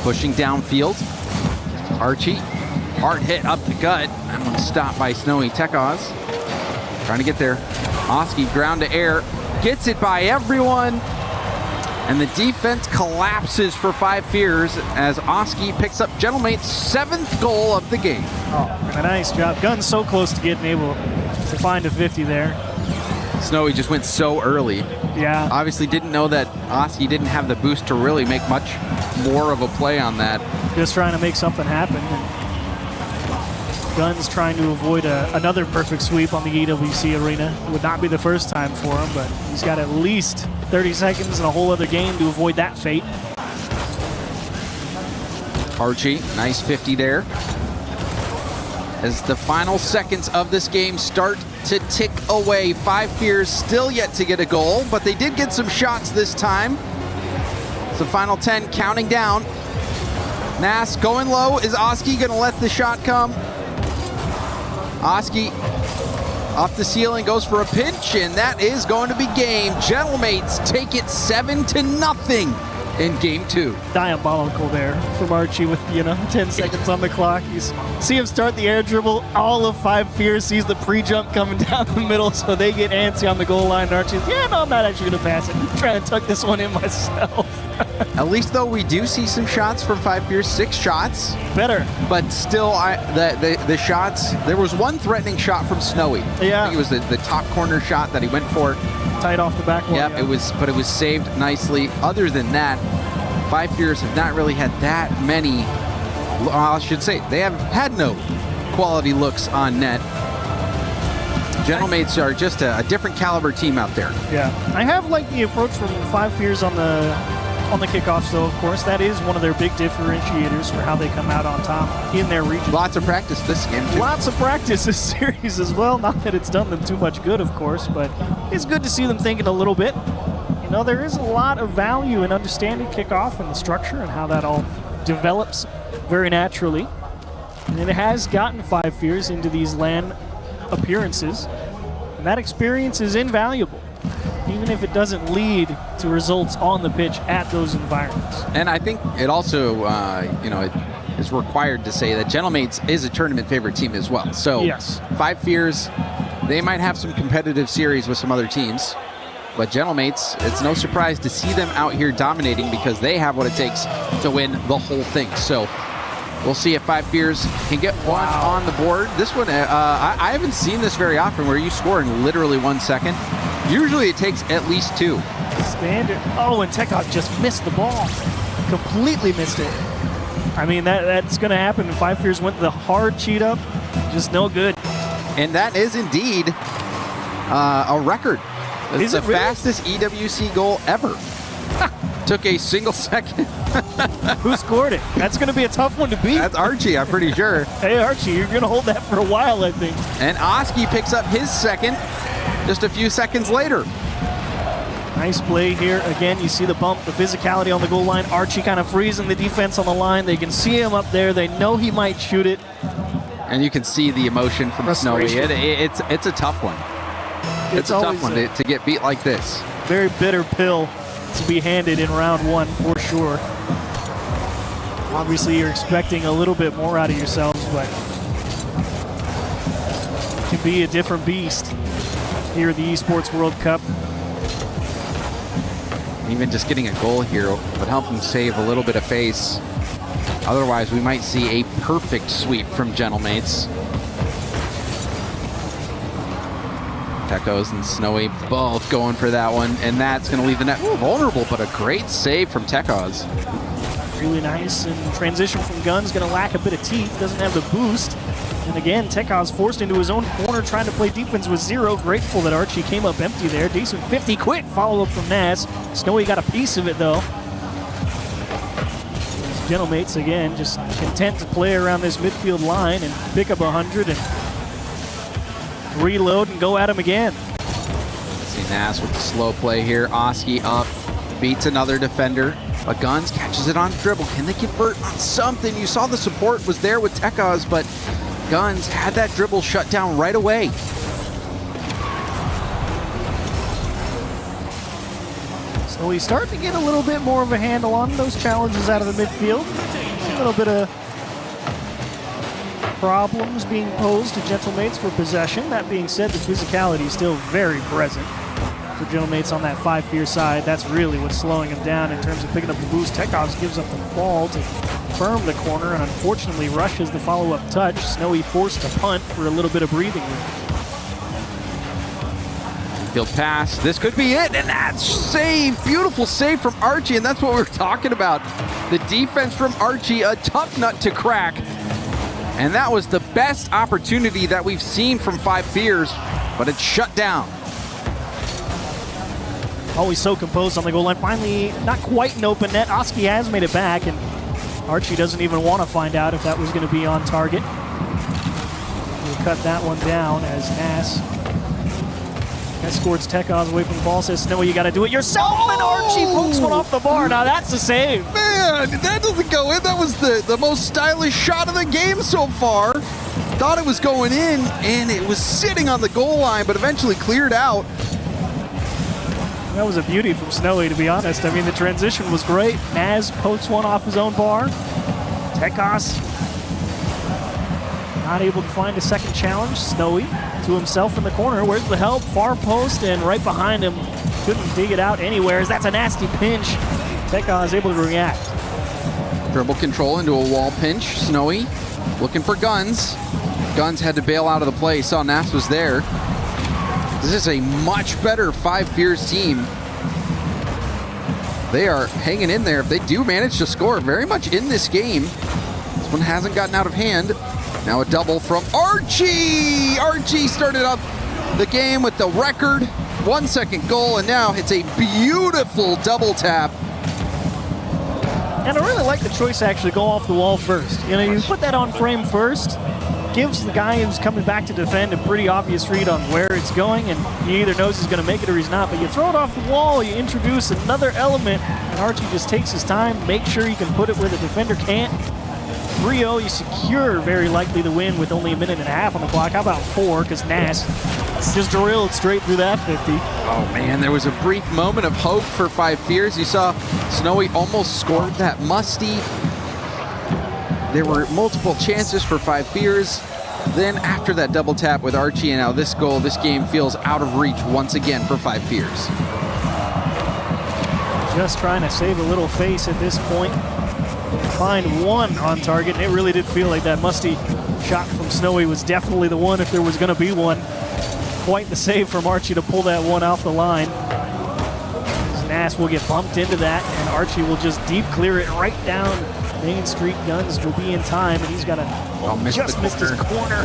pushing downfield. Archie, hard hit up the gut. That one's stopped by Snowy. Tekaz trying to get there. Oski ground to air, gets it by everyone. And the defense collapses for 5 Fears as Oski picks up Gentlemate's 7th goal of the game. Oh, a nice job. Guns so close to getting able to find a 50 there. Snowy just went so early. Yeah. Obviously didn't know that Oski didn't have the boost to really make much more of a play on that. Just trying to make something happen. Guns trying to avoid another perfect sweep on the EWC arena. It would not be the first time for him, but he's got at least 30 seconds and a whole other game to avoid that fate. Archie, nice 50 there. As the final seconds of this game start to tick away, 5 Fears still yet to get a goal, but they did get some shots this time. It's the final 10 counting down. Nas going low. Is Oski gonna let the shot come? Oski off the ceiling, goes for a pinch, and that is going to be game. Gentlemates take it 7-0 in game 2. Diabolical there from Archie with, 10 seconds on the clock. You see him start the air dribble. All of 5 Fears sees the pre-jump coming down the middle, so they get antsy on the goal line. Archie's, yeah, no, I'm not actually going to pass it. I'm trying to tuck this one in myself. At least, though, we do see some shots from 5 Fears, 6 shots. Better. But still, the shots, there was one threatening shot from Snowy. Yeah. I think it was the top corner shot that he went for. Tight off the back wall. Yep, yeah. But it was saved nicely. Other than that, 5 Fears have not really had that many, I should say, they have had no quality looks on net. Gentlemates are just a different caliber team out there. Yeah, I have liked the approach from 5 Fears on the kickoffs, though. Of course, that is one of their big differentiators for how they come out on top in their region. Lots of practice this game, too. Lots of practice this series as well. Not that it's done them too much good, of course, but it's good to see them thinking a little bit. There is a lot of value in understanding kickoff and the structure and how that all develops very naturally. And it has gotten 5 Fears into these LAN appearances, and that experience is invaluable, even if it doesn't lead to results on the pitch at those environments. And I think it also, it is required to say that Gentlemates is a tournament favorite team as well. So yes. 5 Fears, they might have some competitive series with some other teams, but Gentlemates, it's no surprise to see them out here dominating because they have what it takes to win the whole thing. So we'll see if 5 Fears can get one on the board. This one, I haven't seen this very often where you score in literally 1 second. Usually it takes at least 2. Standard. Oh, and Tekaz just missed the ball. Completely missed it. I mean, that's going to happen. 5 Fears went the hard cheat up. Just no good. And that is indeed a record. It's the fastest EWC goal ever. Took a single second. Who scored it? That's going to be a tough one to beat. That's Archie, I'm pretty sure. Hey, Archie, you're going to hold that for a while, I think. And Oski picks up his second just a few seconds later. Nice play here. Again, you see the bump, the physicality on the goal line. Archie kind of freezing the defense on the line. They can see him up there. They know he might shoot it. And you can see the emotion from Snowy. It's a tough one. It's a tough one to get beat like this. Very bitter pill to be handed in round 1 for sure. Obviously, you're expecting a little bit more out of yourselves, but it can be a different beast here at the Esports World Cup. Even just getting a goal here would help them save a little bit of face. Otherwise, we might see a perfect sweep from Gentlemates. Tekaz and Snowy both going for that one, and that's going to leave the net vulnerable, but a great save from Tekaz. Really nice, and transition from Guns gonna lack a bit of teeth, doesn't have the boost. And again, Tekaz forced into his own corner, trying to play defense with zero. Grateful that Archie came up empty there. Decent 50, quick follow-up from Nas. Snowy got a piece of it though. Gentlemates again, just content to play around this midfield line and pick up 100 and reload and go at him again. See Nas with the slow play here. Oski up, beats another defender. But Guns catches it on dribble. Can they convert on something? You saw the support was there with Tekaz, but Guns had that dribble shut down right away. So he's starting to get a little bit more of a handle on those challenges out of the midfield. A little bit of problems being posed to Gentlemates for possession. That being said, the physicality is still very present for Gentlemates on that 5-fear side. That's really what's slowing him down in terms of picking up the boost. Tekaz gives up the ball to firm the corner and unfortunately rushes the follow-up touch. Snowy forced to punt for a little bit of breathing room. Field pass, this could be it, and that's save. Beautiful save from Archie, and that's what we're talking about. The defense from Archie, a tough nut to crack. And that was the best opportunity that we've seen from 5 Fears, but it's shut down. Always so composed on the goal line. Finally, not quite an open net. Oski has made it back, and Archie doesn't even want to find out if that was going to be on target. We'll cut that one down as Nas escorts Tekaz away from the ball, says, Snowy, you got to do it yourself, and Archie pokes one off the bar. Now that's a save. Man, that doesn't go in. That was the most stylish shot of the game so far. Thought it was going in, and it was sitting on the goal line, but eventually cleared out. That was a beauty from Snowy, to be honest. I mean, the transition was great. Naz pokes one off his own bar. Tekaz not able to find a second challenge. Snowy to himself in the corner. Where's the help? Far post, and right behind him. Couldn't dig it out anywhere. That's a nasty pinch. Tekaz able to react. Dribble control into a wall pinch. Snowy looking for Guns. Guns had to bail out of the play. Saw Nas was there. This is a much better 5 Fears team. They are hanging in there. If they do manage to score very much in this game, this one hasn't gotten out of hand. Now a double from Archie. Archie started up the game with the record 1-second goal, and now it's a beautiful double tap. And I really like the choice to actually go off the wall first. You know, you put that on frame first, gives the guy who's coming back to defend a pretty obvious read on where it's going, and he either knows he's going to make it or he's not. But you throw it off the wall, you introduce another element, and Archie just takes his time, make sure he can put it where the defender can't. 3-0, you secure very likely the win with only a minute and a half on the clock. How about 4? Because Nas just drilled straight through that 50. Oh man, there was a brief moment of hope for 5 Fears. You saw Snowy almost scored that musty. There were multiple chances for 5 Fears. Then after that double tap with Archie and now this goal, this game feels out of reach once again for 5 Fears. Just trying to save a little face at this point. Find one on target, and it really did feel like that musty shot from Snowy was definitely the one if there was going to be one. Quite the save from Archie to pull that one off the line. Nas will get bumped into that, and Archie will just deep clear it right down Main Street. Guns will be in time, and he's got to just missed his corner.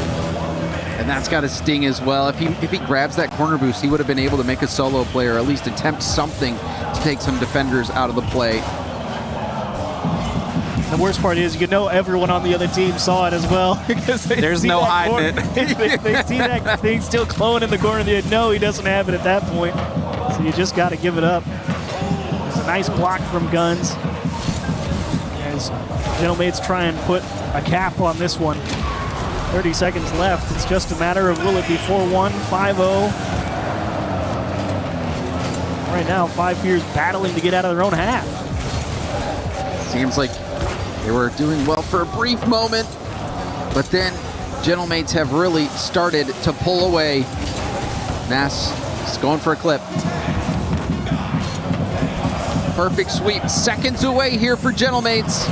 And that's got to sting as well. If he grabs that corner boost, he would have been able to make a solo play or at least attempt something to take some defenders out of the play. The worst part is, you know, everyone on the other team saw it as well. Because there's no hiding it. they see that thing still glowing in the corner. They know he doesn't have it at that point. So you just got to give it up. It's a nice block from Guns. As Gentlemates try and put a cap on this one. 30 seconds left. It's just a matter of will it be 4-1, 5-0. Right now, 5 Fears battling to get out of their own half. Seems like they were doing well for a brief moment, but then Gentlemates have really started to pull away. Nas is going for a clip. Perfect sweep, seconds away here for Gentlemates.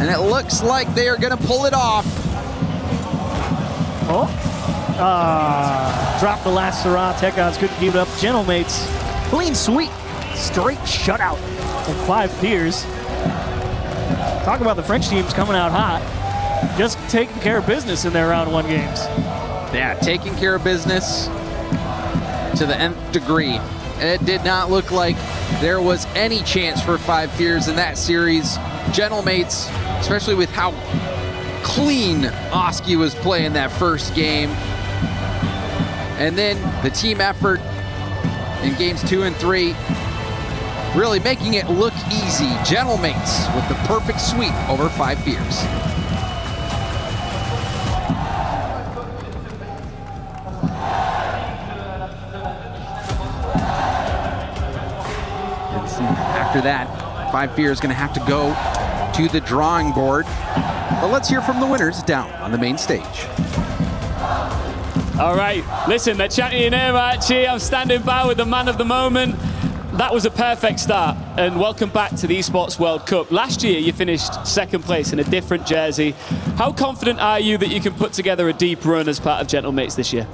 And it looks like they are going to pull it off. Oh, dropped the last hurrah. Tekaz couldn't keep it up. Gentlemates, clean sweep straight shutout in 5 Fears. Talk about the French teams coming out hot. Just taking care of business in their round 1 games. Yeah, taking care of business to the nth degree. It did not look like there was any chance for 5 Fears in that series. Gentlemates, especially with how clean Oski was playing that first game. And then the team effort in games 2 and 3, really making it look easy. Gentlemates with the perfect sweep over 5 Fears. After that, 5 Fears is going to have to go to the drawing board. But let's hear from the winners down on the main stage. All right, listen, they're chanting your name, Archie. I'm standing by with the man of the moment. That was a perfect start, and welcome back to the Esports World Cup. Last year, you finished 2nd place in a different jersey. How confident are you that you can put together a deep run as part of Gentlemates this year?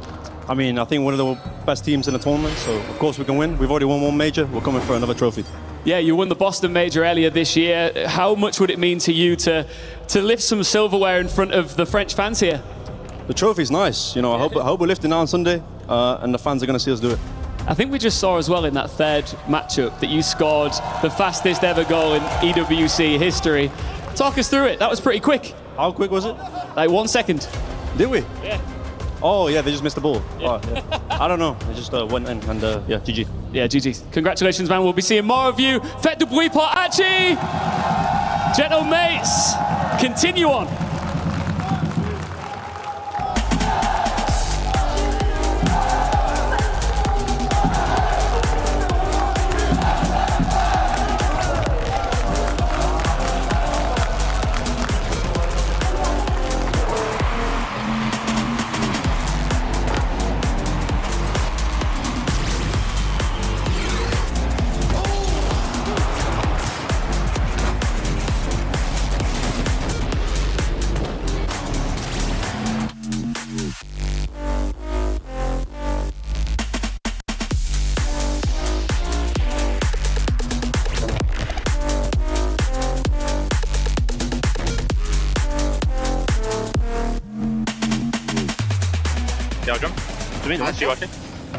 I mean, I think one of the best teams in the tournament, so of course we can win. We've already won 1 major. We're coming for another trophy. Yeah, you won the Boston Major earlier this year. How much would it mean to you to lift some silverware in front of the French fans here? The trophy's nice. You know, I hope we're lifting now on Sunday, and the fans are going to see us do it. I think we just saw as well in that 3rd matchup that you scored the fastest ever goal in EWC history. Talk us through it. That was pretty quick. How quick was it? Like 1 second. Did we? Yeah. Oh, yeah, they just missed the ball. Yeah. Oh, yeah. I don't know. They just went in, and yeah, GG. Yeah, GG. Congratulations, man. We'll be seeing more of you. Faites du bruit pour Archie! Gentlemates, continue on. Jump. To me, Nice you jump. okay?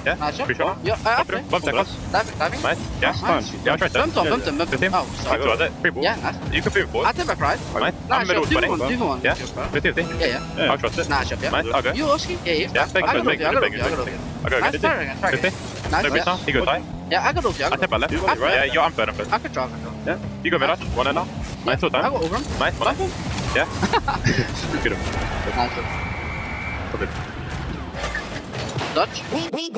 Yeah? Nice jump. Pretty sure? Yeah, okay. Bump seconds. Diving. Right? Yeah, fine. Yeah, I tried that. Bumped him. The team. Oh, sorry. Right, so that's it. Free ball. Yeah, nice. You can move forward. I take back right. Right? Nice I'm middle shot. Do 20. one. Yeah? 50. Yeah. I trust it. Nice shot, yeah. Right, I'll go. You Oski? Yeah. Yeah, big, I got big, over big, you. big, I got over big. you. I go Nice, 50. try again. 50. Nice, No, yeah. he goes high. Yeah, I got over you. I tap my left. I Yeah, you're I'm better. I could try. Yeah? You go mid. One and now. Nice, two times. I got over him. Nice, one. Yeah? Good. Nice. Okay. Dutch. We booked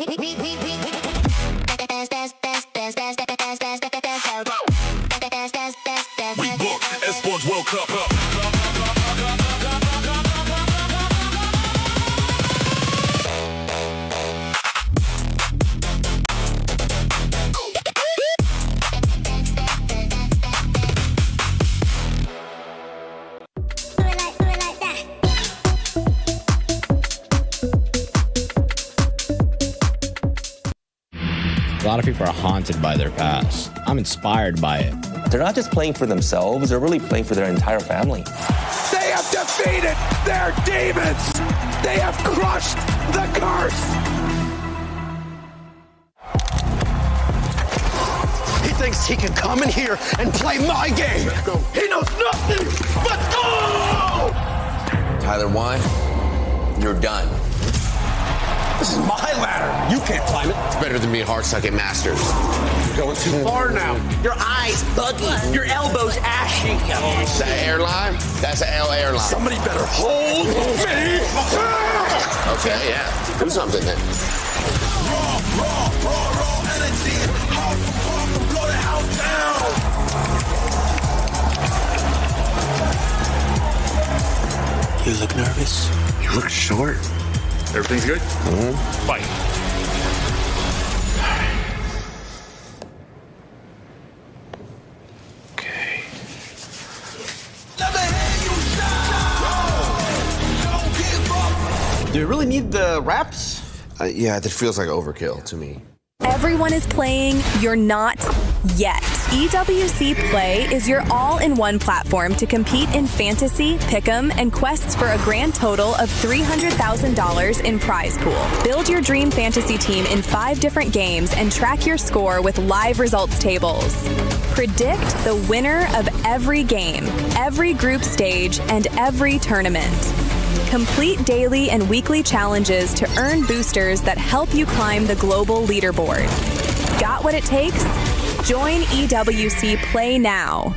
Esports World Cup up. A lot of people are haunted by their past. I'm inspired by it. They're not just playing for themselves, they're really playing for their entire family. They have defeated their demons. They have crushed the curse. He thinks he can come in here and play my game. He knows nothing but go! Tyler, why? You're done. This is my ladder. You can't climb it. It's better than being hard-suck at Masters. You're going too far now. Your eyes buggy. Your elbows ashy. Is that an airline? That's an L airline. Somebody better hold me. Okay, yeah. Do something then. Raw energy. Hard from blow the house down. You look nervous. You look short. Everything's good? Mm-hmm. Fight. Do you really need the wraps? Yeah, that feels like overkill to me. Everyone is playing, you're not yet. EWC Play is your all-in-one platform to compete in fantasy, pick'em, and quests for a grand total of $300,000 in prize pool. Build your dream fantasy team in 5 different games and track your score with live results tables. Predict the winner of every game, every group stage, and every tournament. Complete daily and weekly challenges to earn boosters that help you climb the global leaderboard. Got what it takes? Join EWC Play now.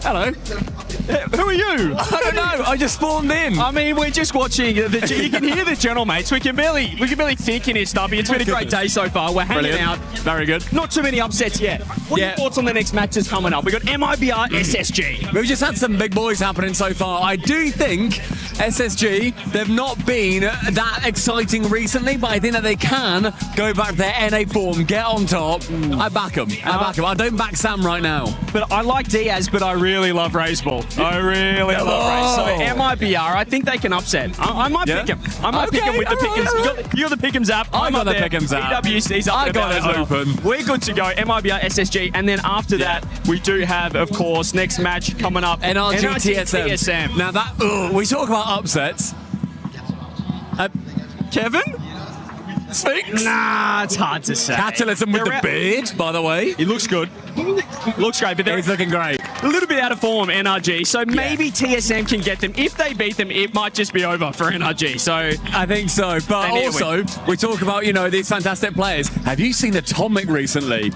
Hello. Who are you? I don't know. I just spawned in. I mean, we're just watching. You can hear the channel, mates. We can barely think in here, Stubby. It's been a great day so far. We're hanging out. Very good. Not too many upsets yet. What are your thoughts on the next matches coming up? We got MIBR, SSG. We've just had some big boys happening so far. I do think SSG, they've not been that exciting recently, but I think that they can go back to their NA form, get on top. I back them. I don't back Sam right now. But I like Diaz, but I really love Raiseball. I really love Raise. So MIBR, I think they can upset. I might pick him. I might pick him with the Pick'ems. You got the Pick'ems app. I got the Pick'ems app. EWC's up. I got it open. We're good to go. MIBR, SSG, and then after that, we do have, of course, next match coming up. NRG TSM. Now that we talk about upsets. Kevin? Sphinx? Nah, it's hard to say. Catalysm with the beard, by the way. He looks good. Looks great, but he's looking great. A little bit out of form, NRG. So maybe TSM can get them. If they beat them, it might just be over for NRG. So I think so. But also, we talk about, these fantastic players. Have you seen Atomic recently?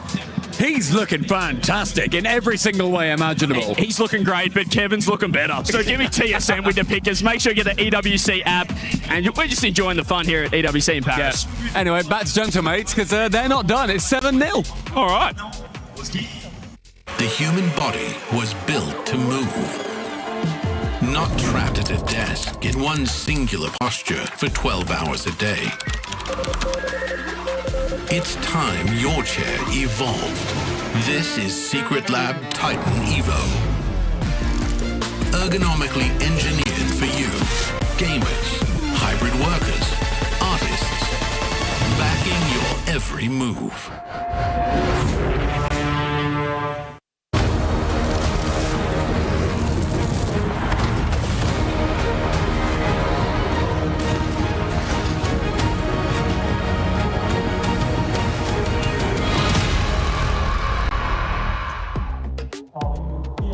He's looking fantastic in every single way imaginable. He's looking great, but Kevin's looking better. So give me TSM with the pickers. Make sure you get the EWC app. And we're just enjoying the fun here at EWC in Paris. Yeah. Anyway, back to Gentlemates, because they're not done. It's 7-0. All right. The human body was built to move. Not trapped at a desk in one singular posture for 12 hours a day. It's time your chair evolved. This is Secret Lab Titan Evo. Ergonomically engineered for you, gamers, hybrid workers, artists, backing your every move.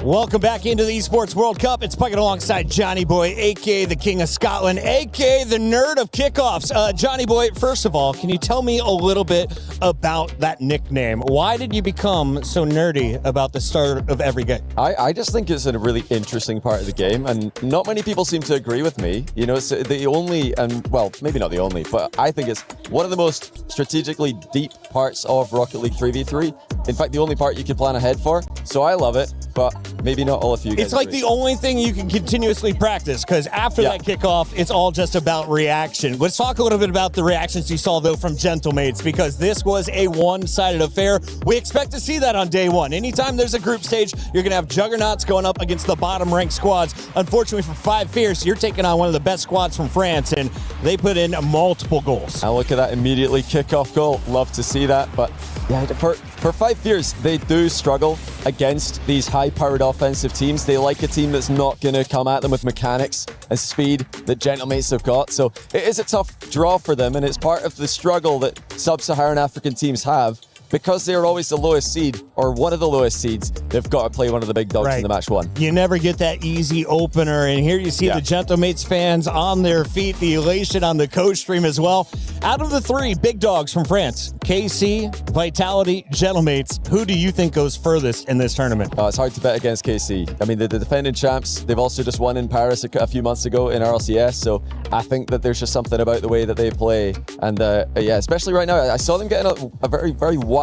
Welcome back into the Esports World Cup. It's Puckett alongside Johnny Boy, a.k.a. the King of Scotland, a.k.a. the Nerd of Kickoffs. Johnny Boy, first of all, can you tell me a little bit about that nickname? Why did you become so nerdy about the start of every game? I just think it's a really interesting part of the game, and not many people seem to agree with me. It's the only, and well, maybe not the only, but I think it's one of the most strategically deep parts of Rocket League 3v3. In fact, the only part you can plan ahead for. So I love it, but maybe not all of you guys It's like agree. the only thing you can continuously practice, because after that kickoff, it's all just about reaction. Let's talk a little bit about the reactions you saw, though, from Gentlemates, because this was a one-sided affair. We expect to see that on day one. Anytime there's a group stage, you're going to have juggernauts going up against the bottom-ranked squads. Unfortunately for Five Fierce, you're taking on one of the best squads from France, and they put in multiple goals. And look at that immediately kickoff goal. Love to see that, but Yeah, for 5 years, they do struggle against these high-powered offensive teams. They like a team that's not going to come at them with mechanics and speed that Gentlemates have got. So it is a tough draw for them, and it's part of the struggle that sub-Saharan African teams have. Because they're always the lowest seed, or one of the lowest seeds, they've got to play one of the big dogs in the match one. You never get that easy opener, and here you see the Gentlemates fans on their feet, the elation on the coach stream as well. Out of the 3 big dogs from France, KC, Vitality, Gentlemates, who do you think goes furthest in this tournament? It's hard to bet against KC. I mean, the defending champs, they've also just won in Paris a few months ago in RLCS, so I think that there's just something about the way that they play. And yeah, especially right now, I saw them getting a very, very wide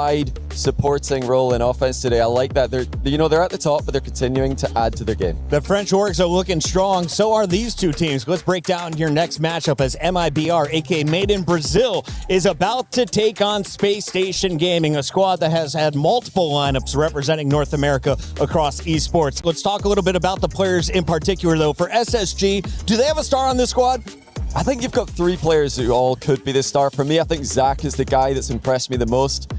supporting role in offense today. I like that. They're at the top, but they're continuing to add to their game. The French Orcs are looking strong. So are these 2 teams. Let's break down your next matchup as MIBR, aka Made in Brazil, is about to take on Space Station Gaming, a squad that has had multiple lineups representing North America across esports. Let's talk a little bit about the players in particular, though. For SSG, do they have a star on this squad? I think you've got 3 players who all could be the star. For me, I think Zach is the guy that's impressed me the most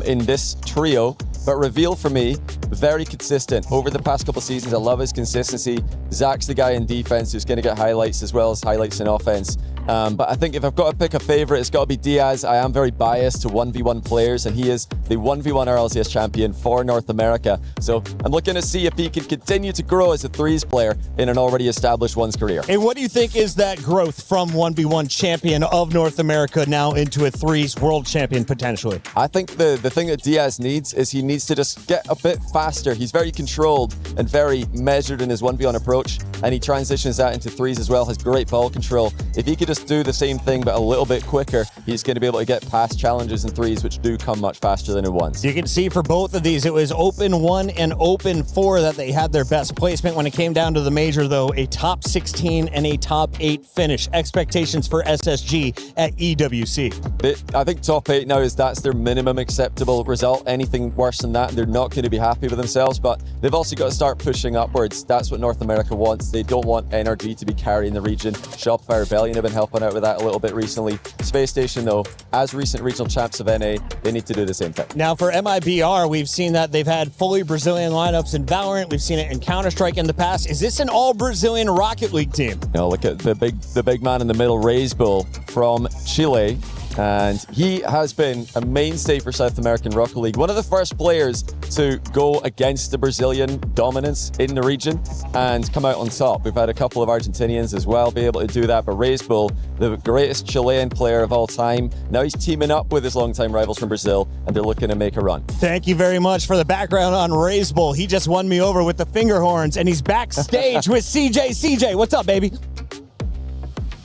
in this trio. But Reveal, for me, very consistent. Over the past couple of seasons, I love his consistency. Zach's the guy in defense who's going to get highlights as well as highlights in offense. But I think if I've got to pick a favorite, it's got to be Diaz. I am very biased to 1v1 players, and he is the 1v1 RLCS champion for North America. So I'm looking to see if he can continue to grow as a threes player in an already established ones career. And what do you think is that growth from 1v1 champion of North America now into a threes world champion potentially? I think the thing that Diaz needs is he needs to just get a bit faster. He's very controlled and very measured in his 1v1 approach, and he transitions that into threes as well, has great ball control. If he could just do the same thing but a little bit quicker, he's going to be able to get past challenges in threes, which do come much faster than in ones. You can see for both of these, it was Open 1 and Open 4 that they had their best placement. When it came down to the major, though, a top 16 and a top 8 finish. Expectations for SSG at EWC. I think top 8 now that's their minimum acceptable result. Anything worse than that, they're not going to be happy with themselves, but they've also got to start pushing upwards. That's what North America wants. They don't want NRG to be carrying the region. Shopify Rebellion have been helping out with that a little bit recently. Space Station, though, as recent regional champs of NA, they need to do the same thing. Now for MIBR, we've seen that they've had fully Brazilian lineups in Valorant. We've seen it in Counter-Strike in the past. Is this an all-Brazilian Rocket League team? No, look at the big man in the middle, Bull from Chile. And he has been a mainstay for South American Rocket League. One of the first players to go against the Brazilian dominance in the region and come out on top. We've had a couple of Argentinians as well be able to do that, but Bull, the greatest Chilean player of all time, now he's teaming up with his longtime rivals from Brazil, and they're looking to make a run. Thank you very much for the background on Bull. He just won me over with the finger horns, and he's backstage with CJ. CJ, what's up, baby?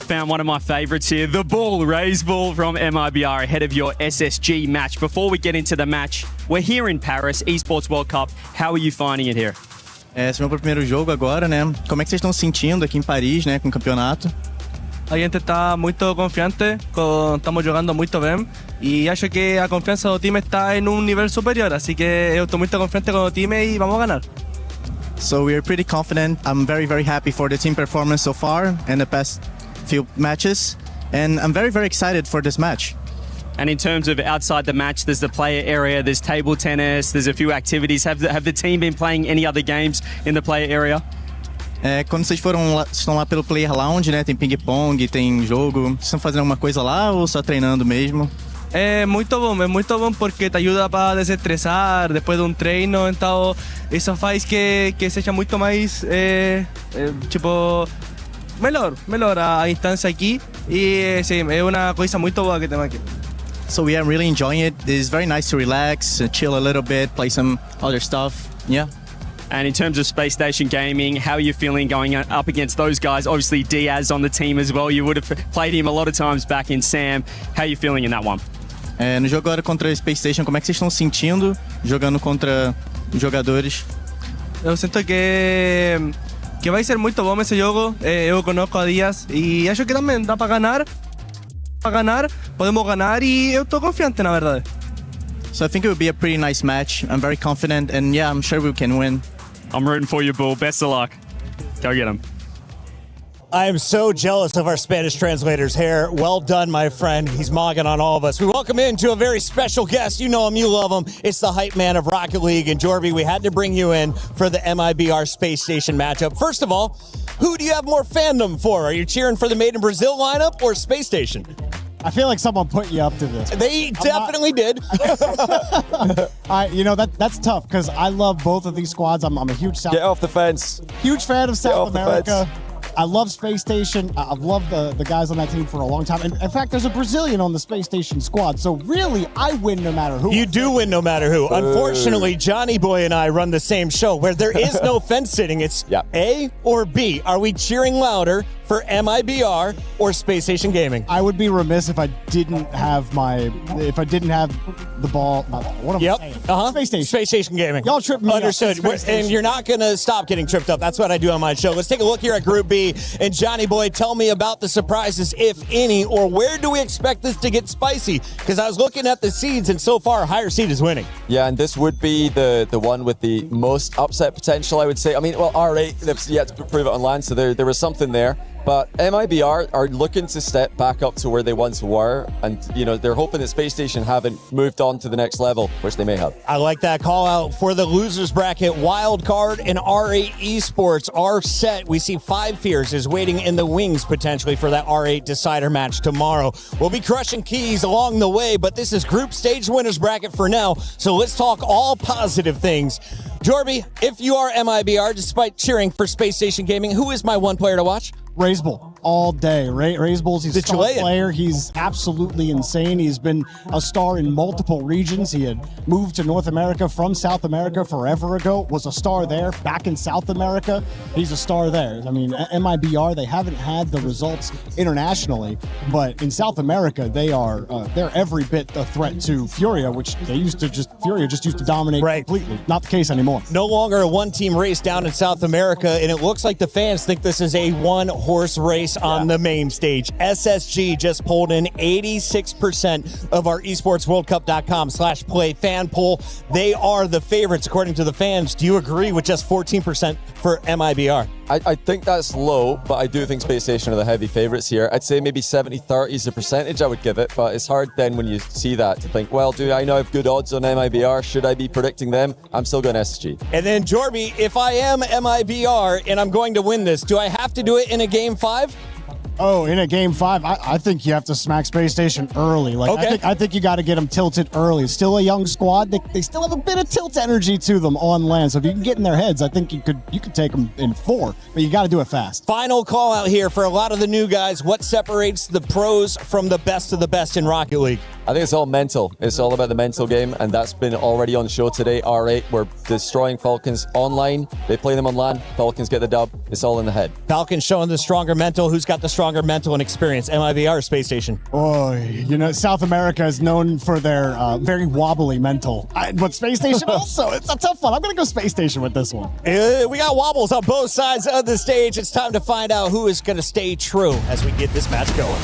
Found one of my favorites here, the Bull, Bull from MIBR ahead of your SSG match. Before we get into the match, we're here in Paris, Esports World Cup. How are you finding it here? Esse é o meu primeiro jogo agora, né? Como é que vocês estão se sentindo aqui em Paris, né, com o campeonato? A gente está muito confiante, estamos jogando muito bem e acho que a confiança do time está em nível superior, así que eu estou muito confiante com o time e vamos ganhar. So we are pretty confident. I'm very, very happy for the team performance so far in the past few matches, and I'm very, very excited for this match. And in terms of outside the match, there's the player area, there's table tennis, there's a few activities. Have the team been playing any other games in the player area? Quando vocês estão lá pelo Player Lounge, né? Tem ping-pong, tem jogo. Vocês estão fazendo alguma coisa lá ou só treinando mesmo? É muito bom porque te ajuda para desestressar depois de treino, então isso faz que seja muito mais melhor a instância aqui e sim, é uma coisa muito boa que temos aqui. So we are really enjoying it. It's very nice to relax, chill a little bit, play some other stuff. Yeah. And in terms of Space Station Gaming, how are you feeling going up against those guys? Obviously Diaz on the team as well. You would have played him a lot of times back in SAM. How are you feeling in that one? No jogo agora contra a Space Station, como é que vocês estão se sentindo jogando contra jogadores? Eu sinto que vai ser muito bom esse jogo. Eu conozco a Diaz e acho que também dá para ganhar. Podemos ganhar e eu estou confiante, na verdade. So I think it would be a pretty nice match. I'm very confident, and yeah, I'm sure we can win. I'm rooting for you, Bull. Best of luck. Go get him. I am so jealous of our Spanish translators here. Well done, my friend. He's mogging on all of us. We welcome into a very special guest. You know him, you love him. It's the hype man of Rocket League. And Jorby, we had to bring you in for the MIBR Space Station matchup. First of all, who do you have more fandom for? Are you cheering for the Made in Brazil lineup or Space Station? I feel like someone put you up to this. They definitely did. That's tough because I love both of these squads. I'm a huge Get off the fence. Huge fan of South America. Fence. I love Space Station. I've loved the guys on that team for a long time. And in fact, there's a Brazilian on the Space Station squad. So really, I win no matter who. You do win no matter who. Unfortunately, Johnny Boy and I run the same show where there is no fence sitting. It's A or B. Are we cheering louder for MIBR or Space Station Gaming? I would be remiss if I didn't have the ball. What am I saying? Space Station. Space Station Gaming. Y'all tripped me Understood. up. And you're not going to stop getting tripped up. That's what I do on my show. Let's take a look here at Group B. And Johnny Boy, tell me about the surprises, if any, or where do we expect this to get spicy? Because I was looking at the seeds, and so far, higher seed is winning. Yeah, and this would be the one with the most upset potential, I would say. I mean, well, R8, they've yet to prove it on land, so there was something there. But MIBR are looking to step back up to where they once were. And, they're hoping that Space Station haven't moved on to the next level, which they may have. I like that call out for the losers bracket. Wildcard and R8 Esports are set. We see Five Fears is waiting in the wings potentially for that R8 decider match tomorrow. We'll be crushing keys along the way, but this is group stage winners bracket for now. So let's talk all positive things. Jorby, if you are MIBR, despite cheering for Space Station Gaming, who is my one player to watch? Razebull all day. Razebull's he's a star player. He's absolutely insane. He's been a star in multiple regions. He had moved to North America from South America forever ago, was a star there, back in South America. He's a star there. I mean, MIBR, they haven't had the results internationally, but in South America, they're every bit a threat to Furia, which Furia just used to dominate completely. Not the case anymore. No longer a one-team race down in South America, and it looks like the fans think this is a one-horse race on the main stage. SSG just pulled in 86% of our esportsworldcup.com/play fan poll. They are the favorites according to the fans. Do you agree with just 14% for MIBR? I think that's low, but I do think Space Station are the heavy favorites here. I'd say maybe 70-30 is the percentage I would give it, but it's hard then when you see that to think, well, do I know I have good odds on MIBR? Should I be predicting them? I'm still going SSG. And then, Jorby, if I am MIBR and I'm going to win this, do I have to do it in a Game 5? Oh, in a Game 5, I think you have to smack Space Station early. I think you got to get them tilted early. Still a young squad. They still have a bit of tilt energy to them on land. So if you can get in their heads, I think you could take them in 4. But you got to do it fast. Final call out here for a lot of the new guys. What separates the pros from the best of the best in Rocket League? I think it's all mental. It's all about the mental game, and that's been already on show today. R8, we're destroying Falcons online. They play them on land. Falcons get the dub. It's all in the head. Falcons showing the stronger mental. Who's got the stronger mental and experience? MIBR or Space Station? Oh, South America is known for their very wobbly mental. But Space Station also, it's a tough one. I'm going to go Space Station with this one. We got wobbles on both sides of the stage. It's time to find out who is going to stay true as we get this match going.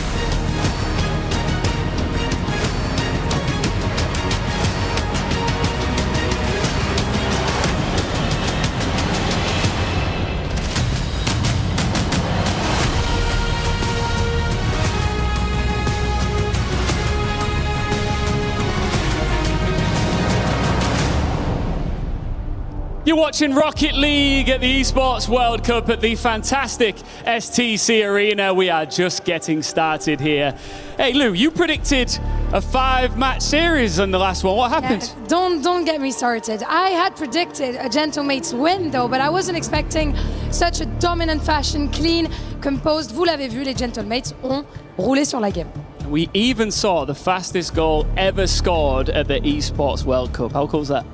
You're watching Rocket League at the Esports World Cup at the fantastic STC Arena. We are just getting started here. Hey, Lou, you predicted a 5-match series in the last one. What happened? Yeah, don't get me started. I had predicted a Gentlemates win, though, but I wasn't expecting such a dominant fashion, clean, composed. Vous l'avez vu, les Gentlemates ont roulé sur la game. We even saw the fastest goal ever scored at the Esports World Cup. How cool is that?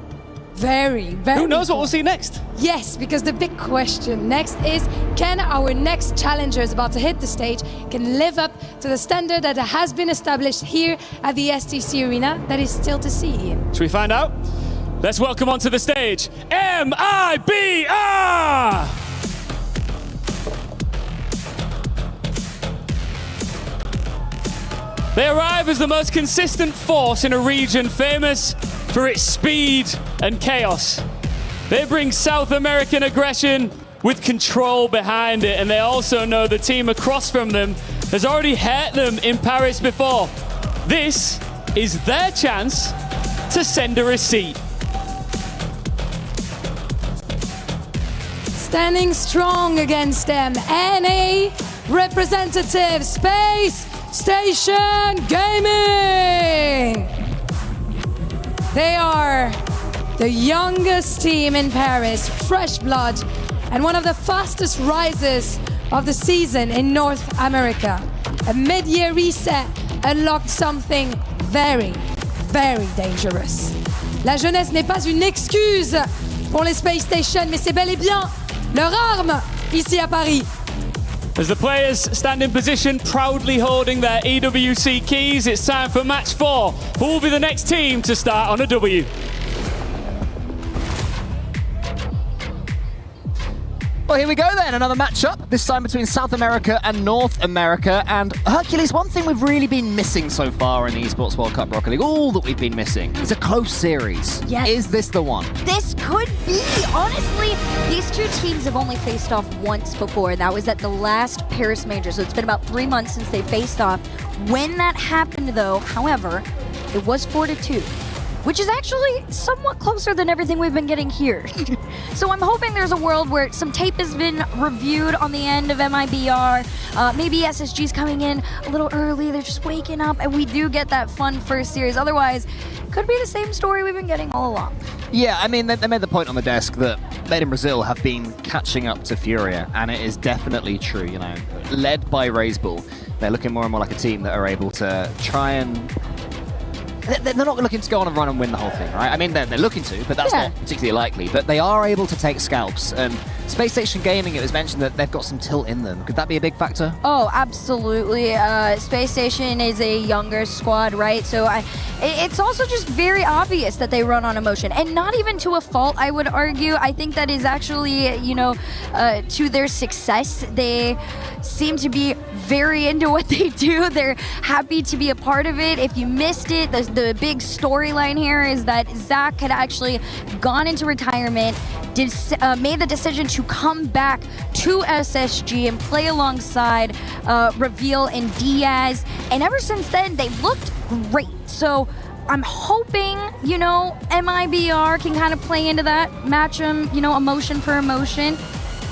Very, very Who knows cool. what we'll see next? Yes, because the big question next is, can our next challengers about to hit the stage can live up to the standard that has been established here at the STC Arena? That is still to see. Should we find out? Let's welcome onto the stage, MIBR! They arrive as the most consistent force in a region famous for its speed and chaos. They bring South American aggression with control behind it, and they also know the team across from them has already hurt them in Paris before. This is their chance to send a receipt. Standing strong against them, NA representative Space Station Gaming. They are the youngest team in Paris, fresh blood, and one of the fastest rises of the season in North America. A mid-year reset unlocked something very, very dangerous. La jeunesse n'est pas une excuse pour les Space Station, mais c'est bel et bien leur arme ici à Paris. As the players stand in position, proudly holding their EWC keys, it's time for match 4. Who will be the next team to start on a W? Well, here we go then, another matchup, this time between South America and North America. And Hercules, one thing we've really been missing so far in the Esports World Cup Rocket League, all that we've been missing, is a close series. Yes. Is this the one? This could be. Honestly, these two teams have only faced off once before, and that was at the last Paris Major. So it's been about 3 months since they faced off. When that happened, though, however, it was 4-2. Which is actually somewhat closer than everything we've been getting here. So I'm hoping there's a world where some tape has been reviewed on the end of MIBR. Maybe SSG's coming in a little early, they're just waking up, and we do get that fun first series. Otherwise, could be the same story we've been getting all along. Yeah, I mean, they made the point on the desk that Made in Brazil have been catching up to Furia, and it is definitely true, you know. Led by Razebull, they're looking more and more like a team that are able to try and... They're not looking to go on a run and win the whole thing, right? I mean, they're looking to, but that's not particularly likely. But they are able to take scalps. And Space Station Gaming, it was mentioned that they've got some tilt in them. Could that be a big factor? Oh, absolutely. Space Station is a younger squad, right? So it's also just very obvious that they run on emotion. And not even to a fault, I would argue. I think that is actually, you know, to their success. They seem to be very into what they do. They're happy to be a part of it. If you missed it, the big storyline here is that Zach had actually gone into retirement, made the decision to come back to SSG and play alongside Reveal and Diaz. And ever since then, they've looked great. So I'm hoping, you know, MIBR can kind of play into that, match them, you know, emotion for emotion.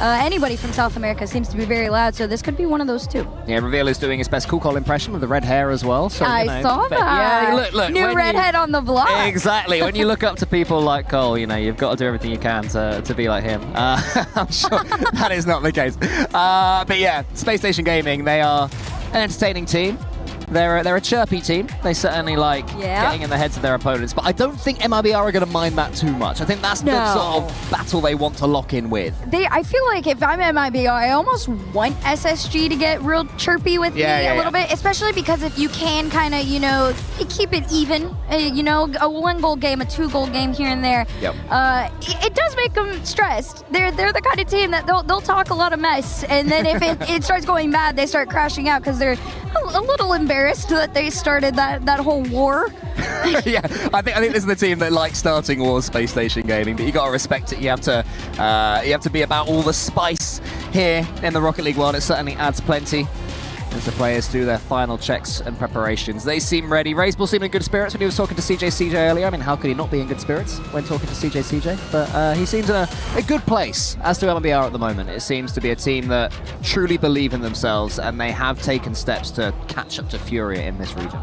Anybody from South America seems to be very loud, so this could be one of those too. Yeah, Reveal is doing his best Cool Call impression with the red hair as well. So, I saw that. Yeah, look. New redhead on the block. Exactly. When you look up to people like Cole, you know, you've got to do everything you can to be like him. I'm sure that is not the case. But yeah, Space Station Gaming, they are an entertaining team. They're a chirpy team. They certainly like getting in the heads of their opponents, but I don't think MIBR are going to mind that too much. I think that's the sort of battle they want to lock in with. I feel like if I'm MIBR, I almost want SSG to get real chirpy with me a little bit, especially because if you can kind of, you know, keep it even, you know, a 1-goal game, a 2-goal game here and there, it does make them stressed. They're the kind of team that they'll talk a lot of mess, and then if it starts going bad, they start crashing out because they're a little embarrassed that they started that whole war. Yeah, I think this is the team that likes starting wars, Space Station Gaming, but you got to respect it. You have to be about all the spice here in the Rocket League world. It certainly adds plenty as the players do their final checks and preparations. They seem ready. Razebull seemed in good spirits when he was talking to CJ earlier. I mean, how could he not be in good spirits when talking to CJ? But he seems in a good place, as do MIBR at the moment. It seems to be a team that truly believe in themselves, and they have taken steps to catch up to Furia in this region.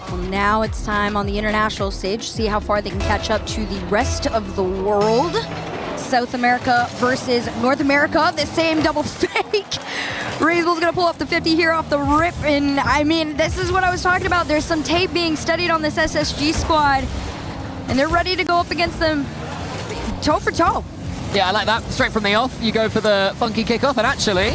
Well, now it's time on the international stage, see how far they can catch up to the rest of the world. South America versus North America, the same double fake. Razebull's gonna pull off the 50 here off the rip, and I mean, this is what I was talking about. There's some tape being studied on this SSG squad, and they're ready to go up against them toe for toe. Yeah, I like that. Straight from the off, you go for the funky kickoff, and actually,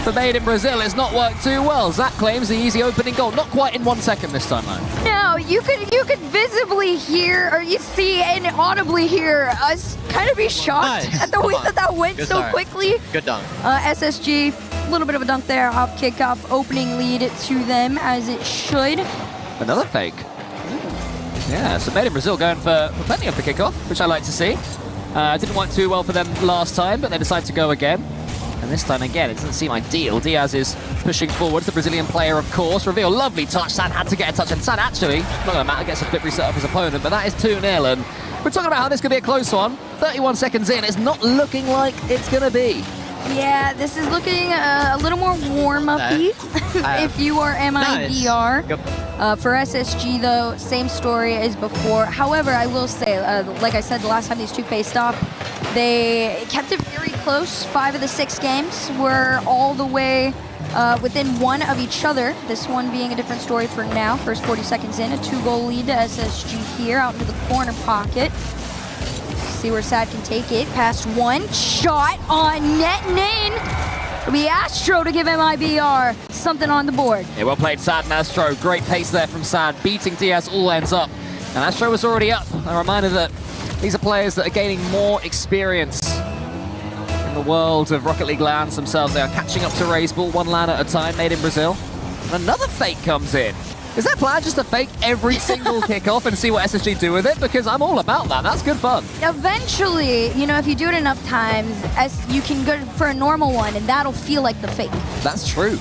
for Made in Brazil, it's not worked too well. Zach claims the easy opening goal. Not quite in 1 second this time, though. No, you could visibly hear, or you see and audibly hear us kind of be shocked at the way that went so quickly. Good dunk. SSG, a little bit of a dunk there off kickoff, opening lead to them as it should. Another fake. Yeah, so Made in Brazil going for plenty of the kickoff, which I like to see. Didn't work too well for them last time, but they decided to go again. And this time again, it doesn't seem ideal. Diaz is pushing forwards, the Brazilian player, of course. Reveal, lovely touch. Sad had to get a touch, and Sad actually, not going to matter, gets a flip reset off his opponent, but that is 2-0. And we're talking about how this could be a close one. 31 seconds in, it's not looking like it's going to be. Yeah, this is looking a little more warm-up-y if you are MIBR. Yep. For SSG, though, same story as before. However, I will say, like I said, the last time these two faced off, they kept it very close. 5 of the 6 games were all the way within 1 of each other. This one being a different story for now. First 40 seconds in, a 2-goal lead to SSG here, out into the corner pocket. See where Sad can take it. Past 1, shot on net and in. It'll be Astro to give MIBR something on the board. Yeah, well played, Sad and Astro. Great pace there from Sad, beating Diaz all ends up. And Astro was already up. A reminder that these are players that are gaining more experience in the world of Rocket League LANs themselves. They are catching up to Raiseball, 1 LAN at a time, made in Brazil. And another fake comes in. Is their plan just to fake every single kickoff and see what SSG do with it? Because I'm all about that. That's good fun. Eventually, you know, if you do it enough times, you can go for a normal one, and that'll feel like the fake. That's true.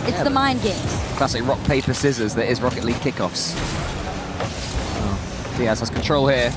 It's the mind games. Classic rock, paper, scissors that is Rocket League kickoffs. Oh, Diaz has control here.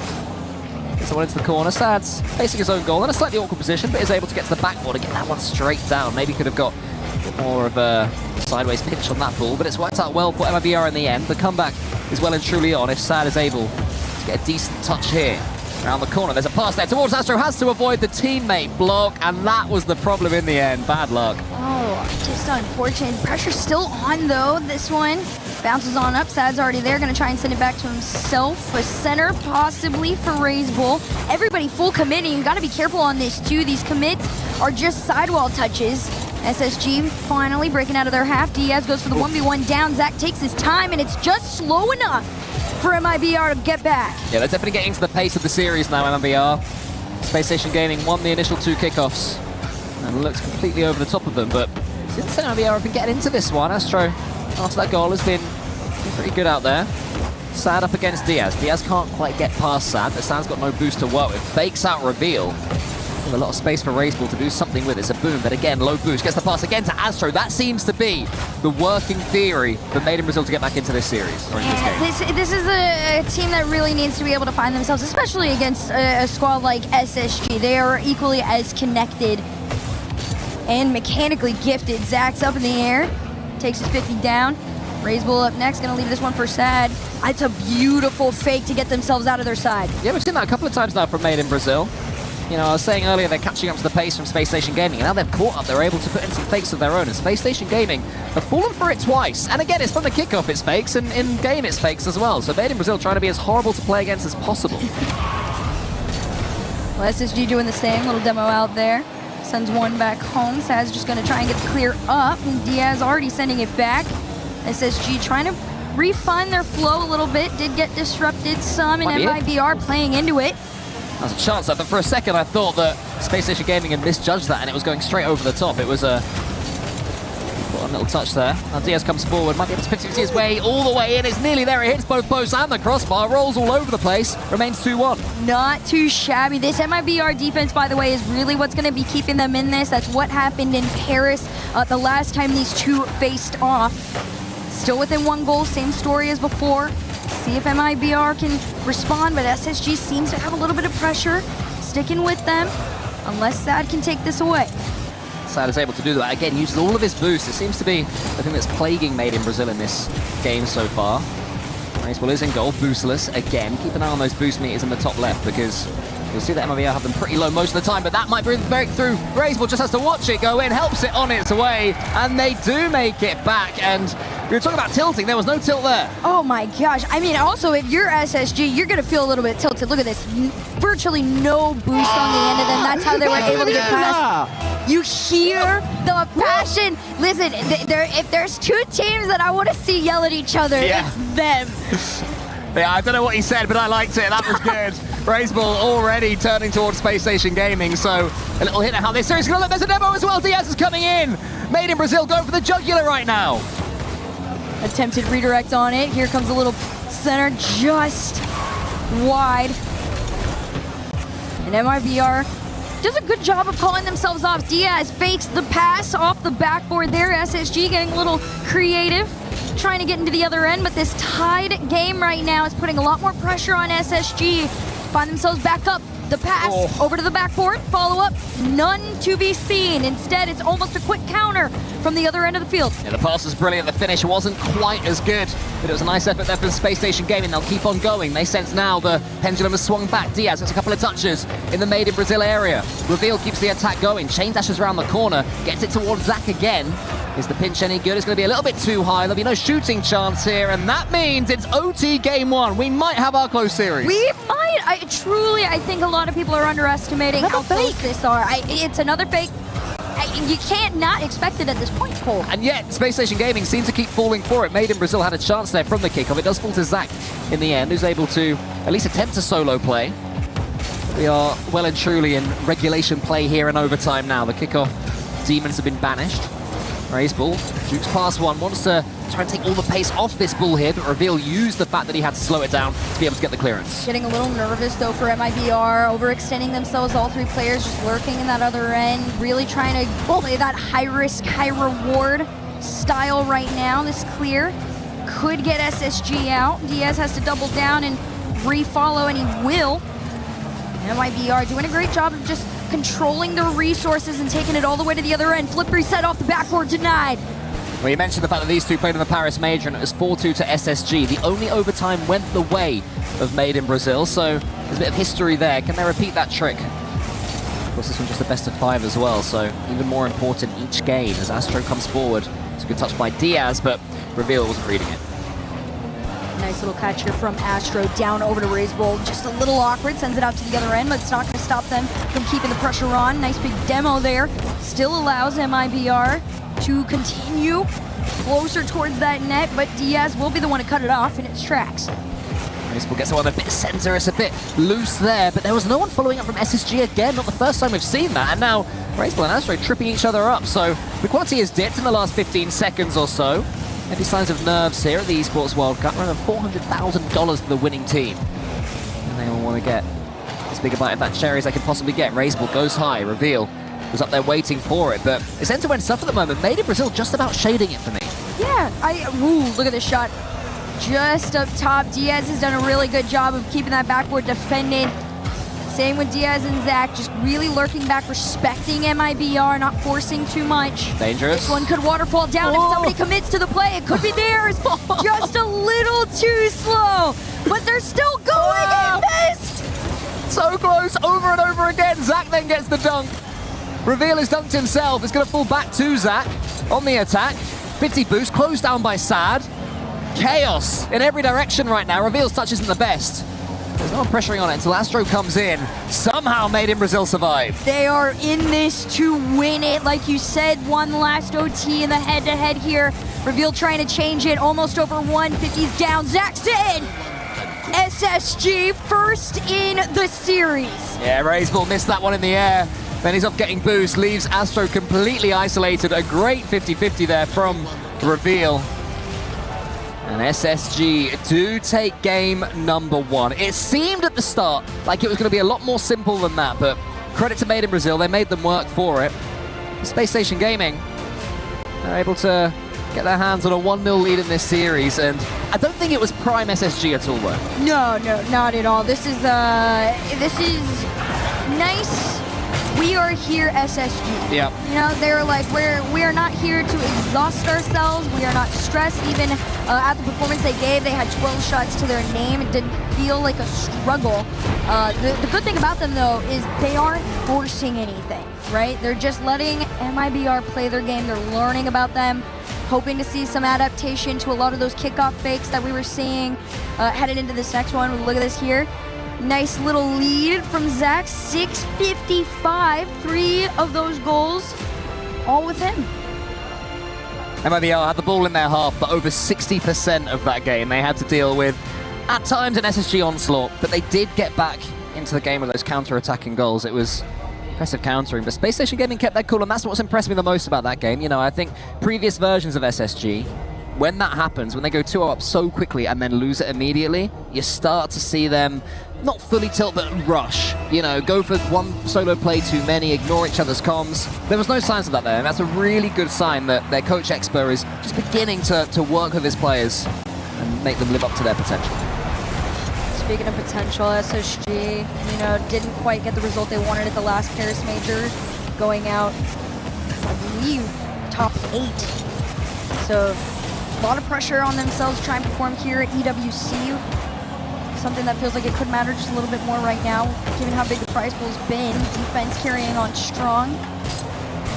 Gets the one into the corner. Sad's facing his own goal in a slightly awkward position, but is able to get to the backboard and get that one straight down. Maybe could have got a bit more of a sideways pitch on that ball, but it's worked out well for MIBR in the end. The comeback is well and truly on if Sad is able to get a decent touch here. Around the corner, there's a pass there towards Astro, has to avoid the teammate block, and that was the problem in the end. Bad luck. Oh, just unfortunate. Pressure's still on, though. This one bounces on up. Sad's already there, gonna try and send it back to himself. A center, possibly, for Raiseball. Everybody full committing. You gotta be careful on this, too. These commits are just sidewall touches. SSG finally breaking out of their half. Diaz goes for the 1v1 down. Zach takes his time, and it's just slow enough for MIBR to get back. Yeah, they're definitely getting to the pace of the series now, MIBR. Space Station Gaming won the initial 2 kickoffs and looks completely over the top of them, but since MIBR have been getting into this one, Astro, after that goal, has been pretty good out there. Sad up against Diaz. Diaz can't quite get past Sad, but Sad's got no boost to work with. Fakes out reveal. A lot of space for Raiseball to do something with. It's a boom, but again, low boost. Gets the pass again to Astro. That seems to be the working theory that made in Brazil to get back into this series, or in this game. This is a team that really needs to be able to find themselves, especially against a squad like SSG. They are equally as connected and mechanically gifted. Zach's up in the air, takes his 50 down. Raiseball up next, gonna leave this one for Sad. It's a beautiful fake to get themselves out of their side. Yeah, we've seen that a couple of times now from Made in Brazil. You know, I was saying earlier they're catching up to the pace from Space Station Gaming, and now they've caught up. They're able to put in some fakes of their own, and Space Station Gaming have fallen for it twice. And again, it's from the kickoff, it's fakes, and in-game it's fakes as well. So Made in Brazil trying to be as horrible to play against as possible. Well, SSG doing the same, little demo out there. Sends one back home. Sad's just gonna try and get the clear up, and Diaz already sending it back. SSG trying to refine their flow a little bit. Did get disrupted some, and MIBR playing into it. That's a chance. But for a second, I thought that Space Station Gaming had misjudged that, and it was going straight over the top. It was a little touch there. Now Diaz comes forward, might be able to pitch his way all the way in. It's nearly there. It hits both posts and the crossbar. Rolls all over the place. Remains 2-1. Not too shabby. This MIBR defense, by the way, is really what's going to be keeping them in this. That's what happened in Paris the last time these two faced off. Still within 1 goal. Same story as before. See if MIBR can respond, but SSG seems to have a little bit of pressure sticking with them, unless Sad can take this away. Sad is able to do that. Again, uses all of his boost. It seems to be the thing that's plaguing Made in Brazil in this game so far. Raiseball is in goal, boostless. Again, keep an eye on those boost meters in the top left, because you'll see that MIBR have them pretty low most of the time, but that might break through. Raiseball just has to watch it go in, helps it on its way, and they do make it back. And we were talking about tilting. There was no tilt there. Oh my gosh. I mean, also, if you're SSG, you're going to feel a little bit tilted. Look at this. Virtually no boost on the end of them. That's how they were able to get past. You hear the passion. Listen, if there's 2 teams that I want to see yell at each other, it's them. Yeah, I don't know what he said, but I liked it. That was good. Raiseball already turning towards Space Station Gaming, so a little hint at how this series is going to look. There's a demo as well. Diaz is coming in. Made in Brazil going for the jugular right now. Attempted redirect on it. Here comes a little center just wide. And MIBR does a good job of calling themselves off. Diaz fakes the pass off the backboard there. SSG getting a little creative, trying to get into the other end, but this tied game right now is putting a lot more pressure on SSG. Find themselves back up. The pass over to the backboard, follow up, none to be seen. Instead, it's almost a quick counter from the other end of the field. Yeah, the pass was brilliant. The finish wasn't quite as good, but it was a nice effort there for the Space Station Gaming. They'll keep on going. They sense now the pendulum has swung back. Diaz gets a couple of touches in the Made in Brazil area. Reveal keeps the attack going. Chain dashes around the corner, gets it towards Zach again. Is the pinch any good? It's going to be a little bit too high. There'll be no shooting chance here, and that means it's OT game 1. We might have our close series. We might. I think a lot of people are underestimating how close this are. It's another fake. You can't not expect it at this point, Cole. And yet, Space Station Gaming seems to keep falling for it. Made in Brazil had a chance there from the kickoff. It does fall to Zach in the end, who's able to at least attempt a solo play. We are well and truly in regulation play here in overtime now. The kickoff demons have been banished. Raise ball, Duke's past one, wants to try and take all the pace off this ball here, but Reveal used the fact that he had to slow it down to be able to get the clearance. Getting a little nervous though for MIBR, overextending themselves, all three players just lurking in that other end, really trying to play that high risk, high reward style right now. This clear could get SSG out. Diaz has to double down and refollow, and he will. MIBR doing a great job of just controlling the resources and taking it all the way to the other end. Flip reset off the backboard, denied. Well, you mentioned the fact that these two played in the Paris Major, and it was 4-2 to SSG. The only overtime went the way of Made in Brazil, so there's a bit of history there. Can they repeat that trick? Of course, this one's just a best of 5 as well, so even more important each game as Astro comes forward. It's a good touch by Diaz, but Reveal wasn't reading it. Nice little catch here from Astro, down over to Raise Bull. Just a little awkward, sends it out to the other end, but it's not going to stop them from keeping the pressure on. Nice big demo there. Still allows MIBR to continue closer towards that net, but Diaz will be the one to cut it off in its tracks. Raise Bull gets one a bit center, it's a bit loose there, but there was no one following up from SSG again. Not the first time we've seen that, and now Raise Bull and Astro tripping each other up, so the quality has dipped in the last 15 seconds or so. Maybe signs of nerves here at the Esports World Cup. Around $400,000 for the winning team. And they all want to get as big a bite of that cherry as they can possibly get. Raise Bull goes high. Reveal was up there waiting for it. But it's end-to-end stuff at the moment. Made in Brazil just about shading it for me. Yeah, look at this shot. Just up top. Diaz has done a really good job of keeping that backboard defended. Same with Diaz and Zach, just really lurking back, respecting MIBR, not forcing too much. Dangerous. This one could waterfall down if somebody commits to the play. It could be theirs. Just a little too slow, but they're still going and missed. So close, over and over again. Zach then gets the dunk. Reveal has dunked himself. It's going to fall back to Zach on the attack. 50 boost, closed down by Sad. Chaos in every direction right now. Reveal's touch isn't the best. There's no one pressuring on it until Astro comes in. Somehow Made in Brazil survive. They are in this to win it. Like you said, one last OT in the head-to-head here. Reveal trying to change it. Almost over 150's down. Zach's in. SSG first in the series. Yeah, Raise Bull missed that one in the air. Then he's off getting boost. Leaves Astro completely isolated. A great 50-50 there from Reveal. And SSG do take game number 1. It seemed at the start like it was going to be a lot more simple than that, but credit to Made in Brazil, they made them work for it. Space Station Gaming are able to get their hands on a 1-0 lead in this series, and I don't think it was prime SSG at all, though. No, not at all. This is nice. We are here, SSG. Yeah. You know, they're like, we are not here to exhaust ourselves. We are not stressed. Even at the performance they gave, they had 12 shots to their name. It didn't feel like a struggle. The good thing about them, though, is they aren't forcing anything, right? They're just letting MIBR play their game. They're learning about them, hoping to see some adaptation to a lot of those kickoff fakes that we were seeing headed into this next one. Look at this here. Nice little lead from Zach, 655. 3 of those goals, all with him. MIBR had the ball in their half, but over 60% of that game they had to deal with, at times, an SSG onslaught, but they did get back into the game with those counter-attacking goals. It was impressive countering, but Space Station Gaming kept their cool, and that's what's impressed me the most about that game. You know, I think previous versions of SSG, when that happens, when they go 2-0 up so quickly and then lose it immediately, you start to see them not fully tilt, but rush. You know, go for one solo play too many, ignore each other's comms. There was no signs of that there, and that's a really good sign that their coach Expo is just beginning to work with his players and make them live up to their potential. Speaking of potential, SSG, you know, didn't quite get the result they wanted at the last Paris Major, going out, I believe, top 8. So a lot of pressure on themselves trying to perform here at EWC. Something that feels like it could matter just a little bit more right now, given how big the prize pool's been. Defense carrying on strong.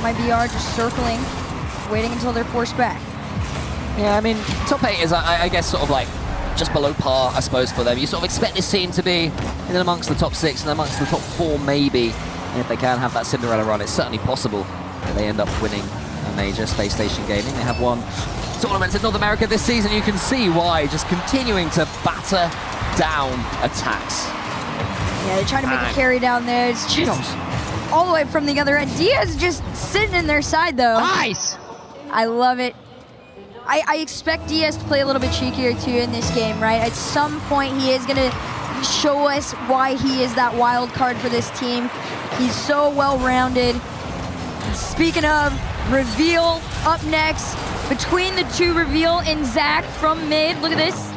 My BR just circling, waiting until they're forced back. Yeah, I mean, top 8 is, I guess, sort of like just below par, I suppose, for them. You sort of expect this team to be in amongst the top 6 and amongst the top 4, maybe. And if they can have that Cinderella run, it's certainly possible that they end up winning a major. Space Station Gaming, they have won tournaments in North America this season. You can see why, just continuing to batter down attacks. Yeah, they're trying to make a carry down there. It's just all the way from the other end. Diaz just sitting in their side, though. Nice! I love it. I expect Diaz to play a little bit cheekier, too, in this game, right? At some point, he is going to show us why he is that wild card for this team. He's so well-rounded. Speaking of, Reveal up next. Between the two, Reveal and Zach from mid. Look at this.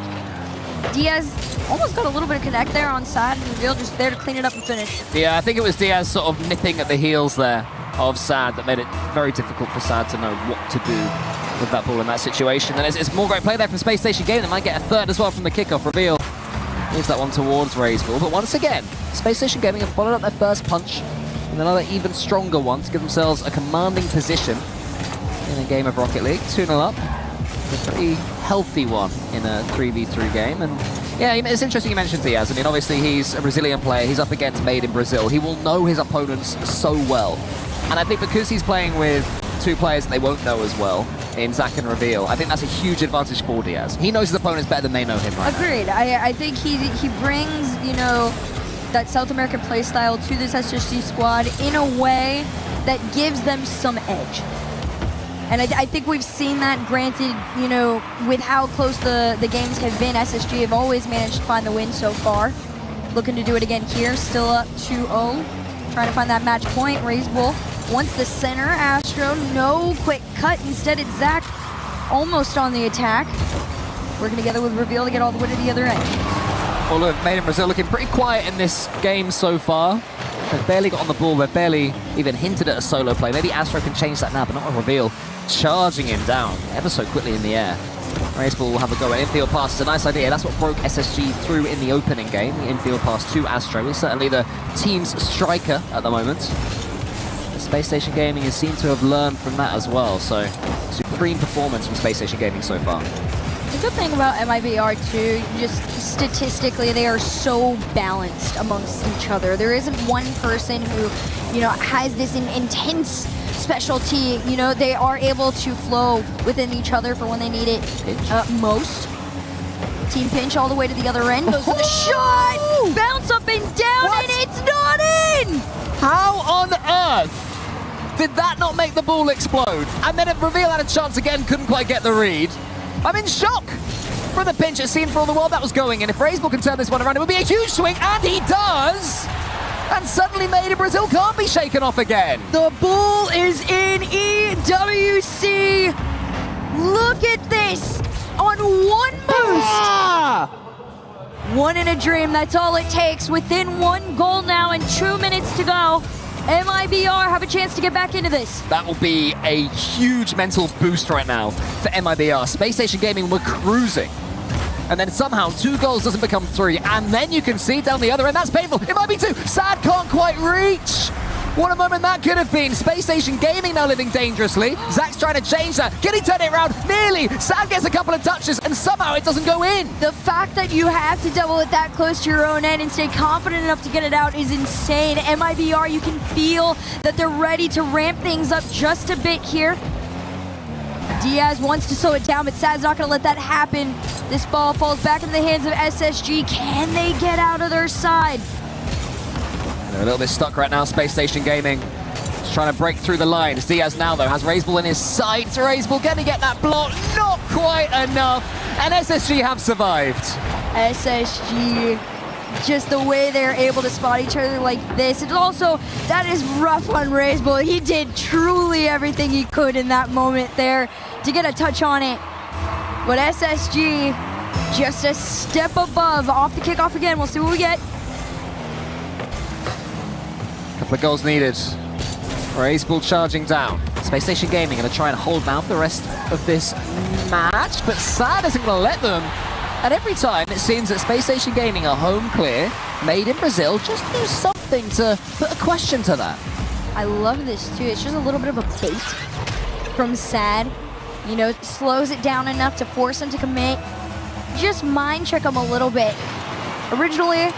Diaz almost got a little bit of connect there on side, and Reveal just there to clean it up and finish. Yeah, I think it was Diaz sort of nipping at the heels there of Sad that made it very difficult for Sad to know what to do with that ball in that situation. And it's more great play there from Space Station Gaming. They might get a third as well from the kickoff. Reveal leaves that one towards Raiseball. But once again, Space Station Gaming have followed up their first punch and another even stronger one to give themselves a commanding position in a game of Rocket League. 2-0 up. A pretty healthy one in a 3v3 game. And yeah, it's interesting you mentioned Diaz. I mean, obviously he's a Brazilian player. He's up against Made in Brazil. He will know his opponents so well. And I think because he's playing with two players that they won't know as well in Zach and Reveal, I think that's a huge advantage for Diaz. He knows his opponents better than they know him right Agreed. now. I think he brings, you know, that South American playstyle to this SSG squad in a way that gives them some edge. And I think we've seen that, granted, you know, with how close the games have been, SSG have always managed to find the win so far. Looking to do it again here, still up 2-0. Trying to find that match point. Raiseball wants the center. Astro, no quick cut. Instead, it's Zach almost on the attack. Working together with Reveal to get all the way to the other end. Well, look, Made in Brazil looking pretty quiet in this game so far. They've barely got on the ball. They've barely even hinted at a solo play. Maybe Astro can change that now, but not a Reveal. Charging him down ever so quickly in the air. Raiseball will have a go at infield pass. It's a nice idea. That's what broke SSG through in the opening game. The infield pass to Astro. He's certainly the team's striker at the moment. The Space Station Gaming has seemed to have learned from that as well. So, supreme performance from Space Station Gaming so far. The good thing about MIBR too, just statistically, they are so balanced amongst each other. There isn't one person who, you know, has this intense specialty. You know, they are able to flow within each other for when they need it most. Team pinch all the way to the other end. Goes for the shot! Bounce up and down, and it's not in! How on earth did that not make the ball explode? And then Reveal had a chance again, couldn't quite get the read. I'm in shock from the pinch. It seemed for all the world that was going. And if Raiseball can turn this one around, it would be a huge swing, and he does! And suddenly Made in Brazil can't be shaken off again. The ball is in EWC. Look at this. On one boost. One in a dream. That's all it takes. Within one goal now and 2 minutes to go. MIBR have a chance to get back into this. That will be a huge mental boost right now for MIBR. Space Station Gaming were cruising. And then somehow 2 goals doesn't become 3. And then you can see down the other end, that's painful. It might be 2. Sad can't quite reach. What a moment that could have been. Space Station Gaming now living dangerously. Zach's trying to change that. Can he turn it around? Nearly. Sad gets a couple of touches and somehow it doesn't go in. The fact that you have to double it that close to your own end and stay confident enough to get it out is insane. MIBR, you can feel that they're ready to ramp things up just a bit here. Diaz wants to slow it down, but Sad's not going to let that happen. This ball falls back in the hands of SSG. Can they get out of their side? They're a little bit stuck right now, Space Station Gaming. Just trying to break through the line. It's Diaz now, though. Has Raiseball in his sights. Raiseball, can he get that block? Not quite enough. And SSG have survived. SSG just the way they're able to spot each other like this. And also, that is rough on Razebull. He did truly everything he could in that moment there to get a touch on it. But SSG, just a step above. Off the kickoff again. We'll see what we get. Couple of goals needed. Razebull charging down. Space Station Gaming going to try and hold down for the rest of this match, but Sad isn't going to let them. And every time it seems that Space Station Gaming are home clear, made in Brazil just do something to put a question to that. I love this too. It's just a little bit of a bait from Sad. You know, slows it down enough to force him to commit. Just mind trick him a little bit. Originally,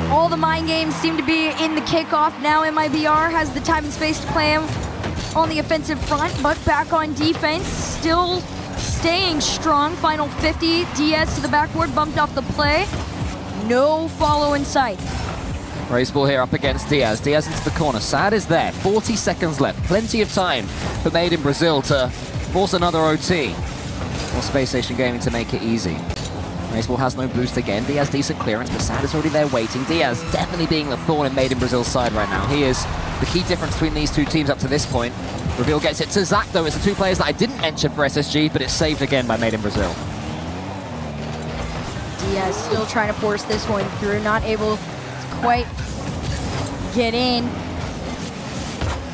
all the mind games seem to be in the kickoff. Now MIBR has the time and space to play him on the offensive front, but back on defense, still staying strong. Final 50, Diaz to the backboard, bumped off the play. No follow in sight. Razebull here up against Diaz. Diaz into the corner. Sad is there. 40 seconds left. Plenty of time for Made in Brazil to force another OT. Or Space Station Gaming to make it easy. Razebull has no boost again. Diaz decent clearance, but Sad is already there waiting. Diaz definitely being the thorn in Made in Brazil's side right now. He is the key difference between these two teams up to this point. Reveal gets it to Zach, though. It's the two players that I didn't mention for SSG, but it's saved again by Made in Brazil. Diaz still trying to force this one through, not able to quite get in.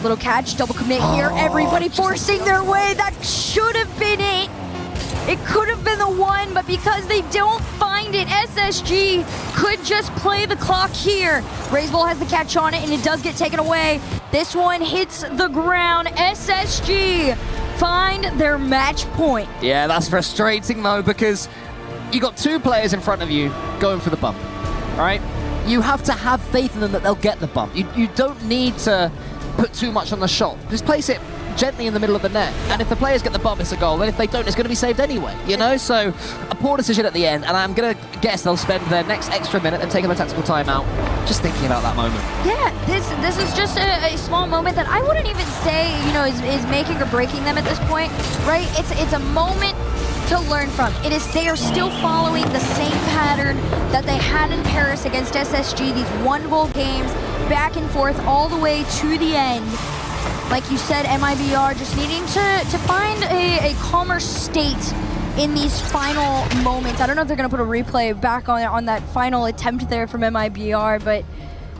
Little catch, double commit here. Everybody forcing their way. That should have been it. It could have been the one, but because they don't find it, SSG could just play the clock here. Razebull has the catch on it, and it does get taken away. This one hits the ground. SSG find their match point. Yeah, that's frustrating, though, because you got two players in front of you going for the bump, all right? You have to have faith in them that they'll get the bump. You don't need to put too much on the shot. Just place it gently in the middle of the net, and if the players get the bump, it's a goal, and if they don't, it's going to be saved anyway, you know? So a poor decision at the end, and I'm going to guess they'll spend their next extra minute and taking a tactical timeout just thinking about that moment. Yeah, this is just a small moment that I wouldn't even say, you know, is making or breaking them at this point, right? It's a moment to learn from. They are still following the same pattern that they had in Paris against SSG, these one-goal games, back and forth all the way to the end. Like you said, MIBR just needing to find a calmer state in these final moments. I don't know if they're going to put a replay back on that final attempt there from MIBR, but,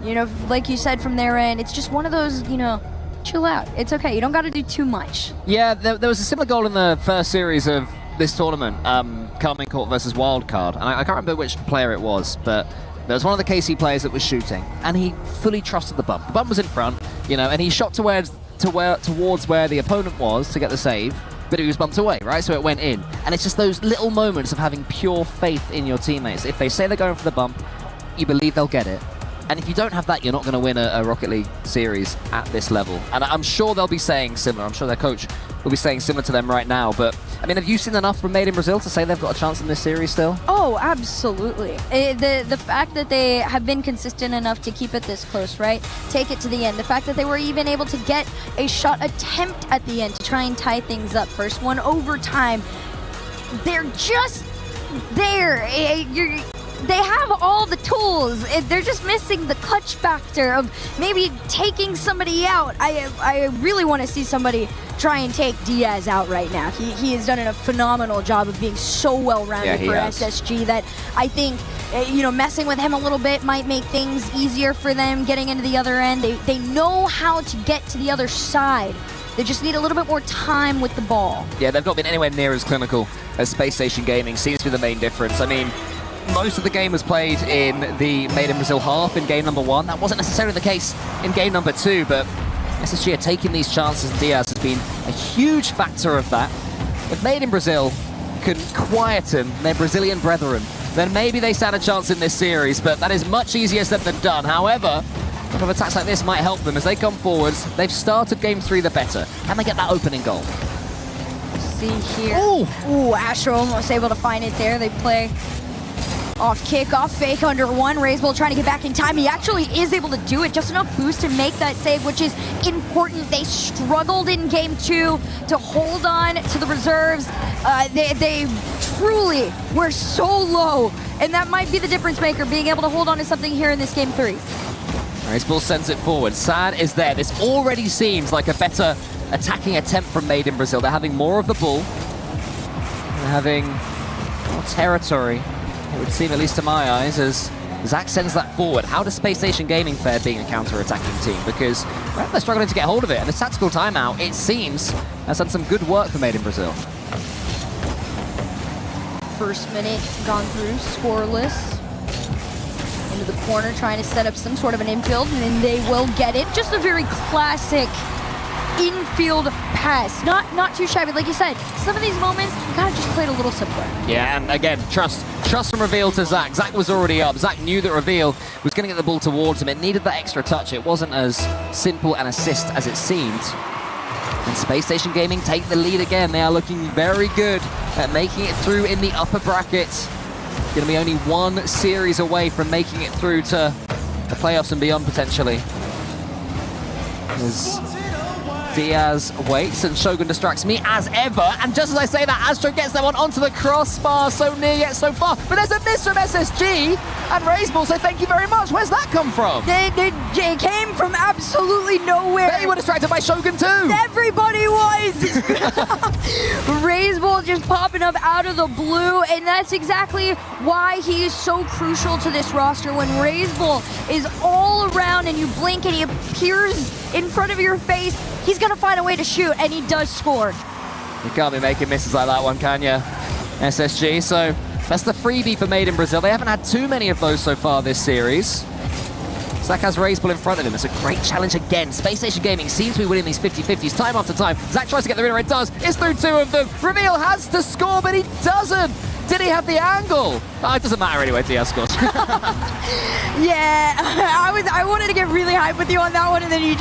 you know, like you said from their end, it's just one of those, you know, chill out. It's okay. You don't got to do too much. Yeah, there was a similar goal in the first series of this tournament, Carmine Court versus Wildcard, and I can't remember which player it was, but there was one of the KC players that was shooting, and he fully trusted the bump. The bump was in front, you know, and he shot towards where the opponent was to get the save, but he was bumped away, right? So it went in. And it's just those little moments of having pure faith in your teammates. If they say they're going for the bump, you believe they'll get it. And if you don't have that, you're not going to win a Rocket League series at this level. And I'm sure they'll be saying similar. I'm sure their coach will be saying similar to them right now. But, I mean, have you seen enough from Made in Brazil to say they've got a chance in this series still? Oh, absolutely. The fact that they have been consistent enough to keep it this close, right? Take it to the end. The fact that they were even able to get a shot attempt at the end to try and tie things up. First one overtime. They're just there. They have all the tools. They're just missing the clutch factor of maybe taking somebody out. I really want to see somebody try and take Diaz out right now. He has done a phenomenal job of being so well-rounded for SSG that I think, you know, messing with him a little bit might make things easier for them getting into the other end. They know how to get to the other side. They just need a little bit more time with the ball. Yeah, they've not been anywhere near as clinical as Space Station Gaming. Seems to be the main difference. I mean, most of the game was played in the Made in Brazil half in game number 1. That wasn't necessarily the case in game number 2, but SSG are taking these chances, and Diaz has been a huge factor of that. If Made in Brazil can quieten their Brazilian brethren, then maybe they stand a chance in this series, but that is much easier said than done. However, a couple of attacks like this might help them as they come forwards. They've started game 3 the better. Can they get that opening goal? See here. Ooh, Astro almost able to find it there. They play off kickoff, fake under one. Razebull trying to get back in time. He actually is able to do it. Just enough boost to make that save, which is important. They struggled in game 2 to hold on to the reserves. They truly were so low And that might be the difference maker, being able to hold on to something here in this game 3. Razeball sends it forward. Sad is there. This already seems like a better attacking attempt from Made in Brazil. They're having more of the ball. They're having more territory, it would seem, at least to my eyes, as Zach sends that forward. How does Space Station Gaming fare being a counter-attacking team? Because well, they're struggling to get hold of it. And this tactical timeout, it seems, has done some good work for Made in Brazil. First minute gone through, scoreless. Into the corner, trying to set up some sort of an infield, and then they will get it. Just a very classic infield pass. Not too shabby. Like you said, some of these moments, you gotta just play it a little simpler. Yeah, and again, trust from Reveal to Zach. Zach was already up. Zach knew that Reveal was going to get the ball towards him. It needed that extra touch. It wasn't as simple an assist as it seemed. And Space Station Gaming take the lead again. They are looking very good at making it through in the upper bracket. Going to be only one series away from making it through to the playoffs and beyond, potentially. As Diaz waits and Shogun distracts me as ever. And just as I say that, Astro gets that one onto the crossbar. So near yet so far. But there's a miss from SSG. And Razeball say thank you very much. Where's that come from? It came from absolutely nowhere. They were distracted by Shogun too. Everybody was. Razeball just popping up out of the blue. And that's exactly why he is so crucial to this roster. When Razeball is all around and you blink and he appears in front of your face, he's going to find a way to shoot, and he does score. You can't be making misses like that one, can you, SSG? So that's the freebie for Made in Brazil. They haven't had too many of those so far this series. Zach has Razeball in front of him. It's a great challenge again. Space Station Gaming seems to be winning these 50-50s time after time. Zach tries to get the winner, it does. It's through two of them. Reveal has to score, but he doesn't. Did he have the angle? Oh, it doesn't matter anyway, Diaz scores. Yeah, I wanted to get really hyped with you on that one, and then you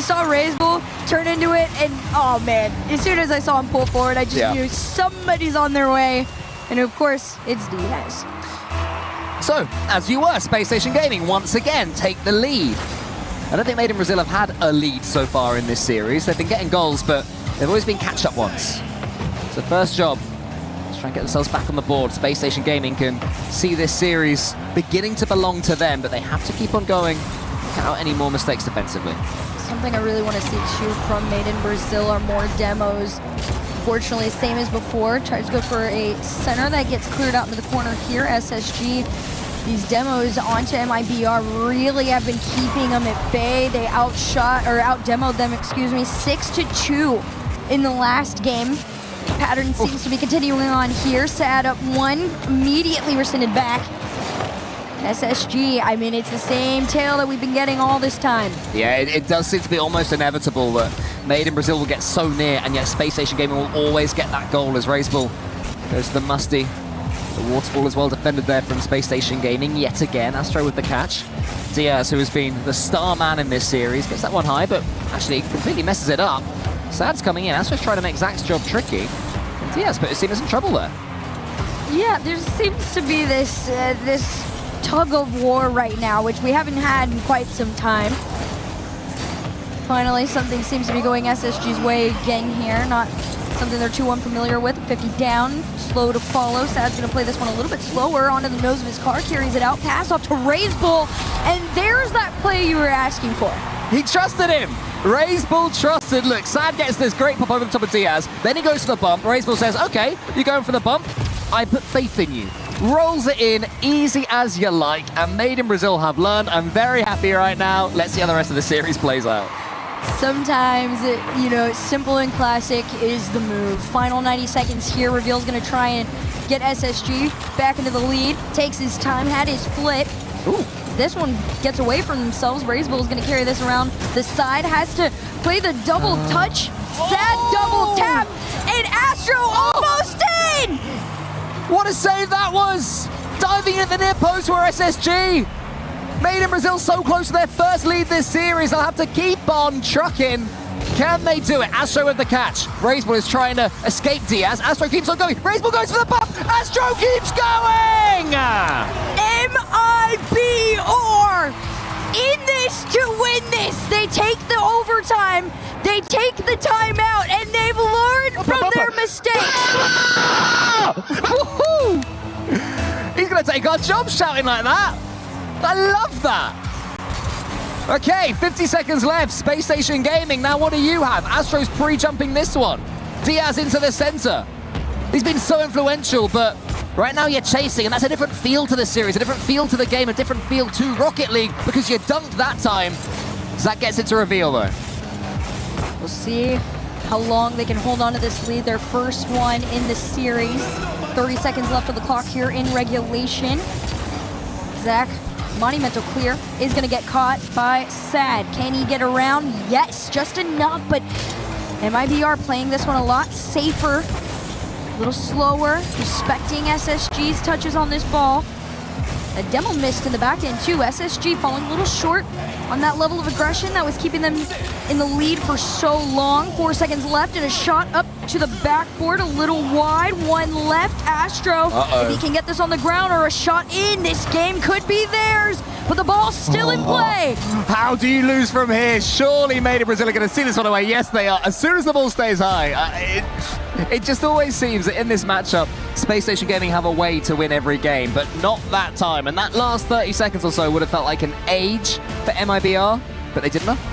saw Razeball turn into it, and oh man, as soon as I saw him pull forward, I just knew somebody's on their way, and of course, it's Diaz. So, as you were, Space Station Gaming once again take the lead. I don't think Made in Brazil have had a lead so far in this series. They've been getting goals, but they've always been catch-up ones. So first job, try and get themselves back on the board. Space Station Gaming can see this series beginning to belong to them, but they have to keep on going without any more mistakes defensively. Something I really want to see too from Made in Brazil are more demos. Unfortunately, same as before, tries to go for a center that gets cleared out into the corner here. SSG, these demos onto MIBR really have been keeping them at bay. They out-demoed them, 6-2 in the last game. Pattern seems to be continuing on here. Sad up one, immediately rescinded back. SSG, I mean, it's the same tale that we've been getting all this time. Yeah, it does seem to be almost inevitable that Made in Brazil will get so near, and yet Space Station Gaming will always get that goal as Razeball goes to the musty. The waterfall is well defended there from Space Station Gaming yet again. Astro with the catch. Diaz, who has been the star man in this series, gets that one high, but actually completely messes it up. Sad's coming in. Astro's trying to make Zach's job tricky. And Diaz put his team in trouble there. Yeah, there seems to be this tug of war right now, which we haven't had in quite some time. Finally, something seems to be going SSG's way again here. Not something they're too unfamiliar with. 50 down, slow to follow. Sad's going to play this one a little bit slower onto the nose of his car, carries it out, pass off to Razeball, and there's that play you were asking for. He trusted him. Razeball trusted. Look, Sad gets this great pop over the top of Diaz. Then he goes for the bump. Razeball says, okay, you're going for the bump. I put faith in you. Rolls it in, easy as you like. And Made in Brazil have learned. I'm very happy right now. Let's see how the rest of the series plays out. Sometimes, simple and classic is the move. Final 90 seconds here. Reveal's going to try and get SSG back into the lead. Takes his time, had his flip. Ooh. This one gets away from themselves. Razeball is going to carry this around the side. Has to play the double touch. Sad double tap. And Astro almost in! What a save that was! Diving at the near post for SSG. Made in Brazil so close to their first lead this series. They'll have to keep on trucking. Can they do it? Astro with the catch. Razeball is trying to escape Diaz. Astro keeps on going. Razeball goes for the bump. Astro keeps going! MIBR in this to win this. They take the overtime. They take the timeout, and they've learned from their mistakes. He's going to take our job shouting like that. I love that. Okay, 50 seconds left. Space Station Gaming. Now, what do you have? Astro's pre-jumping this one. Diaz into the center. He's been so influential, but right now you're chasing, and that's a different feel to the series, a different feel to the game, a different feel to Rocket League, because you dunked that time. Zach gets it to reveal, though. We'll see how long they can hold on to this lead. Their first one in the series. 30 seconds left on the clock here in regulation. Zach, monumental clear, is going to get caught by Sad. Can he get around? Yes, just enough, but MIBR playing this one a lot safer. A little slower, respecting SSG's touches on this ball. A demo missed in the back end too. SSG falling a little short on that level of aggression that was keeping them in the lead for so long. 4 seconds left and a shot up to the backboard, a little wide. One left. Astro, if he can get this on the ground or a shot in, this game could be theirs. But the ball's still in play. How do you lose from here? Surely Made in Brazil are going to see this one away. Yes, they are. As soon as the ball stays high, it just always seems that in this matchup, Space Station Gaming have a way to win every game, but not that time. And that last 30 seconds or so would have felt like an age for MIBR, but they did enough.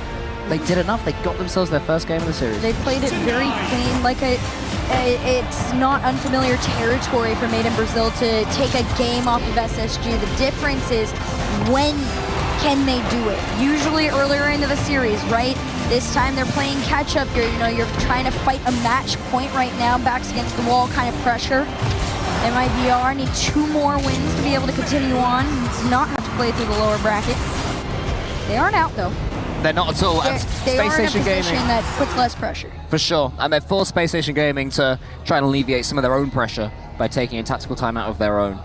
They did enough. They got themselves their first game of the series. They played it very clean, like it's not unfamiliar territory for Made in Brazil to take a game off of SSG. The difference is when can they do it? Usually earlier into the series, right? This time they're playing catch up. You're trying to fight a match point right now, backs against the wall kind of pressure. MIBR need 2 more wins to be able to continue on, not have to play through the lower bracket. They aren't out though. They're not at all. They are in a position that puts less pressure. For sure. And they've forced Space Station Gaming to try and alleviate some of their own pressure by taking a tactical timeout of their own.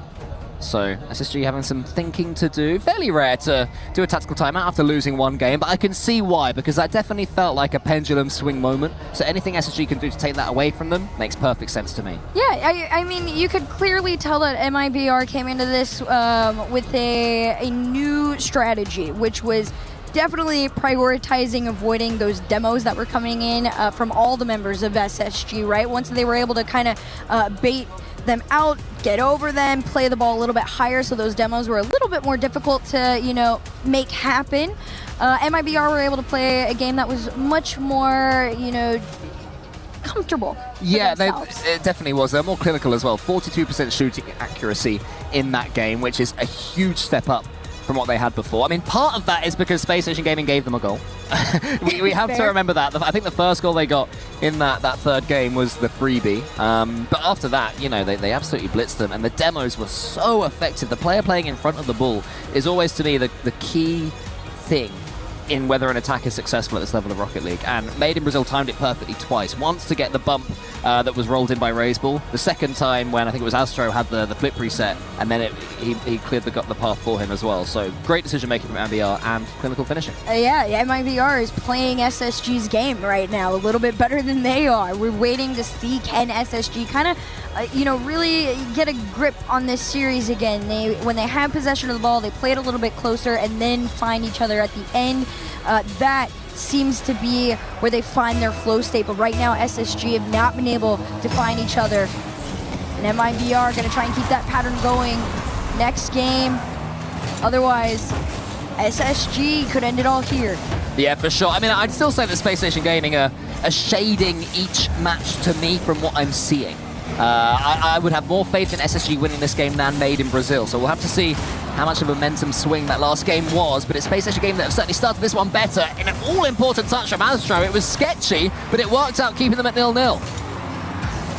So SSG having some thinking to do. Fairly rare to do a tactical timeout after losing one game, but I can see why, because that definitely felt like a pendulum swing moment. So anything SSG can do to take that away from them makes perfect sense to me. Yeah, I mean, you could clearly tell that MIBR came into this with a new strategy, which was definitely prioritizing avoiding those demos that were coming in from all the members of SSG, right? Once they were able to kind of bait them out, get over them, play the ball a little bit higher, so those demos were a little bit more difficult to, make happen. MIBR were able to play a game that was much more, comfortable. Yeah, it definitely was. They're more clinical as well. 42% shooting accuracy in that game, which is a huge step up from what they had before. I mean, part of that is because Space Station Gaming gave them a goal. we have to remember that. I think the first goal they got in that third game was the freebie. But after that, they absolutely blitzed them, and the demos were so effective. The player playing in front of the ball is always, to me, the key thing in whether an attack is successful at this level of Rocket League. And Made in Brazil timed it perfectly twice. Once to get the bump that was rolled in by Raiseball. The second time when I think it was Astro had the flip reset, and then he cleared the path for him as well. So great decision making from MIBR and clinical finishing. Yeah, MIBR is playing SSG's game right now a little bit better than they are. We're waiting to see can SSG kind of really get a grip on this series again. When they have possession of the ball, they play it a little bit closer and then find each other at the end. That seems to be where they find their flow state, but right now SSG have not been able to find each other. And MIBR are going to try and keep that pattern going next game. Otherwise, SSG could end it all here. Yeah, for sure. I mean, I'd still say that Space Station Gaming are shading each match to me from what I'm seeing. I would have more faith in SSG winning this game than Made in Brazil, so we'll have to see how much of a momentum swing that last game was, but it's Space Station Gaming that have certainly started this one better. In an all-important touch from Astro, it was sketchy, but it worked out keeping them at 0-0.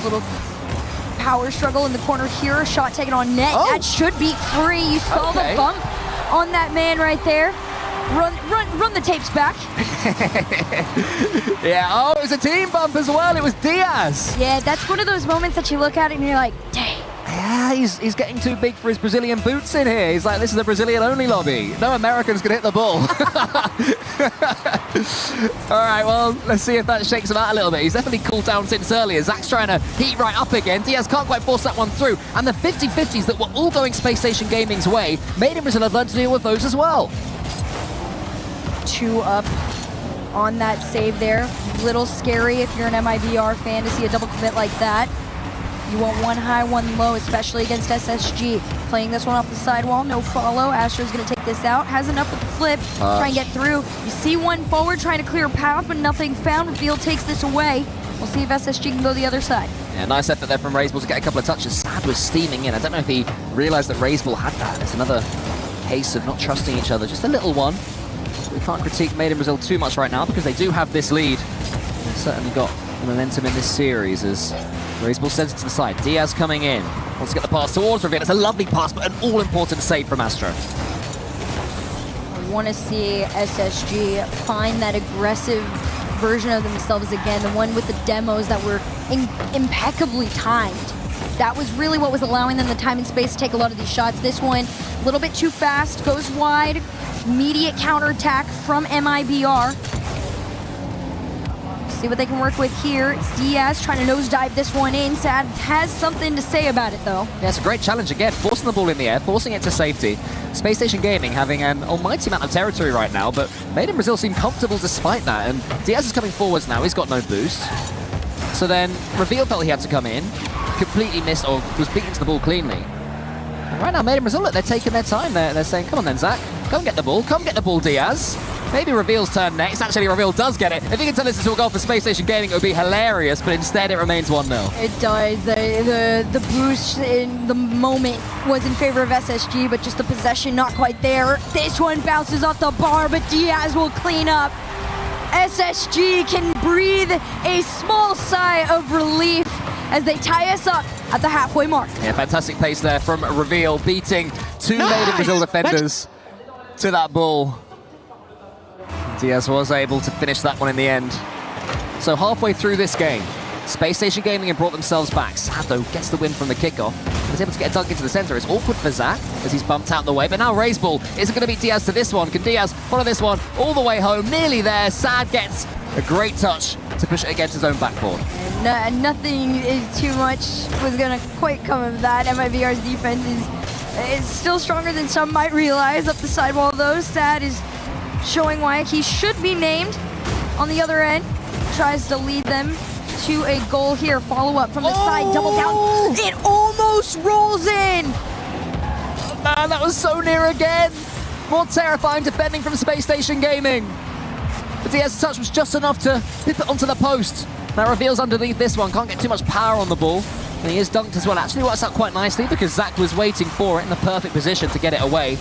Little power struggle in the corner here, a shot taken on net. That should be free. You saw the bump on that man right there. Run the tapes back. Yeah, it was a team bump as well. It was Diaz. Yeah, that's one of those moments that you look at it and you're like, dang. Yeah, he's getting too big for his Brazilian boots in here. He's like, this is a Brazilian-only lobby. No Americans can hit the ball. All right, well, let's see if that shakes him out a little bit. He's definitely cooled down since earlier. Zach's trying to heat right up again. Diaz can't quite force that one through. And the 50-50s that were all going Space Station Gaming's way, Made in Brazil have learned to deal with those as well. 2 up on that save there. Little scary if you're an MIBR fan to see a double commit like that. You want one high, one low, especially against SSG. Playing this one off the sidewall, no follow. Astro's gonna take this out. Has enough with the flip, try and get through. You see one forward trying to clear a path, but nothing found. Reveal takes this away. We'll see if SSG can go the other side. Yeah, nice effort there from Razebull to get a couple of touches. Sad was steaming in. I don't know if he realized that Razebull had that. It's another case of not trusting each other. Just a little one. We can't critique Made in Brazil too much right now because they do have this lead. They've certainly got momentum in this series as Razebull sends it to the side. Diaz coming in. Wants to get the pass towards Reveal. It's a lovely pass, but an all-important save from Astro. We want to see SSG find that aggressive version of themselves again, the one with the demos that were impeccably timed. That was really what was allowing them the time and space to take a lot of these shots. This one, a little bit too fast, goes wide, immediate counterattack from MIBR. See what they can work with here. It's Diaz trying to nosedive this one in. Sad has something to say about it, though. Yeah, it's a great challenge again, forcing the ball in the air, forcing it to safety. Space Station Gaming having an almighty amount of territory right now, but Made in Brazil seem comfortable despite that, and Diaz is coming forwards now. He's got no boost. So then Reveal felt he had to come in, completely missed or was beaten to the ball cleanly. And right now, Made in Brazil, look, they're taking their time. They're saying, come on then, Zach, come get the ball, Diaz. Maybe Reveal's turn next. Actually, Reveal does get it. If you can turn this into a goal for Space Station Gaming, it would be hilarious, but instead it remains 1-0. It does. The boost in the moment was in favor of SSG, but just the possession not quite there. This one bounces off the bar, but Diaz will clean up. SSG can breathe a small sigh of relief as they tie us up at the halfway mark. Yeah, fantastic pace there from Reveal, beating two Made in Brazil defenders to that ball. Diaz was able to finish that one in the end. So halfway through this game, Space Station Gaming have brought themselves back. Sado gets the win from the kickoff. He's able to get a dunk into the center. It's awkward for Zach as he's bumped out the way, but now Razebull isn't going to beat Diaz to this one. Can Diaz follow this one all the way home? Nearly there. Sad gets a great touch to push it against his own backboard. Nothing too much was going to quite come of that. MIVR's defense is still stronger than some might realize. Up the sidewall, though, Sad is showing why he should be named. On the other end, tries to lead them to a goal here. Follow up from the side, double down. It almost rolls in. Man, that was so near again. More terrifying defending from Space Station Gaming. But Diaz's touch was just enough to pip it onto the post. Now Reveal's underneath this one, can't get too much power on the ball. And he is dunked as well. Actually works out quite nicely because Zach was waiting for it in the perfect position to get it away.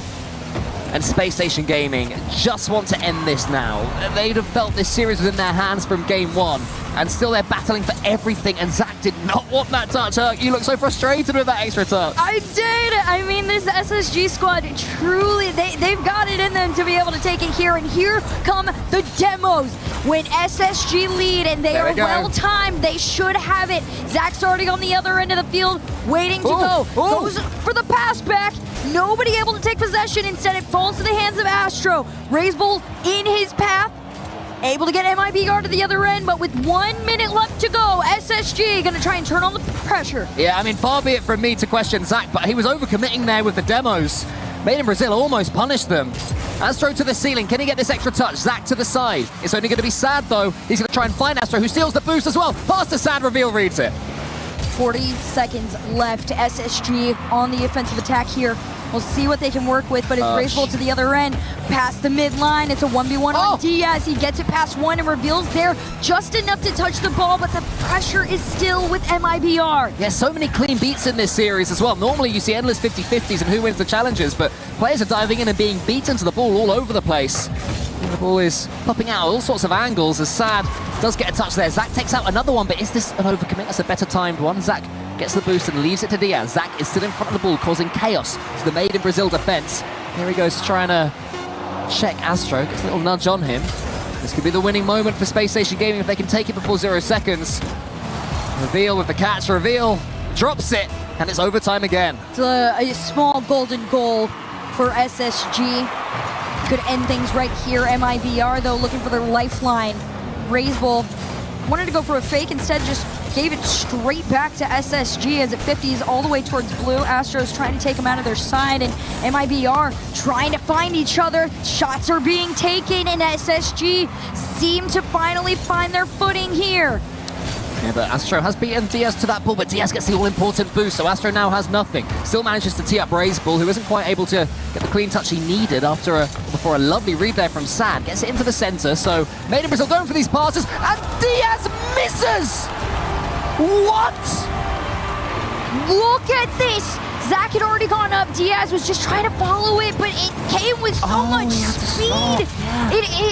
And Space Station Gaming just want to end this now. They'd have felt this series was in their hands from game one, and still they're battling for everything, and Zach did not want that touch. You look so frustrated with that extra touch. I did! I mean, this SSG squad, truly, they've got it in them to be able to take it here, and here come the demos. When SSG lead, and they are well-timed, they should have it. Zach starting on the other end of the field, waiting to go. Goes for the pass back. Nobody able to take possession. Instead, it falls to the hands of Astro. Razebull in his path. Able to get MIBR to the other end, but with 1 minute left to go, SSG going to try and turn on the pressure. Yeah, I mean, far be it from me to question Zach, but he was overcommitting there with the demos. Made in Brazil almost punished them. Astro to the ceiling. Can he get this extra touch? Zach to the side. It's only going to be Sad, though. He's going to try and find Astro, who steals the boost as well. Pass to Sad. Reveal reads it. 40 seconds left. SSG on the offensive attack here. We'll see what they can work with, but it's Razebull to the other end. Past the midline, it's a 1v1 on Diaz. He gets it past one and Reveals there just enough to touch the ball, but the pressure is still with MIBR. Yeah, so many clean beats in this series as well. Normally you see endless 50-50s and who wins the challenges, but players are diving in and being beaten to the ball all over the place. And the ball is popping out all sorts of angles as Sad does get a touch there. Zach takes out another one, but is this an overcommit? That's a better timed one. Zach gets the boost and leaves it to Diaz. Zach is still in front of the ball, causing chaos to the Made in Brazil defense. Here he goes trying to check Astro. Gets a little nudge on him. This could be the winning moment for Space Station Gaming if they can take it before 0 seconds. Reveal with the catch. Reveal drops it, and it's overtime again. It's a small golden goal for SSG. Could end things right here. MIBR, though, looking for their lifeline. Razebull wanted to go for a fake, instead just gave it straight back to SSG as it 50s all the way towards blue. Astros trying to take them out of their side, and MIBR trying to find each other. Shots are being taken, and SSG seem to finally find their footing here. Yeah, but Astro has beaten Diaz to that ball, but Diaz gets the all-important boost, so Astro now has nothing. Still manages to tee up Razebull, who isn't quite able to get the clean touch he needed before a lovely read there from Sad. Gets it into the center, so Made in Brazil going for these passes, and Diaz misses! What? Look at this! Zach had already gone up. Diaz was just trying to follow it, but it came with so much speed.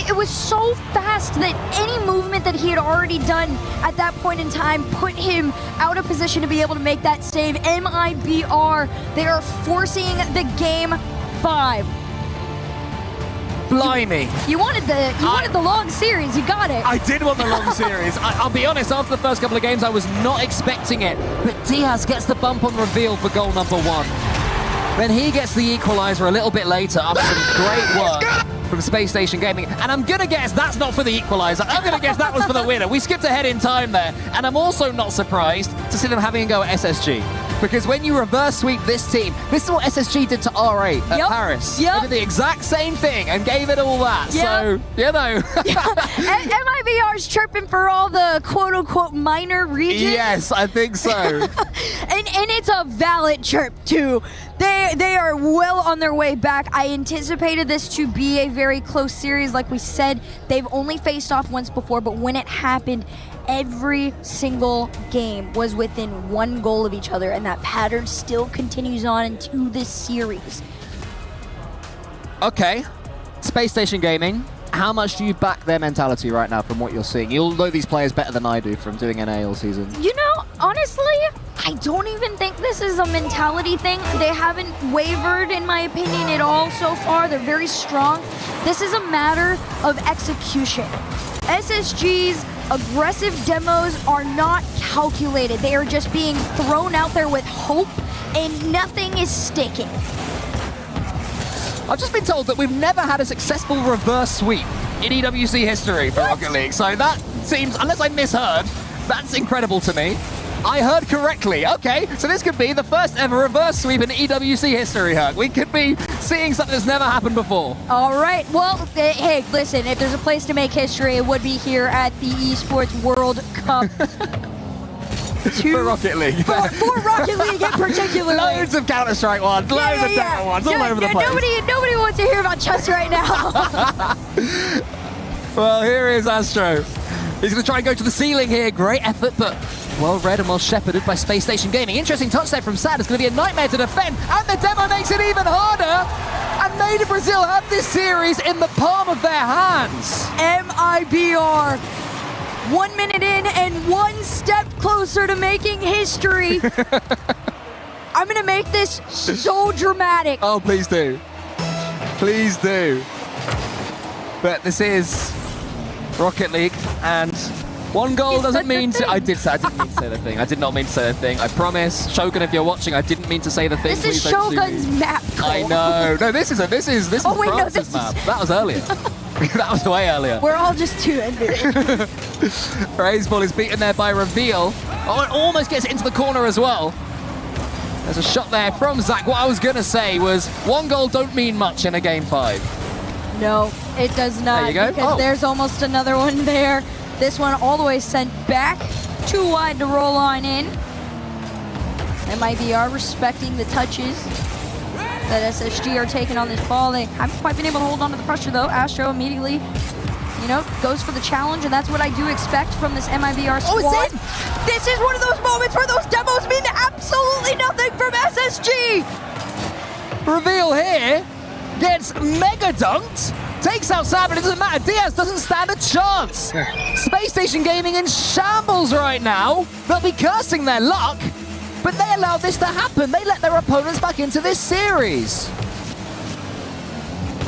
It was so fast that any movement that he had already done at that point in time put him out of position to be able to make that save. MIBR, they are forcing the game 5. Blimey. You wanted the long series. You got it. I did want the long series. I'll be honest, after the first couple of games, I was not expecting it. But Diaz gets the bump on reveal for goal number 1. Then he gets the equalizer a little bit later after some great work from Space Station Gaming. And I'm going to guess that's not for the equalizer. I'm going to guess that was for the winner. We skipped ahead in time there. And I'm also not surprised to see them having a go at SSG. Because when you reverse sweep this team, this is what SSG did to R8 at Paris. They did the exact same thing and gave it all that. So, you know. MIBR's chirping for all the quote-unquote minor regions. Yes, I think so. and it's a valid chirp, too. They are well on their way back. I anticipated this to be a very close series. Like we said, they've only faced off once before, but when it happened, every single game was within 1 goal of each other, and that pattern still continues on into this series. Okay, Space Station Gaming, how much do you back their mentality right now from what you're seeing? You'll know these players better than I do from doing NA all season. You know, honestly, I don't even think this is a mentality thing. They haven't wavered, in my opinion, at all so far. They're very strong. This is a matter of execution. SSG's aggressive demos are not calculated. They are just being thrown out there with hope, and nothing is sticking. I've just been told that we've never had a successful reverse sweep in EWC history for Rocket League, so that seems, unless I misheard, that's incredible to me. I heard correctly. Okay, so this could be the first ever reverse sweep in EWC history, Hug. We could be seeing something that's never happened before. All right, well, hey, listen, if there's a place to make history, it would be here at the Esports World Cup. For Rocket League. For Rocket League in particular. Loads of Counter-Strike ones, loads of Dota ones, all over the place. Nobody wants to hear about chess right now. Well, here is Astro. He's going to try and go to the ceiling here. Great effort, but well read and well shepherded by Space Station Gaming. Interesting touch there from Sad. It's going to be a nightmare to defend, and the demo makes it even harder. And Made in Brazil have this series in the palm of their hands. MIBR, 1 minute in and 1 step closer to making history. I'm going to make this so dramatic. Oh, please do. Please do. But this is Rocket League, and 1 goal doesn't mean to... I didn't mean to say the thing. I did not mean to say the thing. I promise. Shogun, if you're watching, I didn't mean to say the thing. This is Shogun's map call. I know. No, this is oh, wait, France's map. That was earlier. That was way earlier. We're all just too envious. Razebull is beaten there by Reveal. Oh, it almost gets it into the corner as well. There's a shot there from Zach. What I was going to say was 1 goal don't mean much in a game 5. No, it does not. There you go. Because there's almost another one there. This one all the way sent back. Too wide to roll on in. MIBR respecting the touches that SSG are taking on this ball. They haven't quite been able to hold on to the pressure, though. Astro immediately, goes for the challenge, and that's what I do expect from this MIBR squad. Oh, it's in! This is one of those moments where those demos mean absolutely nothing from SSG! Reveal here gets mega dunked, takes out Sad, but it doesn't matter. Diaz doesn't stand a chance. Space Station Gaming in shambles right now. They'll be cursing their luck, but they allowed this to happen. They let their opponents back into this series.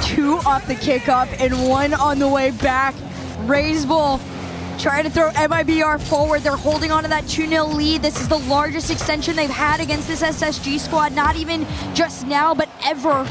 2 off the kickoff and 1 on the way back. Razebull trying to throw MIBR forward. They're holding on to that 2-0 lead. This is the largest extension they've had against this SSG squad, not even just now, but ever.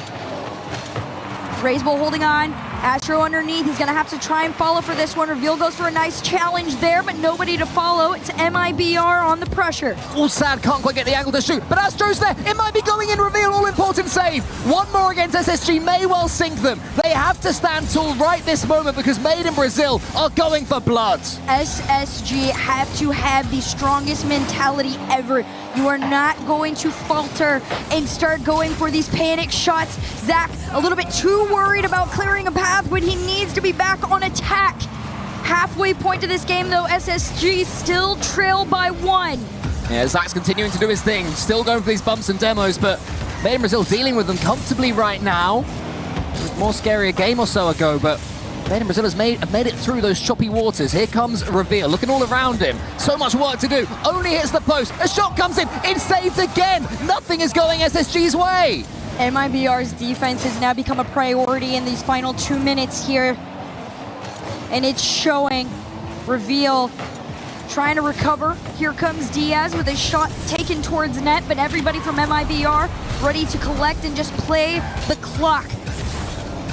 Razebull holding on, Astro underneath, he's gonna have to try and follow for this one. Reveal goes for a nice challenge there, but nobody to follow. It's MIBR on the pressure. All Sad can't quite get the angle to shoot, but Astro's there. It might be going in. Reveal, all important save. One more against SSG may well sink them. They have to stand tall right this moment because Made in Brazil are going for blood. SSG have to have the strongest mentality ever. You are not going to falter and start going for these panic shots. Zach, a little bit too worried about clearing a path when he needs to be back on attack. Halfway point to this game, though, SSG still trail by 1. Yeah, Zach's continuing to do his thing, still going for these bumps and demos, but Made in Brazil dealing with them comfortably right now. It was more scary a game or so ago, but Made in Brazil have made it through those choppy waters. Here comes Reveal, looking all around him. So much work to do, only hits the post. A shot comes in, it's saved again. Nothing is going SSG's way. MIBR's defense has now become a priority in these final 2 minutes here. And it's showing. Reveal trying to recover. Here comes Diaz with a shot taken towards net, but everybody from MIBR ready to collect and just play the clock.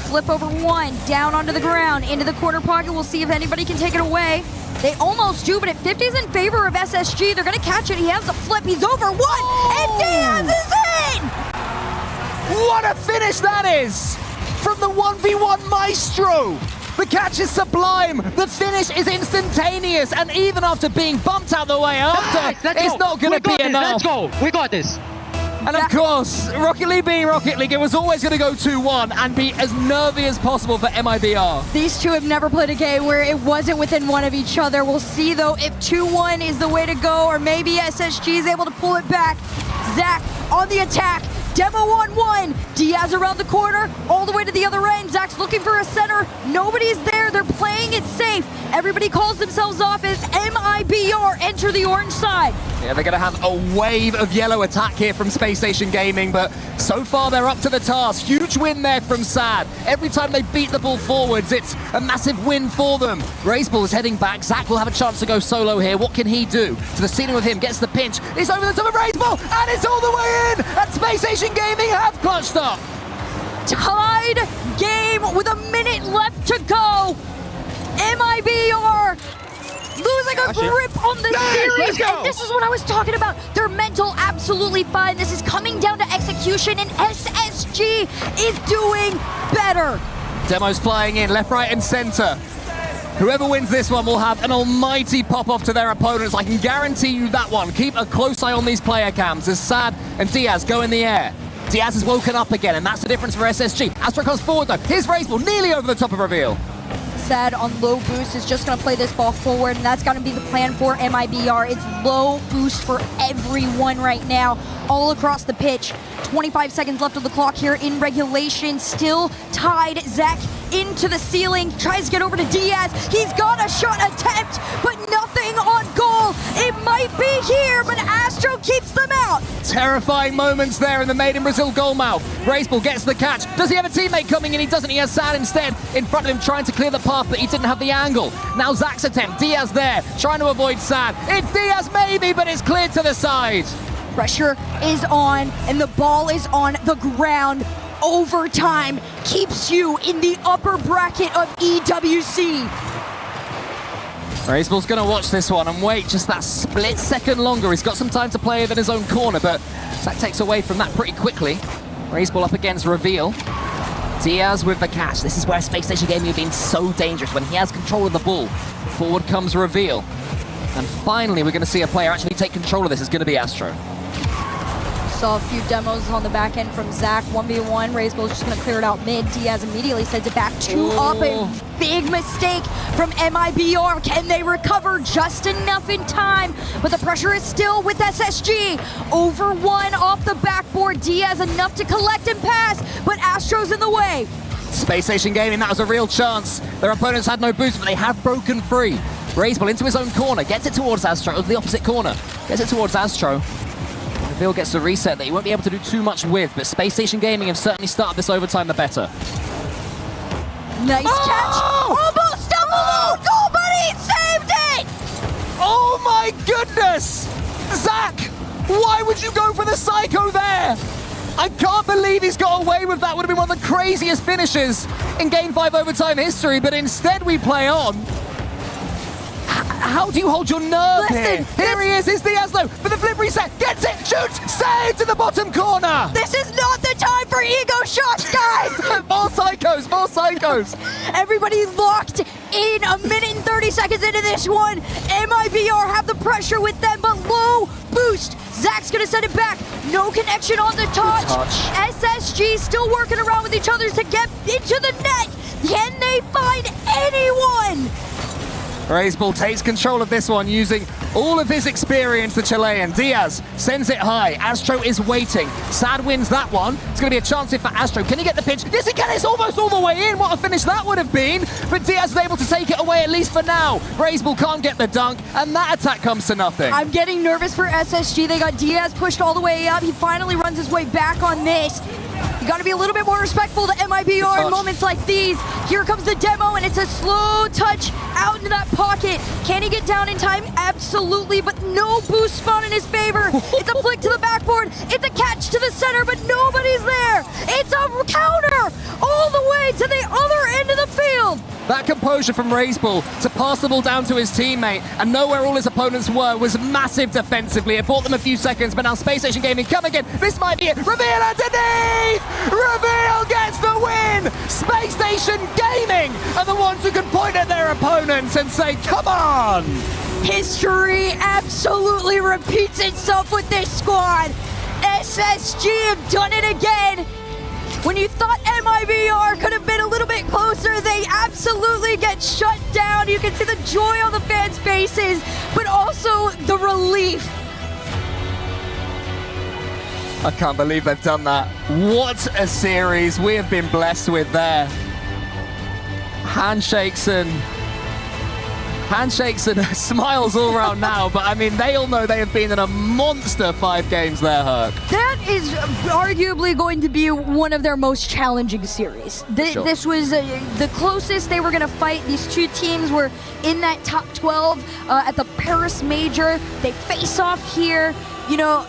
Flip over 1, down onto the ground, into the corner pocket. We'll see if anybody can take it away. They almost do, but at 50's in favor of SSG. They're gonna catch it. He has the flip. He's over 1, and Diaz is in! What a finish that is! From the 1v1 Maestro! The catch is sublime, the finish is instantaneous, and even after being bumped out the way after, it's not going to be enough. Let's go, we got this. And of course, Rocket League being Rocket League, it was always going to go 2-1 and be as nervy as possible for MIBR. These two have never played a game where it wasn't within 1 of each other. We'll see, though, if 2-1 is the way to go, or maybe SSG is able to pull it back. Zach on the attack. Demo on 1. Diaz around the corner, all the way to the other end. Zach's looking for a center. Nobody's there. They're playing it safe. Everybody calls themselves off as MIBR enter the orange side. Yeah, they're going to have a wave of yellow attack here from Space Station Gaming, but so far they're up to the task. Huge win there from Sad. Every time they beat the ball forwards, it's a massive win for them. Raiseball is heading back. Zach will have a chance to go solo here. What can he do? To the ceiling with him, gets the pinch. It's over the top of Raiseball, and it's all the way in! And Space Station Gaming have clutched up. Tied game with a minute left to go. MIBR losing a grip on the series, and this is what I was talking about. Their mental absolutely fine. This is coming down to execution, and SSG is doing better. Demos flying in left, right, and center. Whoever wins this one will have an almighty pop-off to their opponents. I can guarantee you that one. Keep a close eye on these player cams as Sad and Diaz go in the air. Diaz has woken up again, and that's the difference for SSG. Astro comes forward, though. Here's Raiseball, nearly over the top of Reveal. Sad on low boost is just going to play this ball forward, and that's going to be the plan for MIBR. It's low boost for everyone right now, all across the pitch. 25 seconds left of the clock here in regulation. Still tied. Zach into the ceiling, tries to get over to Diaz. He's got a shot attempt, but nothing on goal. It might be here, but Astro keeps them out. Terrifying moments there in the Made in Brazil goal mouth. Raiseball gets the catch. Does he have a teammate coming in? He doesn't. He has Sad instead in front of him trying to clear the path, but he didn't have the angle. Now Zach's attempt. Diaz there, trying to avoid Sad. It's Diaz maybe, but it's cleared to the side. Pressure is on, and the ball is on the ground. Overtime keeps you in the upper bracket of EWC. Raiseball's going to watch this one and wait just that split second longer. He's got some time to play it in his own corner, but Zach takes away from that pretty quickly. Raiseball up against Reveal. Diaz with the catch. This is where Space Station Gaming have been so dangerous, when he has control of the ball. Forward comes Reveal. And finally, we're going to see a player actually take control of this. It's going to be Astro. Saw a few demos on the back end from Zach. 1v1. Raiseball's just going to clear it out mid. Diaz immediately sends it back 2 up. A big mistake from MIBR. Can they recover just enough in time? But the pressure is still with SSG. Over 1 off the backboard. Diaz enough to collect and pass, but Astro's in the way. Space Station Gaming, that was a real chance. Their opponents had no boost, but they have broken free. Raiseball into his own corner, gets it towards Astro, to the opposite corner. Gets it towards Astro. Reveal gets the reset that he won't be able to do too much with, but Space Station Gaming have certainly started this overtime the better. Nice catch! Almost stumbled! Goal, but he saved it! Oh my goodness! Zach, why would you go for the psycho there? I can't believe he's got away with that. Would have been one of the craziest finishes in Game 5 overtime history, but instead we play on. How do you hold your nerve here? Here he is, it's Diaz though, for the flip reset, gets it, shoots, saved to the bottom corner! This is not the time for ego shots, guys! More psychos, more psychos! Everybody locked in a minute and 30 seconds into this one. MIBR have the pressure with them, but low boost. Zach's gonna send it back. No connection on the touch. SSG still working around with each other to get into the net. Can they find anyone? Raiseball takes control of this one using all of his experience, the Chilean. Diaz sends it high. Astro is waiting. Sad wins that one. It's going to be a chance here for Astro. Can he get the pitch? Yes, he can. It's almost all the way in. What a finish that would have been. But Diaz is able to take it away, at least for now. Raiseball can't get the dunk, and that attack comes to nothing. I'm getting nervous for SSG. They got Diaz pushed all the way up. He finally runs his way back on this. You gotta be a little bit more respectful to MIBR in moments like these. Here comes the demo, and it's a slow touch out into that pocket. Can he get down in time? Absolutely, but no boost spawn in his favor. It's a flick to the backboard. It's a catch to the center, but nobody's there. It's a counter all the way to the other end of the field. That composure from Raiseball to pass the ball down to his teammate and know where all his opponents were was massive defensively. It bought them a few seconds, but now Space Station Gaming come again. This might be it. Reveal underneath! Reveal gets the win! Space Station Gaming are the ones who can point at their opponents and say, come on! History absolutely repeats itself with this squad. SSG have done it again. When you thought MIBR could have been a little bit closer, they absolutely get shut down. You can see the joy on the fans' faces, but also the relief. I can't believe they've done that. What a series we have been blessed with there. Handshakes and smiles all around now, but I mean, they all know they have been in a monster 5 games there, Herc. That is arguably going to be one of their most challenging series. This was the closest they were going to fight. These two teams were in that top 12 at the Paris Major. They face off here. You know,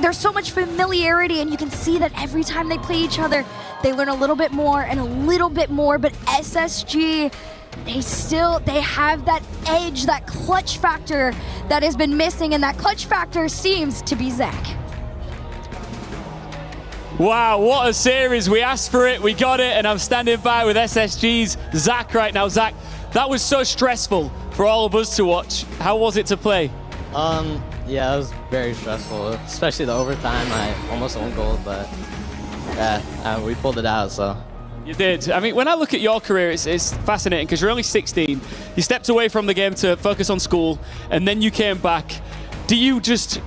there's so much familiarity, and you can see that every time they play each other, they learn a little bit more and a little bit more, but SSG, they have that edge, that clutch factor that has been missing, and that clutch factor seems to be Zach. Wow, what a series. We asked for it, we got it, and I'm standing by with SSG's Zach right now. Zach, that was so stressful for all of us to watch. How was it to play? Yeah, it was very stressful, especially the overtime. I almost owned goal, but yeah, we pulled it out, so. You did. I mean, when I look at your career, it's fascinating because you're only 16. You stepped away from the game to focus on school, and then you came back. Do you just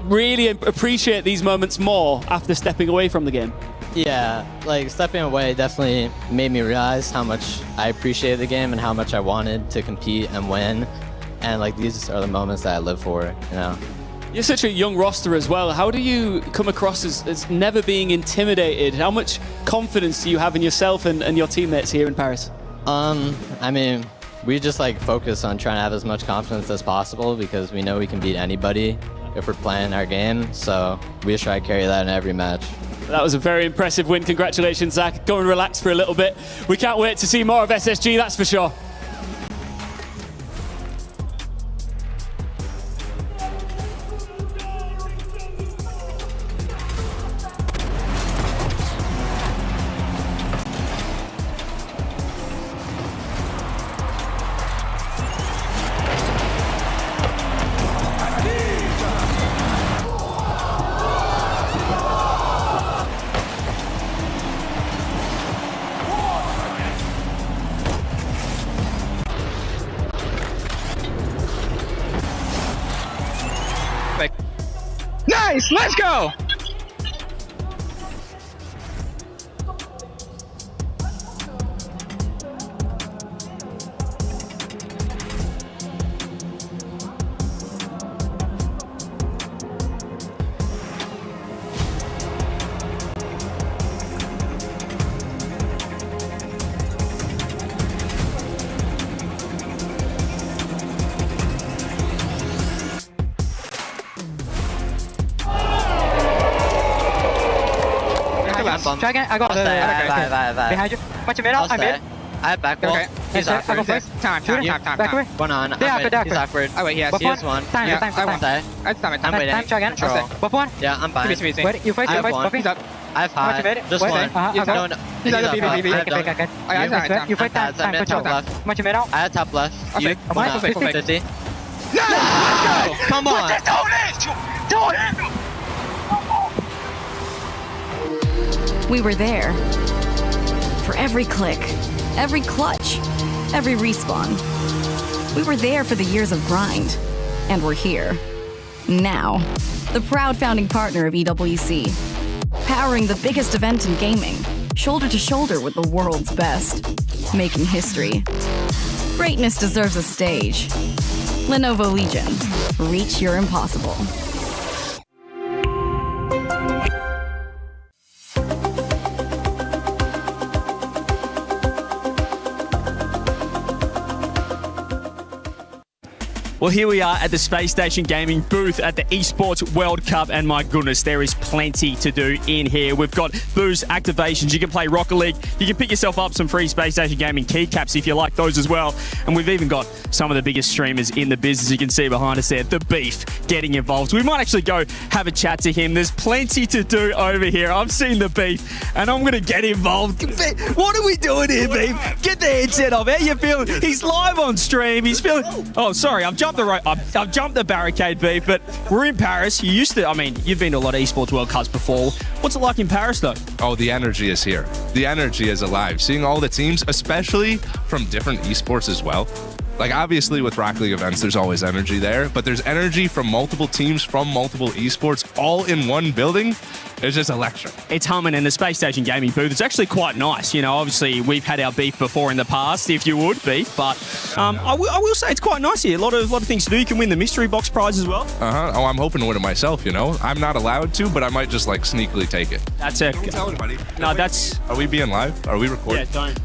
really appreciate these moments more after stepping away from the game? Yeah, like stepping away definitely made me realize how much I appreciated the game and how much I wanted to compete and win. And like these are the moments that I live for, you know. You're such a young roster as well. How do you come across as never being intimidated? How much confidence do you have in yourself and your teammates here in Paris? I mean, we just like focus on trying to have as much confidence as possible because we know we can beat anybody if we're playing our game. So we just try to carry that in every match. That was a very impressive win. Congratulations, Zach. Go and relax for a little bit. We can't wait to see more of SSG, that's for sure. Nice, let's go! bump. Try again. I got behind you. Watch your middle. I'm in. I have back wall. Okay. He's I awkward. go first. Time. Backward. One on. They're I'm awkward. He's awkward. Oh, wait, he has He has one. Time. I'm waiting. Time. Try again. Control. Buff one. Yeah, I'm fine. Easy. Wait, you fight. I have one. Buffy. I have high. Just one. He's No, up. no. He's up. up. BB. I have done. You fight time. I'm in top Control. left. Watch your middle. I had top left. Okay. You. I'm fine. Perfect. 50. Yeah! Come on. We were there. For every click, every clutch, every respawn. We were there for the years of grind. And we're here. Now. The proud founding partner of EWC. Powering the biggest event in gaming. Shoulder to shoulder with the world's best. Making history. Greatness deserves a stage. Lenovo Legion. Reach your impossible. Well, here we are at the Space Station Gaming booth at the Esports World Cup, and my goodness, there is plenty to do in here. We've got boost activations. You can play Rocket League. You can pick yourself up some free Space Station Gaming keycaps if you like those as well. And we've even got some of the biggest streamers in the business. You can see behind us there, The Beef, getting involved. We might actually go have a chat to him. There's plenty to do over here. I've seen The Beef, and I'm going to get involved. What are we doing here, Beef? Get the headset off. How you feeling? He's live on stream. He's feeling... Oh, sorry, I've jumped the barricade, Beef, but we're in Paris. You've been to a lot of Esports World Cups before. What's it like in Paris, though? Oh, the energy is here. The energy is alive. Seeing all the teams, especially from different esports as well. Like, obviously, with Rocket League events, there's always energy there, but there's energy from multiple teams, from multiple esports, all in one building. It's just electric. It's humming in the Space Station Gaming booth. It's actually quite nice. You know, obviously, we've had our beef before in the past, if you would, Beef, but I will say it's quite nice here. A lot of things to do. You can win the mystery box prize as well. Oh, I'm hoping to win it myself, you know? I'm not allowed to, but I might just, like, sneakily take it. That's it. Don't tell anybody. No, that's... Are we being live? Are we recording? Yeah, don't.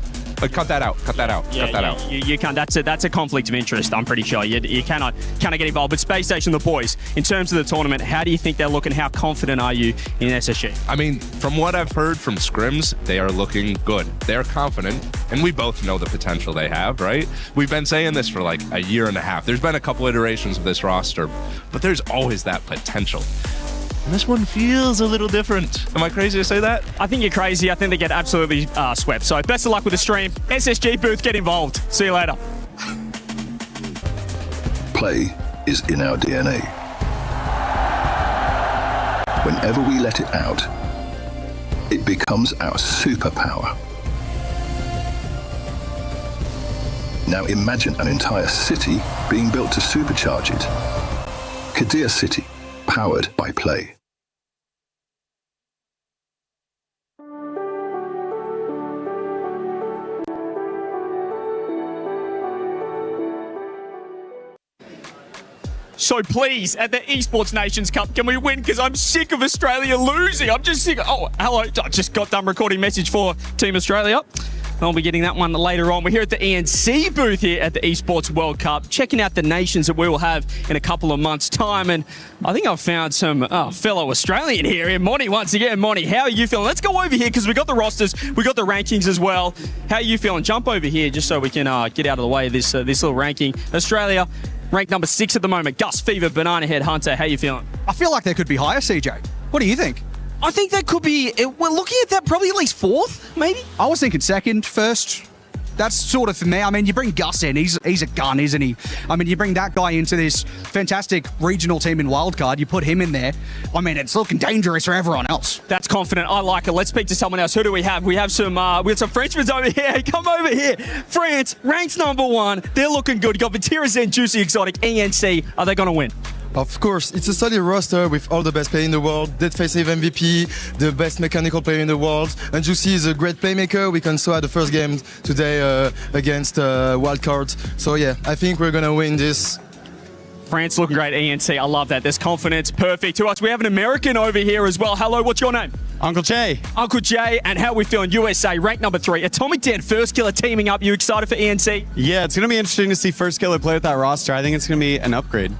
Cut that out. Cut that out. Yeah, cut that out. You can't. That's a conflict of interest. I'm pretty sure you cannot get involved. But Space Station, the boys, in terms of the tournament, how do you think they're looking? How confident are you in SSG? I mean, from what I've heard from scrims, they are looking good. They're confident, and we both know the potential they have, right? We've been saying this for like a year and a half. There's been a couple iterations of this roster, but there's always that potential. And this one feels a little different. Am I crazy to say that? I think you're crazy. I think they get absolutely swept. So best of luck with the stream. SSG booth, get involved. See you later. Play is in our DNA. Whenever we let it out, it becomes our superpower. Now imagine an entire city being built to supercharge it. Kadir City, powered by Play. So please, at the Esports Nations Cup, can we win? Because I'm sick of Australia losing. I'm just sick of... Oh, hello. I just got done recording message for Team Australia. I'll be getting that one later on. We're here at the ENC booth here at the Esports World Cup, checking out the nations that we will have in a couple of months' time. And I think I've found some fellow Australian here. Monty, once again. Monty, how are you feeling? Let's go over here because we got the rosters, we got the rankings as well. How are you feeling? Jump over here just so we can get out of the way of this little ranking. Australia, ranked number 6 at the moment. Gus Fever, Banana Head Hunter, how you feeling? I feel like they could be higher, CJ. What do you think? I think that could be, we're looking at that probably at least 4th, maybe? I was thinking 2nd, 1st. That's sort of for me. I mean, you bring Gus in, he's a gun, isn't he? I mean, you bring that guy into this fantastic regional team in Wildcard, you put him in there. I mean, it's looking dangerous for everyone else. That's confident. I like it. Let's speak to someone else. Who do we have? We have some Frenchmen over here. Come over here. France, ranked number 1. They're looking good. You got Vatira Zen, Juicy Exotic, ENC. Are they going to win? Of course, it's a solid roster with all the best players in the world. Deadface MVP, the best mechanical player in the world. And Juicy is a great playmaker. We can saw the first game today against Wildcard. So yeah, I think we're going to win this. France looking great, ENC. I love that. There's confidence. Perfect. To us, we have an American over here as well. Hello, what's your name? Uncle Jay. Uncle Jay, and how are we feeling? USA, ranked number 3. Atomic Dan, First Killer teaming up. You excited for ENC? Yeah, it's going to be interesting to see First Killer play with that roster. I think it's going to be an upgrade.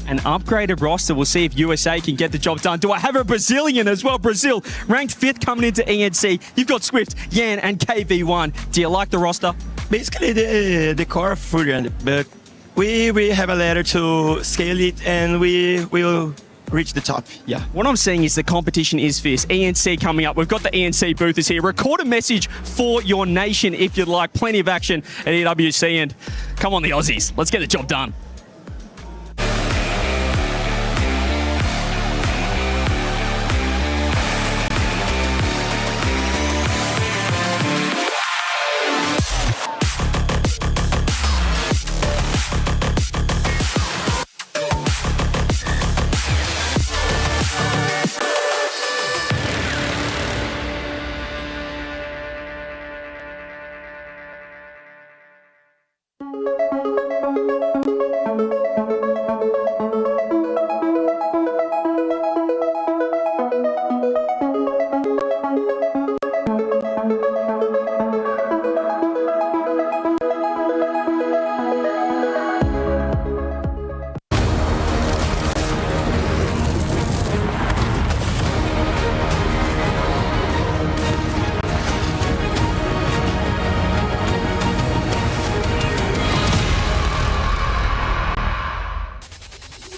an upgraded roster. We'll see if USA can get the job done. Do I have a Brazilian as well? Brazil, ranked 5th coming into ENC. You've got Swift, Yan, and KV1. Do you like the roster? Basically, the core of Furion, but we have a ladder to scale it, and we will reach the top. Yeah. What I'm saying is the competition is fierce. ENC coming up. We've got the ENC boothers here. Record a message for your nation if you'd like. Plenty of action at EWC, and come on, the Aussies. Let's get the job done.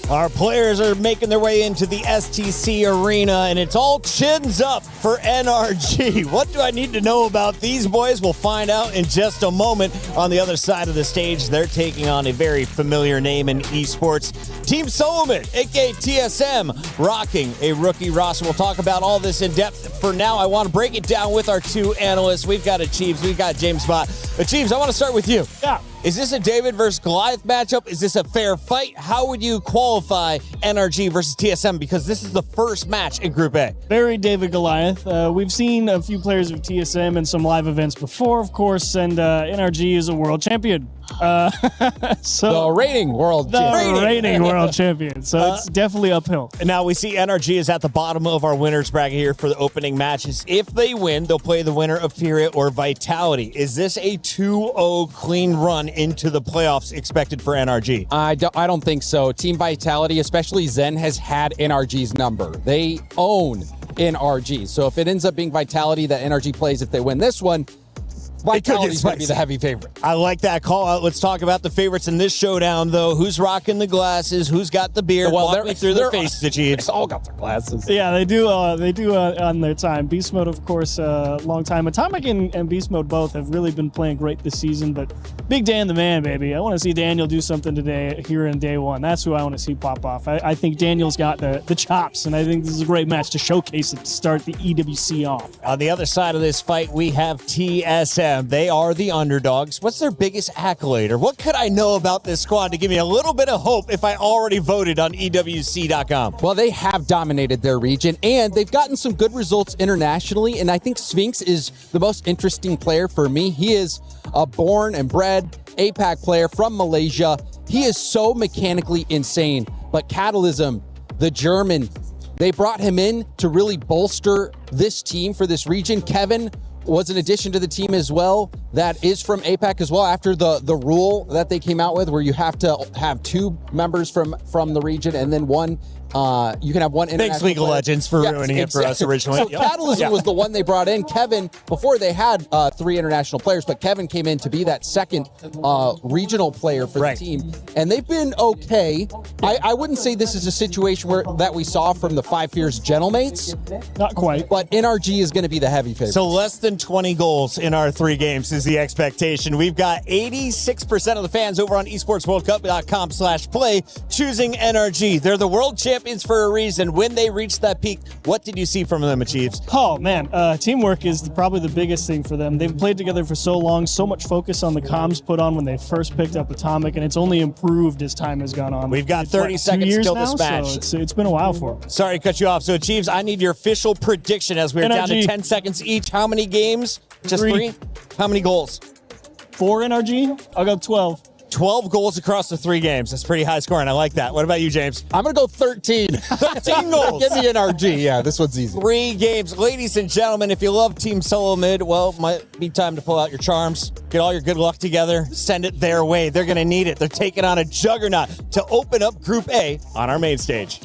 Our players are making their way into the STC arena, and it's all chins up for NRG. What do I need to know about these boys? We'll find out in just a moment. On the other side of the stage, they're taking on a very familiar name in esports. Team Solomon, aka TSM, rocking a rookie roster. We'll talk about all this in depth. For now, I want to break it down with our two analysts. We've got Achieves, we've got James Bott. Achieves, I want to start with you. Yeah. Is this a David versus Goliath matchup? Is this a fair fight? How would you qualify NRG versus TSM? Because this is the first match in Group A. Very David Goliath. We've seen a few players of TSM in some live events before, of course, and NRG is a world champion. So the reigning world champion. So it's definitely uphill. And now we see NRG is at the bottom of our winners bracket here for the opening matches. If they win, they'll play the winner of Furia or Vitality. Is this a 2-0 clean run into the playoffs expected for NRG? I don't think so. Team Vitality, especially Zen, has had NRG's number. They own NRG. So if it ends up being Vitality that NRG plays, if they win this one, Vitality's going to be the heavy favorite. I like that call out. Let's talk about the favorites in this showdown, though. Who's rocking the glasses? Who's got the beard? Well, Walk me through their faces, the Chiefs. They all got their glasses. Yeah, they do on their time. Beast Mode, of course, long time. Atomic and Beast Mode both have really been playing great this season, but Big Dan the man, baby. I want to see Daniel do something today here in day one. That's who I want to see pop off. I think Daniel's got the chops, and I think this is a great match to showcase it to start the EWC off. On the other side of this fight, we have TSM. They are the underdogs. What's their biggest accolade, or what could I know about this squad to give me a little bit of hope if I already voted on EWC.com? Well, they have dominated their region, and they've gotten some good results internationally, and I think Sphinx is the most interesting player for me. He is a born and bred APAC player from Malaysia. He is so mechanically insane, but Catalysm, the German, they brought him in to really bolster this team for this region. Kevin was an addition to the team as well that is from APAC as well, after the rule that they came out with where you have to have two members from the region and then one you can have one international Thanks, League of Legends, for ruining it for us originally. So Catalysm was the one they brought in. Kevin, before they had 3 international players, but Kevin came in to be that second regional player for the team. And they've been okay. I wouldn't say this is a situation that we saw from the 5 Fierce Gentlemates. Not quite. But NRG is going to be the heavy favorite. So less than 20 goals in our 3 games is the expectation. We've got 86% of the fans over on esportsworldcup.com/play choosing NRG. They're the world champions for a reason. When they reached that peak, what did you see from them, Achieves? Oh, man. Teamwork is probably the biggest thing for them. They've played together for so long, so much focus on the comms put on when they first picked up Atomic, and it's only improved as time has gone on. We've got 30 seconds till this match. So it's been a while for them. Sorry to cut you off. So, Achieves, I need your official prediction as we're down to NRG. 10 seconds each. How many games? Just 3? How many goals? 4 NRG? I'll go 12. 12 goals across the 3 games. That's pretty high scoring. I like that. What about you, James? I'm going to go 13. 13 goals. Give me NRG. Yeah, this one's easy. 3 games. Ladies and gentlemen, if you love Team Solo Mid, well, might be time to pull out your charms, get all your good luck together, send it their way. They're going to need it. They're taking on a juggernaut to open up Group A on our main stage.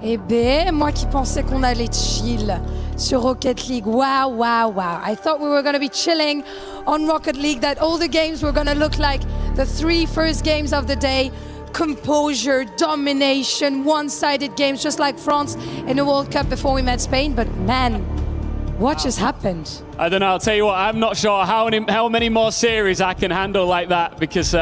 Eh bien, moi qui pensais qu'on allait chill sur Rocket League. Wow, wow, wow. I thought we were going to be chilling on Rocket League, that all the games were going to look like the 3 first games of the day. Composure, domination, one-sided games, just like France in the World Cup before we met Spain. But man, what just happened? I don't know. I'll tell you what. I'm not sure how many more series I can handle like that because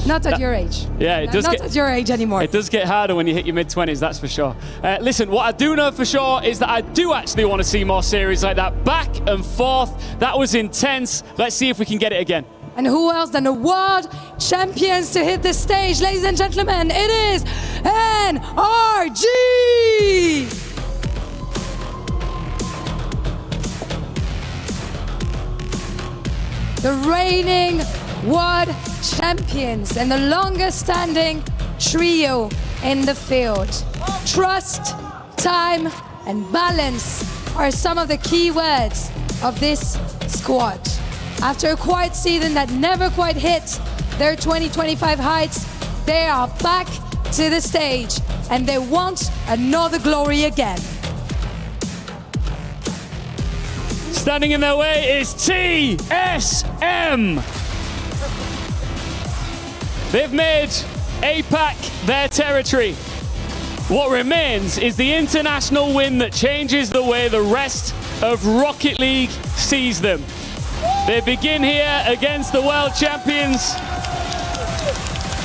not at your age. Yeah, it does. Not at your age anymore. It does get harder when you hit your mid-20s. That's for sure. Listen, what I do know for sure is that I do actually want to see more series like that, back and forth. That was intense. Let's see if we can get it again. And who else than the world champions to hit the stage, ladies and gentlemen? It is NRG. The reigning world champions and the longest standing trio in the field. Trust, time, and balance are some of the key words of this squad. After a quiet season that never quite hit their 2025 heights, they are back to the stage and they want another glory again. Standing in their way is TSM. They've made APAC their territory. What remains is the international win that changes the way the rest of Rocket League sees them. They begin here against the world champions,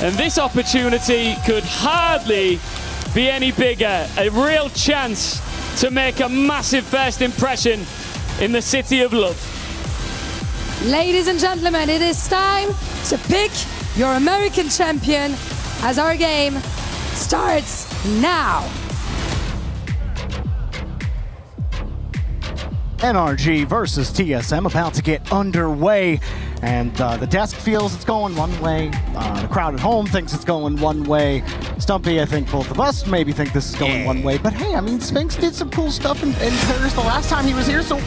and this opportunity could hardly be any bigger. A real chance to make a massive first impression in the City of Love. Ladies and gentlemen, it is time to pick your American champion as our game starts now. NRG versus TSM about to get underway, and the desk feels it's going one way. The crowd at home thinks it's going one way. Stumpy, I think both of us maybe think this is going one way. But hey, I mean, Sphinx did some cool stuff in Paris the last time he was here, so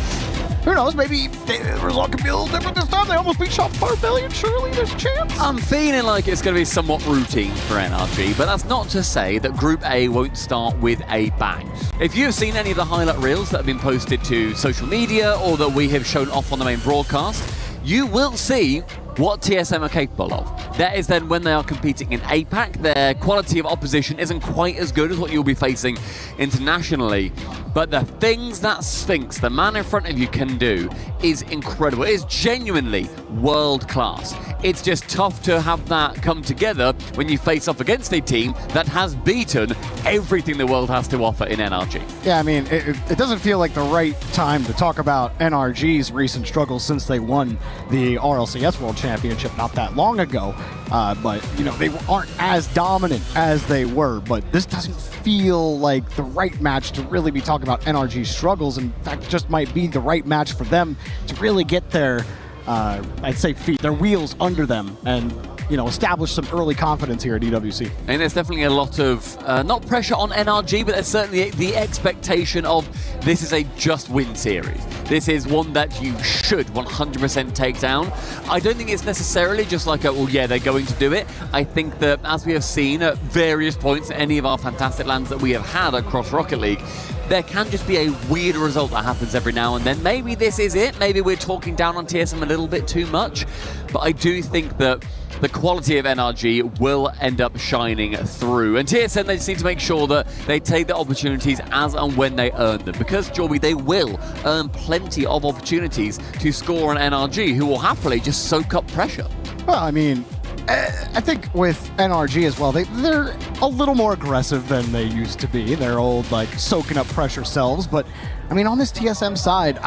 who knows? Maybe the result could be a little different this time. They almost beat Shop Barbellion. Surely there's a chance. I'm feeling like it's going to be somewhat routine for NRG, but that's not to say that Group A won't start with a bang. If you've seen any of the highlight reels that have been posted to social media or that we have shown off on the main broadcast, you will see what TSM are capable of. That is then when they are competing in APAC, their quality of opposition isn't quite as good as what you'll be facing internationally. But the things that Sphinx, the man in front of you, can do is incredible. It is genuinely world class. It's just tough to have that come together when you face off against a team that has beaten everything the world has to offer in NRG. Yeah, I mean, it doesn't feel like the right time to talk about NRG's recent struggles since they won the RLCS World Championship not that long ago. But, you know, they aren't as dominant as they were. But this doesn't feel like the right match to really be talking about NRG's struggles. In fact, just might be the right match for them to really get their, I'd say, their wheels under them and, you know, establish some early confidence here at EWC. And there's definitely a lot of, not pressure on NRG, but there's certainly the expectation of this is a just win series. This is one that you should 100% take down. I don't think it's necessarily just like, well, yeah, they're going to do it. I think that, as we have seen at various points in any of our fantastic lands that we have had across Rocket League, there can just be a weird result that happens every now and then. Maybe this is it. Maybe we're talking down on TSM a little bit too much. But I do think that the quality of NRG will end up shining through. And TSM, they just need to make sure that they take the opportunities as and when they earn them. Because, Jorby, they will earn plenty of opportunities to score on NRG, who will happily just soak up pressure. Well, I mean, I think with NRG as well, they're a little more aggressive than they used to be. They're old, like, soaking up pressure selves. But, I mean, on this TSM side,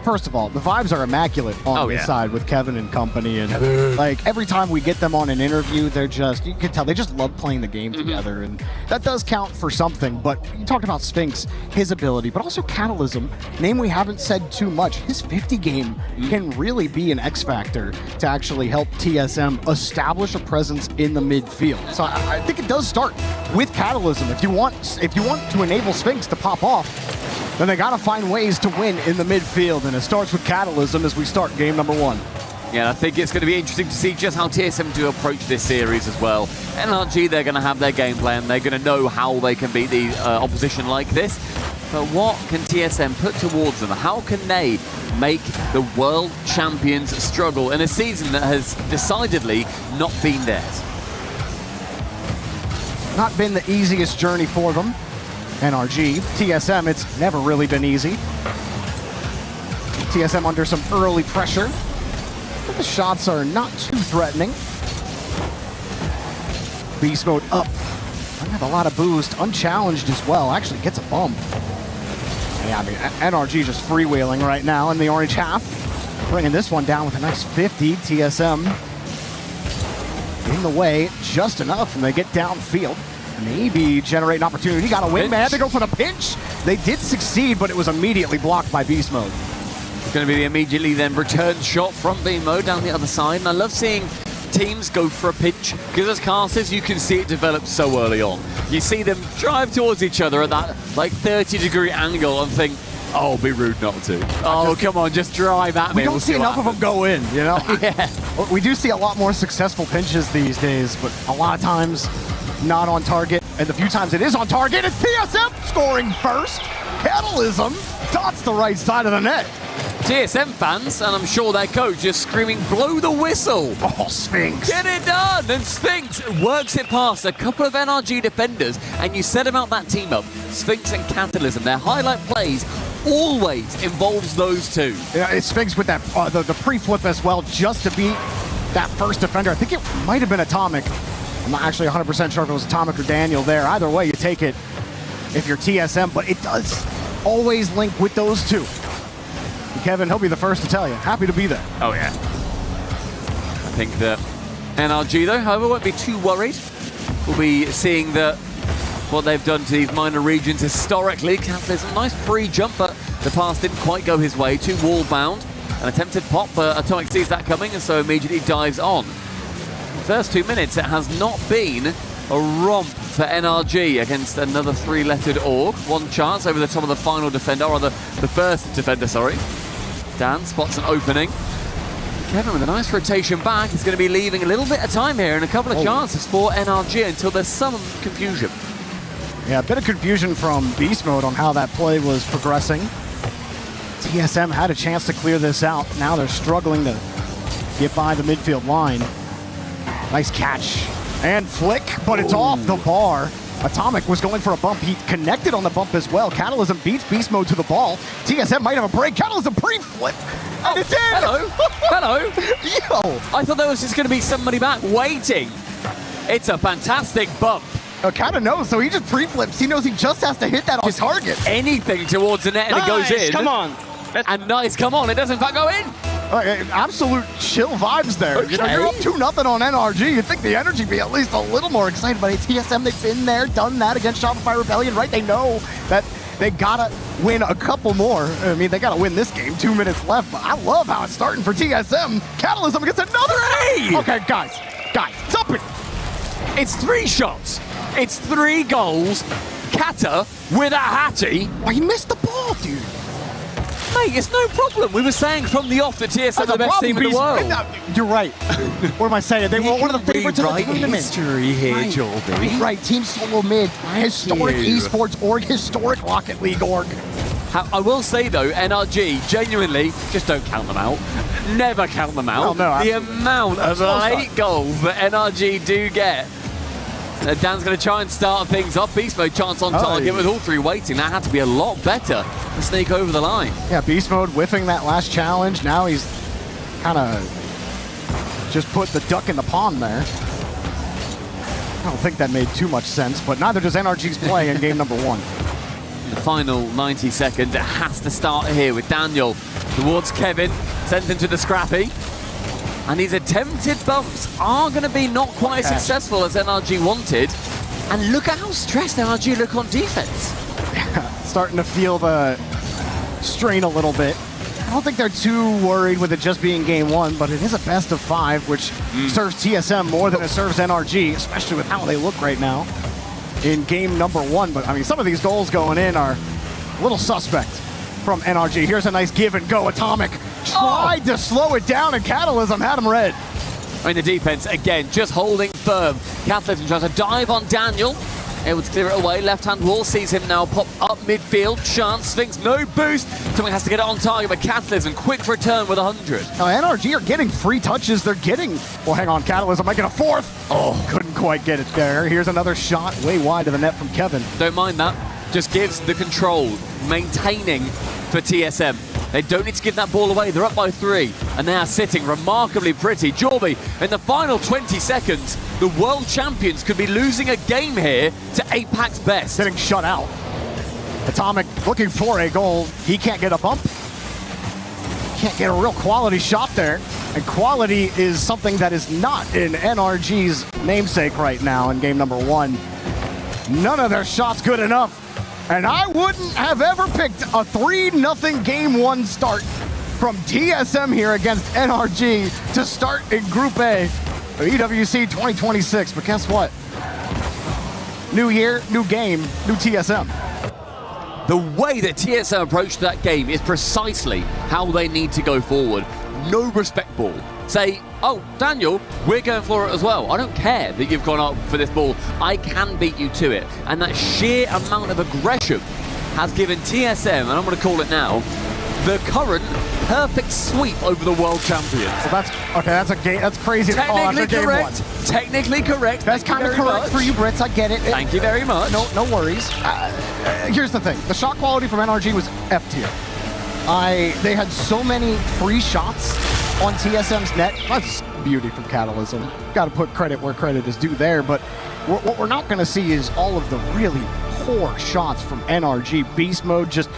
first of all, the vibes are immaculate on this side with Kevin and company. And, like, every time we get them on an interview, they're just, you can tell, they just love playing the game together. And that does count for something. But you talked about Sphinx, his ability, but also Catalysm, name we haven't said too much. His 50 game can really be an X factor to actually help TSM establish a presence in the midfield. So I think it does start with Catalysm. If you want to enable Sphinx to pop off, then they got to find ways to win in the midfield, and it starts with Catalysm as we start game number 1. Yeah, I think it's going to be interesting to see just how TSM do approach this series as well. NRG, they're going to have their game plan. They're going to know how they can beat the opposition like this. But what can TSM put towards them? How can they make the world champions struggle in a season that has decidedly not been theirs? Not been the easiest journey for them. NRG, TSM, it's never really been easy. TSM under some early pressure, but the shots are not too threatening. Beast mode up. I have a lot of boost, unchallenged as well. Actually gets a bump. Yeah, I mean, NRG just freewheeling right now in the orange half. Bringing this one down with a nice 50. TSM in the way just enough, and they get downfield. Maybe generate an opportunity. Got a win, man. They go for the pinch. They did succeed, but it was immediately blocked by Beast Mode. It's going to be the immediately then return shot from Beast Mode down the other side. And I love seeing teams go for a pinch, because as casters you can see it develop so early on. You see them drive towards each other at that like 30-degree angle and think, oh, be rude not to. Oh, come on, just drive at me. We don't see enough of them go in, you know? Yeah. We do see a lot more successful pinches these days, but a lot of times not on target. And the few times it is on target, it's TSM scoring first. Catalysm dots the right side of the net. TSM fans, and I'm sure their coach, is screaming, blow the whistle. Oh, Sphinx. Get it done. And Sphinx works it past a couple of NRG defenders, and you said about that team up, Sphinx and Catalysm, their highlight plays always involves those two. Yeah, it's Sphinx with that the pre-flip as well, just to beat that first defender. I think it might have been Atomic. I'm not actually 100% sure if it was Atomic or Daniel there. Either way, you take it if you're TSM, but it does always link with those two. And Kevin, he'll be the first to tell you. Happy to be there. Oh, yeah. I think that NRG, though, however, won't be too worried. We'll be seeing that what they've done to these minor regions historically. Catalysm, nice pre-jump, but the pass didn't quite go his way. Too wall-bound. An attempted pop, but Atomic sees that coming and so immediately dives on. First 2 minutes, it has not been a romp for NRG against another 3-lettered org. One chance over the top of the final defender, or the first defender, sorry. Dan spots an opening. Kevin with a nice rotation back. He's going to be leaving a little bit of time here and a couple of chances for NRG until there's some confusion. Yeah, a bit of confusion from Beast Mode on how that play was progressing. TSM had a chance to clear this out. Now they're struggling to get by the midfield line. Nice catch and flick, but it's off the bar. Atomic was going for a bump. He connected on the bump as well. Catalysm beats Beast Mode to the ball. TSM might have a break. Catalysm pre-flip. And it's in. Hello. Hello. Yo. I thought there was just going to be somebody back waiting. It's a fantastic bump. Kata knows, so he just pre-flips. He knows he just has to hit that on target. Anything towards the net and it goes in. Come on. And nice, come on. It does in fact go in. Absolute chill vibes there. Okay. You know, you're up 2-0 on NRG. You'd think the energy be at least a little more excited, but it's TSM. They've been there, done that against Shopify Rebellion, right? They know that they gotta win a couple more. I mean, they gotta win this game. 2 minutes left, but I love how it's starting for TSM. Catalysm gets another A! Okay, guys, it's up it. It's 3 shots. It's 3 goals. Kata with a hattie. Why, he missed the ball, dude. Mate, it's no problem. We were saying from the off that TSM are the best team in the world. You're right. What am I saying? They were one of the favorites in the tournament. History here, right. Jordy. Right, Team Solo Mid, historic Esports org, historic Rocket League org. I will say, though, NRG, genuinely, just don't count them out. Never count them out. No, the amount of late goals that NRG do get. Dan's going to try and start things off. Beast Mode chance on target with all 3 waiting. That had to be a lot better to sneak over the line. Yeah, Beast Mode whiffing that last challenge. Now he's kind of just put the duck in the pond there. I don't think that made too much sense, but neither does NRG's play in game number 1. The final 90 seconds, it has to start here with Daniel towards Kevin, sends him to the scrappy. And these attempted bumps are going to be not quite as successful as NRG wanted. And look at how stressed NRG look on defense. Starting to feel the strain a little bit. I don't think they're too worried with it just being game 1, but it is a best of 5, which serves TSM more than it serves NRG, especially with how they look right now in game number 1. But I mean, some of these goals going in are a little suspect from NRG. Here's a nice give and go. Atomic tried to slow it down, and Catalysm had him red. In the defense, again, just holding firm. Catalysm tries to dive on Daniel. Able to clear it away. Left-hand wall sees him now pop up midfield. Chance, Sphinx, no boost. Someone has to get it on target, but Catalysm, quick return with 100. Now, NRG are getting free touches. They're getting... Well, hang on, Catalysm making a 4th. Oh, couldn't quite get it there. Here's another shot way wide to the net from Kevin. Don't mind that. Just gives the control, maintaining for TSM. They don't need to give that ball away. They're up by 3, and they are sitting remarkably pretty. Jorby, in the final 20 seconds, the world champions could be losing a game here to APAC's best. Getting shut out. Atomic looking for a goal. He can't get a bump. Can't get a real quality shot there. And quality is something that is not in NRG's namesake right now in game number 1. None of their shots good enough. And I wouldn't have ever picked a 3-0 game 1 start from TSM here against NRG to start in Group A of EWC 2026. But guess what? New year, new game, new TSM. The way that TSM approached that game is precisely how they need to go forward. No respect ball. Say, oh, Daniel, we're going for it as well. I don't care that you've gone up for this ball. I can beat you to it. And that sheer amount of aggression has given TSM, and I'm going to call it now, the current perfect sweep over the world champions. So that's okay. That's a game. That's crazy. Technically game correct. 1. Technically correct. That's kind of correct for you, Brits. I get it. Thank you very much. No worries. Here's the thing: the shot quality from NRG was F tier. They had so many free shots on TSM's net. That's beauty from Catalysm. Got to put credit where credit is due there. But what we're not going to see is all of the really poor shots from NRG. Beast mode just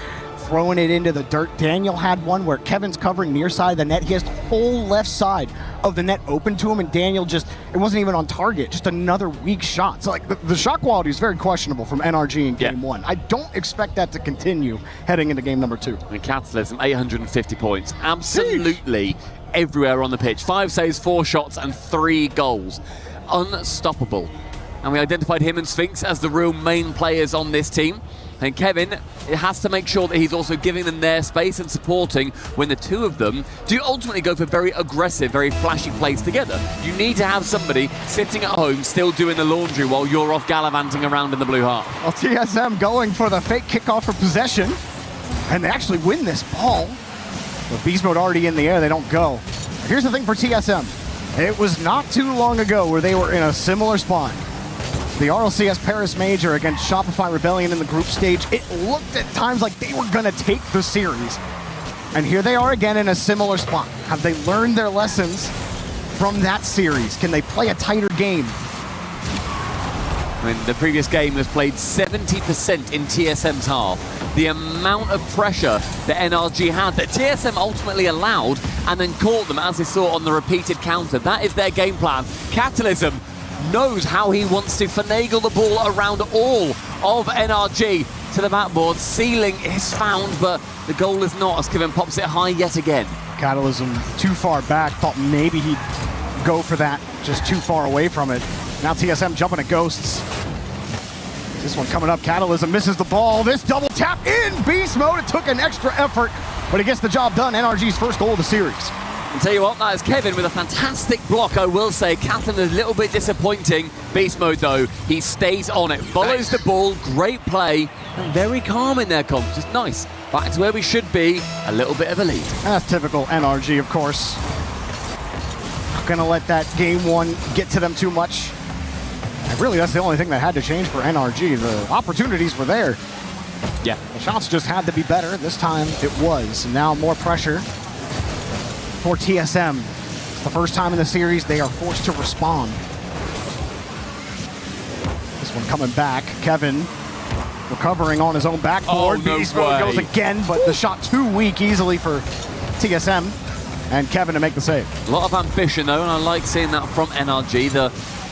throwing it into the dirt. Daniel had one where Kevin's covering near side of the net. He has the whole left side of the net open to him, and Daniel just, it wasn't even on target. Just another weak shot. So like the shot quality is very questionable from NRG in game 1. I don't expect that to continue heading into game number 2. And Catalysm, 850 points. Absolutely everywhere on the pitch. 5 saves, 4 shots, and 3 goals. Unstoppable. And we identified him and Sphinx as the real main players on this team. And Kevin, it has to make sure that he's also giving them their space and supporting when the two of them do ultimately go for very aggressive, very flashy plays together. You need to have somebody sitting at home still doing the laundry while you're off gallivanting around in the blue half. Well, TSM going for the fake kickoff for possession, and they actually win this ball. With Beast Mode already in the air, they don't go. Here's the thing for TSM. It was not too long ago where they were in a similar spot. The RLCS Paris Major against Shopify Rebellion in the group stage, it looked at times like they were going to take the series. And here they are again in a similar spot. Have they learned their lessons from that series? Can they play a tighter game? I mean, the previous game was played 70% in TSM's half. The amount of pressure that NRG had that TSM ultimately allowed and then caught them, as they saw on the repeated counter. That is their game plan. Catalysm knows how he wants to finagle the ball around all of NRG to the backboard. Ceiling is found, but the goal is not, as Kevin pops it high yet again. Catalysm too far back, thought maybe he'd go for that, just too far away from it. Now TSM jumping at Ghosts. This one coming up, Catalysm misses the ball. This double tap in beast mode. It took an extra effort, but he gets the job done. NRG's first goal of the series. I'll tell you what, that is Kevin with a fantastic block, I will say. Catalysm is a little bit disappointing. Beast mode, though, he stays on it, follows the ball, great play, and very calm in their comp. Just nice. Back to where we should be, a little bit of a lead. That's typical NRG, of course. Not gonna let that game 1 get to them too much. And really, that's the only thing that had to change for NRG. The opportunities were there. Yeah. The shots just had to be better. This time it was. And now more pressure for TSM. the first time in the series they are forced to respond. This one coming back. Kevin recovering on his own backboard. Oh, no Beast Mode way. goes again, but the shot too weak easily for TSM and Kevin to make the save. A lot of ambition, though, and I like seeing that from NRG. The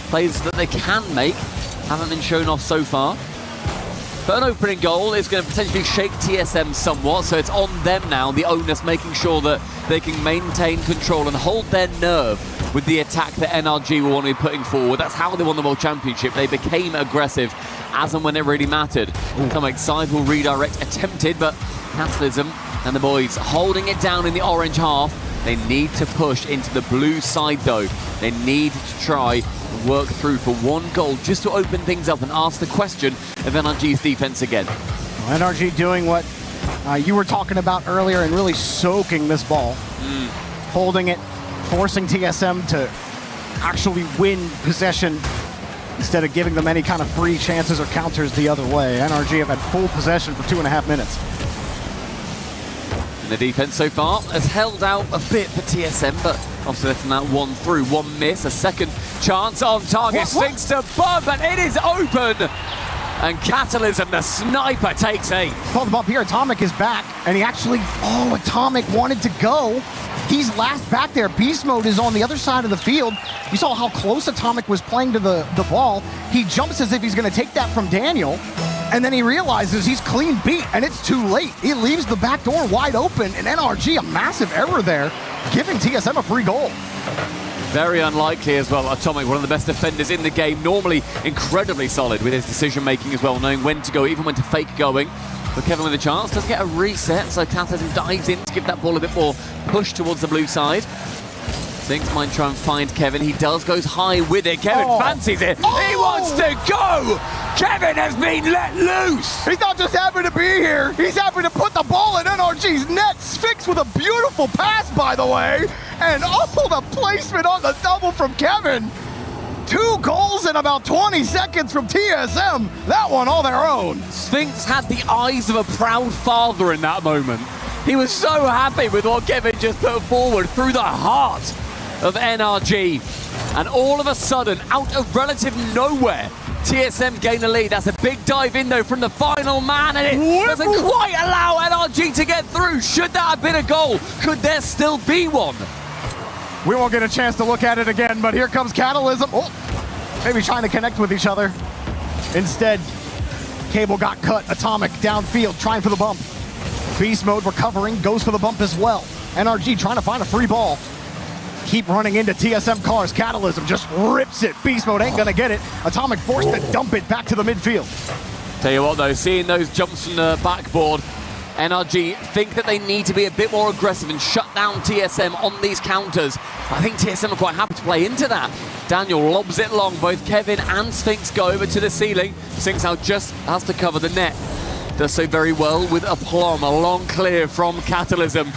plays that they can make haven't been shown off so far. But an opening goal is going to potentially shake TSM somewhat, so it's on them now, the onus, making sure that they can maintain control and hold their nerve with the attack that NRG will want to be putting forward. That's how they won the World Championship. They became aggressive as and when it really mattered. Some sidewall redirect attempted, but Capitalism and the boys holding it down in the orange half. They need to push into the blue side, though. They need to try and work through for one goal just to open things up and ask the question of NRG's defense again. Well, NRG doing what you were talking about earlier and really soaking this ball. Holding it, forcing TSM to actually win possession instead of giving them any kind of free chances or counters the other way. NRG have had full possession for 2.5 minutes. The defense so far has held out a bit for TSM, but obviously letting that one through. One miss, a second chance on target. Sphinx to bump, and it is open. And Catalysm, the sniper, takes 8. Called the bump here. Atomic is back, and he actually, Atomic wanted to go. He's last back there. Beast Mode is on the other side of the field. You saw how close Atomic was playing to the ball. He jumps as if he's going to take that from Daniel. And then he realizes he's clean beat, and it's too late. He leaves the back door wide open, and NRG, a massive error there, giving TSM a free goal. Very unlikely as well. Atomic, one of the best defenders in the game, normally incredibly solid with his decision-making as well, knowing when to go, even when to fake going. But Kevin with a chance, does get a reset, so Catalysm dives in to give that ball a bit more push towards the blue side. Sphinx might try and find Kevin. He does, goes high with it. Kevin fancies it. He wants to go! Kevin has been let loose! He's not just happy to be here. He's happy to put the ball in NRG's net. Sphinx with a beautiful pass, by the way. And the placement on the double from Kevin. 2 goals in about 20 seconds from TSM. That one all their own. Sphinx had the eyes of a proud father in that moment. He was so happy with what Kevin just put forward through the heart of NRG. And all of a sudden, out of relative nowhere, TSM gain the lead. That's a big dive in, though, from the final man, and it doesn't quite allow NRG to get through. Should that have been a goal? Could there still be one? We won't get a chance to look at it again, but here comes Catalysm. Maybe trying to connect with each other. Instead, Cable got cut. Atomic downfield, trying for the bump. Beast Mode recovering, goes for the bump as well. NRG trying to find a free ball. Keep running into TSM cars. Catalysm just rips it. Beast Mode ain't gonna get it. Atomic forced to dump it back to the midfield. Tell you what, though, seeing those jumps from the backboard, NRG think that they need to be a bit more aggressive and shut down TSM on these counters. I think TSM are quite happy to play into that. Daniel lobs it long. Both Kevin and Sphinx go over to the ceiling. Sphinx now just has to cover the net. Does so very well with aplomb. A long clear from Catalysm.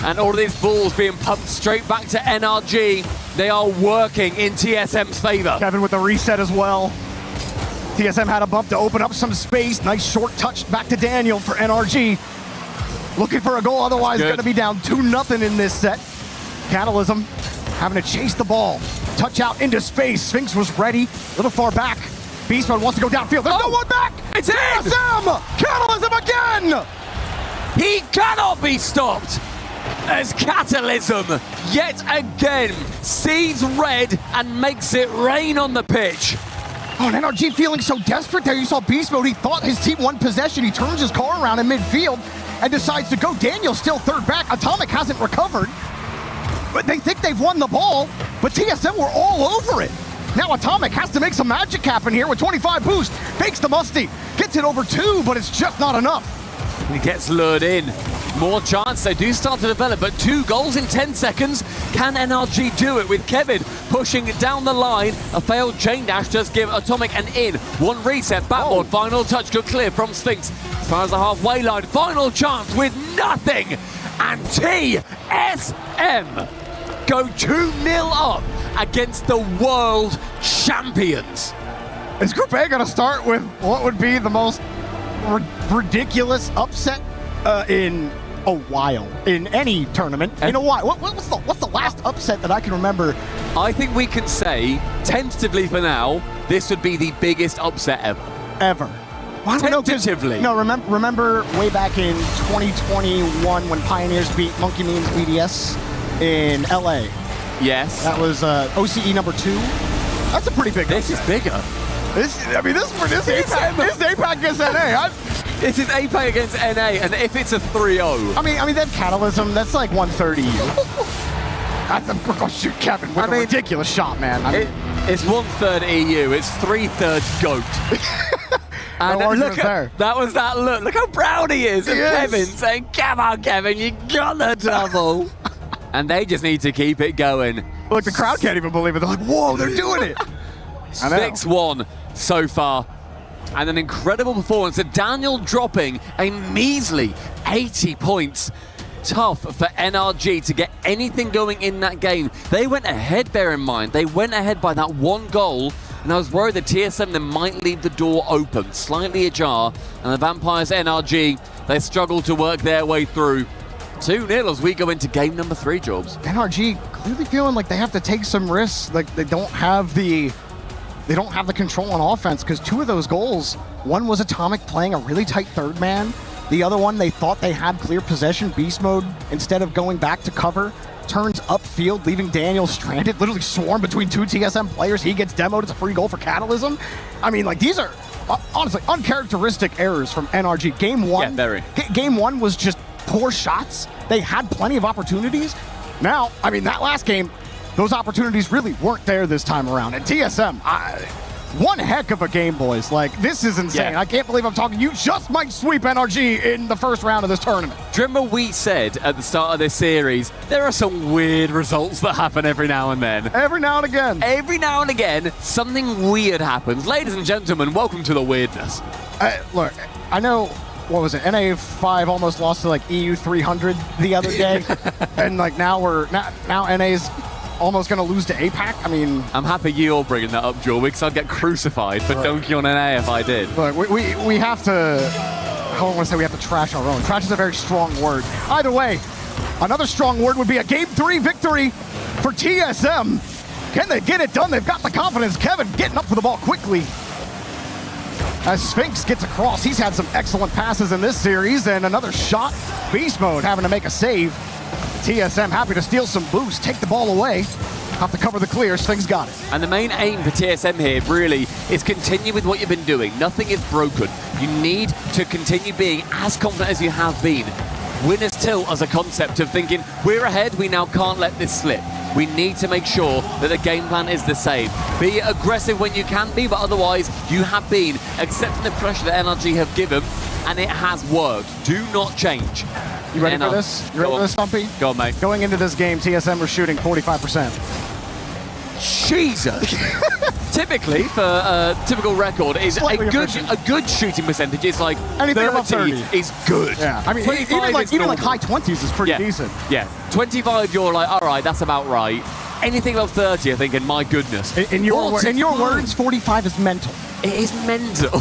And all of these balls being pumped straight back to NRG. They are working in TSM's favor. Kevin with the reset as well. TSM had a bump to open up some space. Nice short touch back to Daniel for NRG. Looking for a goal, otherwise going to be down 2-0 in this set. Catalysm having to chase the ball. Touch out into space. Sphinx was ready, a little far back. Beast Mode wants to go downfield. There's no one back! It's TSM! Catalysm again! He cannot be stopped! As Catalysm, yet again, sees red and makes it rain on the pitch. Oh, and NRG feeling so desperate there. You saw Beast Mode. He thought his team won possession. He turns his car around in midfield and decides to go. Daniel's still third back. Atomic hasn't recovered. But they think they've won the ball, but TSM were all over it. Now Atomic has to make some magic happen here with 25 boost. Fakes the Musty. Gets it over 2, but it's just not enough. He gets lured in. More chance, they do start to develop, but 2 goals in 10 seconds. Can NRG do it with Kevin pushing down the line? A failed chain dash does give Atomic an in. One reset, backboard, final touch, good clear from Sphinx. As far as the halfway line, final chance with nothing. And TSM go 2-0 up against the world champions. Is Group A going to start with what would be the most ridiculous upset in a while in any tournament. You know why? What's the last upset that I can remember? I think we can say, tentatively for now, this would be the biggest upset ever. Ever. Well, Tentatively. No, remember way back in 2021 when Pioneers beat Monkey Means BDS in LA? Yes. That was OCE number 2. That's a pretty big This upset. is bigger. This APAC against NA. This is APAC against NA, and if it's a 3-0. I mean, that Catalysm, that's like 130. Oh, shoot, Kevin, with a ridiculous shot, man. It's 1/3 EU, it's 3/3 GOAT. And look that was that look. Look how proud he is of Kevin saying, "Come on, Kevin, you got the double." And they just need to keep it going. Look, the crowd can't even believe it. They're like, "Whoa, they're doing it!" 6-1 so far. And an incredible performance. So Daniel dropping a measly 80 points. Tough for NRG to get anything going in that game. They went ahead, bear in mind. They went ahead by that 1 goal. And I was worried that TSM then might leave the door open, slightly ajar. And the Vampires NRG, they struggled to work their way through. 2-0 as we go into game number 3, Jobs. NRG clearly feeling like they have to take some risks. Like they don't have the control on offense, because 2 of those goals, one was Atomic playing a really tight third man. The other one, they thought they had clear possession. Beast mode, instead of going back to cover, turns upfield, leaving Daniel stranded, literally swarmed between 2 TSM players. He gets demoed. It's a free goal for Catalysm. I mean, like, these are honestly uncharacteristic errors from NRG. Game 1, yeah, very. Game 1 was just poor shots. They had plenty of opportunities. Now, I mean, that last game, those opportunities really weren't there this time around. And TSM, one heck of a game, boys. Like, this is insane. Yeah. I can't believe I'm talking. You just might sweep NRG in the first round of this tournament. Do you remember we said at the start of this series, there are some weird results that happen every now and then. Every now and again. Every now and again, something weird happens. Ladies and gentlemen, welcome to the weirdness. Look, I know, what was it? NA5 almost lost to like EU 300 the other day. And like now NA's almost going to lose to APAC. I mean, I'm happy you're bringing that up, Joel, because I'd get crucified for dunking on NA if I did. Look, we have to, I don't want to say we have to trash our own. Trash is a very strong word. Either way, another strong word would be a Game 3 victory for TSM. Can they get it done? They've got the confidence. Kevin getting up for the ball quickly. As Sphinx gets across, he's had some excellent passes in this series, and another shot. Beast mode having to make a save. TSM happy to steal some boost, take the ball away. Have to cover the clear, Sphinx got it. And the main aim for TSM here really is continue with what you've been doing. Nothing is broken. You need to continue being as confident as you have been. Winner's tilt as a concept of thinking, we're ahead, we now can't let this slip. We need to make sure that the game plan is the same. Be aggressive when you can be, but otherwise you have been accepting the pressure that NRG have given, and it has worked. Do not change. You ready for this? You ready for this, Stumpy? Go on, mate. Going into this game, TSM were shooting 45%. Jesus! Typically, for a typical record, is a good shooting percentage is like anything above 30 is good. Yeah, I mean, even like high 20s is pretty decent. Yeah, 25, you're like, all right, that's about right. Anything above 30, you're thinking, my goodness. In your words, 45 is mental. It is mental.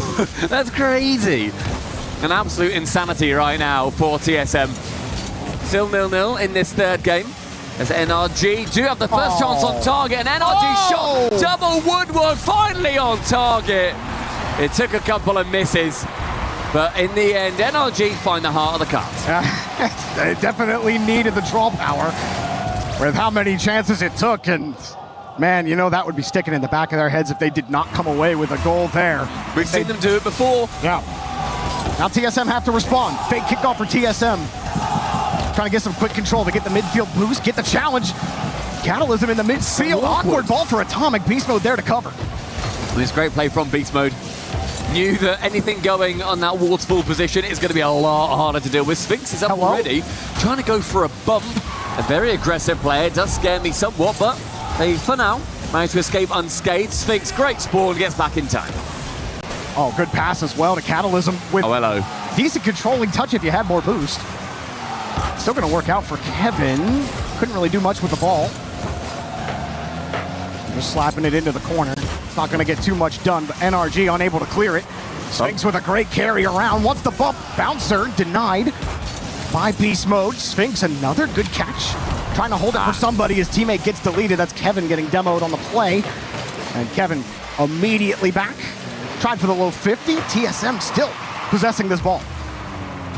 That's crazy. An absolute insanity right now for TSM. Still 0-0 in this third game. As NRG do have the first chance on target, and NRG shot double woodwork finally on target. It took a couple of misses, but in the end, NRG find the heart of the cards. They definitely needed the draw power with how many chances it took, and man, you know that would be sticking in the back of their heads if they did not come away with a goal there. We've seen them do it before. Yeah. Now TSM have to respond. Fake kickoff for TSM. Trying to get some quick control to get the midfield boost, get the challenge. Catalysm in the midfield. Awkward ball for Atomic. Beast mode there to cover. This great play from Beast mode. Knew that anything going on that waterfall position is going to be a lot harder to deal with. Sphinx is up already, trying to go for a bump. A very aggressive player. It does scare me somewhat, but they, for now, managed to escape unscathed. Sphinx, great spawn, gets back in time. Oh, good pass as well to Catalysm with hello. Decent controlling touch if you had more boost. Still going to work out for Kevin. Couldn't really do much with the ball. Just slapping it into the corner. It's not going to get too much done, but NRG unable to clear it. Sphinx with a great carry around. Wants the bump. Bouncer denied. by Beast Mode. Sphinx, another good catch. Trying to hold it for somebody. His teammate gets deleted. That's Kevin getting demoed on the play. And Kevin immediately back. Tried for the low 50. TSM still possessing this ball.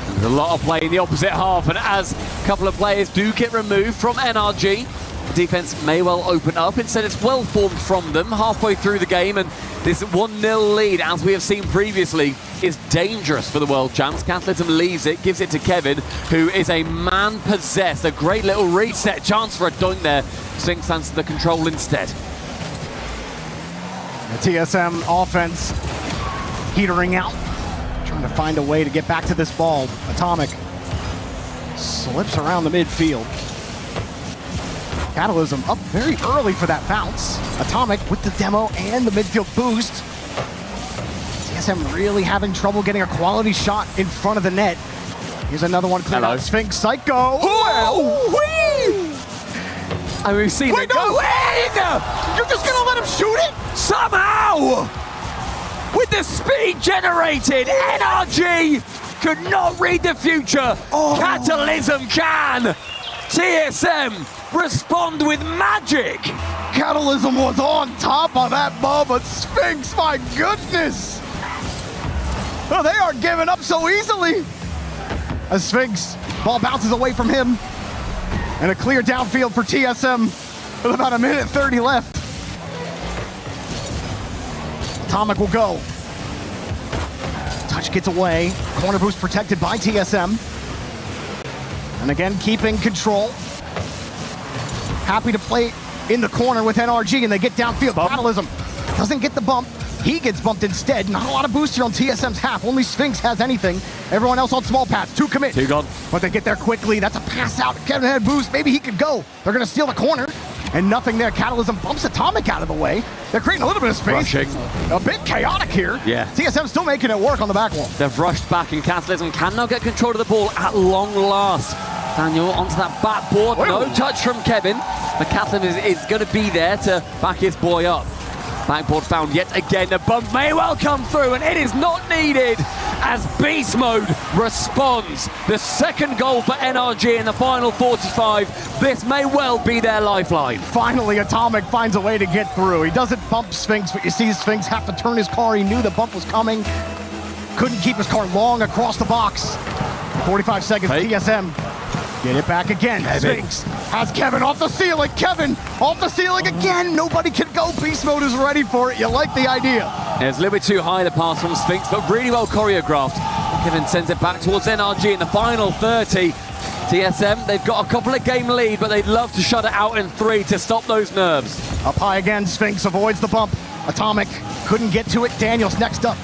There's a lot of play in the opposite half, and as a couple of players do get removed from NRG, defense may well open up. Instead, it's well formed from them halfway through the game, and this 1-0 lead, as we have seen previously, is dangerous for the world champs. Catalysm leaves it, gives it to Kevin, who is a man possessed. A great little reset, chance for a dunk there. Sphinx stands to the control instead. The TSM offense heatering out, trying to find a way to get back to this ball. Atomic slips around the midfield. Catalysm up very early for that bounce. Atomic with the demo and the midfield boost. TSM really having trouble getting a quality shot in front of the net. Here's another one cleared out. Sphinx Psycho. And we've seen it go. You're just gonna let him shoot it? Somehow! With the speed generated, NRG could not read the future. Catalysm can. TSM respond with magic. Catalysm was on top of that ball, but Sphinx, my goodness! Oh, they aren't giving up so easily. As Sphinx, ball bounces away from him. And a clear downfield for TSM with about 1:30 left. Atomic will go. Touch gets away. Corner boost protected by TSM. And again, keeping control. Happy to play in the corner with NRG, and they get downfield. Catalysm doesn't get the bump. He gets bumped instead. Not a lot of boost here on TSM's half. Only Sphinx has anything. Everyone else on small paths. 2 commit. 2 gone. But they get there quickly. That's a pass out. Kevin had boost. Maybe he could go. They're going to steal the corner. And nothing there. Catalysm bumps Atomic out of the way. They're creating a little bit of space. Rushing. A bit chaotic here. Yeah. TSM still making it work on the back wall. They've rushed back, and Catalysm can now get control of the ball at long last. Daniel onto that backboard. No touch from Kevin. But Catalysm is going to be there to back his boy up. Backboard found yet again. The bump may well come through, and it is not needed as Beast Mode responds. The second goal for NRG in the final 45. This may well be their lifeline. Finally, Atomic finds a way to get through. He doesn't bump Sphinx, but you see Sphinx have to turn his car. He knew the bump was coming. Couldn't keep his car long across the box. 45 seconds, TSM. Get it back again. Sphinx has Kevin off the ceiling. Kevin off the ceiling again. Nobody can go. Beast Mode is ready for it. You like the idea. It's a little bit too high, the pass from Sphinx, but really well choreographed. Kevin sends it back towards NRG in the final 30. TSM, they've got a couple of game lead, but they'd love to shut it out in 3 to stop those nerves. Up high again. Sphinx avoids the bump. Atomic couldn't get to it. Daniel's next up.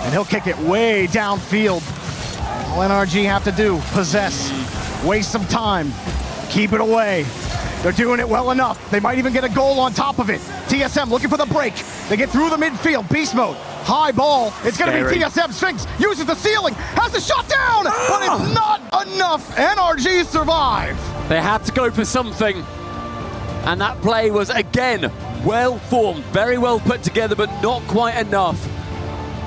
And he'll kick it way downfield. All NRG have to do, possess. Waste some time, keep it away. They're doing it well enough. They might even get a goal on top of it. TSM looking for the break. They get through the midfield. Beast Mode, high ball. It's going to be TSM. Sphinx uses the ceiling, has the shot down, but it's not enough. NRG survive. They had to go for something, and that play was again well formed, very well put together, but not quite enough.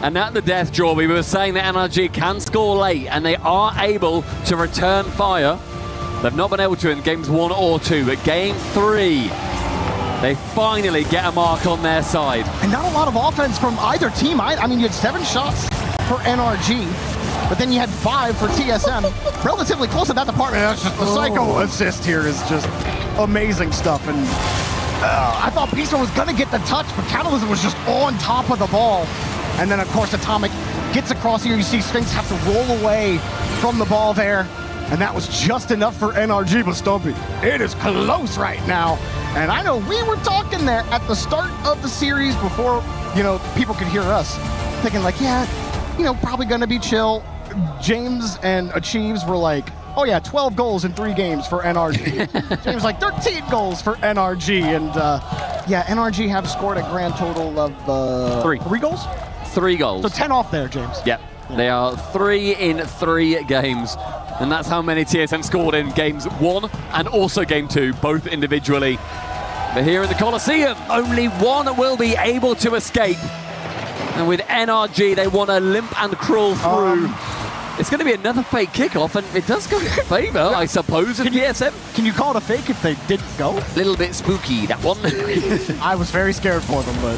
And at the death draw, we were saying that NRG can score late, and they are able to return fire. They've not been able to in games 1 or 2, but game 3, they finally get a mark on their side. And not a lot of offense from either team. I mean, you had 7 shots for NRG, but then you had 5 for TSM. Relatively close to that department. That's just the Psycho assist here is just amazing stuff. And I thought Beast Mode was going to get the touch, but Catalysm was just on top of the ball. And then, of course, Atomic gets across here. You see Sphinx have to roll away from the ball there. And that was just enough for NRG, but Stumpy, it is close right now. And I know we were talking there at the start of the series before, people could hear us. Thinking like, yeah, probably going to be chill. James and Achieves were like, oh yeah, 12 goals in 3 games for NRG. James like 13 goals for NRG. And yeah, NRG have scored a grand total of 3 goals? 3 goals. So 10 off there, James. Yep. They are 3 in 3 games. And that's how many TSM scored in games 1 and also game 2, both individually. But here in the Coliseum, only one will be able to escape. And with NRG, they want to limp and crawl through It's going to be another fake kickoff, and it does go in favor, I suppose, of TSM. Can you call it a fake if they didn't go? A little bit spooky, that one. I was very scared for them, but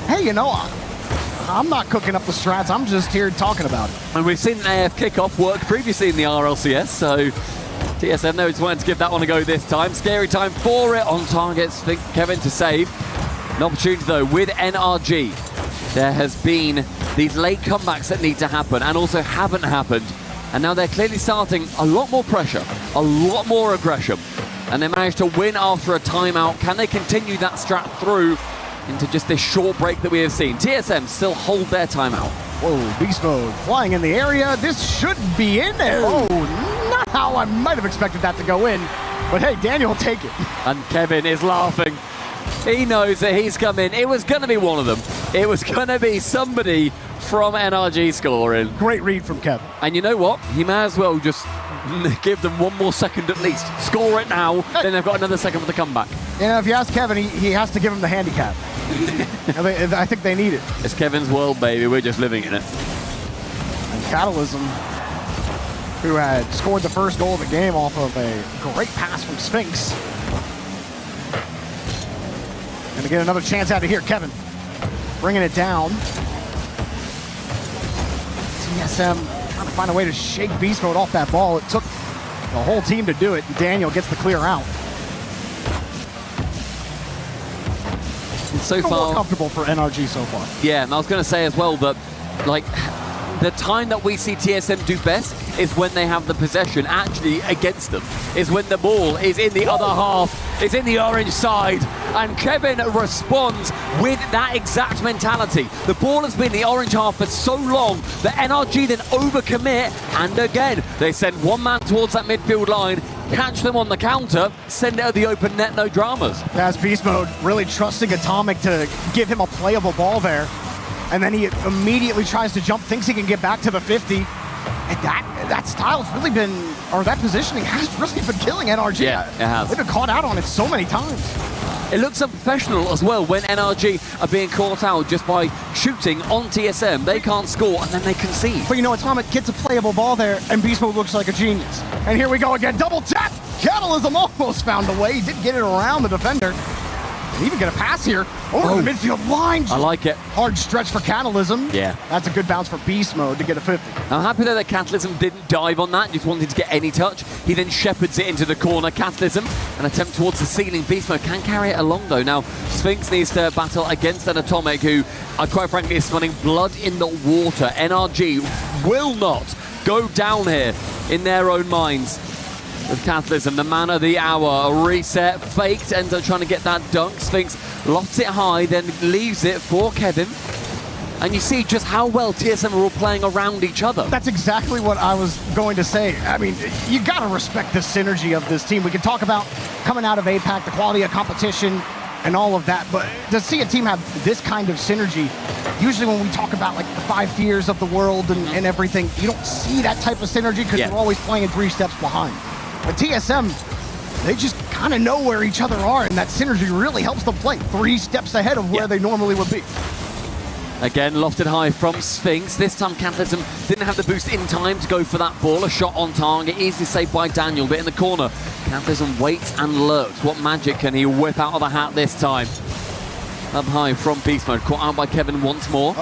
hey, you know, I'm not cooking up the strats. I'm just here talking about it. And we've seen an AF kickoff work previously in the RLCS, so TSM knows wanting to give that one a go this time. Scary time for it on targets for Kevin to save. An opportunity, though, with NRG. There has been these late comebacks that need to happen and also haven't happened. And now they're clearly starting a lot more pressure, a lot more aggression. And they managed to win after a timeout. Can they continue that strat through into just this short break that we have seen? TSM still hold their timeout. Whoa, beast mode flying in the area. This should be in there. Oh, not how I might have expected that to go in. But hey, Daniel will take it. And Kevin is laughing. He knows that he's come in. It was going to be one of them. It was going to be somebody from NRG scoring. Great read from Kevin. And you know what? He may as well just give them one more second at least. Score it now, then they've got another second for the comeback. You know, if you ask Kevin, he has to give him the handicap. I think they need it. It's Kevin's world, baby. We're just living in it. And Catalysm, who had scored the first goal of the game off of a great pass from Sphinx. Gonna get another chance out of here. Kevin bringing it down. TSM trying to find a way to shake beast mode off that ball. It took the whole team to do it. Daniel gets the clear out. And so far, more comfortable for NRG so far. Yeah, and I was going to say as well that, like, the time that we see TSM do best is when they have the possession actually against them. Is when the ball is in the other half, is in the orange side, and Kevin responds with that exact mentality. The ball has been in the orange half for so long that NRG then overcommit, and again, they send one man towards that midfield line, catch them on the counter, send it at the open net, no dramas. That's beast mode, really trusting Atomic to give him a playable ball there. And then he immediately tries to jump, thinks he can get back to the 50. And that style's really been, or that positioning has really been killing NRG. Yeah, it has. They've been caught out on it so many times. It looks unprofessional as well when NRG are being caught out just by shooting on TSM. They can't score and then they concede. But you know, Atomic gets a playable ball there and beast mode looks like a genius. And here we go again, double tap. Catalysm almost found a way. He did get it around the defender. And even get a pass here over the midfield line. I like it. Hard stretch for Catalysm. Yeah. That's a good bounce for beast mode to get a 50. I'm happy that Catalysm didn't dive on that, just wanted to get any touch. He then shepherds it into the corner. Catalysm, an attempt towards the ceiling. Beast mode can carry it along though. Now, Sphinx needs to battle against an Atomic who, quite frankly, is smelling blood in the water. NRG will not go down here in their own minds. With Catalysm, the man of the hour, a reset, faked, ends up trying to get that dunk. Sphinx lofts it high, then leaves it for Kevin. And you see just how well TSM are all playing around each other. That's exactly what I was going to say. I mean, you got to respect the synergy of this team. We can talk about coming out of APAC, the quality of competition, and all of that, but to see a team have this kind of synergy, usually when we talk about like the 5 fears of the world and everything, you don't see that type of synergy because you're always playing 3 steps behind. But TSM, they just kind of know where each other are, and that synergy really helps them play 3 steps ahead of where they normally would be. Again, lofted high from Sphinx. This time, Catalysm didn't have the boost in time to go for that ball. A shot on target, easily saved by Daniel, but in the corner, Catalysm waits and lurks. What magic can he whip out of the hat this time? Up high from Beast Mode, caught out by Kevin once more.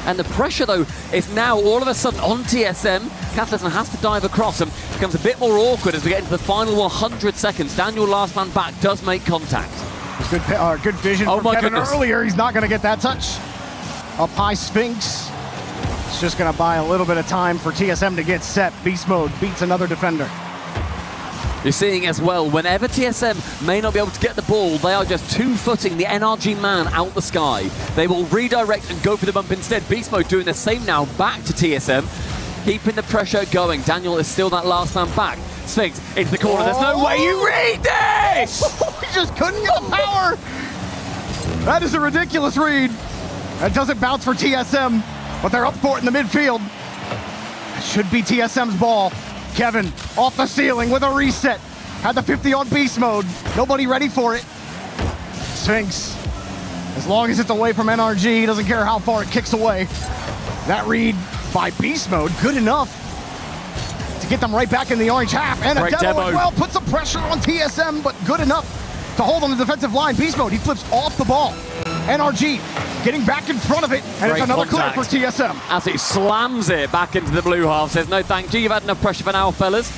And the pressure, though, is now all of a sudden on TSM. Catalysm has to dive across and becomes a bit more awkward as we get into the final 100 seconds. Daniel, last man back, does make contact. Good vision from Kevin earlier. He's not going to get that touch. Up high, Sphinx. It's just going to buy a little bit of time for TSM to get set. Beast Mode beats another defender. You're seeing as well, whenever TSM may not be able to get the ball, they are just 2-footing the NRG man out the sky. They will redirect and go for the bump instead. Beast Mode doing the same now, back to TSM, keeping the pressure going. Daniel is still that last man back. Sphinx into the corner. There's no way you read this! He just couldn't get the power. That is a ridiculous read. That doesn't bounce for TSM, but they're up for it in the midfield. That should be TSM's ball. Kevin off the ceiling with a reset. Had the 50 on beast mode. Nobody ready for it. Sphinx, as long as it's away from NRG, he doesn't care how far it kicks away. That read by beast mode, good enough. get them right back in the orange half. And a demo as well, put some pressure on TSM, but good enough to hold on the defensive line. Beast Mode, he flips off the ball. NRG getting back in front of it, and Great it's another contact. clear for TSM. As he slams it back into the blue half, says no thank you, you've had enough pressure for now, fellas.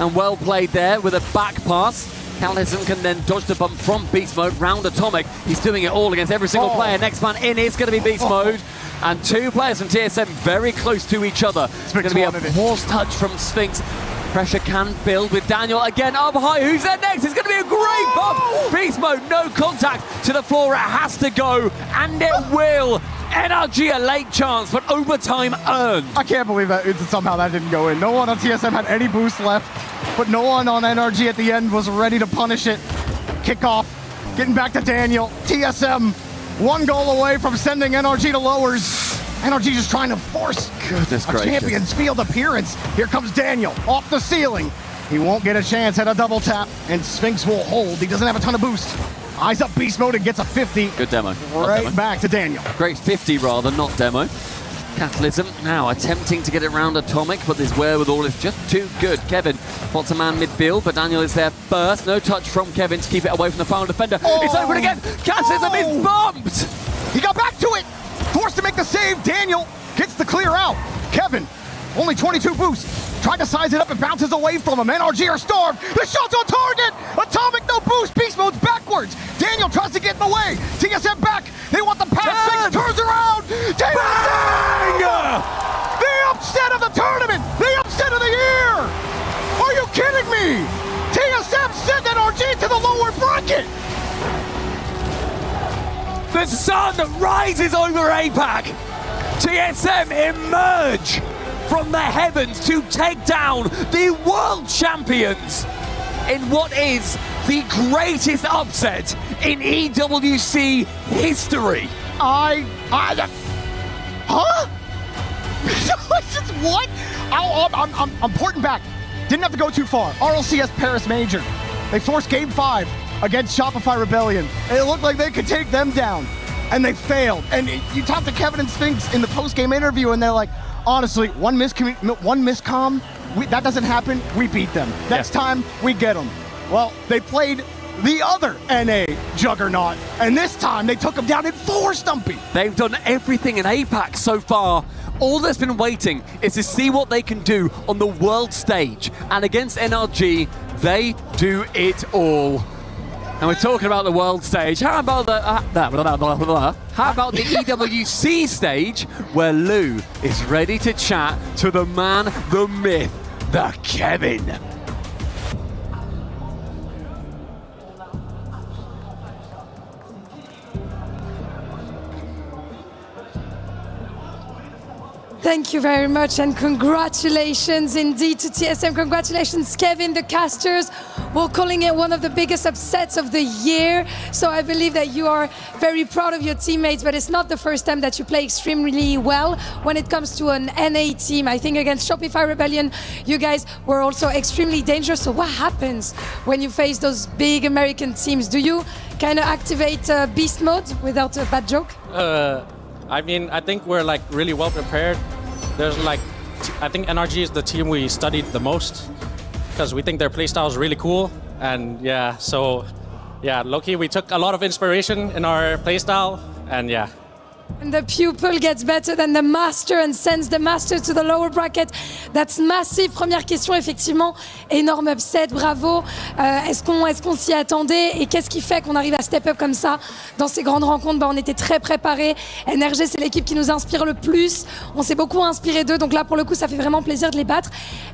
And well played there with a back pass. Callison can then dodge the bump from Beast Mode round Atomic. He's doing it all against every single player. Next man in is going to be Beast Mode. And two players from TSM very close to each other. It's going to be a force touch from Sphinx. Pressure can build with Daniel again up high. Who's there next? It's going to be a great bump. Beast Mode, no contact to the floor. It has to go, and it will. NRG a late chance, but overtime earned. I can't believe that somehow that didn't go in. No one on TSM had any boost left, but no one on NRG at the end was ready to punish it. Kickoff, getting back to Daniel. TSM, one goal away from sending NRG to lowers. NRG just trying to force a Champions Field appearance. Here comes Daniel, off the ceiling. He won't get a chance at a double tap, and Sphinx will hold. He doesn't have a ton of boost. Eyes up Beast Mode and gets a 50. Good demo. Right back to Daniel. Great 50 rather, not demo. Catalysm now attempting to get it round Atomic, but this wherewithal is just too good. Kevin spots a man midfield, but Daniel is there first. No touch from Kevin to keep it away from the final defender. It's open again. Catalysm is bumped. He got back to it. Forced to make the save. Daniel gets the clear out. Kevin, only 22 boosts. Tried to size it up and bounces away from him. NRG are starved. The shot's on target. Atomic, no boost. Beast Mode's backwards. Daniel tries to get in the way. TSM back. They want the pass. Sphinx turns around. TSM! The upset of the tournament. The upset of the year. Are you kidding me? TSM sent NRG to the lower bracket. The sun rises over APAC. TSM emerge from the heavens to take down the world champions in what is the greatest upset in EWC history. Huh? What? I'm porting back. Didn't have to go too far. RLCS Paris Major. They forced Game 5 against Shopify Rebellion. And it looked like they could take them down. And they failed. And you talked to Kevin and Sphinx in the post-game interview, and they're like, honestly, one miscomm, that doesn't happen, we beat them. Next time, we get them. Well, they played the other NA juggernaut, and this time they took them down in 4, Stumpy. They've done everything in APAC so far. All that's been waiting is to see what they can do on the world stage. And against NRG, they do it all. And we're talking about the world stage. How about the EWC stage, where Lou is ready to chat to the man, the myth, the Kevin. Thank you very much, and congratulations indeed to TSM. Congratulations, Kevin, the casters. We're calling it one of the biggest upsets of the year. So I believe that you are very proud of your teammates, but it's not the first time that you play extremely well when it comes to an NA team. I think against Shopify Rebellion, you guys were also extremely dangerous. So what happens when you face those big American teams? Do you kind of activate beast mode without a bad joke? I mean, I think we're like really well prepared. There's like, I think NRG is the team we studied the most because we think their playstyle is really cool. And yeah, so yeah, low-key, we took a lot of inspiration in our playstyle, and yeah. And the pupil gets better than the master and sends the master to the lower bracket. That's massive. Première question, effectivement, énorme upset, bravo. Est-ce qu'on s'y attendait, et qu'est-ce qui fait qu'on arrive à step up comme ça dans ces grandes rencontres? On était très préparés. NRG, c'est l'équipe qui nous inspire le plus. On s'est beaucoup inspiré d'eux, donc là, pour le coup, ça fait vraiment plaisir de les battre.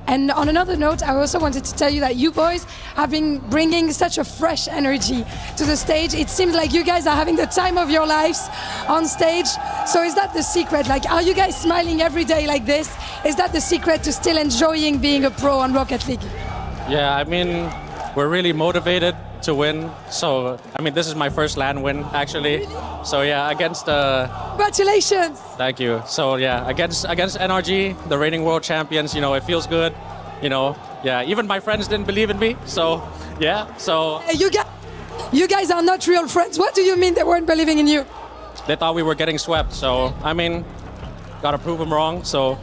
And on another note, I also wanted to tell you that you boys have been bringing such a fresh energy to the stage. It seems like you guys are having the time of your lives on stage. So is that the secret? Like, are you guys smiling every day like this? Is that the secret to still enjoying being a pro on Rocket League? Yeah, I mean, we're really motivated to win. So, I mean, this is my first LAN win, actually. So yeah, against Congratulations! Thank you. So yeah, against NRG, the reigning world champions, you know, it feels good. You know, yeah, even my friends didn't believe in me. So yeah, so... You guys are not real friends. What do you mean they weren't believing in you? They thought we were getting swept. So, I mean, gotta prove them wrong. So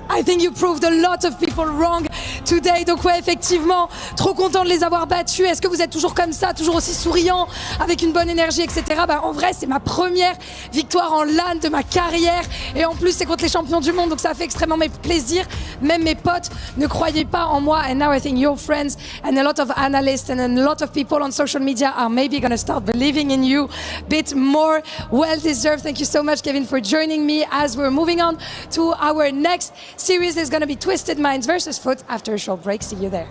I think you proved a lot of people wrong today. Donc ouais, effectivement, trop content de les avoir battus. Est-ce que vous êtes toujours comme ça, toujours aussi souriant, avec une bonne énergie, etc. En vrai, c'est ma première victoire en LAN de ma carrière. Et en plus, c'est contre les champions du monde. Donc ça fait extrêmement plaisir. Même mes potes ne croyaient pas en moi. And now I think your friends and a lot of analysts and a lot of people on social media are maybe going to start believing in you a bit more. Well deserved. Thank you so much, Kevin, for joining me. As we're moving on to our next series, is going to be Twisted Minds versus Foot. After a short break, see you there.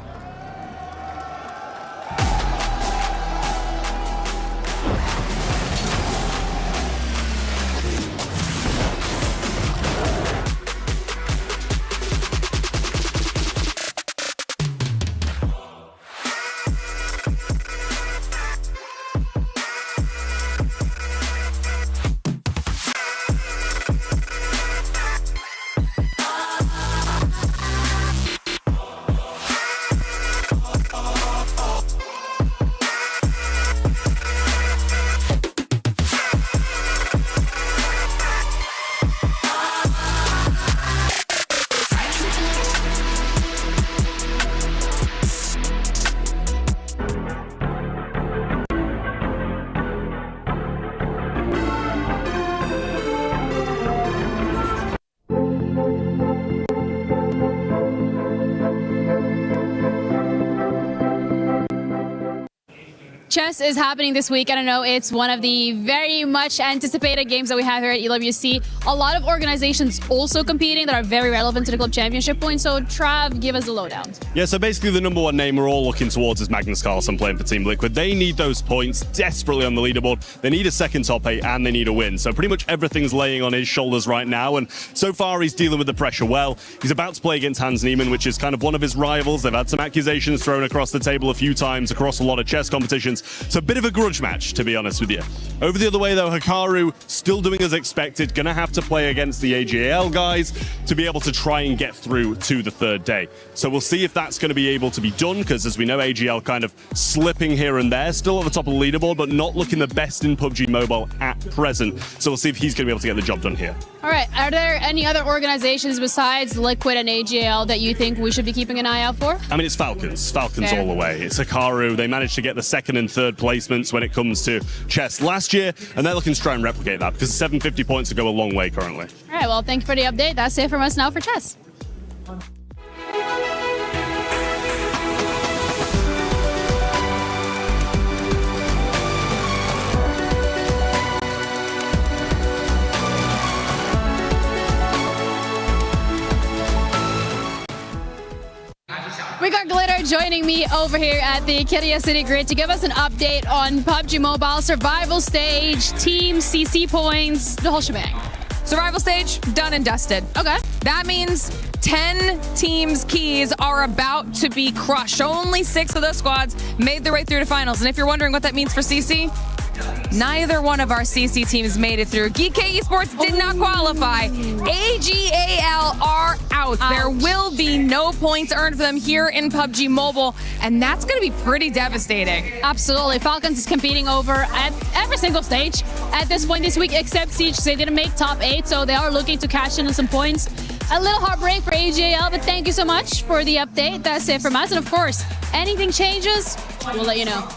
Chess is happening this week. I don't know, it's one of the very much anticipated games that we have here at EWC. A lot of organizations also competing that are very relevant to the club championship point. So Trav, give us a lowdown. Yeah, so basically the number one name we're all looking towards is Magnus Carlsen playing for Team Liquid. They need those points desperately on the leaderboard. They need a second top 8 and they need a win. So pretty much everything's laying on his shoulders right now. And so far he's dealing with the pressure well. He's about to play against Hans Niemann, which is kind of one of his rivals. They've had some accusations thrown across the table a few times across a lot of chess competitions. It's a bit of a grudge match, to be honest with you. Over the other way, though, Hikaru still doing as expected. Going to have to play against the AGAL guys to be able to try and get through to the third day. So we'll see if that's going to be able to be done, because as we know, AGL kind of slipping here and there, still at the top of the leaderboard, but not looking the best in PUBG Mobile at present. So we'll see if he's going to be able to get the job done here. All right, are there any other organizations besides Liquid and AGL that you think we should be keeping an eye out for? I mean, it's Falcons. Falcons Fair. all the way. It's Hikaru. They managed to get the second and third placements when it comes to chess last year, and they're looking to try and replicate that because 750 points to go a long way currently. All right, well, thank you for the update. That's it from us now for chess. We got Glitter joining me over here at the Kiria City Grid to give us an update on PUBG Mobile Survival Stage, Team CC points, the whole shebang. Survival Stage, done and dusted. Okay. That means 10 teams' keys are about to be crushed. Only 6 of those squads made their way through to finals. And if you're wondering what that means for CC, neither one of our CC teams made it through. GK Esports did not qualify. AGAL are out. There will be no points earned for them here in PUBG Mobile, and that's going to be pretty devastating. Absolutely. Falcons is competing over at every single stage at this point this week, except Siege. They didn't make top 8, so they are looking to cash in on some points. A little heartbreak for AGL, but thank you so much for the update. That's it from us. And of course, anything changes, we'll let you know.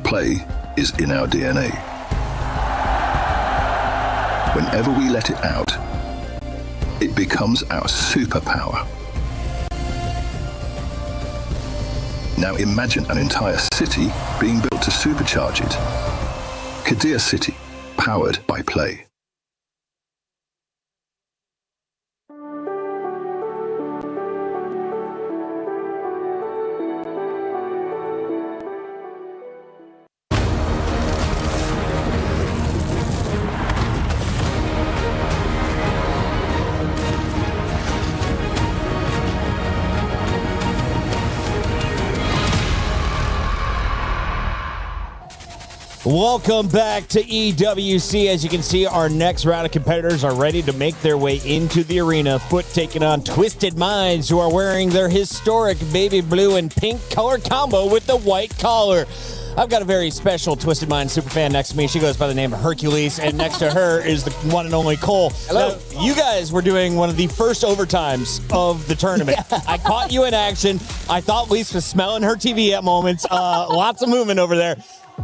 Play is in our DNA. Whenever we let it out, it becomes our superpower. Now imagine an entire city being built to supercharge it. Kadir City, powered by play. Welcome back to EWC. As you can see, our next round of competitors are ready to make their way into the arena. Foot taking on Twisted Minds, who are wearing their historic baby blue and pink color combo with the white collar. I've got a very special Twisted Mind superfan next to me. She goes by the name of Hercules, and next to her is the one and only Cole. Hello. Now, you guys were doing one of the first overtimes of the tournament. I caught you in action. I thought Lise was smelling her TV at moments. Lots of movement over there.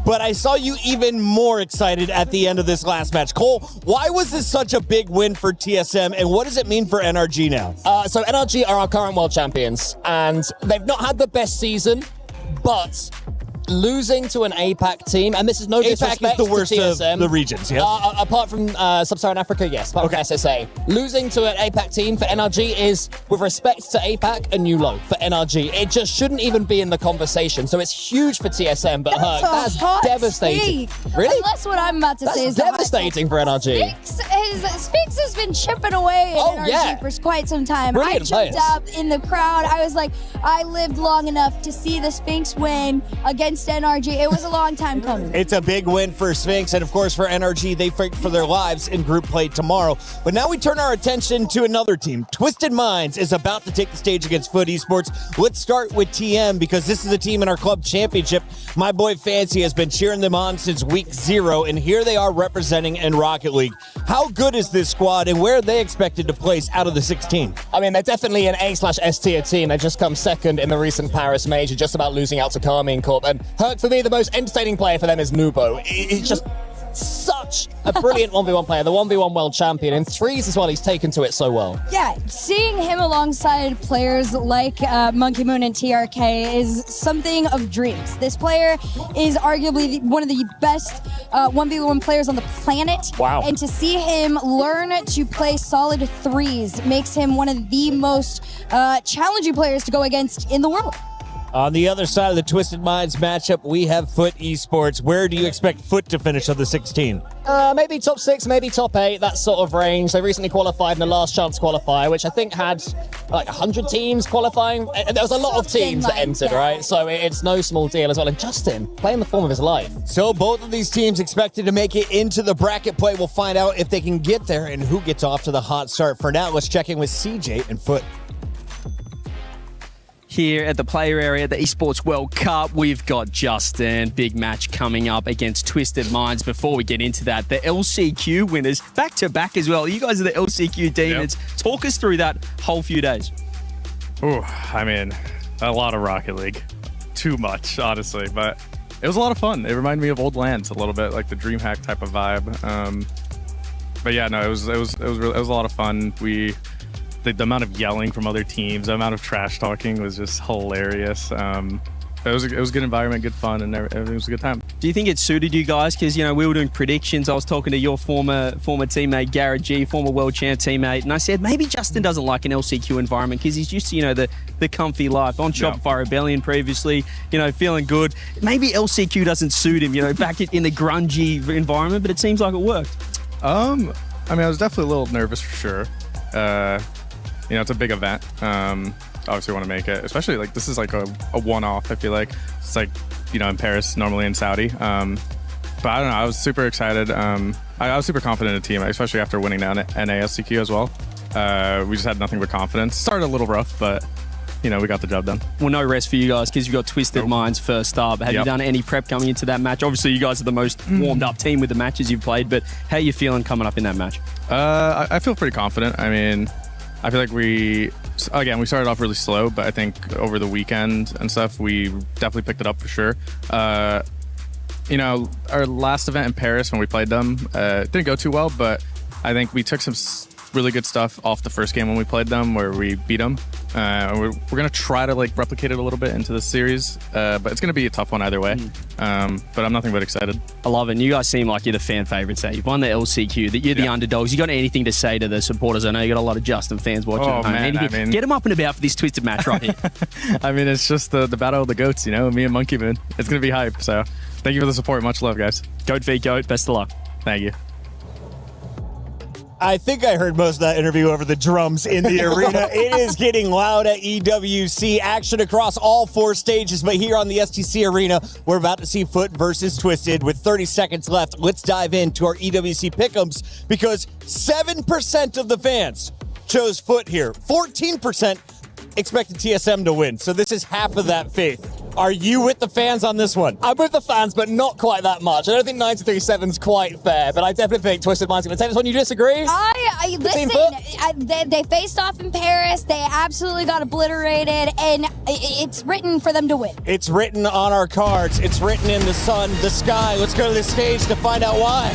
But I saw you even more excited at the end of this last match. Cole, why was this such a big win for TSM, and what does it mean for NRG now? So NRG are our current world champions, and they've not had the best season, but losing to an APAC team, and this is no disrespect APAC is the worst to TSM, of the regions, yes? apart from Sub-Saharan Africa, yes, apart from SSA. Losing to an APAC team for NRG is, with respect to APAC, a new low for NRG. It just shouldn't even be in the conversation, so it's huge for TSM, but that's devastating. Really? And that's what I'm about to say. That's devastating for NRG. Sphinx has been chipping away at NRG for quite some time. Brilliant I jumped players. up in the crowd. I was like, I lived long enough to see the Sphinx win against NRG. It was a long time coming. It's a big win for Sphinx, and of course for NRG, they fight for their lives in group play tomorrow. But now we turn our attention to another team. Twisted Minds is about to take the stage against Foot Esports. Let's start with TM, because this is a team in our club championship. My boy Fancy has been cheering them on since week 0, and here they are representing in Rocket League. How good is this squad, and where are they expected to place out of the 16? I mean, they're definitely an A/S tier team. They just come second in the recent Paris Major, just about losing out to Carmine Corp. And Herc, for me, the most entertaining player for them is Nubo. He's just such a brilliant 1v1 player, the 1v1 world champion. In threes as well, he's taken to it so well. Yeah, seeing him alongside players like Monkey Moon and TRK is something of dreams. This player is arguably one of the best 1v1 players on the planet. Wow. And to see him learn to play solid threes makes him one of the most challenging players to go against in the world. On the other side of the Twisted Minds matchup, we have Foot Esports. Where do you expect Foot to finish of the 16? Maybe top 6, maybe top 8, that sort of range. They recently qualified in the last chance qualifier, which I think had like 100 teams qualifying. And there was a lot of teams that entered, right? So it's no small deal as well. And Justin, playing the form of his life. So both of these teams expected to make it into the bracket play. We'll find out if they can get there and who gets off to the hot start. For now, let's check in with CJ and Foot. Here at the player area at the Esports World Cup, we've got Justin. Big match coming up against Twisted Minds. Before we get into that, the LCQ winners, back-to-back as well. You guys are the LCQ demons. Yep. Talk us through that whole few days. Ooh, I mean, a lot of Rocket League. Too much, honestly. But it was a lot of fun. It reminded me of old lands a little bit, like the DreamHack type of vibe. But yeah, no, it was a lot of fun. The amount of yelling from other teams, the amount of trash talking was just hilarious. It was a good environment, good fun, and everything was a good time. Do you think it suited you guys? Because, you know, we were doing predictions. I was talking to your former teammate, Garrett G, former world champ teammate, and I said maybe Justin doesn't like an LCQ environment because he's used to, you know, the comfy life. On Shopify Rebellion previously, you know, feeling good. Maybe LCQ doesn't suit him, you know, back in the grungy environment, but it seems like it worked. I mean, I was definitely a little nervous for sure. You know, it's a big event. Obviously want to make it, especially like this is like a one-off. I feel like it's like, you know, in Paris, normally in Saudi. But I don't know, I was super excited. I was super confident in the team, especially after winning the NASCQ as well. We just had nothing but confidence. Started a little rough, but you know, we got the job done. Well, no rest for you guys because you've got Twisted Minds first up. Have you done any prep coming into that match? Obviously, you guys are the most warmed up team with the matches you've played, but how are you feeling coming up in that match? I feel pretty confident. I mean, I feel like we started off really slow, but I think over the weekend and stuff, we definitely picked it up for sure. You know, our last event in Paris when we played them, didn't go too well, but I think we took some really good stuff off the first game when we played them where we beat them. We're going to try to like replicate it a little bit into this series, but it's going to be a tough one either way. But I'm nothing but excited. I love it. And you guys seem like you're the fan favorites there. You've won the LCQ, that you're the underdogs. You got anything to say to the supporters? I know you got a lot of Justin fans watching at home. Man, get them up and about for this Twisted match right here. I mean, it's just the battle of the goats, you know, me and Monkey Moon. It's going to be hype. So thank you for the support. Much love, guys. Goat v Goat. Best of luck. Thank you. I think I heard most of that interview over the drums in the arena. It is getting loud at EWC. Action across all 4 stages, but here on the STC Arena, we're about to see Foot versus Twisted. With 30 seconds left, let's dive into our EWC pick'ems because 7% of the fans chose Foot here. 14% expected TSM to win, so this is half of that faith. Are you with the fans on this one? I'm with the fans, but not quite that much. I don't think 93-7's quite fair, but I definitely think Twisted Mind's going to take this one. You disagree? Listen, they faced off in Paris. They absolutely got obliterated, and it's written for them to win. It's written on our cards. It's written in the sun, the sky. Let's go to the stage to find out why.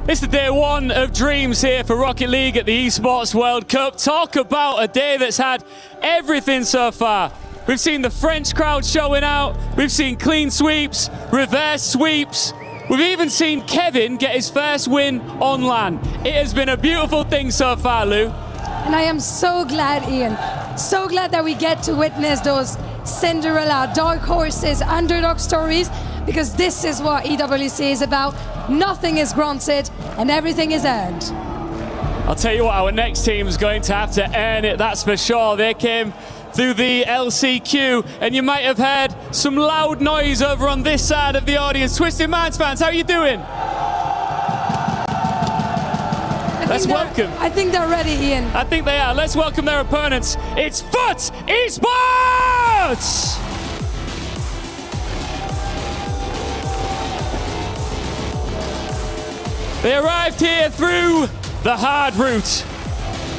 It's the day one of dreams here for Rocket League at the Esports World Cup. Talk about a day that's had everything so far. We've seen the French crowd showing out. We've seen clean sweeps, reverse sweeps. We've even seen Kevin get his first win on LAN. It has been a beautiful thing so far, Lou. And I am so glad, Ian. So glad that we get to witness those Cinderella, dark horses, underdog stories, because this is what EWC is about. Nothing is granted and everything is earned. I'll tell you what, our next team is going to have to earn it, that's for sure. They came through the LCQ, and you might have heard some loud noise over on this side of the audience. Twisted Minds fans, how are you doing? Let's welcome. I think they're ready, Ian. I think they are. Let's welcome their opponents. It's FUT Esports! They arrived here through the hard route,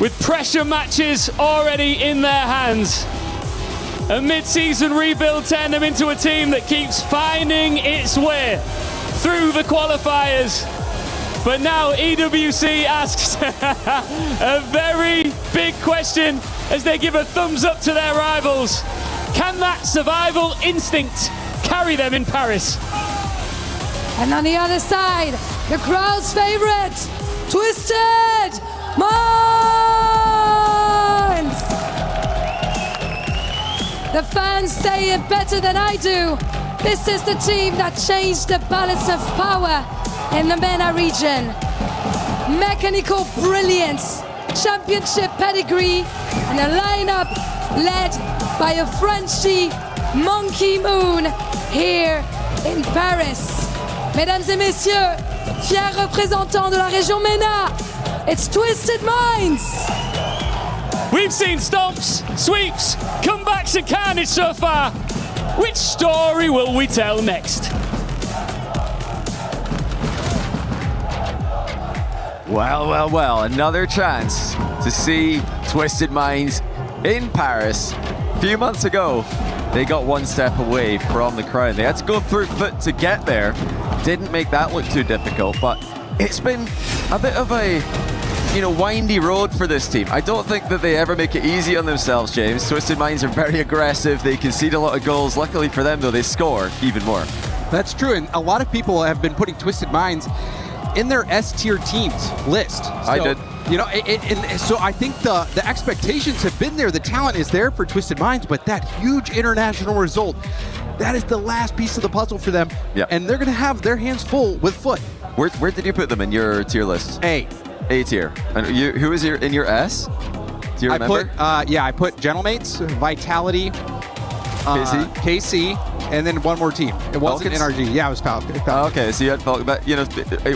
with pressure matches already in their hands. A mid-season rebuild turned them into a team that keeps finding its way through the qualifiers. But now EWC asks a very big question as they give a thumbs up to their rivals. Can that survival instinct carry them in Paris? And on the other side, the crowd's favorite, Twisted Minds! The fans say it better than I do. This is the team that changed the balance of power in the MENA region. Mechanical brilliance, championship pedigree, and a lineup led by a Frenchie, Monkey Moon, here in Paris. Mesdames et messieurs, fiers représentants de la région MENA, it's Twisted Minds! We've seen stomps, sweeps, comebacks and carnage so far. Which story will we tell next? Well, another chance to see Twisted Minds in Paris. A few months ago, they got one step away from the crown. They had to go through FUT to get there. Didn't make that look too difficult, but it's been a bit of a, windy road for this team. I don't think that they ever make it easy on themselves, James. Twisted Minds are very aggressive. They concede a lot of goals. Luckily for them, though, they score even more. That's true, and a lot of people have been putting Twisted Minds in their S-tier teams list. So, I did. So I think the expectations have been there. The talent is there for Twisted Minds, but that huge international result, that is the last piece of the puzzle for them. Yep. And they're going to have their hands full with FUT. Where did you put them in your tier list? A tier. And who is in your S? Do you remember? I put Gentlemates, Vitality, KC, and then one more team. It wasn't NRG. Yeah, it was Falcons. Okay, so you had Falcons. But,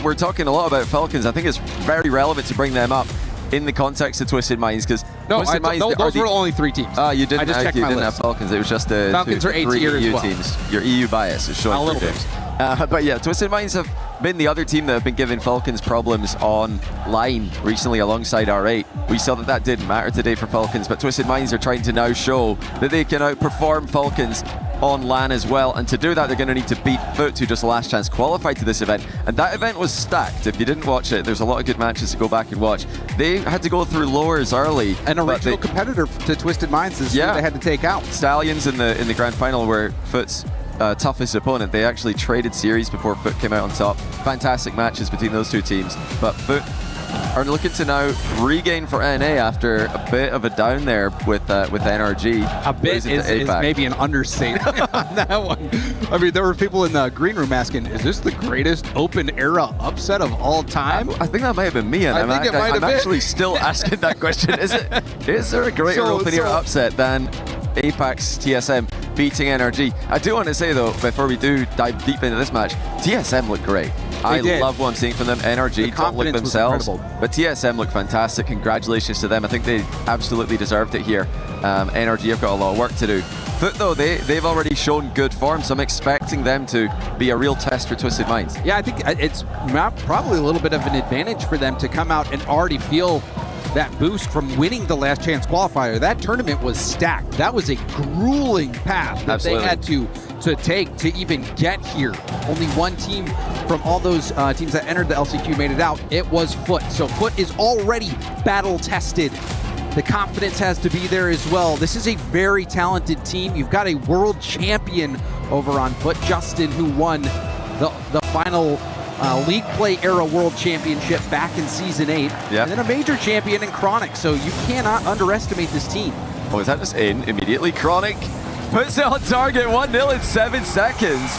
we're talking a lot about Falcons. I think it's very relevant to bring them up in the context of Twisted Minds, because those were only 3 teams. You didn't. I just checked my list. Have Falcons. It was just the Falcons are 3 A-tier EU as well. teams. Your EU bias is showing a little bit. But yeah, Twisted Minds have been the other team that have been giving Falcons problems online recently alongside R8. We saw that didn't matter today for Falcons, but Twisted Minds are trying to now show that they can outperform Falcons on LAN as well, and to do that they're going to need to beat FUT, who just last chance qualified to this event, and that event was stacked. If you didn't watch it, there's a lot of good matches to go back and watch. They had to go through lowers early, and a regional competitor to Twisted Minds is who they had to take out. Stallions in the grand final were FUT's toughest opponent. They actually traded series before FUT came out on top. Fantastic matches between those two teams, but FUT are looking to now regain for NA after a bit of a down there with NRG. A bit is maybe an understatement on that one. I mean, there were people in the green room asking, is this the greatest open era upset of all time? I think that might have been me, and I'm actually still asking that question. Is there a greater open era upset than Apex TSM beating NRG? I do want to say, though, before we do dive deep into this match, TSM looked great. I love what I'm seeing from them. NRG don't look themselves, but TSM look fantastic. Congratulations to them. I think they absolutely deserved it here. NRG have got a lot of work to do. Foot, though, they've already shown good form, so I'm expecting them to be a real test for Twisted Minds. Yeah, I think it's probably a little bit of an advantage for them to come out and already feel that boost from winning the last chance qualifier. That tournament was stacked. That was a grueling path that they had to take to even get here. Only one team from all those teams that entered the LCQ made it out. It was Foot. So Foot is already battle tested. The confidence has to be there as well. This is a very talented team. You've got a world champion over on Foot, Justin, who won the final League Play Era World Championship back in Season 8. And then a major champion in Chronic, so you cannot underestimate this team. Oh, is that just in immediately? Chronic puts it on target, 1-0 in 7 seconds.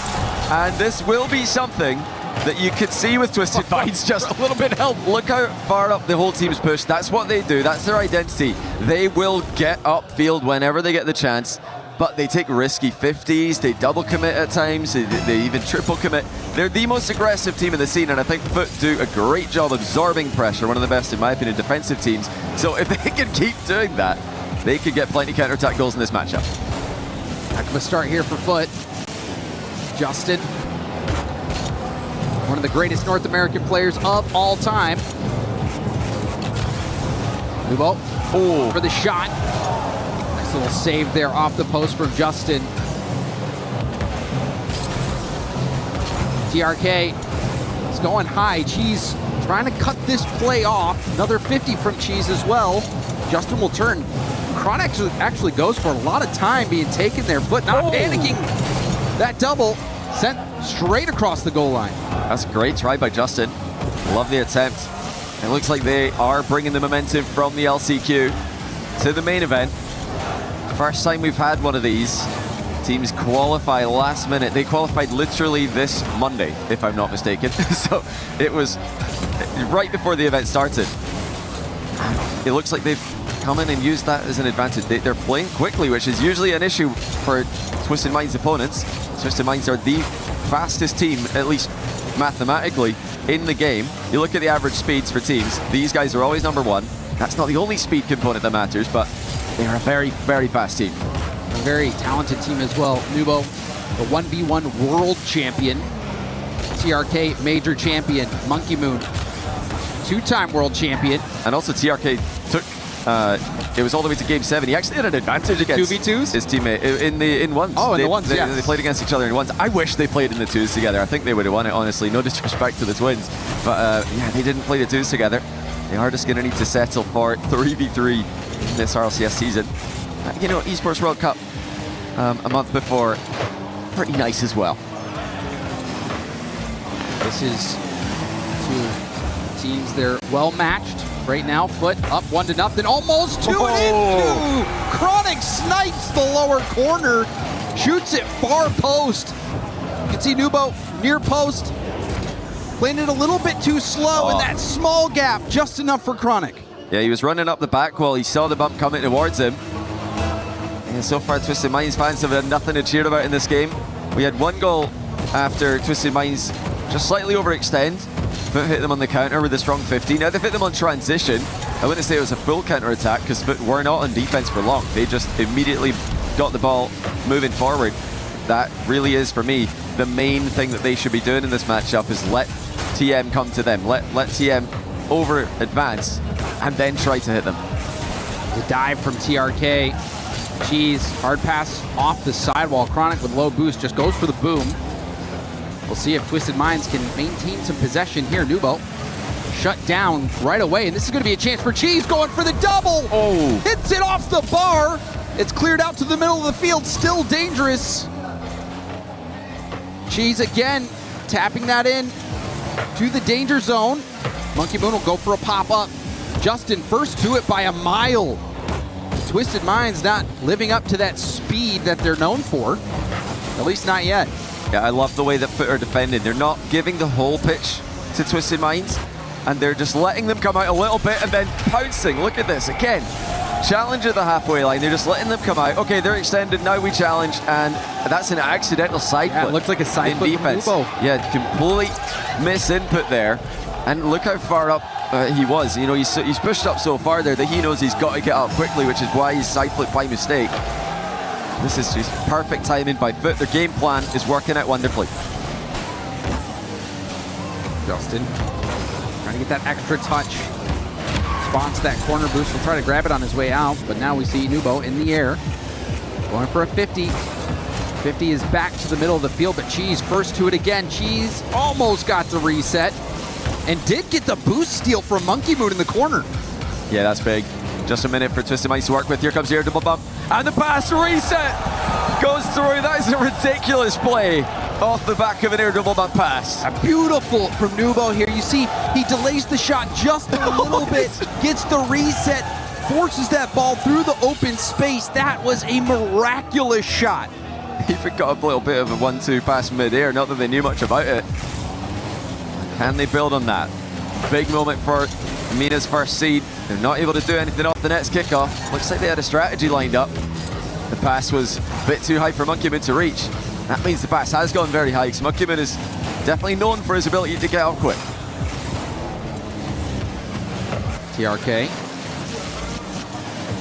And this will be something that you could see with Twisted Minds, just a little bit of help. Look how far up the whole team's pushed. That's what they do. That's their identity. They will get upfield whenever they get the chance, but they take risky 50s, they double commit at times, they even triple commit. They're the most aggressive team in the scene, and I think Foot do a great job absorbing pressure, one of the best, in my opinion, defensive teams. So if they can keep doing that, they could get plenty of counter-attack goals in this matchup. Heck of a start here for Foot. Justin, one of the greatest North American players of all time. Nubo for the shot. Nice little save there off the post from Justin. TRK is going high. Cheese trying to cut this play off. Another 50 from Cheese as well. Justin will turn. Chronic actually goes for a lot of time being taken there. Foot not panicking. That double sent straight across the goal line. That's a great try by Justin. Love the attempt. It looks like they are bringing the momentum from the LCQ to the main event. First time we've had one of these. Teams qualify last minute. They qualified literally this Monday, if I'm not mistaken. So it was right before the event started. It looks like they've come in and used that as an advantage. They're playing quickly, which is usually an issue for Twisted Minds opponents. Twisted Minds are the fastest team, at least mathematically, in the game. You look at the average speeds for teams, these guys are always number one. That's not the only speed component that matters, but they are a very, very fast team. A very talented team as well. Nubo, the 1v1 world champion. TRK, major champion. Monkey Moon, two-time world champion. And also TRK took, it was all the way to game 7. He actually had an advantage against 2v2s? his teammate in ones. Oh, in the ones, yeah. They played against each other in ones. I wish they played in the 2s together. I think they would have won it, honestly. No disrespect to the twins. But yeah, they didn't play the 2s together. They are just going to need to settle for 3v3 in this RLCS season. You know, Esports World Cup a month before, pretty nice as well. This is two teams, they're well matched right now. Foot up 1-0, almost 2-2. Chronic snipes the lower corner, shoots it far post. You can see Nubo near post, landed a little bit too slow in that small gap, just enough for Chronic. Yeah, he was running up the back wall. He saw the bump coming towards him. And so far, Twisted Minds fans have had nothing to cheer about in this game. We had one goal after Twisted Minds just slightly overextend. Foot hit them on the counter with a strong 50. Now they've hit them on transition. I wouldn't say it was a full counter attack because Foot were not on defense for long. They just immediately got the ball moving forward. That really is, for me, the main thing that they should be doing in this matchup is let TM come to them. Let TM over advance and then try to hit them. The dive from TRK. Cheese, hard pass off the sidewall. Chronic with low boost just goes for the boom. We'll see if Twisted Minds can maintain some possession here. Nubo shut down right away, and this is going to be a chance for Cheese going for the double. Hits it off the bar. It's cleared out to the middle of the field, still dangerous. Cheese again tapping that in to the danger zone. Monkey Moon will go for a pop-up. Justin first to it by a mile. Twisted Minds not living up to that speed that they're known for. At least not yet. Yeah, I love the way that Foot are defending. They're not giving the whole pitch to Twisted Minds, and they're just letting them come out a little bit and then pouncing. Look at this, again. Challenge at the halfway line. They're just letting them come out. Okay, they're extended, now we challenge, and that's an accidental side flip. It looked like a side flip defense. from Yeah, complete misinput there. And look how far up he was. You know, he's pushed up so far there that he knows he's got to get up quickly, which is why he's side flipped by mistake. This is just perfect timing by Foot. Their game plan is working out wonderfully. Justin trying to get that extra touch. Spawns that corner boost. Will try to grab it on his way out, but now we see Nubo in the air. Going for a 50. 50 is back to the middle of the field, but Cheese first to it again. Cheese almost got the reset and did get the boost steal from Monkey Moon in the corner. Yeah, that's big. Just a minute for Twisted Minds to work with. Here comes the air double bump. And the pass reset goes through. That is a ridiculous play off the back of an air double bump pass. Beautiful from Nubo here. You see, he delays the shot just a little bit, gets the reset, forces that ball through the open space. That was a miraculous shot. He got a little bit of a 1-2 pass mid-air, not that they knew much about it. Can they build on that? Big moment for Mina's first seed. They're not able to do anything off the net's kickoff. Looks like they had a strategy lined up. The pass was a bit too high for Monkey Moon to reach. That means the pass has gone very high, because Monkey Moon is definitely known for his ability to get out quick. TRK.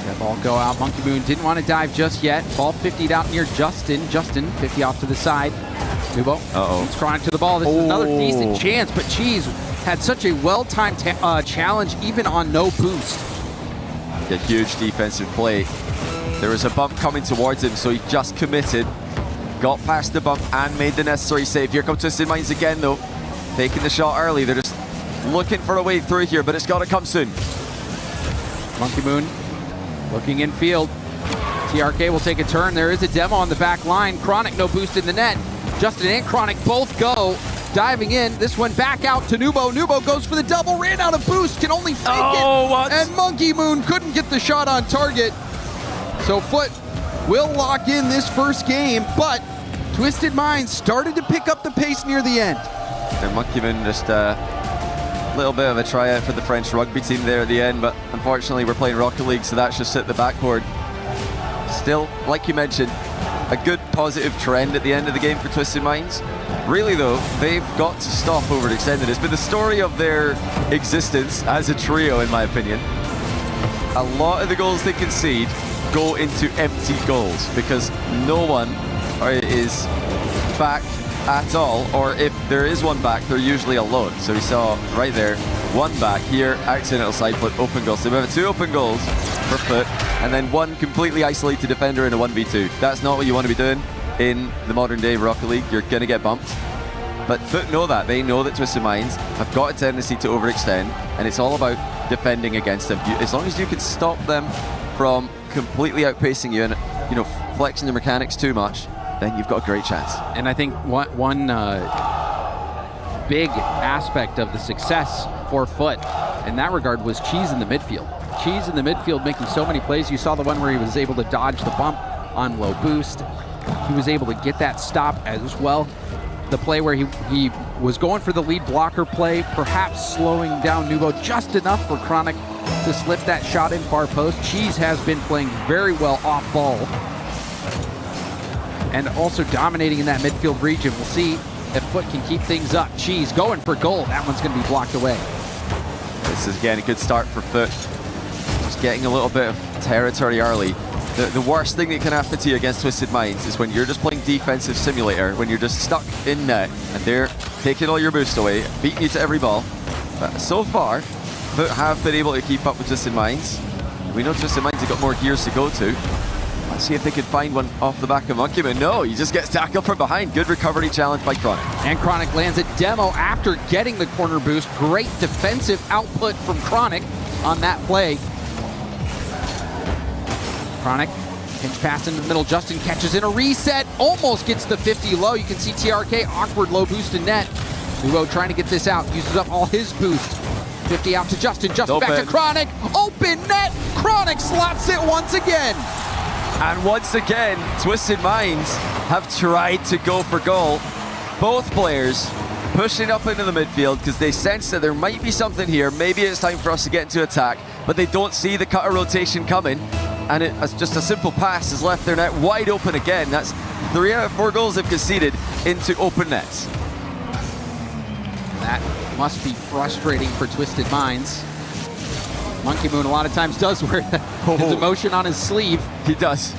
That ball go out. Monkey Moon didn't want to dive just yet. Ball 50'd out near Justin. Justin, 50 off to the side. Nubo. He's crying to the ball. This is another decent chance, but Cheese had such a well-timed challenge, even on no boost. A huge defensive play. There was a bump coming towards him, so he just committed. Got past the bump and made the necessary save. Here comes Twisted Minds again, though. Taking the shot early. They're just looking for a way through here, but it's got to come soon. Monkey Moon looking in field. TRK will take a turn. There is a demo on the back line. Chronic, no boost in the net. Justin and Chronic both go. Diving in. This one back out to Nubo. Nubo goes for the double. Ran out of boost. Can only fake it. What? And Monkey Moon couldn't get the shot on target. So Foot will lock in this first game, but Twisted Minds started to pick up the pace near the end. And Monkey Moon just a little bit of a tryout for the French rugby team there at the end, but unfortunately we're playing Rocket League, so that's just hit the backboard. Still, like you mentioned, a good positive trend at the end of the game for Twisted Minds. Really though, they've got to stop overextending. It's been the story of their existence as a trio, in my opinion. A lot of the goals they concede go into empty goals because no one is back at all, or if there is one back, they're usually alone. So we saw right there, one back here, accidental side flip, open goal. So we have 2 open goals for Foot, and then 1 completely isolated defender in a 1v2. That's not what you want to be doing in the modern day Rocket League. You're going to get bumped. But Foot know that. They know that Twisted Minds have got a tendency to overextend, and it's all about defending against them. As long as you can stop them from completely outpacing you and, you know, flexing the mechanics too much, then you've got a great chance. And I think one big aspect of the success for Foot in that regard was Cheese in the midfield. Cheese in the midfield making so many plays. You saw the one where he was able to dodge the bump on low boost. He was able to get that stop as well. The play where he was going for the lead blocker play, perhaps slowing down Nubo just enough for Chronic to slip that shot in far post. Cheese has been playing very well off ball and also dominating in that midfield region. We'll see if Foot can keep things up. Cheese going for goal. That one's going to be blocked away. This is, again, a good start for Foot. Just getting a little bit of territory early. The worst thing that can happen to you against Twisted Minds is when you're just playing defensive simulator, when you're just stuck in net and they're taking all your boost away, beating you to every ball. But so far, Foot have been able to keep up with Twisted Minds. We know Twisted Minds have got more gears to go to. Let's see if they can find one off the back of Monkey Moon. No, he just gets tackled from behind. Good recovery challenge by Chronic. And Chronic lands a demo after getting the corner boost. Great defensive output from Chronic on that play. Chronic, pinch pass in the middle. Justin catches in a reset. Almost gets the 50 low. You can see TRK, awkward low boost in net. Nubo trying to get this out. Uses up all his boost. 50 out to Justin. Justin back to Chronic. Open net. Chronic slots it once again. And once again, Twisted Minds have tried to go for goal. Both players pushing up into the midfield because they sense that there might be something here. Maybe it's time for us to get into attack, but they don't see the cutter rotation coming. And it's just a simple pass has left their net wide open again. That's 3 out of 4 goals they've conceded into open nets. That must be frustrating for Twisted Minds. Monkey Moon a lot of times does wear his emotion on his sleeve. He does.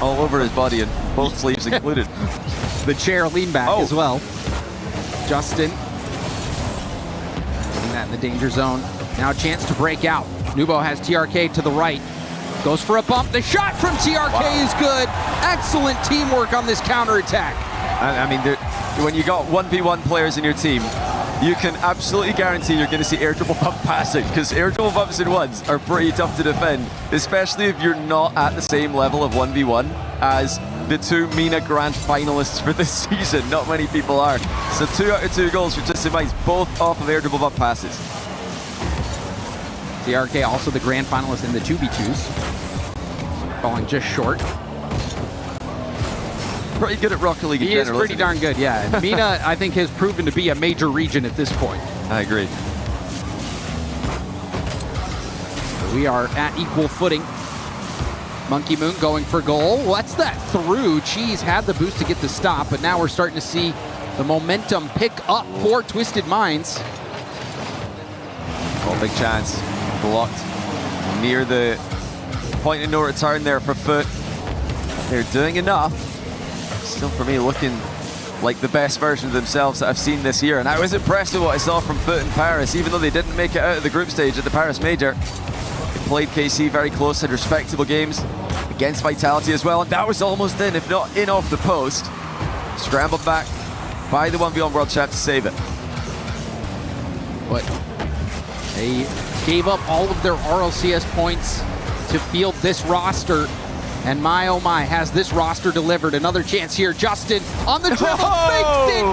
All over his body and both sleeves included. The chair lean back as well. Justin putting that in the danger zone. Now a chance to break out. Nubo has TRK to the right. Goes for a bump. The shot from TRK is good. Excellent teamwork on this counterattack. I mean, when you got 1v1 players in your team, you can absolutely guarantee you're going to see air dribble bump passing, because air dribble bumps in ones are pretty tough to defend, especially if you're not at the same level of 1v1 as the 2 MENA Grand finalists for this season. Not many people are. So 2 out of 2 goals for Twisted Minds, both off of air dribble bump passes. TRK also the grand finalist in the 2v2s. Falling just short. Pretty good at Rocket League in general. He is pretty darn good, yeah. And MENA, I think, has proven to be a major region at this point. I agree. We are at equal footing. Monkey Moon going for goal. What's that through? Cheese had the boost to get the stop, but now we're starting to see the momentum pick up for Twisted Minds. Oh, big chance. Blocked near the point of no return there for Foot. They're doing enough. Still, for me, looking like the best version of themselves that I've seen this year. And I was impressed with what I saw from Foot in Paris, even though they didn't make it out of the group stage at the Paris Major. They played KC very close, had respectable games against Vitality as well. And that was almost in, if not in off the post. Scrambled back by the 1v1 World Champ to save it. But they gave up all of their RLCS points to field this roster. And my oh my, has this roster delivered. Another chance here. Justin on the dribble, fakes it,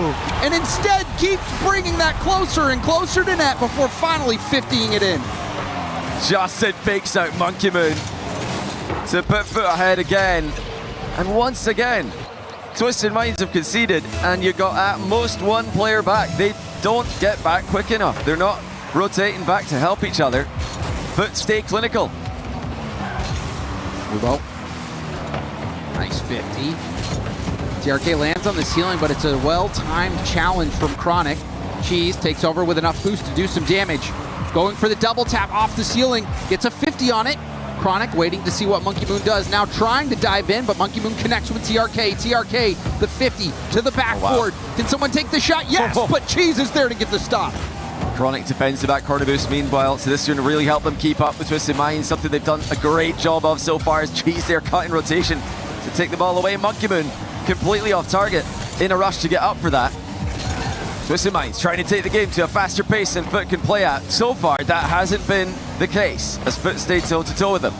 and instead keeps bringing that closer and closer to net before finally 50ing it in. Justin fakes out Monkey Moon to put Foot ahead again. And once again, Twisted Minds have conceded, and you got at most 1 player back. They don't get back quick enough. They're not rotating back to help each other. Foot stay clinical. Nubo. Nice 50. TRK lands on the ceiling, but it's a well-timed challenge from Chronic. Cheese takes over with enough boost to do some damage. Going for the double tap off the ceiling. Gets a 50 on it. Chronic waiting to see what Monkey Moon does. Now trying to dive in, but Monkey Moon connects with TRK. TRK, the 50 to the backboard. Can someone take the shot? Yes, but Cheese is there to get the stop. Chronic defends the back corner boost meanwhile, so this is going to really help them keep up with Twisted Minds, something they've done a great job of so far. As Cheese there cutting rotation to take the ball away. Monkey Moon completely off target in a rush to get up for that. Twisted Minds trying to take the game to a faster pace than Foot can play at. So far, that hasn't been the case as Foot stayed toe-to-toe with them.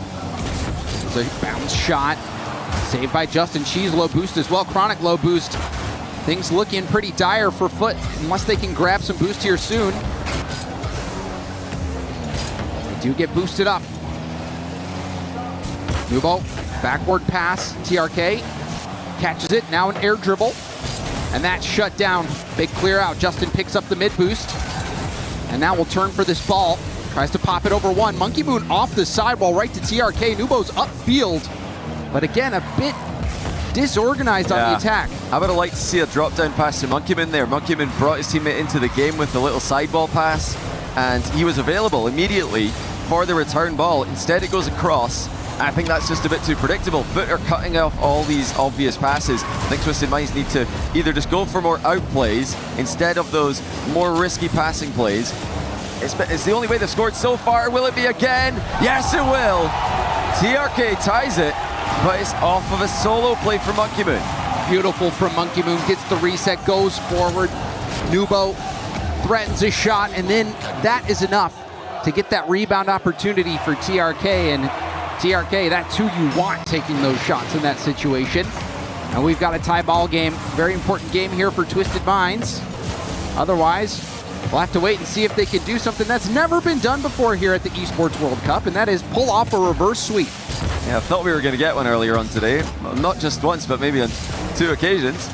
So bounce shot, saved by Justin. Cheese low boost as well. Chronic low boost. Things looking pretty dire for Foot unless they can grab some boost here soon. They do get boosted up. Nubo, backward pass, TRK, catches it, now an air dribble, and that's shut down. Big clear out, Justin picks up the mid boost, and now we'll turn for this ball. Tries to pop it over 1. Monkey Moon off the sidewall right to TRK. Nubo's upfield, but again, a bit disorganized on the attack. I would have liked to see a drop down pass to Monkey Moon there. Monkey Moon brought his teammate into the game with a little sideball pass, and he was available immediately for the return ball. Instead, it goes across. I think that's just a bit too predictable. Foot are cutting off all these obvious passes. I think Twisted Minds need to either just go for more outplays instead of those more risky passing plays. It's the only way they've scored so far. Will it be again? Yes, it will. TRK ties it, but it's off of a solo play for Monkey Moon. Beautiful from Monkey Moon. Gets the reset, goes forward. Nubo threatens a shot, and then that is enough to get that rebound opportunity for TRK. And TRK, that's who you want taking those shots in that situation. And we've got a tie ball game. Very important game here for Twisted Minds. Otherwise, We'll have to wait and see if they can do something that's never been done before here at the Esports World Cup, and that is pull off a reverse sweep. Yeah, I thought we were going to get one earlier on today. Well, not just once, but maybe on 2 occasions.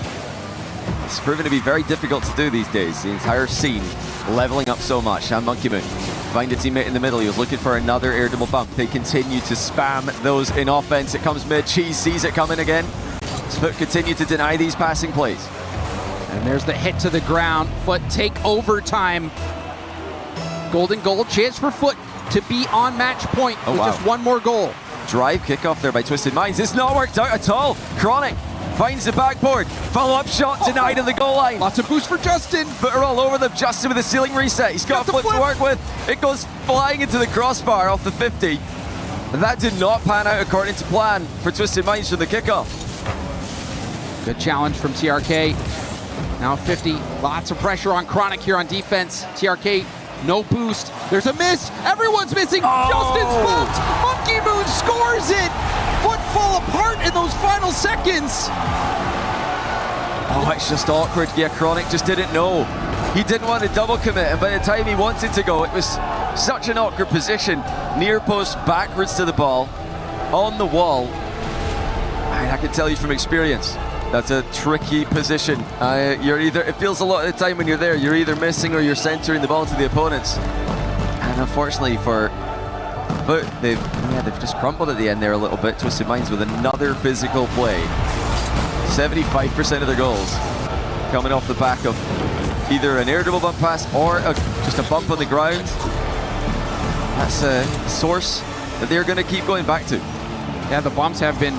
It's proven to be very difficult to do these days. The entire scene leveling up so much. And Monkey Moon find a teammate in the middle. He was looking for another air double bump. They continue to spam those in offense. It comes mid. Cheese sees it coming again. Foot continue to deny these passing plays. And there's the hit to the ground. Foot take overtime. Golden goal. Chance for Foot to be on match point with just one more goal. Drive kickoff there by Twisted Minds. It's not worked out at all. Chronic finds the backboard. Follow-up shot denied on the goal line. Lots of boost for Justin. Footer all over them. Justin with a ceiling reset. He's got a flip to work with. It goes flying into the crossbar off the 50. And that did not pan out according to plan for Twisted Minds from the kickoff. Good challenge from TRK. Now 50. Lots of pressure on Chronic here on defense. TRK, no boost. There's a miss. Everyone's missing. Justin's bumped. Monkey Moon scores it. Foot fall apart in those final seconds. Oh, it's just awkward. Yeah, Chronic just didn't know. He didn't want to double commit, and by the time he wanted to go, it was such an awkward position. Near post, backwards to the ball, on the wall. I can tell you from experience, that's a tricky position. You're either, it feels a lot of the time when you're there, you're either missing or you're centering the ball to the opponents. And unfortunately for Foot, they've just crumbled at the end there a little bit. Twisted Minds with another physical play. 75% of their goals coming off the back of either an air double bump pass or just a bump on the ground. That's a source that they're going to keep going back to. Yeah, the bumps have been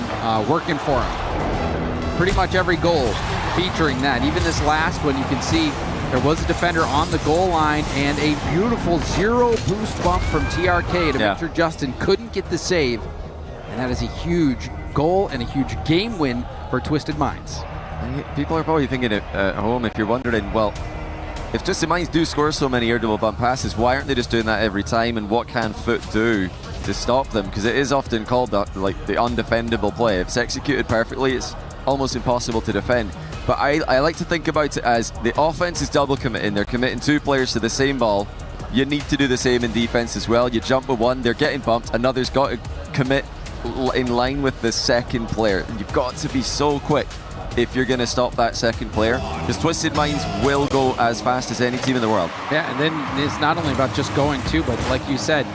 working for them. Pretty much every goal featuring that. Even this last one, you can see there was a defender on the goal line and a beautiful zero boost bump from TRK to make sure Justin couldn't get the save. And that is a huge goal and a huge game win for Twisted Minds. People are probably thinking at home, if you're wondering, well, if Twisted Minds do score so many air double bump passes, why aren't they just doing that every time, and what can Foot do to stop them? Because it is often called like the undefendable play. If it's executed perfectly, it's almost impossible to defend. But I like to think about it as the offense is double committing. They're committing 2 players to the same ball. You need to do the same in defense as well. You jump with one, they're getting bumped, another's got to commit in line with the second player. And you've got to be so quick if you're going to stop that second player, because Twisted Minds will go as fast as any team in the world. Yeah, and then it's not only about just going to, but like you said,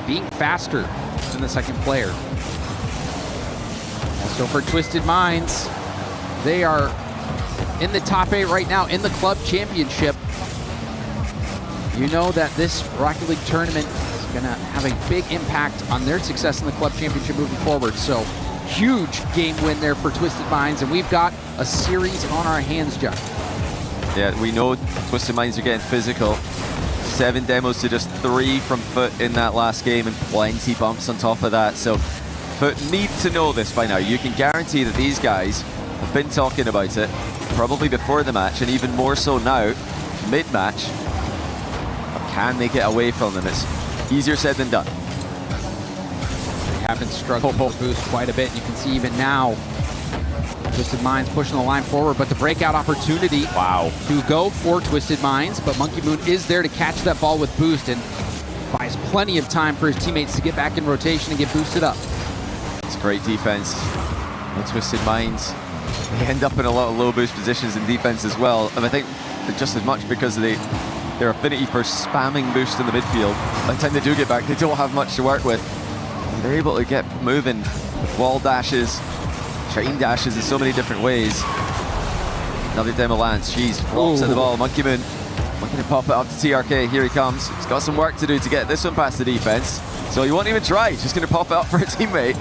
being faster than the second player. So for Twisted Minds, they are in the top 8 right now in the club championship. You know that this Rocket League tournament is going to have a big impact on their success in the club championship moving forward. So huge game win there for Twisted Minds, and we've got a series on our hands, Jeff. Yeah, we know Twisted Minds are getting physical. 7 demos to just 3 from Foot in that last game, and plenty bumps on top of that. So Foot need to know this by now. You can guarantee that these guys have been talking about it, probably before the match, and even more so now, mid-match. Can they get away from them? It's easier said than done. They have been struggling with the boost quite a bit. You can see even now, Twisted Minds pushing the line forward, but the breakout opportunity to go for Twisted Minds, but Monkey Moon is there to catch that ball with boost and buys plenty of time for his teammates to get back in rotation and get boosted up. It's great defense. The Twisted Minds, they end up in a lot of low boost positions in defense as well, and I think just as much because of their affinity for spamming boost in the midfield. By the time they do get back, they don't have much to work with. They're able to get moving with wall dashes, chain dashes in so many different ways. Another demo lands. Jeez, flops at the ball. Monkey Moon looking to pop it up to TRK. Here he comes. He's got some work to do to get this one past the defense. So he won't even try. He's just going to pop it up for a teammate.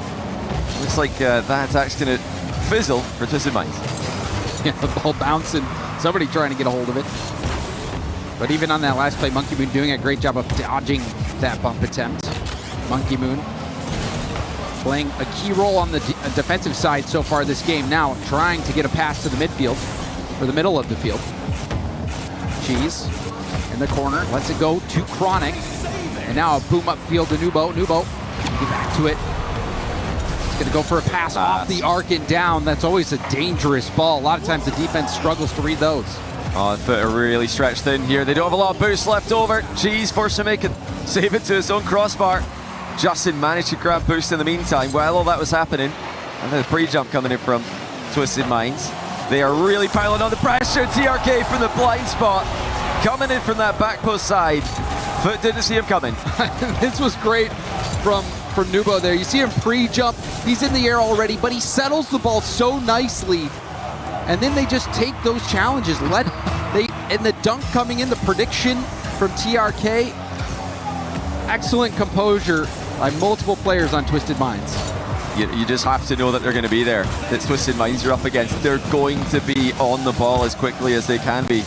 Looks like that attack's going to fizzle for Twisted Minds. Yeah, the ball bouncing. Somebody trying to get a hold of it. But even on that last play, Monkey Moon doing a great job of dodging that bump attempt. Monkey Moon playing a key role on the defensive side so far this game. Now trying to get a pass to the midfield, or the middle of the field. Cheese in the corner, lets it go to Chronic. And now a boom upfield to Nubo. Nubo, get back to it. He's gonna go for a pass off the arc and down. That's always a dangerous ball. A lot of times the defense struggles to read those. Oh, Foot are really stretched thin here. They don't have a lot of boost left over. G's forced to make it, save it to his own crossbar. Justin managed to grab boost in the meantime while all that was happening. And the pre-jump coming in from Twisted Minds. They are really piling on the pressure. TRK from the blind spot. Coming in from that back post side. Foot didn't see him coming. This was great from Nubo there. You see him pre-jump. He's in the air already, but he settles the ball so nicely. And then they just take those challenges. And the dunk coming in, the prediction from TRK. Excellent composure by multiple players on Twisted Minds. You just have to know that they're going to be there. That Twisted Minds you're up against. They're going to be on the ball as quickly as they can be.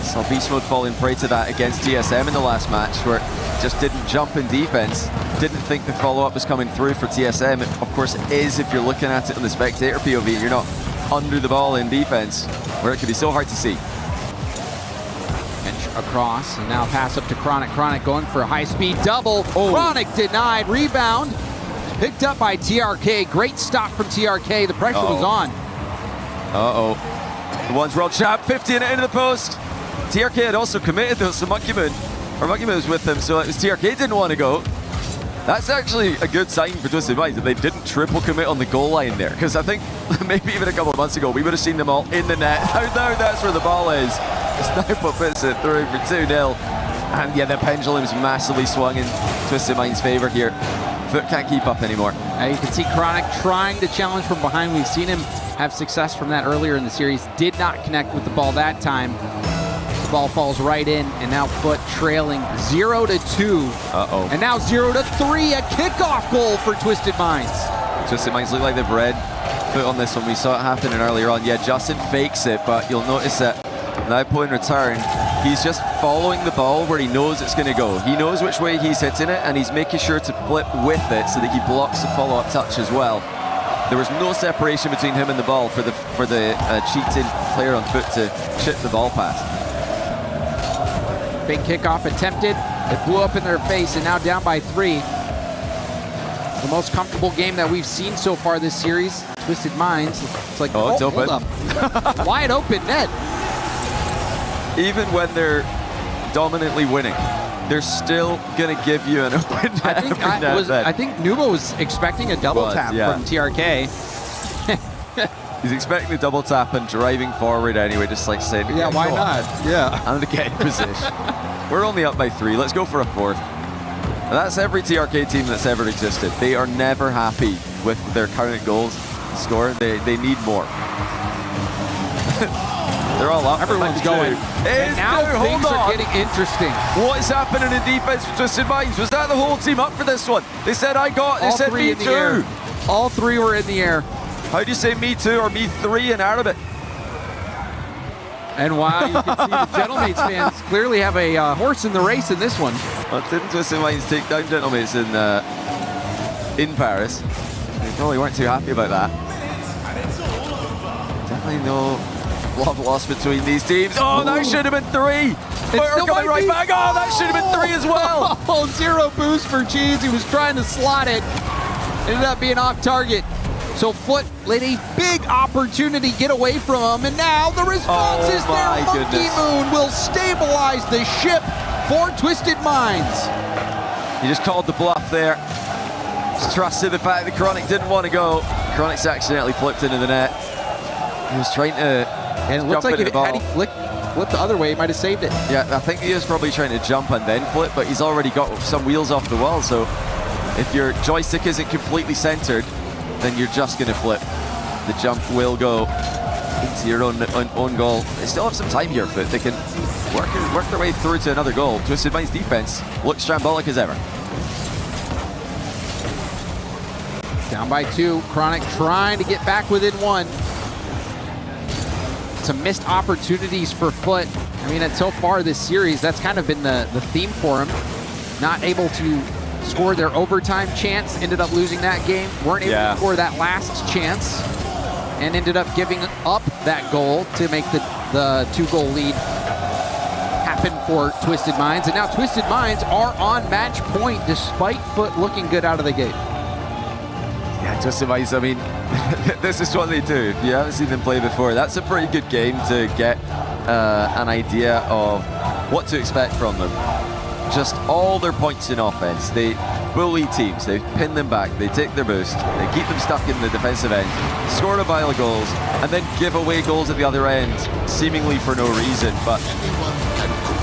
Saw Beast Mode falling prey to that against TSM in the last match, where it just didn't jump in defense. Didn't think the follow-up was coming through for TSM. It, of course, it is if you're looking at it on the spectator POV and you're not under the ball in defense, where it can be so hard to see. And across, and now pass up to Chronic. Chronic going for a high-speed double. Oh. Chronic denied. Rebound picked up by TRK. Great stop from TRK. The pressure was on. The one's world champ, 50 in it into the post. TRK had also committed though, so Monkey Moon was with him, so it was TRK didn't want to go. That's actually a good sign for Twisted Minds that they didn't triple commit on the goal line there, because I think maybe even a couple of months ago we would have seen them all in the net. Now that's where the ball is. Sniper puts it through for 2-0. And yeah, the pendulum's massively swung in Twisted Minds' favor here. Foot can't keep up anymore. You can see Chronic trying to challenge from behind. We've seen him have success from that earlier in the series. Did not connect with the ball that time. The ball falls right in, and now Foot trailing 0-2. And now 0-3, a kickoff goal for Twisted Minds. Twisted Minds look like they've read Foot on this one. We saw it happening earlier on. Yeah, Justin fakes it, but you'll notice that now point return, he's just following the ball where he knows it's going to go. He knows which way he's hitting it, and he's making sure to flip with it so that he blocks the follow-up touch as well. There was no separation between him and the ball for the cheating player on Foot to chip the ball past. Fake kickoff attempted. It blew up in their face, and now down by 3. The most comfortable game that we've seen so far this series. Twisted Minds. It's like, it's open. Hold up. Wide open net. Even when they're dominantly winning, they're still going to give you an open net. I think Nubo was expecting a double tap from TRK. He's expecting the double tap and driving forward anyway, just like saying, yeah, why not? Yeah. I'm going to get in position. We're only up by 3. Let's go for a 4th. And that's every TRK team that's ever existed. They are never happy with their current goals score. They need more. They're all up. Everyone's going. And now things are getting interesting. What is happening in defense for Twisted Minds? Was that the whole team up for this one? They said, they said me too. All 3 were in the air. How do you say me too or me 3 in Arabic? And wow, you can see the Gentlemates fans clearly have a horse in the race in this one. Well, didn't Twisted Minds take down Gentlemates in Paris? They probably weren't too happy about that. Definitely no love lost between these teams. Oh, that should have been 3. Footer coming right back. Oh, that should have been 3 as well. Oh, 0 boost for Cheese. He was trying to slot it. Ended up being off target. So Foot let a big opportunity get away from him, and now the response is there. Monkey Moon will stabilize the ship for Twisted Minds. He just called the bluff there. Just trusted the fact that Chronic didn't want to go. Chronic's accidentally flipped into the net. He was trying to and it looks like had he flipped the other way, he might have saved it. Yeah, I think he was probably trying to jump and then flip, but he's already got some wheels off the wall, so if your joystick isn't completely centered, then you're just going to flip. The jump will go into your own goal. They still have some time here, Foot. They can work their way through to another goal. Twisted Minds defense looks shambolic as ever. Down by 2. Chronic trying to get back within 1. Some missed opportunities for Foot. I mean, so far this series, that's kind of been the theme for him. Not able to score their overtime chance, ended up losing that game. Weren't able to score that last chance, and ended up giving up that goal to make the 2-goal lead happen for Twisted Minds. And now Twisted Minds are on match point despite Foot looking good out of the gate. Yeah, Twisted Minds, I mean, this is what they do. If you haven't seen them play before, that's a pretty good game to get an idea of what to expect from them. Just all their points in offense. They bully teams, they pin them back, they take their boost, they keep them stuck in the defensive end, score a pile of goals, and then give away goals at the other end, seemingly for no reason. But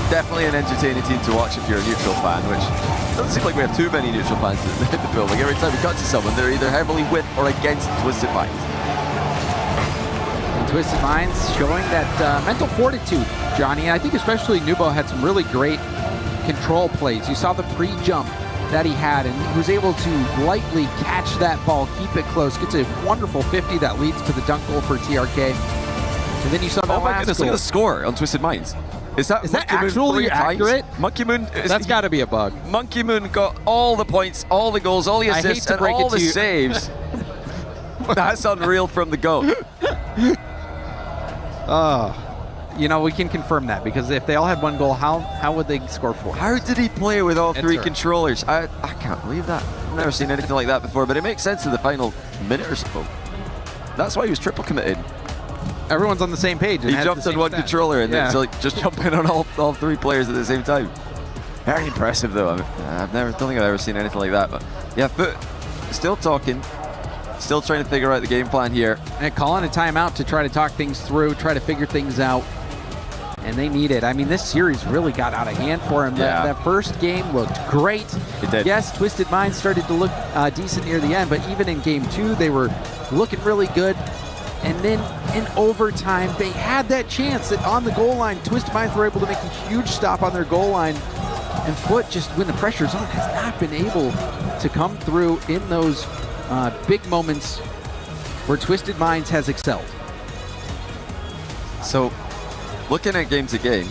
definitely an entertaining team to watch if you're a neutral fan, which doesn't seem like we have too many neutral fans in the building. Every time we cut to someone, they're either heavily with or against Twisted Minds. And Twisted Minds showing that mental fortitude, Johnny. And I think especially Nubo had some really great control plays. You saw the pre-jump that he had, and he was able to lightly catch that ball, keep it close, gets a wonderful 50 that leads to the dunk goal for TRK. And then you saw that last goodness, goal. look at the score on Twisted Minds. Is that actually accurate? Monkey Moon, that's got to be a bug. Monkey Moon got all the points, all the goals, all the assists, and all the saves. That's unreal from the go. You know, we can confirm that, because if they all had one goal, how would they score 4? How did he play with all 3 controllers? I can't believe that. I've never seen anything like that before, but it makes sense in the final minute or so. That's why he was triple committed. Everyone's on the same page. He jumped on one controller and then like just jumping on all 3 players at the same time. Very impressive though. I don't think I've ever seen anything like that. But yeah, Foot still talking, still trying to figure out the game plan here. And calling a timeout to try to talk things through, try to figure things out. And they need it. I mean, this series really got out of hand for him. Yeah. That first game looked great. It did. Yes, Twisted Minds started to look decent near the end, but even in game 2, they were looking really good. And then in overtime, they had that chance that on the goal line, Twisted Minds were able to make a huge stop on their goal line. And Foot, just when the pressure's on, has not been able to come through in those big moments where Twisted Minds has excelled. So, looking at game to game,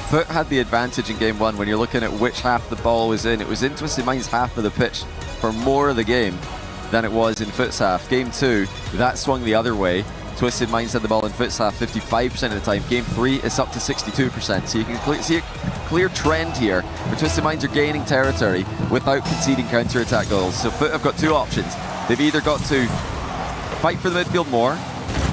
Foot had the advantage in game 1 when you're looking at which half the ball was in. It was in Twisted Minds' half of the pitch for more of the game than it was in Foot's half. Game 2, that swung the other way. Twisted Minds had the ball in Foot's half 55% of the time. Game 3, it's up to 62%. So you can see a clear trend here where Twisted Minds are gaining territory without conceding counter-attack goals. So Foot have got 2 options. They've either got to fight for the midfield more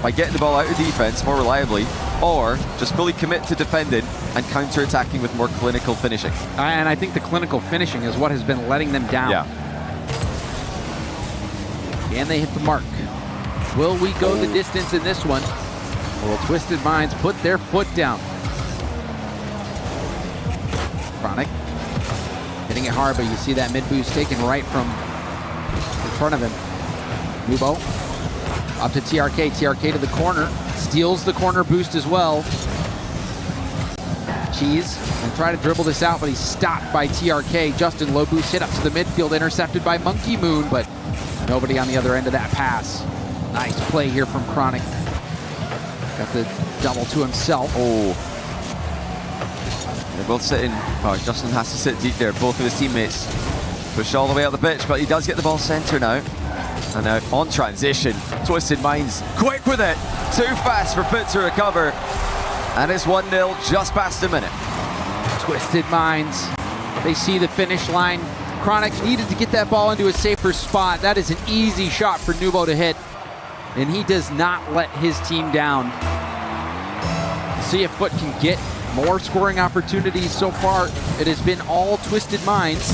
by getting the ball out of defense more reliably, or just fully commit to defending and counter-attacking with more clinical finishing. And I think the clinical finishing is what has been letting them down. Yeah. And they hit the mark. Will we go the distance in this one? Or will Twisted Minds put their foot down? Chronic hitting it hard, but you see that mid boost taken right from in front of him. Nubo up to TRK. TRK to the corner. Steals the corner boost as well. Cheese and try to dribble this out, but he's stopped by TRK. Justin low boost hit up to the midfield, intercepted by Monkey Moon, but nobody on the other end of that pass. Nice play here from Chronic. Got the double to himself. Oh. They're both sitting. Oh, Justin has to sit deep there. Both of his teammates push all the way up the pitch, but he does get the ball center now. And now on transition, Twisted Minds quick with it. Too fast for Foot to recover. And it's 1-0 just past a minute. Twisted Minds, they see the finish line. Chronic needed to get that ball into a safer spot. That is an easy shot for Nubo to hit. And he does not let his team down. See if Foot can get more scoring opportunities. So far, it has been all Twisted Minds.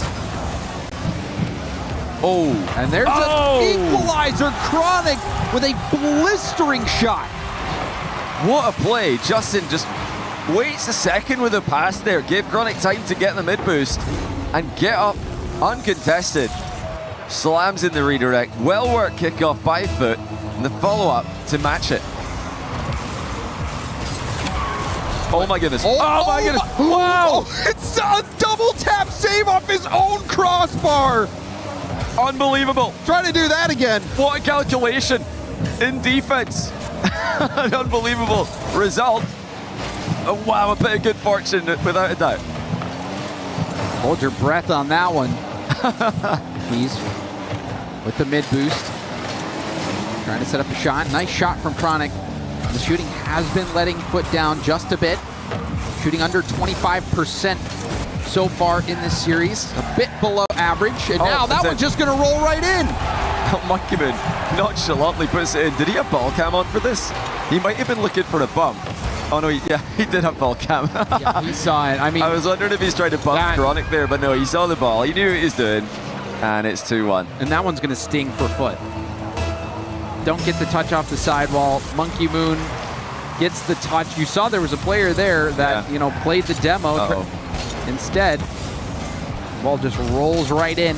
Oh, and there's an equalizer. Chronic with a blistering shot. What a play. Justin just waits a second with a pass there. Gave Chronic time to get the mid boost and get up uncontested. Slams in the redirect. Well worked kickoff by Foot. And the follow-up to match it. Oh my goodness. Oh my goodness. Wow. It's a double tap save off his own crossbar. Unbelievable. Try to do that again. What a calculation in defense. An unbelievable result. Oh, wow, a bit of good fortune without a doubt. Hold your breath on that one. He's with the mid boost. Trying to set up a shot. Nice shot from Chronic. The shooting has been letting Foot down just a bit. Shooting under 25% so far in this series. A bit below average. And now that one's just going to roll right in. Monkeyman nonchalantly puts it in. Did he have ball cam on for this? He might have been looking for a bump. Oh no, he did have ball cam. Yeah, he saw it. I mean, I was wondering if he's trying to bump Chronic there, but no, he saw the ball. He knew what he was doing, and it's 2-1. And that one's going to sting for Foot. Don't get the touch off the sidewall. Monkey Moon gets the touch. You saw there was a player there that played the demo. Instead, ball just rolls right in.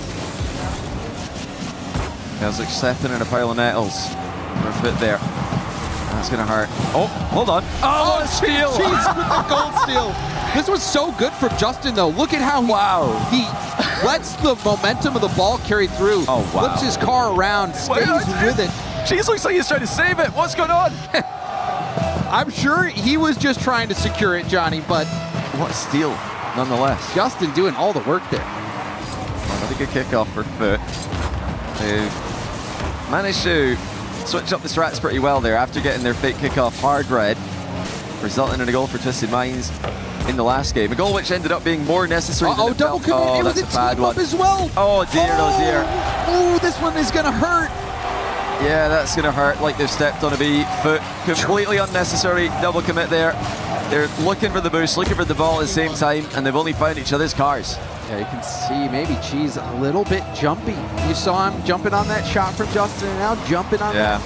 There's like stepping in a pile of nettles for a bit there. That's gonna hurt. Oh, hold on. Oh, what a steal! Jeez, with the gold steal. This was so good from Justin, though. Look at how he lets the momentum of the ball carry through. Oh, wow. Flips his car around, stays with it. Jeez, looks like he's trying to save it. What's going on? I'm sure he was just trying to secure it, Johnny, but what a steal, nonetheless. Justin doing all the work there. Another good kickoff for Foot. They've managed to switch up the strats pretty well there after getting their fake kickoff hard red, resulting in a goal for Twisted Minds in the last game. A goal which ended up being more necessary than it double felt. commit. It was That's a bad team one up as well. Oh dear, oh dear. Oh, this one is going to hurt. Yeah, that's going to hurt like they've stepped on a bee. Foot, completely unnecessary double commit there. They're looking for the boost, looking for the ball at the same time, and they've only found each other's cars. Yeah, you can see maybe Cheese a little bit jumpy. You saw him jumping on that shot from Justin and now jumping on that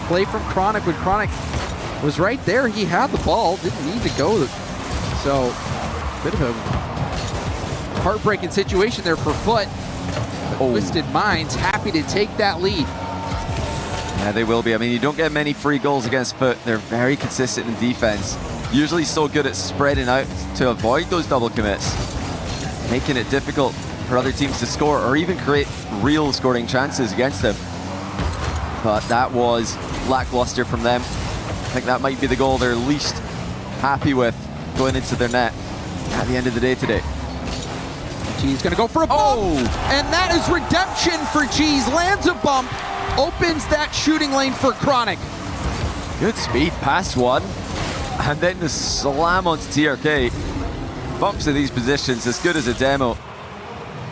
play from Chronic when Chronic was right there. He had the ball, didn't need to go. So, bit of a heartbreaking situation there for Foot. But Twisted Minds happy to take that lead. Yeah, they will be. I mean, you don't get many free goals against Foot. They're very consistent in defense. Usually so good at spreading out to avoid those double commits, making it difficult for other teams to score or even create real scoring chances against them. But that was lackluster from them. I think that might be the goal they're least happy with going into their net at the end of the day today. Cheese gonna go for a bump, and that is redemption for Cheese. Lands a bump, opens that shooting lane for Chronic. Good speed past one, and then the slam onto TRK. Bumps in these positions as good as a demo.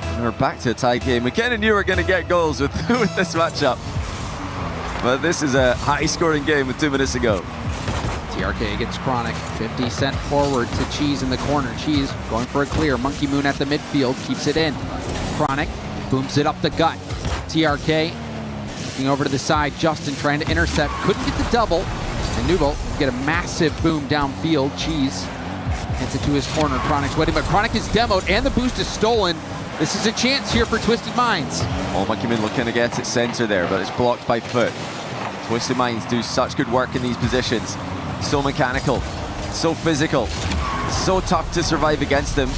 And we're back to a tie game. We kind of knew we were going to get goals with this matchup. But this is a high-scoring game with 2 minutes to go. TRK gets Chronic. 50 sent forward to Cheese in the corner. Cheese going for a clear. Monkey Moon at the midfield. Keeps it in. Chronic booms it up the gut. TRK looking over to the side. Justin trying to intercept. Couldn't get the double. And Nubo get a massive boom downfield. Cheese hits it to his corner. Chronic's waiting, but Chronic is demoed and the boost is stolen. This is a chance here for Twisted Minds. Monkey Moon looking to get it center there, but it's blocked by Foot. Twisted Minds do such good work in these positions. So mechanical, so physical, so tough to survive against them.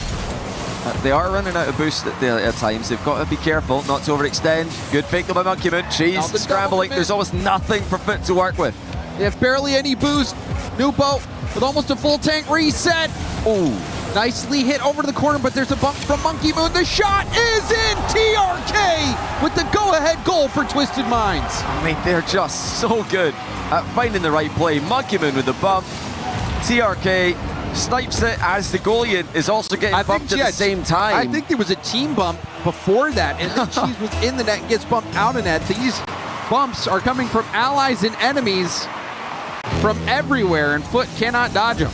They are running out of boost at times. They've got to be careful not to overextend. Good fake by Monkey Moon. Cheese scrambling. There's almost nothing for Foot to work with. They have barely any boost. Nubo with almost a full tank reset. Oh, nicely hit over to the corner, but there's a bump from Monkey Moon. The shot is in. TRK with the go-ahead goal for Twisted Minds. I mean, they're just so good at finding the right play. Monkey Moon with the bump. TRK snipes it as the goalie is also getting bumped at the same time. I think there was a team bump before that, and then Cheese was in the net and gets bumped out of net. These bumps are coming from allies and enemies from everywhere, and Foot cannot dodge them.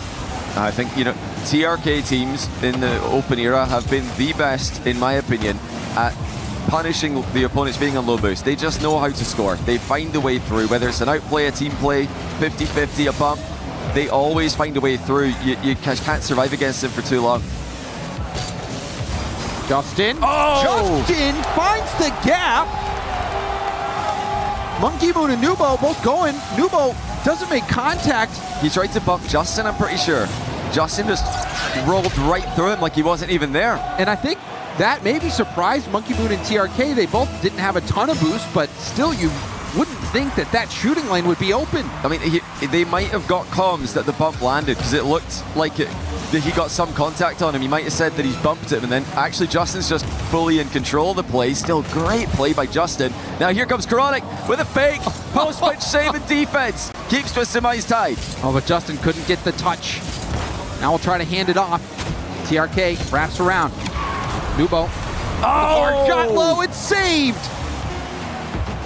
I think, TRK teams in the open era have been the best, in my opinion, at punishing the opponents being on low boost. They just know how to score. They find a way through, whether it's an outplay, a team play, 50-50, a bump. They always find a way through. You can't survive against them for too long. Justin. Justin finds the gap. Monkey Moon and Nubo both going. Nubo doesn't make contact. He tried to bump Justin, I'm pretty sure. Justin just rolled right through him like he wasn't even there. And I think that maybe surprised Monkey Moon and TRK. They both didn't have a ton of boost, but still you wouldn't think that shooting lane would be open. I mean, they might have got comms that the bump landed because it looked like that he got some contact on him. He might have said that he's bumped him, and then actually Justin's just fully in control of the play. Still great play by Justin. Now here comes Chronic with a fake. Post-switch save and defense. Keeps Twisted Minds tied. Oh, but Justin couldn't get the touch. Now we'll try to hand it off. TRK wraps around. Nubo. Hard shot low, it's saved.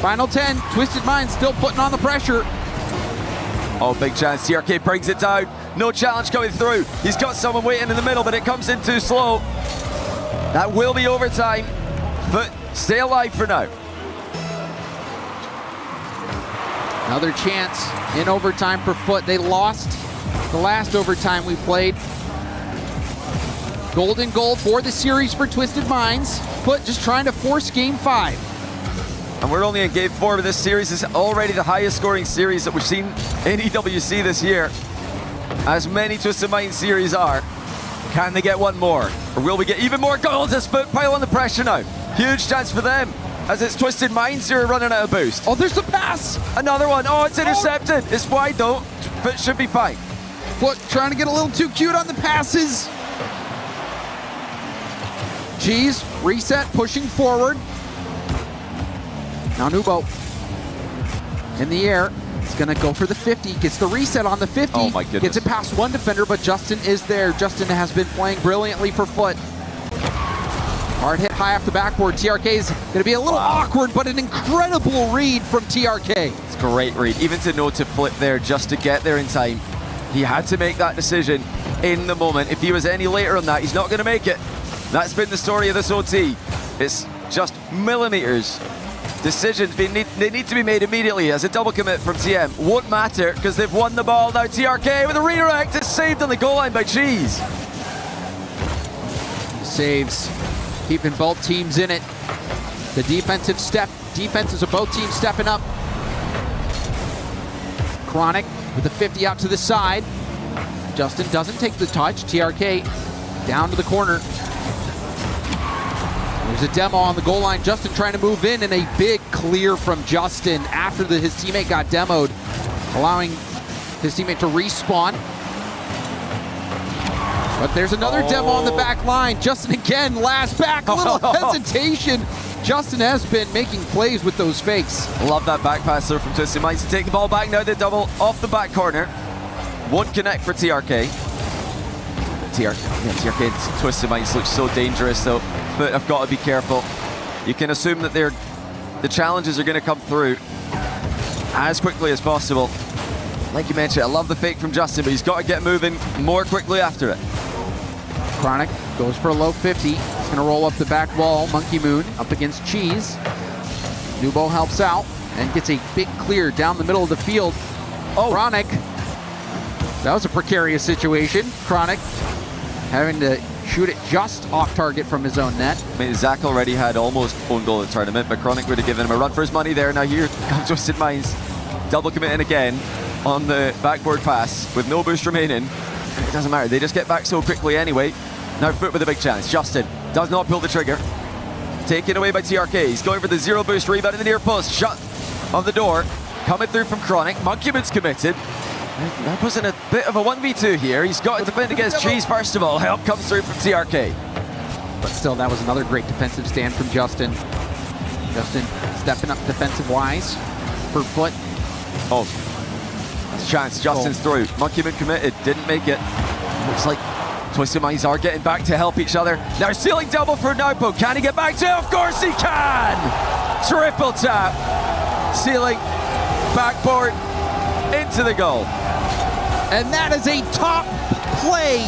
Final 10, Twisted Minds still putting on the pressure. Oh, big chance. TRK brings it down. No challenge coming through. He's got someone waiting in the middle, but it comes in too slow. That will be overtime, but stay alive for now. Another chance in overtime for Foot. They lost the last overtime we played. Golden goal for the series for Twisted Minds. Foot just trying to force game 5. And we're only in game 4, but this series is already the highest scoring series that we've seen in EWC this year. As many Twisted Minds series are. Can they get one more? Or will we get even more goals as Foot pile on the pressure now? Huge chance for them, as it's Twisted Minds who are running out of boost. Oh, there's the pass! Another one. Oh, it's intercepted. It's wide though. Foot should be fine. Foot trying to get a little too cute on the passes. Cheese, reset, pushing forward. Now Nubo in the air. He's gonna go for the 50. Gets the reset on the 50. Oh my goodness. Gets it past one defender, but Justin is there. Justin has been playing brilliantly for Foot. Hard hit high off the backboard. TRK is gonna be a little awkward, but an incredible read from TRK. It's a great read. Even to know to flip there just to get there in time. He had to make that decision in the moment. If he was any later on that, he's not gonna make it. That's been the story of this OT. It's just millimeters. Decisions, they need to be made immediately as a double commit from TM. Won't matter because they've won the ball. Now TRK with a redirect. It's saved on the goal line by Cheese. Saves, keeping both teams in it. The defenses of both teams stepping up. Chronic with the 50 out to the side. Justin doesn't take the touch. TRK down to the corner. There's a demo on the goal line. Justin trying to move in, and a big clear from Justin after his teammate got demoed, allowing his teammate to respawn. But there's another demo on the back line. Justin again, last back, a little hesitation. Justin has been making plays with those fakes. Love that back pass there from Twisted Minds to take the ball back now. They double off the back corner. Won't connect for TRK. TRK and Twisted Minds look so dangerous though. But I've got to be careful. You can assume that the challenges are going to come through as quickly as possible. Like you mentioned, I love the fake from Justin, but he's got to get moving more quickly after it. Chronic goes for a low 50. He's going to roll up the back wall. Monkey Moon up against Cheese. Nubo helps out and gets a big clear down the middle of the field. Oh, Chronic. That was a precarious situation. Chronic having to shoot it just off target from his own net. I mean, Zach already had almost own goal in the tournament, but Chronic would have given him a run for his money there. Now here comes Twisted Minds, double committing again on the backboard pass with no boost remaining. And it doesn't matter, they just get back so quickly anyway. Now Foot with a big chance. Justin does not pull the trigger. Taken away by TRK. He's going for the zero boost rebound in the near post. Shut on the door. Coming through from Chronic. Monkey Moon's committed. That was in a bit of a 1v2 here. He's got to defend against Cheese first of all. Help comes through from TRK. But still, that was another great defensive stand from Justin. Justin stepping up defensive-wise for Foot. Oh, that's a chance. Justin's through. Monkey Moon committed. Didn't make it. Looks like Twisted Minds are getting back to help each other. Now ceiling double for Naupo. Can he get back to it? Of course he can! Triple tap. Ceiling, backboard, into the goal. And that is a top play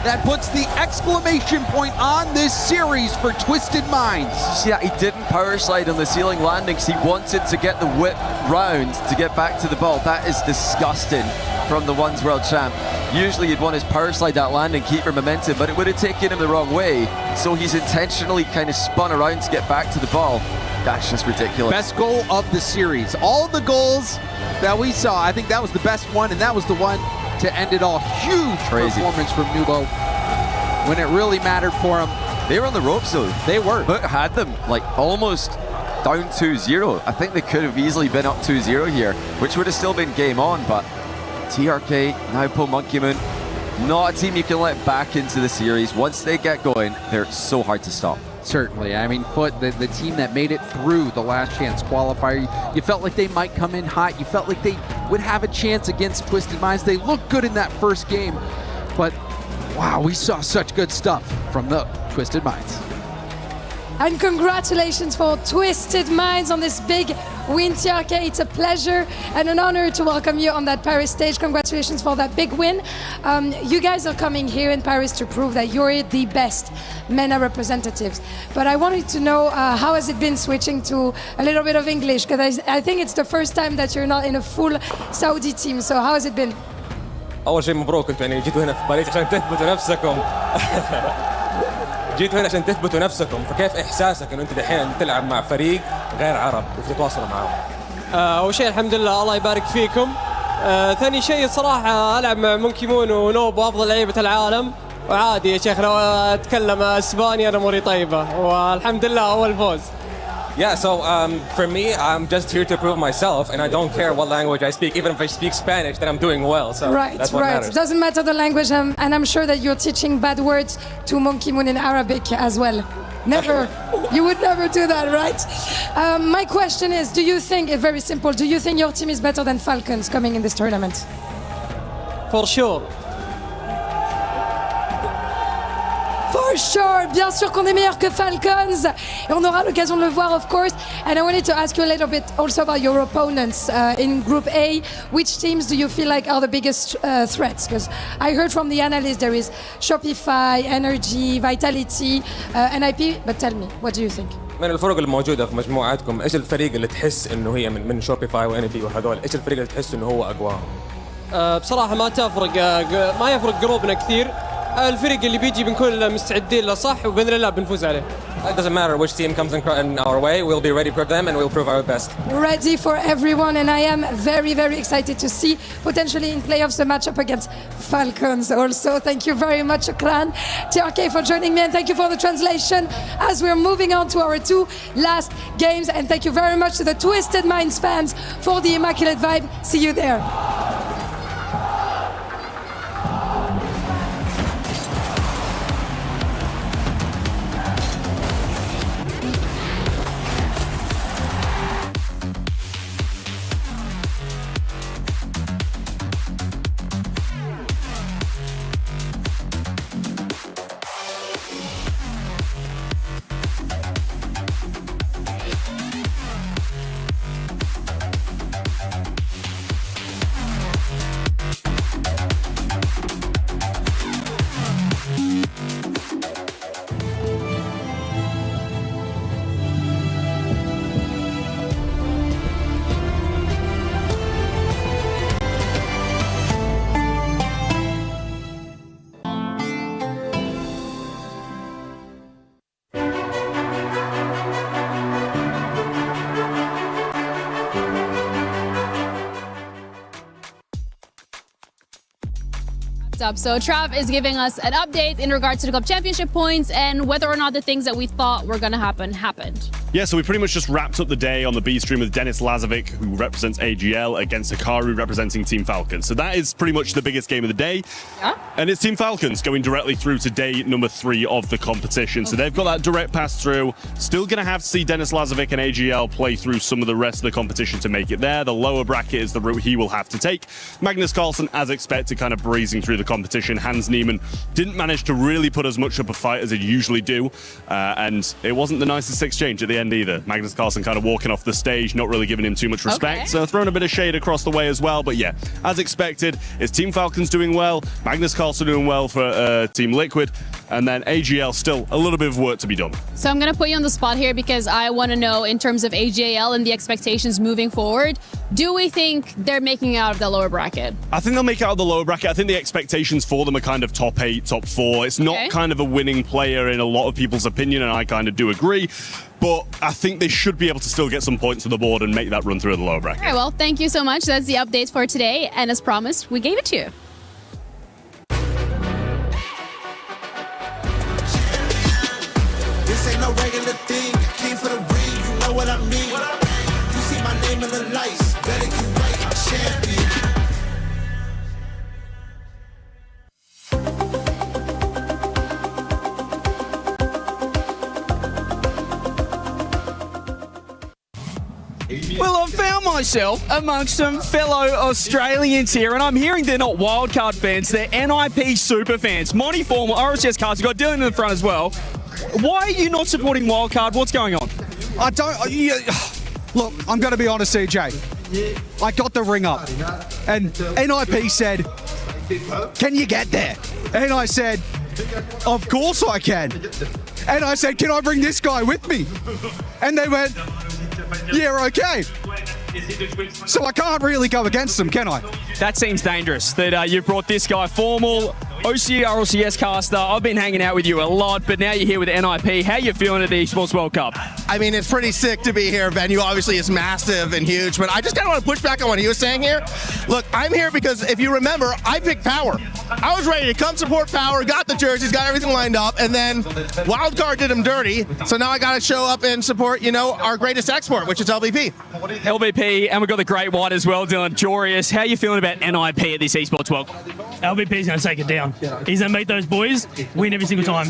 that puts the exclamation point on this series for Twisted Minds. Yeah, he didn't power slide on the ceiling landing because he wanted to get the whip round to get back to the ball. That is disgusting from the Ones World Champ. Usually you'd want his power slide that landing, keep your momentum, but it would have taken him the wrong way. So he's intentionally kind of spun around to get back to the ball. That's just ridiculous. Best goal of the series. All of the goals that we saw, I think that was the best one, and that was the one to end it all. Huge performance from Nubo when it really mattered for him. They were on the ropes though. They were. But had them like almost down 2-0. I think they could have easily been up 2-0 here, which would have still been game on, but TRK, Naupo, Monkey Moon, not a team you can let back into the series. Once they get going, they're so hard to stop. Certainly. I mean, Foot, the team that made it through the last chance qualifier, you felt like they might come in hot. You felt like they would have a chance against Twisted Minds. They looked good in that first game, but wow, we saw such good stuff from the Twisted Minds. And congratulations for Twisted Minds on this big win. TRK, it's a pleasure and an honor to welcome you on that Paris stage. Congratulations for that big win. You guys are coming here in Paris to prove that you're the best MENA representatives. But I wanted to know how has it been switching to a little bit of English? Because I think it's the first time that you're not in a full Saudi team. So how has it been? اول شيء مبروك انتوا يعني جيتوا هنا في باريس عشان تثبتوا نفسكم جيتوا هنا عشان تثبتوا نفسكم فكيف احساسك انه انت دحين تلعب مع فريق غير عرب وتتواصلوا معهم؟ اول شيء الحمد لله الله يبارك فيكم. ثاني شيء الصراحه العب مع مونكي مون ونوب وافضل لعيبه العالم وعادي يا شيخ لو اتكلم اسباني انا اموري طيبه والحمد لله اول فوز. Yeah, so for me, I'm just here to prove myself, and I don't care what language I speak. Even if I speak Spanish, then I'm doing well. So that's what matters. Doesn't matter the language, and I'm sure that you're teaching bad words to Monkey Moon in Arabic as well. Never, you would never do that, right? My question is, do you think, very simple, do you think your team is better than Falcons coming in this tournament? For sure. For sure, bien sûr qu'on est meilleur que Falcons. Et on aura l'occasion de le voir, of course. And I wanted to ask you a little bit also about your opponents in Group A. Which teams do you feel like are the biggest threats? Because I heard from the analysts there is Shopify, Energy, Vitality, NIP. But tell me, what do you think? من الفرق الموجودة في مجموعاتكم، إيش الفريق اللي تحس إنه هي من شوبيفاي وإن بي وهذول، إيش الفريق اللي تحس إنه هو أقواهم؟ بصراحة ما يفرق قروبنا كثير. الفريق اللي بيجي بنكون مستعدين له صح وبإذن الله بنفوز عليه. It doesn't matter which team comes in our way, we'll be ready for them and we'll prove our best. Ready for everyone, and I am very, very excited to see potentially in playoffs a matchup against Falcons also. Thank you very much, Shukran. TRK for joining me, and thank you for the translation as we're moving on to our two last games. And thank you very much to the Twisted Minds fans for the immaculate vibe. See you there. Up. So Trav is giving us an update in regards to the club championship points and whether or not the things that we thought were going to happen happened. Yeah, so we pretty much just wrapped up the day on the B stream with Dennis Lazovic, who represents AGL, against Hikaru representing Team Falcons. So that is pretty much the biggest game of the day. Yeah. And it's Team Falcons going directly through to day number 3 of the competition. So they've got that direct pass through. Still going to have to see Dennis Lazovic and AGL play through some of the rest of the competition to make it there. The lower bracket is the route he will have to take. Magnus Carlsen, as expected, kind of breezing through the competition. Hans Niemann didn't manage to really put as much up a fight as he'd usually do. And it wasn't the nicest exchange at the end either. Magnus Carlsen kind of walking off the stage, not really giving him too much respect. Okay. So throwing a bit of shade across the way as well. But yeah, as expected, it's Team Falcons doing well, Magnus Carlsen doing well for Team Liquid, and then AGL still a little bit of work to be done. So I'm going to put you on the spot here because I want to know in terms of AGL and the expectations moving forward, do we think they're making it out of the lower bracket? I think they'll make it out of the lower bracket. I think the expectations for them are kind of top 8, top 4. It's not kind of a winning player in a lot of people's opinion, and I kind of do agree. But I think they should be able to still get some points on the board and make that run through the lower bracket. All right, well, thank you so much. That's the update for today. And as promised, we gave it to you. This ain't no regular thing. I came for the ring, you know what I mean. You see my name in the lights, better get right, I'm champion. Well, I've found myself amongst some fellow Australians here, and I'm hearing they're not wildcard fans, they're NIP super fans. Monty Formal, RSS cards, we've got Dylan in the front as well. Why are you not supporting wildcard? What's going on? I don't. Look, I'm going to be honest, CJ. I got the ring up, and NIP said, "Can you get there?" And I said, "Of course I can." And I said, "Can I bring this guy with me?" And they went, "Yeah, okay." So I can't really go against them, can I? That seems dangerous that you brought this guy, formal OCR/LCS caster. I've been hanging out with you a lot, but now you're here with NIP. How you feeling at the Esports World Cup? I mean, it's pretty sick to be here. Venue obviously is massive and huge, but I just kind of want to push back on what he was saying here. Look, I'm here because if you remember, I picked Power. I was ready to come support Power, got the jerseys, got everything lined up, and then Wildcard did him dirty. So now I got to show up and support, our greatest export, which is LVP. LVP, and we've got the Great White as well, Dylan. Jorius, how you feeling about NIP at this Esports World Cup? LVP's going to take it down. He's going to beat those boys, win every single time.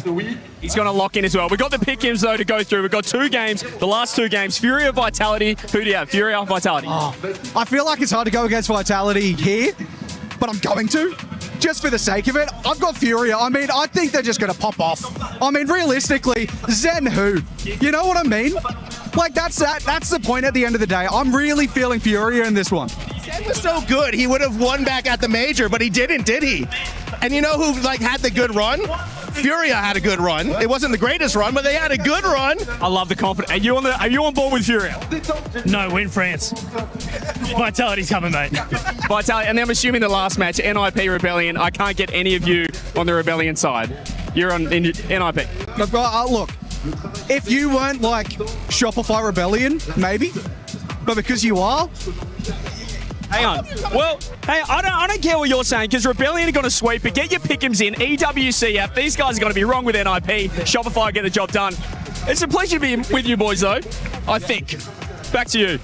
He's going to lock in as well. We've got the pick-ins, though, to go through. We've got 2 games, the last 2 games. Fury or Vitality? Who do you have? Fury or Vitality? I feel like it's hard to go against Vitality here, but I'm going to. Just for the sake of it, I've got Furia. I mean, I think they're just going to pop off. I mean, realistically, Zen who? You know what I mean? Like, that's the point at the end of the day. I'm really feeling Furia in this one. Zen was so good, he would have won back at the major, but he didn't, did he? And you know who, had the good run? Furia had a good run. It wasn't the greatest run, but they had a good run. I love the confidence. Are you on board with Furia? No, we're in France. Vitality's coming, mate. Vitality, and I'm assuming the last match, NIP Rebellion. I can't get any of you on the Rebellion side. You're on NIP. Look, if you weren't like Shopify Rebellion, maybe, but because you are. Hang on. Well, hey, I don't care what you're saying, because Rebellion are going to sweep it. Get your pick'ems in. EWCF. These guys are going to be wrong with NIP. Shopify get the job done. It's a pleasure to be with you boys, though, I think. Back to you.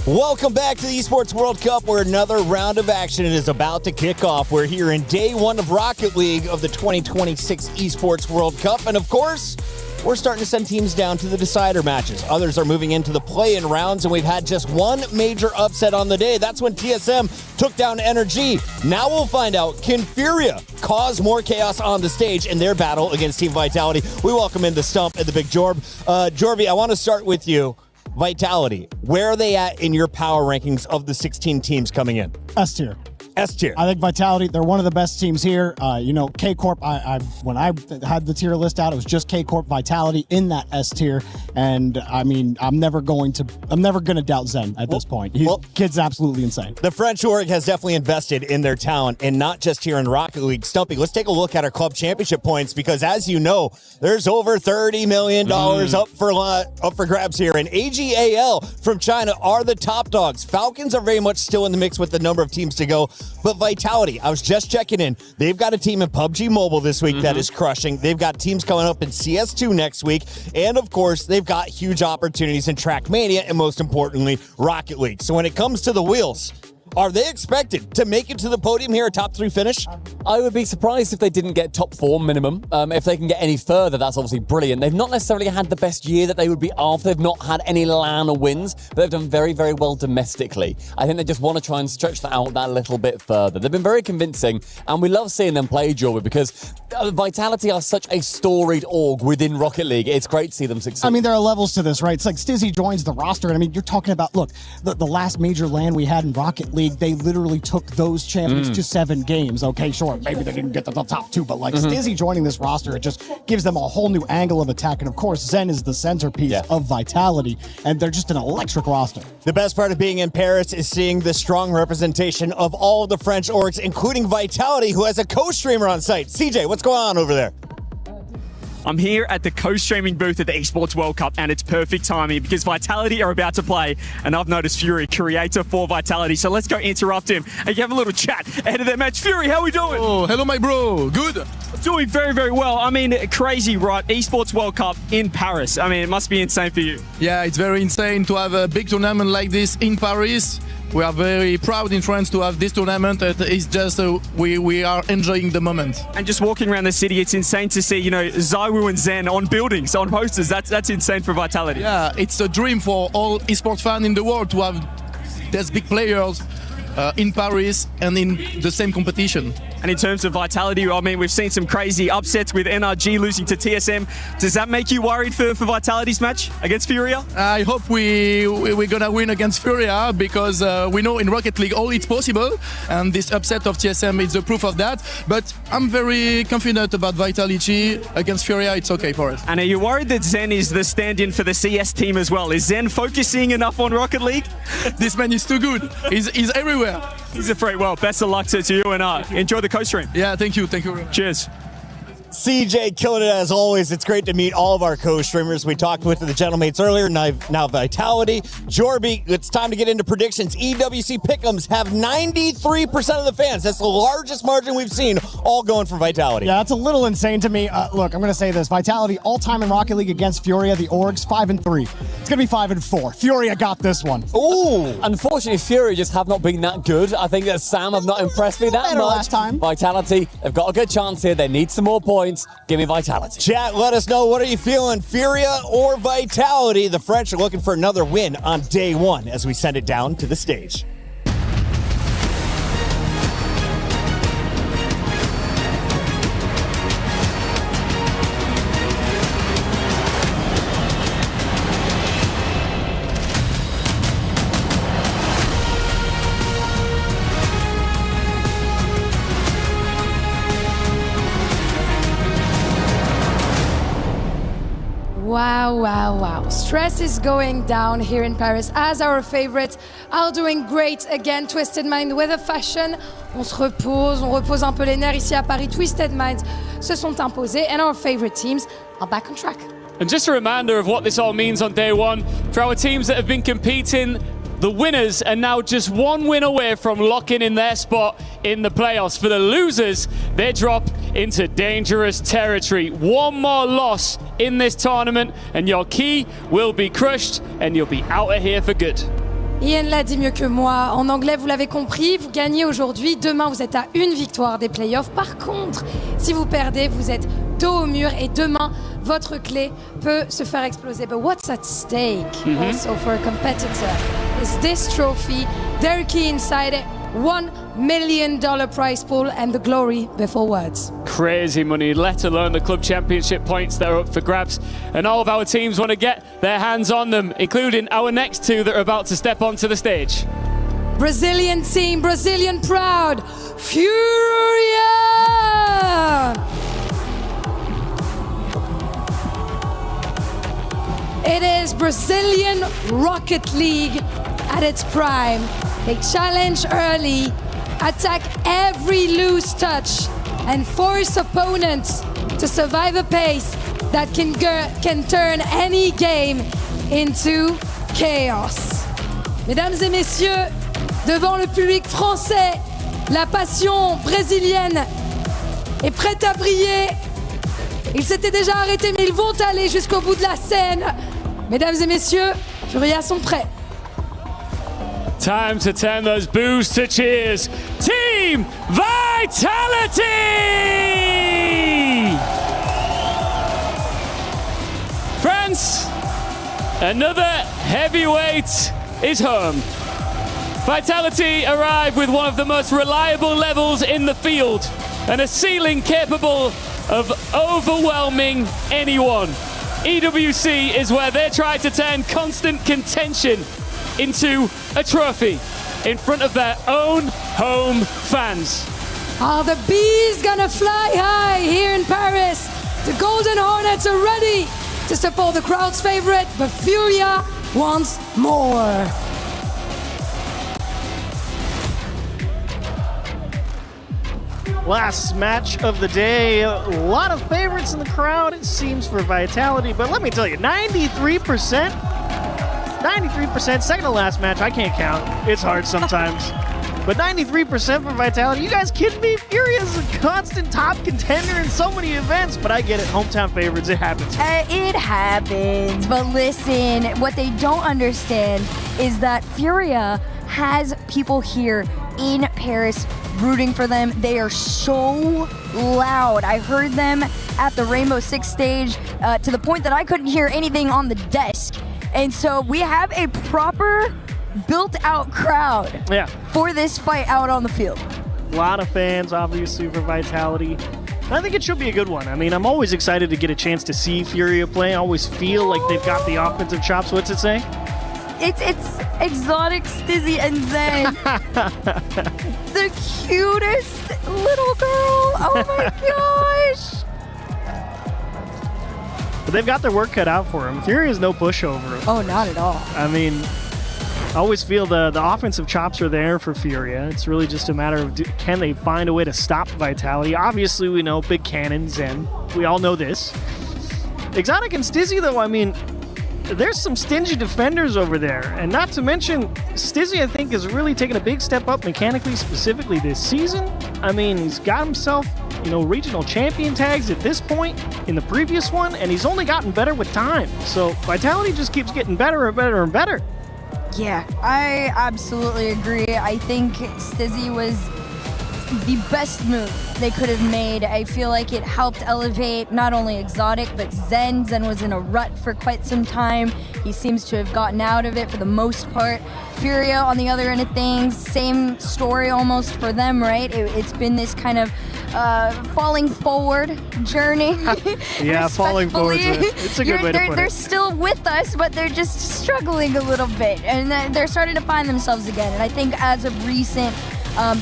Welcome back to the Esports World Cup, where another round of action is about to kick off. We're here in day 1 of Rocket League of the 2026 Esports World Cup. And of course, we're starting to send teams down to the decider matches. Others are moving into the play-in rounds, and we've had just one major upset on the day. That's when TSM took down NRG. Now we'll find out, can Furia cause more chaos on the stage in their battle against Team Vitality? We welcome in the Stump and the Big Jorb. Jorby, I want to start with you. Vitality, where are they at in your power rankings of the 16 teams coming in? S tier. S tier. I think Vitality, they're one of the best teams here. K Corp, when I had the tier list out, it was just K Corp, Vitality in that S tier. And I mean, I'm never gonna doubt Zen at this point. Kid's absolutely insane. The French org has definitely invested in their talent, and not just here in Rocket League. Stumpy, let's take a look at our club championship points, because as you know, there's over $30 million up for grabs here. And AGAL from China are the top dogs. Falcons are very much still in the mix with the number of teams to go. But Vitality, I was just checking in. They've got a team in PUBG Mobile this week that is crushing. They've got teams coming up in CS2 next week. And, of course, they've got huge opportunities in Trackmania and, most importantly, Rocket League. So when it comes to the wheels, are they expected to make it to the podium here, a top 3 finish? I would be surprised if they didn't get top 4 minimum. If they can get any further, that's obviously brilliant. They've not necessarily had the best year that they would be after. They've not had any LAN or wins, but they've done very, very well domestically. I think they just want to try and stretch that out that little bit further. They've been very convincing, and we love seeing them play, Jorby, because Vitality are such a storied org within Rocket League. It's great to see them succeed. I mean, there are levels to this, right? It's like Stizzy joins the roster, and I mean, you're talking about, look, the last major LAN we had in Rocket League, League, they literally took those champions to 7 games. Okay, sure, maybe they didn't get to the top 2, but like Stizzy joining this roster, it just gives them a whole new angle of attack. And of course, Zen is the centerpiece of Vitality, and they're just an electric roster. The best part of being in Paris is seeing the strong representation of all of the French orgs, including Vitality, who has a co-streamer on site. CJ, what's going on over there? I'm here at the co-streaming booth at the Esports World Cup, and it's perfect timing because Vitality are about to play, and I've noticed Fury, creator for Vitality, so let's go interrupt him and have a little chat ahead of their match. Fury, how are we doing? Oh, hello, my bro. Good. Doing very, very well. I mean, crazy, right? Esports World Cup in Paris. I mean, it must be insane for you. Yeah, it's very insane to have a big tournament like this in Paris. We are very proud in France to have this tournament. It's just we are enjoying the moment. And just walking around the city, it's insane to see, you know, Zywoo and Zen on buildings, on posters. That's insane for Vitality. Yeah, it's a dream for all esports fans in the world to have these big players in Paris and in the same competition. And in terms of Vitality, I mean, we've seen some crazy upsets with NRG losing to TSM. Does that make you worried for Vitality's match against Furia? I hope we're gonna win against Furia because we know in Rocket League all it's possible, and this upset of TSM is the proof of that. But I'm very confident about Vitality against Furia. It's okay for us. And are you worried that Zen is the stand-in for the CS team as well? Is Zen focusing enough on Rocket League? This man is too good. He's everywhere. He's a freak. Well, best of luck to you and enjoy the co-stream. Yeah, thank you. Thank you very much. Cheers. CJ killing it as always. It's great to meet all of our co-streamers. We talked with the gentlemates earlier, now Vitality. Jorby, it's time to get into predictions. EWC Pick'ems have 93% of the fans. That's the largest margin we've seen, all going for Vitality. Yeah, that's a little insane to me. Look, I'm going to say this. Vitality, all-time in Rocket League against Furia, the orgs, 5-3. It's going to be 5-4. Furia got this one. Ooh! Unfortunately, Furia just have not been that good. I think that Sam have not impressed me that Better much. last time. Vitality, they've got a good chance here. They need some more points. Give me Vitality. Chat, let us know, what are you feeling, Furia or Vitality? The French are looking for another win on day one as we send it down to the stage. Wow. Stress is going down here in Paris as our favorites are doing great again. Twisted Mind with a fashion. On se repose, on repose un peu les nerfs ici à Paris. Twisted Minds se sont imposés and our favorite teams are back on track. And just a reminder of what this all means on day one. For our teams that have been competing, the winners are now just one win away from locking in their spot in the playoffs. For the losers, they drop into dangerous territory. One more loss in this tournament and your key will be crushed and you'll be out of here for good. Ian l'a dit mieux que moi. En anglais, vous l'avez compris, vous gagnez aujourd'hui. Demain, vous êtes à une victoire des playoffs. Par contre, si vous perdez, vous êtes dos au mur et demain, votre clé peut se faire exploser. But what's at stake also for a competitor is this trophy, their key inside it, $1 million prize pool and the glory before words. Crazy money, let alone the club championship points that are up for grabs. And all of our teams want to get their hands on them, including our next two that are about to step onto the stage. Brazilian team, Brazilian proud, Furia! It is Brazilian Rocket League at its prime. They challenge early, attack every loose touch, and force opponents to survive a pace that can turn any game into chaos. Mesdames et messieurs, devant le public français, la passion brésilienne est prête à briller. Ils s'étaient déjà arrêtés, mais ils vont aller jusqu'au bout de la scène. Mesdames et messieurs, Furia sont prêts. Time to turn those boos to cheers. Team Vitality! France, another heavyweight is home. Vitality arrive with one of the most reliable levels in the field and a ceiling capable of overwhelming anyone. EWC is where they try to turn constant contention into a trophy. in front of their own home fans. Are the bees gonna fly high here in Paris? The Golden Hornets are ready to support the crowd's favorite, but Furia wants more. Last match of the day. A lot of favorites in the crowd, it seems, for Vitality. But let me tell you, 93%? 93%, second to last match. I can't count. It's hard sometimes. But 93% for Vitality. You guys kidding me? Furia is a constant top contender in so many events. But I get it. Hometown favorites. It happens. It happens. But listen, what they don't understand is that Furia has people here in Paris rooting for them. They are so loud. I heard them at the Rainbow Six stage to the point that I couldn't hear anything on the desk. And so we have a proper built-out crowd for this fight out on the field. A lot of fans, obviously, for Vitality. I think it should be a good one. I mean, I'm always excited to get a chance to see Furia play. I always feel like they've got the offensive chops. What's it say? It's Exotic, Stizzy, and Zen. The cutest little girl. Oh my gosh. But they've got their work cut out for them. Furia is no pushover. Oh, not at all. I mean, I always feel the offensive chops are there for Furia. It's really just a matter of can they find a way to stop Vitality. Obviously, we know big cannons, and we all know this. Exotic and Stizzy, though, I mean, there's some stingy defenders over there. And not to mention, Stizzy, I think, has really taken a big step up mechanically, specifically this season. I mean, he's got himself, regional champion tags at this point in the previous one, and he's only gotten better with time. So Vitality just keeps getting better and better and better. Yeah, I absolutely agree. I think Stizzy was the best move they could have made. I feel like it helped elevate not only Exotic, but Zen. Zen was in a rut for quite some time. He seems to have gotten out of it for the most part. Furia, on the other end of things, same story almost for them, right? It's been this kind of falling forward journey. Yeah, falling forward. It's a good way to put it. They're still with us, but they're just struggling a little bit. And they're starting to find themselves again. And I think as of recent,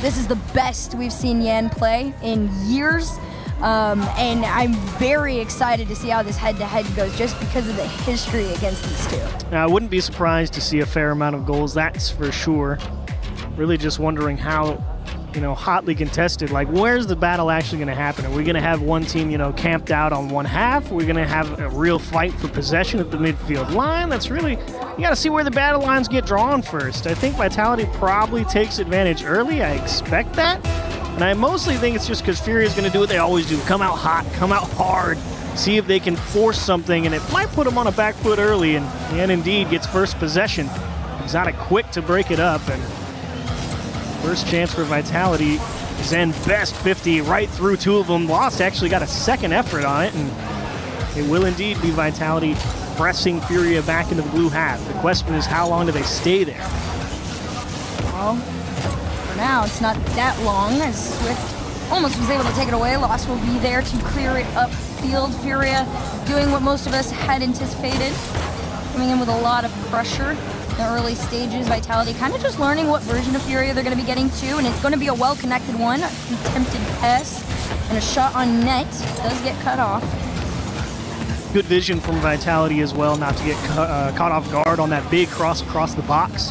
this is the best we've seen Yan play in years. And I'm very excited to see how this head-to-head goes just because of the history against these two. Now, I wouldn't be surprised to see a fair amount of goals, that's for sure. Really just wondering how, hotly contested, like where's the battle actually going to happen? Are we going to have one team, camped out on one half? Are we going to have a real fight for possession at the midfield line? That's really, you got to see where the battle lines get drawn first. I think Vitality probably takes advantage early. I expect that. And I mostly think it's just because Furia is going to do what they always do. Come out hot, come out hard, see if they can force something, and it might put them on a back foot early, and indeed gets first possession. Exotic quick to break it up, and first chance for Vitality. Zen best 50 right through two of them. Lost actually got a second effort on it, and it will indeed be Vitality pressing Furia back into the blue half. The question is, how long do they stay there? Well, for now, it's not that long, as Swift almost was able to take it away. Lost will be there to clear it upfield. Furia doing what most of us had anticipated, coming in with a lot of pressure in the early stages. Vitality kind of just learning what version of Furia they're going to be getting to, and it's going to be a well-connected one. Attempted pass and a shot on net does get cut off. Good vision from Vitality as well, not to get caught off guard on that big cross across the box.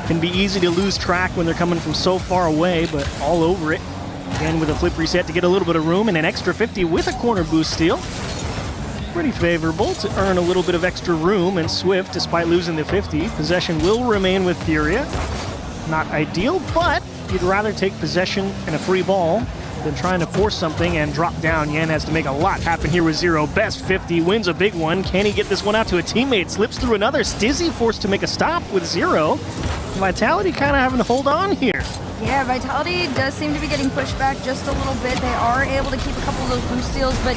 Can be easy to lose track when they're coming from so far away, but all over it. Again, with a flip reset to get a little bit of room, and an extra 50 with a corner boost steal. Pretty favorable to earn a little bit of extra room, and Swift, despite losing the 50, possession will remain with Furia. Not ideal, but you'd rather take possession and a free ball than trying to force something and drop down. Yan has to make a lot happen here with Zero. Best 50, wins a big one. Can he get this one out to a teammate? Slips through another. Stizzy forced to make a stop with Zero. Vitality kind of having to hold on here. Yeah, Vitality does seem to be getting pushed back just a little bit. They are able to keep a couple of those boost steals, but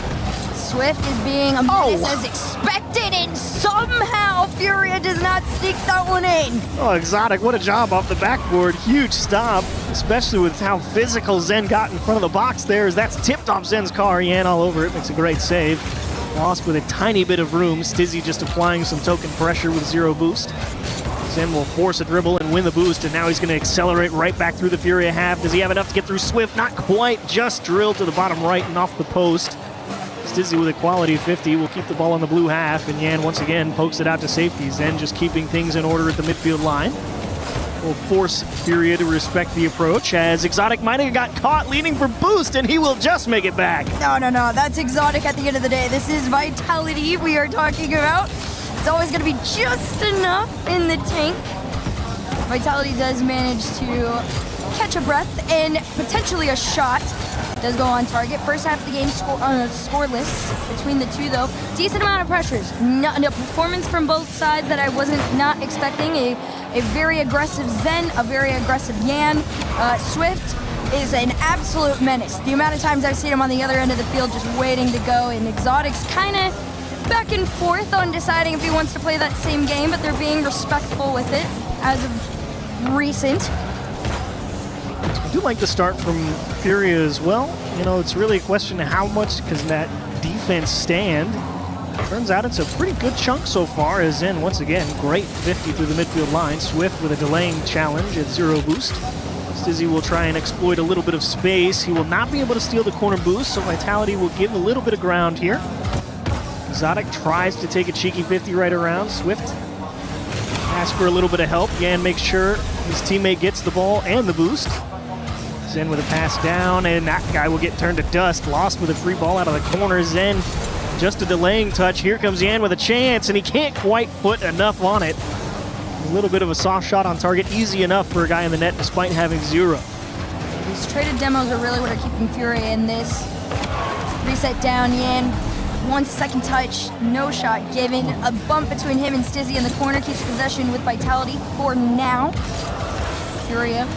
Swift is being a menace as expected, and somehow Furia does not sneak that one in. Oh, Exotic, what a job off the backboard. Huge stop, especially with how physical Zen got in front of the box there, as that's tipped off Zen's car. Yan all over it, makes a great save. Lost with a tiny bit of room. Stizzy just applying some token pressure with Zero boost. Zen will force a dribble and win the boost, and now he's going to accelerate right back through the Furia half. Does he have enough to get through Swift? Not quite, just drilled to the bottom right and off the post. Stizzy with a quality 50 will keep the ball on the blue half, and Yan once again pokes it out to safety. Zen just keeping things in order at the midfield line. Will force Furia to respect the approach as Exotic might have got caught leaning for boost, and he will just make it back. No, that's Exotic at the end of the day. This is Vitality we are talking about. It's always going to be just enough in the tank. Vitality does manage to catch a breath and potentially a shot. Does go on target. First half of the game scoreless between the two, though. Decent amount of pressures. No performance from both sides that I wasn't not expecting. A very aggressive Zen, a very aggressive Yan. Swift is an absolute menace. The amount of times I've seen him on the other end of the field just waiting to go, and Exotic's kind of back and forth on deciding if he wants to play that same game, but they're being respectful with it as of recent. I do like the start from Furia as well. It's really a question of how much can that defense stand. Turns out it's a pretty good chunk so far, as in, once again, great 50 through the midfield line. Swift with a delaying challenge at 0 boost. Stizzy will try and exploit a little bit of space. He will not be able to steal the corner boost, so Vitality will give a little bit of ground here. Exotic tries to take a cheeky 50 right around. Swift asks for a little bit of help. Yan makes sure his teammate gets the ball and the boost. Zen with a pass down, and that guy will get turned to dust. Lost with a free ball out of the corner. Zen just a delaying touch. Here comes Yan with a chance, and he can't quite put enough on it. A little bit of a soft shot on target. Easy enough for a guy in the net despite having 0. These traded demos are really what are keeping Furia in this. Reset down, Yan. 1 second touch, no shot given. A bump between him and Stizzy in the corner keeps possession with Vitality for now. Furia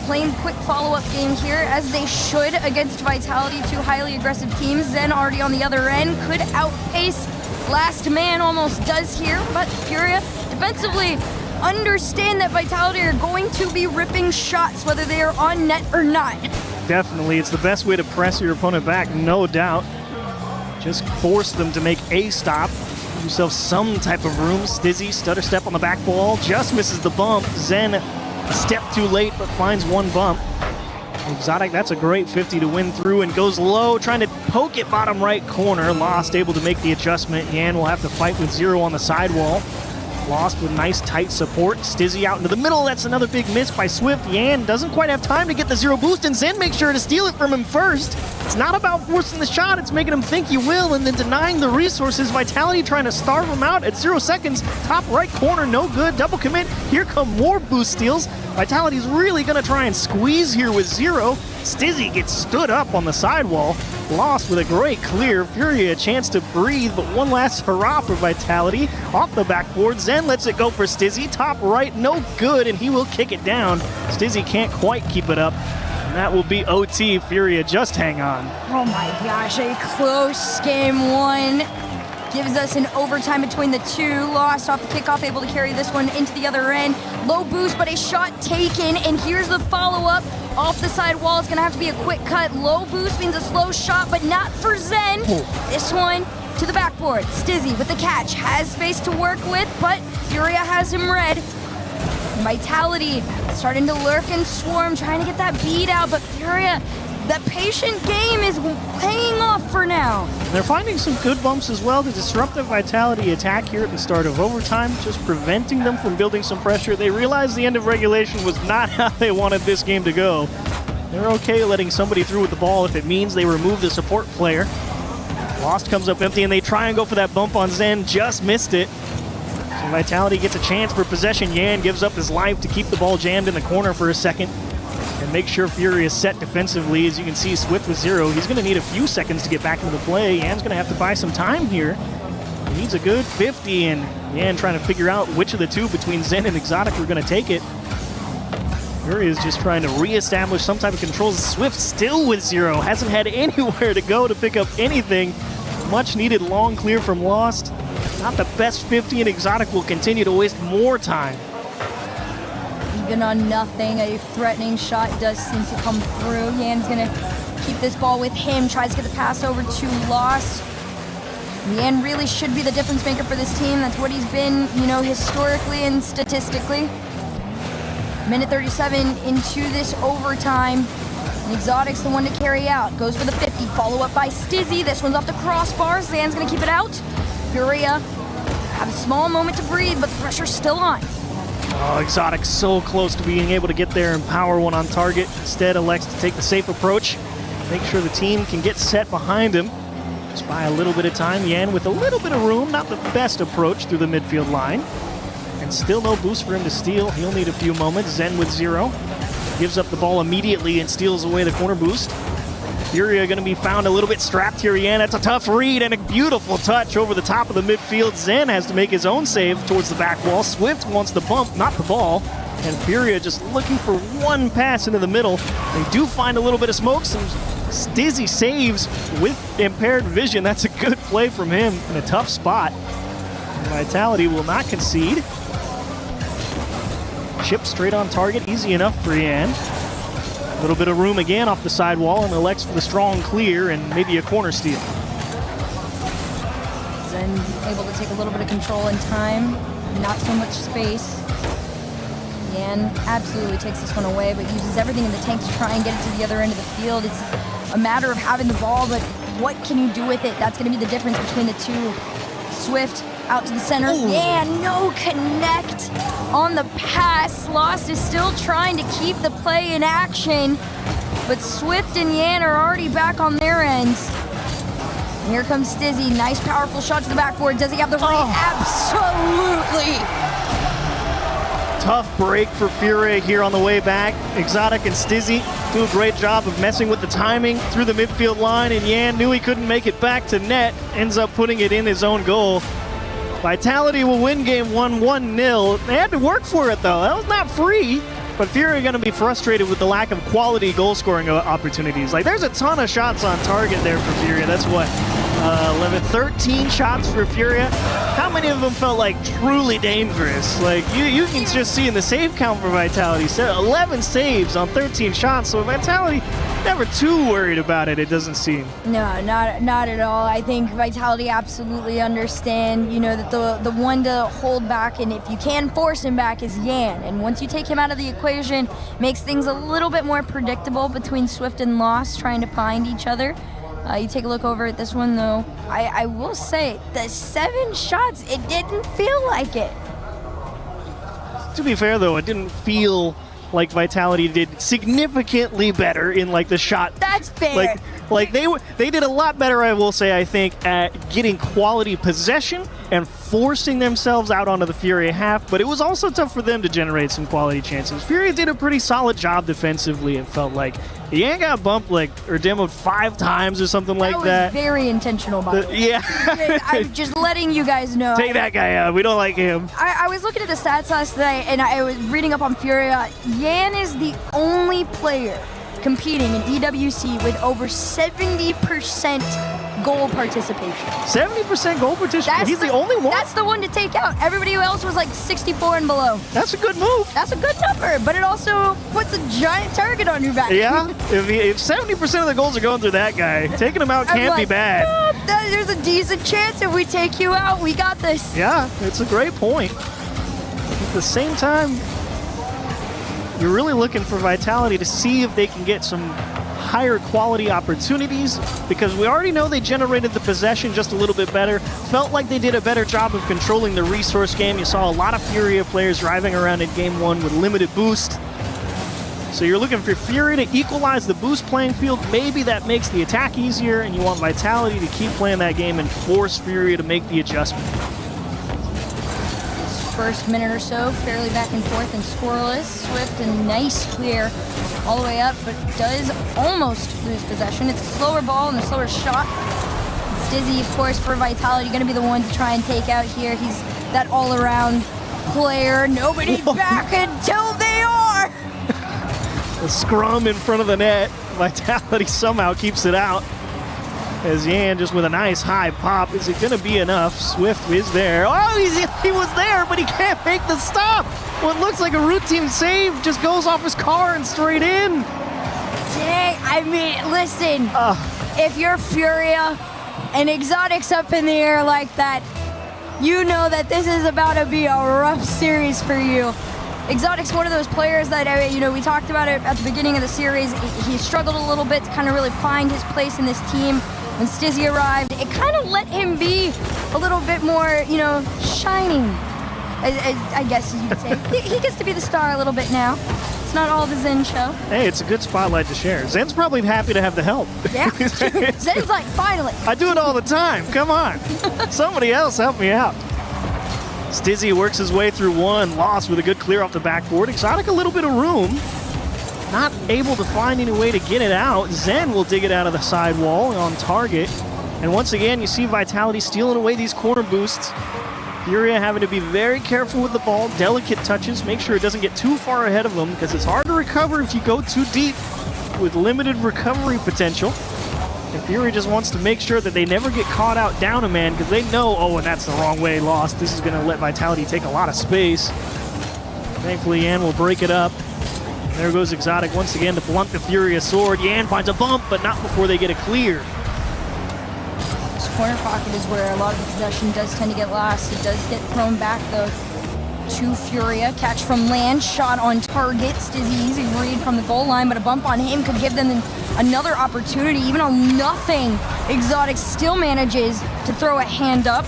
playing quick follow-up game here, as they should against Vitality, two highly aggressive teams. Zen already on the other end, could outpace Last Man, almost does here, but Furia defensively understand that Vitality are going to be ripping shots, whether they are on net or not. Definitely, it's the best way to press your opponent back, no doubt. Just force them to make a stop. Give yourself some type of room. Stizzy, stutter step on the back ball, just misses the bump. Zen, a step too late, but finds 1 bump. Exotic, that's a great 50 to win through, and goes low, trying to poke it bottom right corner. Lost, able to make the adjustment. Yan will have to fight with 0 on the sidewall. Lost with nice tight support. Stizzy out into the middle. That's another big miss by Swift. Yan doesn't quite have time to get the 0 boost, and Zen makes sure to steal it from him first. It's not about forcing the shot, it's making him think you will, and then denying the resources. Vitality trying to starve him out at 0 seconds. Top right corner, no good. Double commit. Here come more boost steals. Vitality's really going to try and squeeze here with 0. Stizzy gets stood up on the sidewall. Lost with a great clear. Furia a chance to breathe, but one last hurrah for Vitality. Off the backboard, Zen lets it go for Stizzy. Top right, no good, and he will kick it down. Stizzy can't quite keep it up. And that will be OT. Furia, just hang on. Oh my gosh, a close game 1. Gives us an overtime between the two. Lost off the kickoff, able to carry this one into the other end. Low boost, but a shot taken, and here's the follow-up. Off the side wall, it's gonna have to be a quick cut. Low boost means a slow shot, but not for Zen. This one to the backboard. Stizzy with the catch, has space to work with, but Furia has him read. Vitality starting to lurk and swarm, trying to get that beat out, but Furia, that patient game is paying off for now. They're finding some good bumps as well. The disruptive Vitality attack here at the start of overtime, just preventing them from building some pressure. They realized the end of regulation was not how they wanted this game to go. They're okay letting somebody through with the ball if it means they remove the support player. Lost comes up empty, and they try and go for that bump on Zen, just missed it. So Vitality gets a chance for possession. Yan gives up his life to keep the ball jammed in the corner for a second and make sure Fury is set defensively. As you can see, Swift with 0. He's going to need a few seconds to get back into the play. Yan's going to have to buy some time here. He needs a good 50, and Yan trying to figure out which of the two between Zen and Exotic are going to take it. Fury is just trying to reestablish some type of controls. Swift still with 0. Hasn't had anywhere to go to pick up anything. Much needed long clear from Lost. Not the best 50, and Exotic will continue to waste more time. Even on nothing, a threatening shot does seem to come through. Yan's gonna keep this ball with him, tries to get the pass over to Lost. Yan really should be the difference maker for this team. That's what he's been, historically and statistically. Minute 37 into this overtime. And Exotic's the one to carry out. Goes for the 50, follow up by Stizzy. This one's off the crossbar. Zan's gonna keep it out. Furia have a small moment to breathe, but the pressure's still on. Oh, Exotic so close to being able to get there and power one on target. Instead, elects to take the safe approach. Make sure the team can get set behind him. Just by a little bit of time. Yan with a little bit of room, not the best approach through the midfield line. And still no boost for him to steal. He'll need a few moments. Zen with 0. Gives up the ball immediately and steals away the corner boost. Furia going to be found a little bit strapped here. Yan, that's a tough read and a beautiful touch over the top of the midfield. Zen has to make his own save towards the back wall. Swift wants the bump, not the ball. And Furia just looking for one pass into the middle. They do find a little bit of smoke. Some Stizzy saves with impaired vision. That's a good play from him in a tough spot. Vitality will not concede. Chip straight on target, easy enough for Yan. A little bit of room again off the sidewall, and elects for the strong clear and maybe a corner steal. Zen able to take a little bit of control in time, not so much space. Yan absolutely takes this one away, but uses everything in the tank to try and get it to the other end of the field. It's a matter of having the ball, but what can you do with it? That's going to be the difference between the two. Swift out to the center. Yan, no connect on the pass. Lost is still trying to keep the play in action, but Swift and Yan are already back on their ends. And here comes Stizzy. Nice, powerful shot to the backboard. Does he have the right? Absolutely. Tough break for Furia here on the way back. Exotic and Stizzy do a great job of messing with the timing through the midfield line, and Yan knew he couldn't make it back to net. Ends up putting it in his own goal. Vitality will win game 1, 1-0. They had to work for it, though. That was not free. But Furia are going to be frustrated with the lack of quality goal-scoring opportunities. Like, there's a ton of shots on target there for Furia. That's what, 11, 13 shots for Furia. How many of them felt like truly dangerous? Like, you can just see in the save count for Vitality, 11 saves on 13 shots. So Vitality never too worried about it, it doesn't seem. No, not at all. I think Vitality absolutely understand, that the one to hold back, and if you can force him back, is Yan. And once you take him out of the equation, makes things a little bit more predictable between Swift and Lost trying to find each other. You take a look over at this one, though. I will say, the 7 shots, it didn't feel like it. To be fair, though, it didn't feel like Vitality did significantly better in the shot. That's fair. Like they did a lot better, I will say, I think, at getting quality possession and forcing themselves out onto the Furia half, but it was also tough for them to generate some quality chances. Furia did a pretty solid job defensively, it felt like. Yan got bumped or demoed 5 times or something like that. That was very intentional, by the way. Yeah. I'm just letting you guys know. Take that guy out. We don't like him. I was looking at the stats last night, and I was reading up on Furia. Yan is the only player competing in EWC with over 70% goal participation. 70% goal participation? He's the only one? That's the one to take out. Everybody else was 64 and below. That's a good move. That's a good number, but it also puts a giant target on your back. Yeah, if 70% of the goals are going through that guy, taking him out can't be bad. There's a decent chance if we take you out, we got this. Yeah, it's a great point. At the same time, you're really looking for Vitality to see if they can get some higher quality opportunities, because we already know they generated the possession just a little bit better. Felt like they did a better job of controlling the resource game. You saw a lot of Furia players driving around in game 1 with limited boost. So you're looking for Furia to equalize the boost playing field. Maybe that makes the attack easier, and you want Vitality to keep playing that game and force Furia to make the adjustment. First minute or so, fairly back and forth and scoreless. Swift, a nice clear all the way up, but does almost lose possession. It's a slower ball and a slower shot. Stizzy, of course, for Vitality, going to be the one to try and take out here. He's that all-around player. Nobody's back until they are. The scrum in front of the net. Vitality somehow keeps it out. As Yan just with a nice high pop. Is it going to be enough? Swift is there. Oh, he was there, but he can't make the stop. What looks like a routine save just goes off his car and straight in. Dang, I mean, listen. If you're Furia, and Exotic's up in the air like that, you know that this is about to be a rough series for you. Exotic's one of those players that, you know, we talked about it at the beginning of the series. He struggled a little bit to kind of really find his place in this team. When Stizzy arrived, it kind of let him be a little bit more, you know, shining, I guess you could say. He gets to be the star a little bit now. It's not all the Zen show. Hey, it's a good spotlight to share. Zen's probably happy to have the help. Yeah, Zen's like, finally. I do it all the time. Come on. Somebody else help me out. Stizzy works his way through one, lost with a good clear off the backboard. Exotic a little bit of room. Not able to find any way to get it out. Zen will dig it out of the sidewall on target. And once again, you see Vitality stealing away these corner boosts. Furia having to be very careful with the ball, delicate touches, make sure it doesn't get too far ahead of them because it's hard to recover if you go too deep with limited recovery potential. And Furia just wants to make sure that they never get caught out down a man because they know, oh, and that's the wrong way, lost. This is going to let Vitality take a lot of space. Thankfully, Yan will break it up. There goes Exotic once again to blunt the Furia sword. Yan finds a bump, but not before they get a clear. This corner pocket is where a lot of the possession does tend to get lost. It does get thrown back, though, to Furia. Catch from land, shot on target. Stizzy easy read from the goal line, but a bump on him could give them another opportunity. Even on nothing, Exotic still manages to throw a hand up.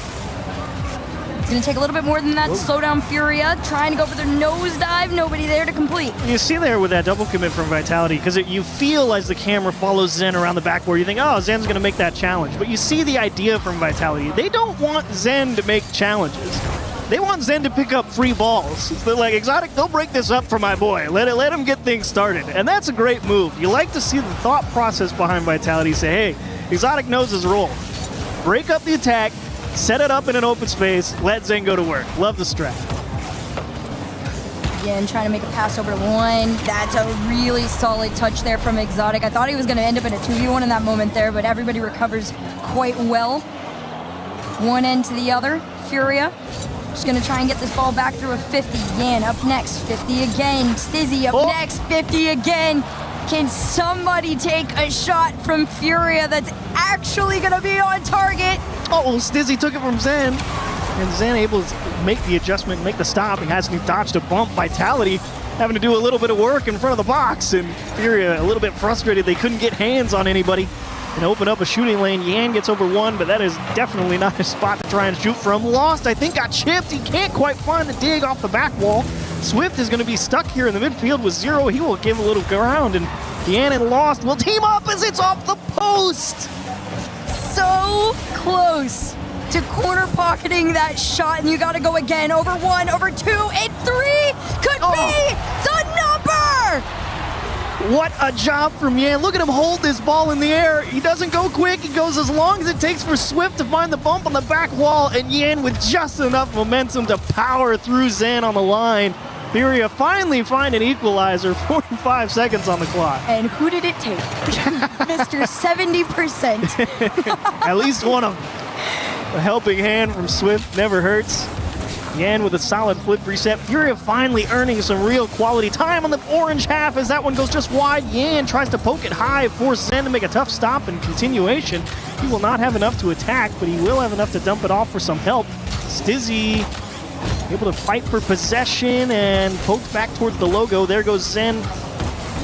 It's going to take a little bit more than that to slow down Furia. Trying to go for their nosedive. Nobody there to complete. You see there with that double commit from Vitality, because you feel as the camera follows Zen around the backboard, you think, oh, Zen's going to make that challenge. But you see the idea from Vitality. They don't want Zen to make challenges. They want Zen to pick up free balls. They're like, Exotic, they'll break this up for my boy. Let him get things started. And that's a great move. You like to see the thought process behind Vitality say, hey, Exotic knows his role. Break up the attack, set it up in an open space, let Zen go to work. Love the strat. Again, trying to make a pass over to one. That's a really solid touch there from Exotic. I thought he was going to end up in a 2v1 in that moment there, but everybody recovers quite well. One end to the other. Furia just going to try and get this ball back through a 50. Yan up next, 50 again. Stizzy up next, 50 again. Can somebody take a shot from Furia that's actually going to be on target? Oh, Stizzy took it from Zen. And Zen able to make the adjustment, make the stop. He hasn't dodged a bump. Vitality having to do a little bit of work in front of the box. And Furia a little bit frustrated. They couldn't get hands on anybody and open up a shooting lane. Yan gets over one, but that is definitely not a spot to try and shoot from. Lost, I think, got chipped. He can't quite find the dig off the back wall. Swift is going to be stuck here in the midfield with zero. He will give a little ground, and Yan and Lost will team up as it's off the post. So close to corner pocketing that shot, and you got to go again. Over one, over two, and three could be the number. What a job from Yan. Look at him hold this ball in the air. He doesn't go quick. He goes as long as it takes for Swift to find the bump on the back wall, and Yan with just enough momentum to power through Zen on the line. Furia finally find an equalizer, 45 seconds on the clock. And who did it take? Mr. 70%. At least one of them. A helping hand from Swift never hurts. Yan with a solid flip reset. Furia finally earning some real quality time on the orange half as that one goes just wide. Yan tries to poke it high, force Zen to make a tough stop in continuation. He will not have enough to attack, but he will have enough to dump it off for some help. Stizzy able to fight for possession and poke back towards the logo. There goes Zen.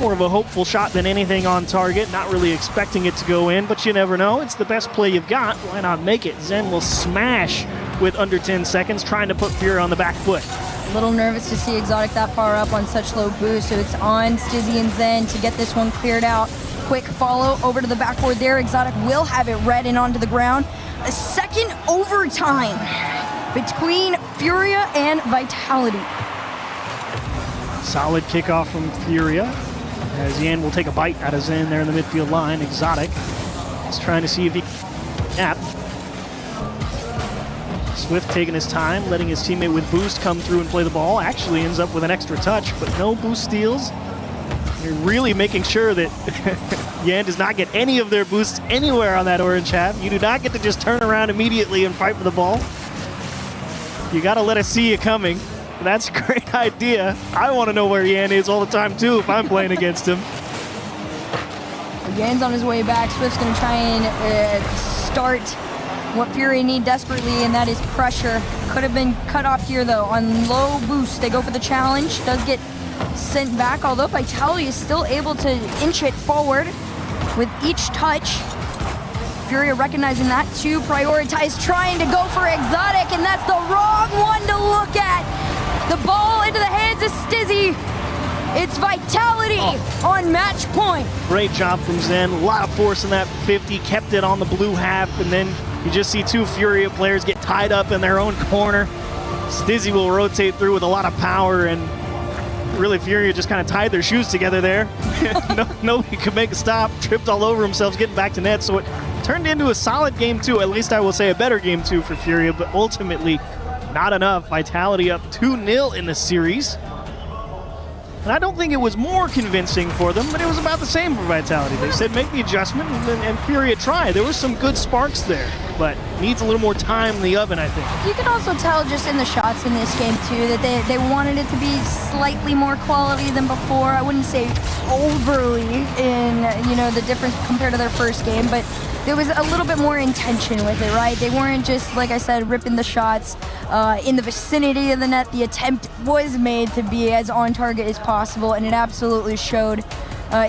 More of a hopeful shot than anything on target. Not really expecting it to go in, but you never know. It's the best play you've got. Why not make it? Zen will smash with under 10 seconds, trying to put Furia on the back foot. A little nervous to see Exotic that far up on such low boost, so it's on Stizzy and Zen to get this one cleared out. Quick follow over to the backboard there. Exotic will have it read and onto the ground. A second overtime between Furia and Vitality. Solid kickoff from Furia, as Yan will take a bite out of Zen there in the midfield line. Exotic is trying to see if he can nap. Swift taking his time, letting his teammate with boost come through and play the ball. Actually ends up with an extra touch, but no boost steals. They're really making sure that Yan does not get any of their boosts anywhere on that orange half. You do not get to just turn around immediately and fight for the ball. You got to let us see you coming. That's a great idea. I want to know where Yan is all the time, too, if I'm playing against him. Yan's on his way back. Swift's going to try and start what Fury need desperately, and that is pressure. Could have been cut off here, though. On low boost, they go for the challenge. Does get sent back, although Vitality is still able to inch it forward with each touch. Furia recognizing that to prioritize, trying to go for Exotic, and that's the wrong one to look at. The ball into the hands of Stizzy. It's Vitality on match point. Great job from Zen. A lot of force in that 50, kept it on the blue half, and then you just see two Furia players get tied up in their own corner. Stizzy will rotate through with a lot of power, and really Furia just kind of tied their shoes together there. Nobody could make a stop, tripped all over themselves getting back to net, so it turned into a solid game two, at least I will say a better game two for Furia, but ultimately not enough. Vitality up 2-0 in the series. And I don't think it was more convincing for them, but it was about the same for Vitality. They said make the adjustment, and Furia tried. There were some good sparks there, but needs a little more time in the oven, I think. You can also tell just in the shots in this game, too, that they wanted it to be slightly more quality than before. I wouldn't say overly in, the difference compared to their first game, but there was a little bit more intention with it, right? They weren't just, like I said, ripping the shots in the vicinity of the net. The attempt was made to be as on target as possible, and it absolutely showed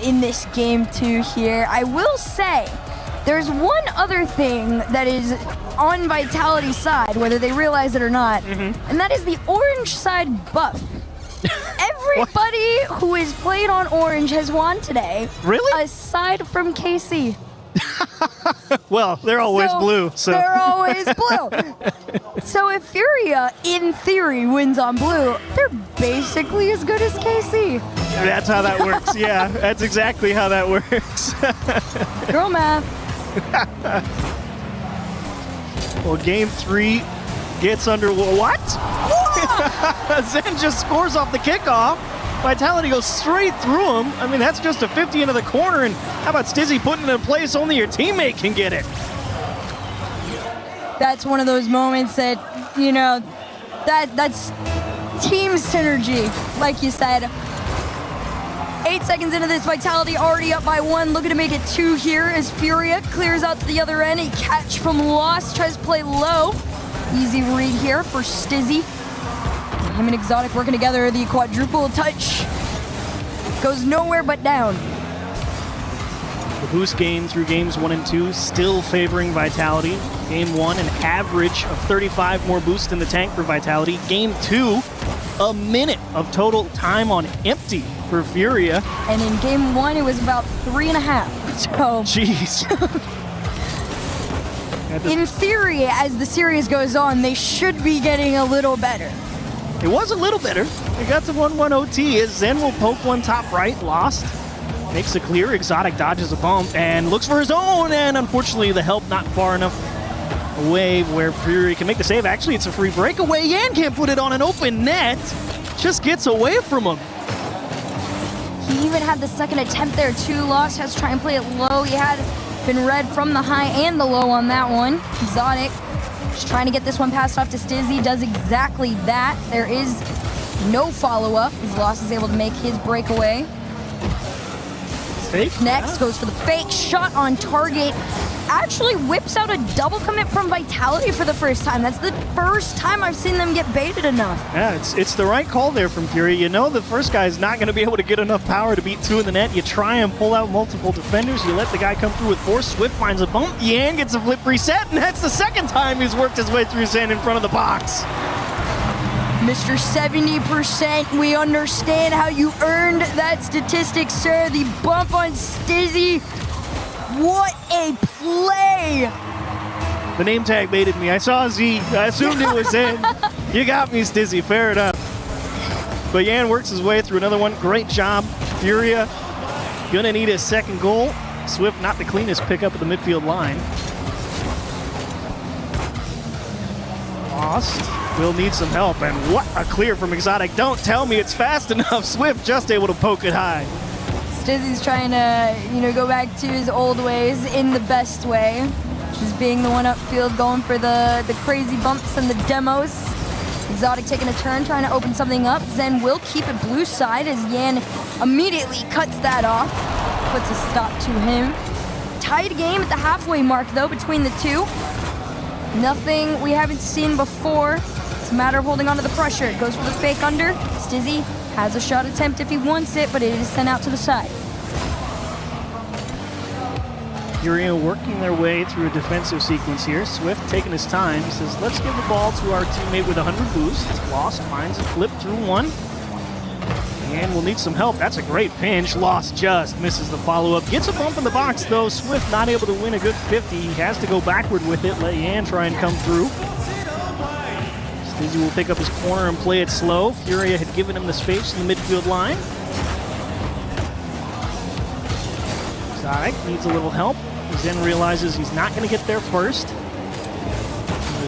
in this game too here. I will say, there's one other thing that is on Vitality's side, whether they realize it or not, and that is the orange side buff. Everybody who has played on orange has won today. Really? Aside from KC. Well, they're always blue. So they're always blue. So if Furia, in theory, wins on blue, they're basically as good as KC. That's how that works. Yeah, that's exactly how that works. Girl math. Well, game three gets under. What? Zen just scores off the kickoff. Vitality goes straight through him. I mean, that's just a 50 into the corner. And how about Stizzy putting it in a place only your teammate can get it? That's one of those moments that, that's team synergy, like you said. 8 seconds into this, Vitality already up by 1, looking to make it 2 here as Furia clears out to the other end. A catch from Lost, tries to play low. Easy read here for Stizzy. Him and Exotic working together, the quadruple touch goes nowhere but down. The boost gain through games 1 and 2 still favoring Vitality. Game 1, an average of 35 more boost in the tank for Vitality. Game 2, a minute of total time on empty for Furia. And in game 1, it was about 3.5. So, jeez. In theory, as the series goes on, they should be getting a little better. It was a little better. They got to 1-1 OT as Zen will poke one top right. Lost. Makes a clear. Exotic dodges a bump and looks for his own. And unfortunately, the help not far enough away where Fury can make the save. Actually, it's a free breakaway. Yan can't put it on an open net. Just gets away from him. He even had the second attempt there too. Lost has to try and play it low. He had been read from the high and the low on that one. Exotic just trying to get this one passed off to Stizzy. Does exactly that. There is no follow-up as Lost is able to make his breakaway. Fake next goes for the fake shot on target. Actually whips out a double commit from Vitality for the first time. That's the first time I've seen them get baited enough. Yeah, it's the right call there from Fury. You know the first guy is not going to be able to get enough power to beat 2 in the net. You try and pull out multiple defenders. You let the guy come through with force. Swift finds a bump. Yan gets a flip reset, and that's the second time he's worked his way through Zen in front of the box. Mr. 70%, we understand how you earned that statistic, sir. The bump on Stizzy. What a play! The name tag baited me. I saw Z. I assumed it was in. You got me, Stizzy. Fair enough. But Yan works his way through another one. Great job. Furia gonna need his second goal. Swift not the cleanest pickup at the midfield line. Lost. Will need some help. And what a clear from Exotic. Don't tell me it's fast enough. Swift just able to poke it high. Stizzy's trying to, go back to his old ways in the best way. Just being the one upfield, going for the crazy bumps and the demos. Exotic taking a turn, trying to open something up. Zen will keep it blue side as Yan immediately cuts that off. Puts a stop to him. Tied game at the halfway mark, though, between the two. Nothing we haven't seen before. It's a matter of holding on to the pressure. It goes for the fake under. Stizzy has a shot attempt if he wants it, but it is sent out to the side. Furia working their way through a defensive sequence here. Swift taking his time. He says, let's give the ball to our teammate with 100 boost. Lost finds a flip through one. And we'll need some help. That's a great pinch. Lost just misses the follow-up. Gets a bump in the box, though. Swift not able to win a good 50. He has to go backward with it. Let Yan try and come through. Stizzy will pick up his corner and play it slow. Furia had given him the space in the midfield line. Exotic needs a little help. Zen realizes he's not going to get there first.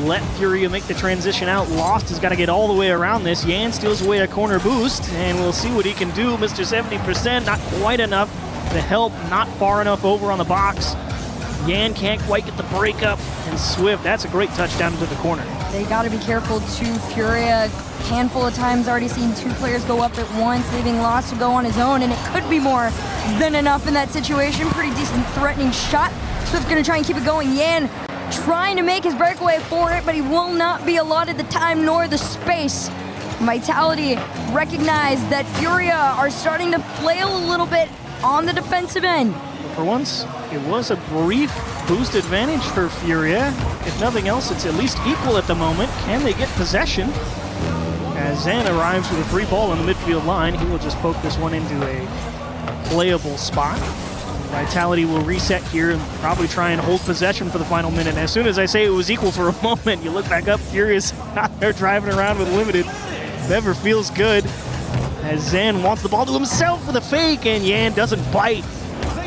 Let Furia make the transition out. Lost has got to get all the way around this. Yan steals away a corner boost, and we'll see what he can do. Mr. 70%, not quite enough to help, not far enough over on the box. Yan can't quite get the break up, and Swift, that's a great touchdown into the corner. They got to be careful too. Furia, a handful of times already seen two players go up at once, leaving Lost to go on his own, and it could be more than enough in that situation. Pretty decent threatening shot. Swift's going to try and keep it going. Yan trying to make his breakaway for it, but he will not be allotted the time nor the space. Vitality recognize that Furia are starting to flail a little bit on the defensive end. For once, it was a brief boost advantage for Furia. If nothing else, it's at least equal at the moment. Can they get possession? As Zan arrives with a free ball on the midfield line, he will just poke this one into a playable spot. Vitality will reset here and probably try and hold possession for the final minute. And as soon as I say it was equal for a moment, you look back up, Furious out there driving around with limited. Never feels good. As Zen wants the ball to himself with a fake, and Yan doesn't bite.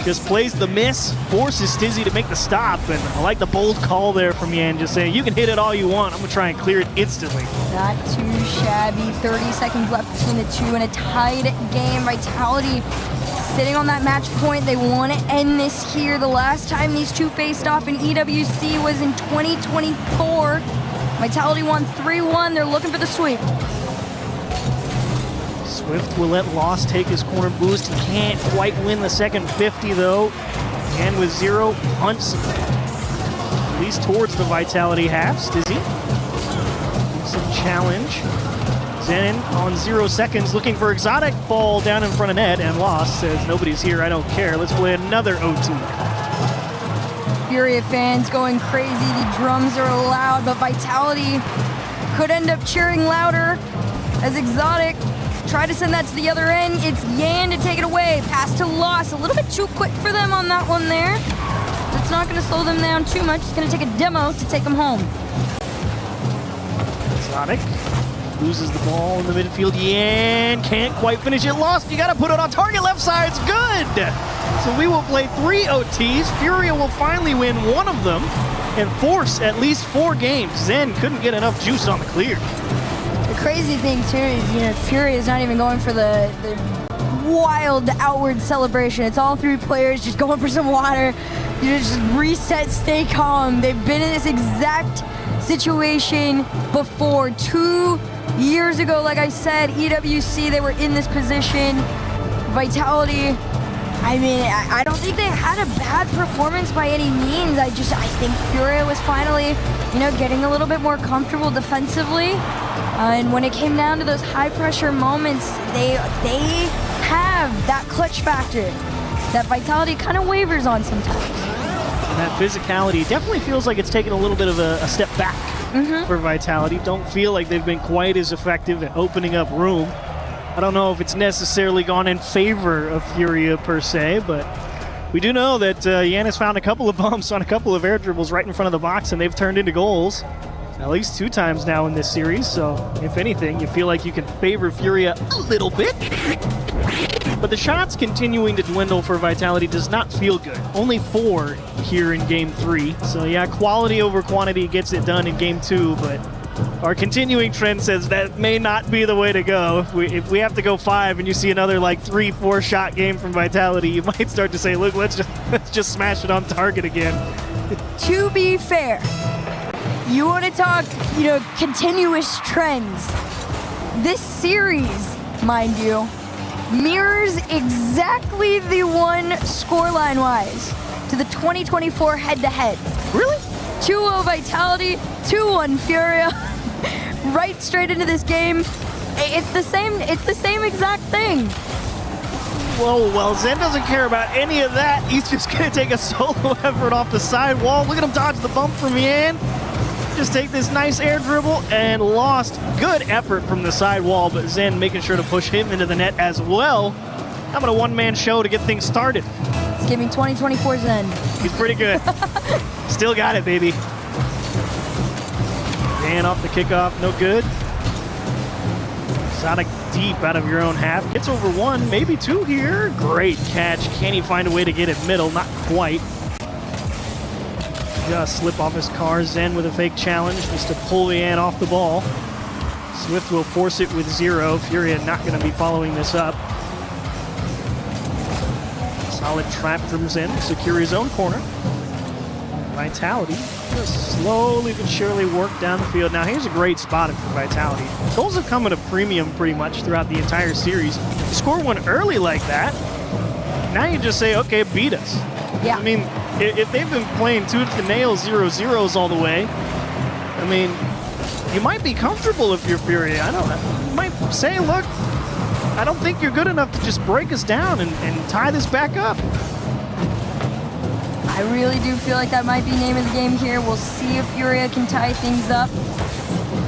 Just plays the miss, forces Stizzy to make the stop, and I like the bold call there from Yan, just saying, you can hit it all you want, I'm gonna try and clear it instantly. Not too shabby, 30 seconds left between the two in a tied game. Vitality sitting on that match point. They want to end this here. The last time these two faced off in EWC was in 2024. Vitality won 3-1. They're looking for the sweep. Swift will let Lost take his corner boost. He can't quite win the second 50 though. And with 0 punts, at least towards the Vitality half. Stizzy, some challenge. Zen on 0 seconds looking for Exotic. Ball down in front of net, and Lost says, nobody's here, I don't care. Let's play another OT. Furia fans going crazy. The drums are loud, but Vitality could end up cheering louder as Exotic try to send that to the other end. It's Yan to take it away. Pass to Lost. A little bit too quick for them on that one there. It's not going to slow them down too much. It's going to take a demo to take them home. Exotic loses the ball in the midfield. Yan can't quite finish it. Lost. You got to put it on target. Left side's good. So we will play 3 OTs. Furia will finally win one of them and force at least 4 games. Zen couldn't get enough juice on the clear. The crazy thing too is, Furia is not even going for the wild outward celebration. It's all 3 players just going for some water. You just reset, stay calm. They've been in this exact situation before. 2 years ago, like I said, EWC, they were in this position. Vitality, I mean, I don't think they had a bad performance by any means. I think Furia was finally, getting a little bit more comfortable defensively. And when it came down to those high-pressure moments, they have that clutch factor that Vitality kind of wavers on sometimes. And that physicality definitely feels like it's taken a little bit of a step back for Vitality. Don't feel like they've been quite as effective at opening up room. I don't know if it's necessarily gone in favor of Furia per se, but we do know that Yan has found a couple of bumps on a couple of air dribbles right in front of the box, and they've turned into goals at least 2 times now in this series. So if anything, you feel like you can favor Furia a little bit. But the shots continuing to dwindle for Vitality does not feel good. Only 4 here in Game 3. So yeah, quality over quantity gets it done in Game 2, but our continuing trend says that may not be the way to go. If we have to go 5 and you see another 3-4 shot game from Vitality, you might start to say, look, let's just smash it on target again. To be fair, you want to talk, continuous trends. This series, mind you, mirrors exactly the one scoreline-wise to the 2024 head-to-head. Really? 2-0 Vitality, 2-1 Furia. Right straight into this game. It's the same exact thing. Whoa, well, Zen doesn't care about any of that. He's just going to take a solo effort off the sidewall. Look at him dodge the bump from Yan. Just take this nice air dribble and lost. Good effort from the sidewall, but Zen making sure to push him into the net as well. How about a one-man show to get things started? It's giving 2024 Zen. He's pretty good. Still got it, baby. Yan off the kickoff, no good. Sonic deep out of your own half. Gets over one, maybe two here. Great catch. Can he find a way to get it middle? Not quite. Just slip off his car. Zen with a fake challenge just to pull Yan off the ball. Swift will force it with 0. Furia not going to be following this up. Solid trap from Zen. Secure his own corner. Vitality just slowly but surely work down the field. Now here's a great spot for Vitality. Goals have come at a premium pretty much throughout the entire series. You score one early like that, now you just say, okay, beat us. Yeah. I mean, if they've been playing tooth and nail 0-0s all the way, I mean, you might be comfortable if you're Furia. I don't know. You might say, look, I don't think you're good enough to just break us down and tie this back up. I really do feel like that might be name of the game here. We'll see if Furia can tie things up.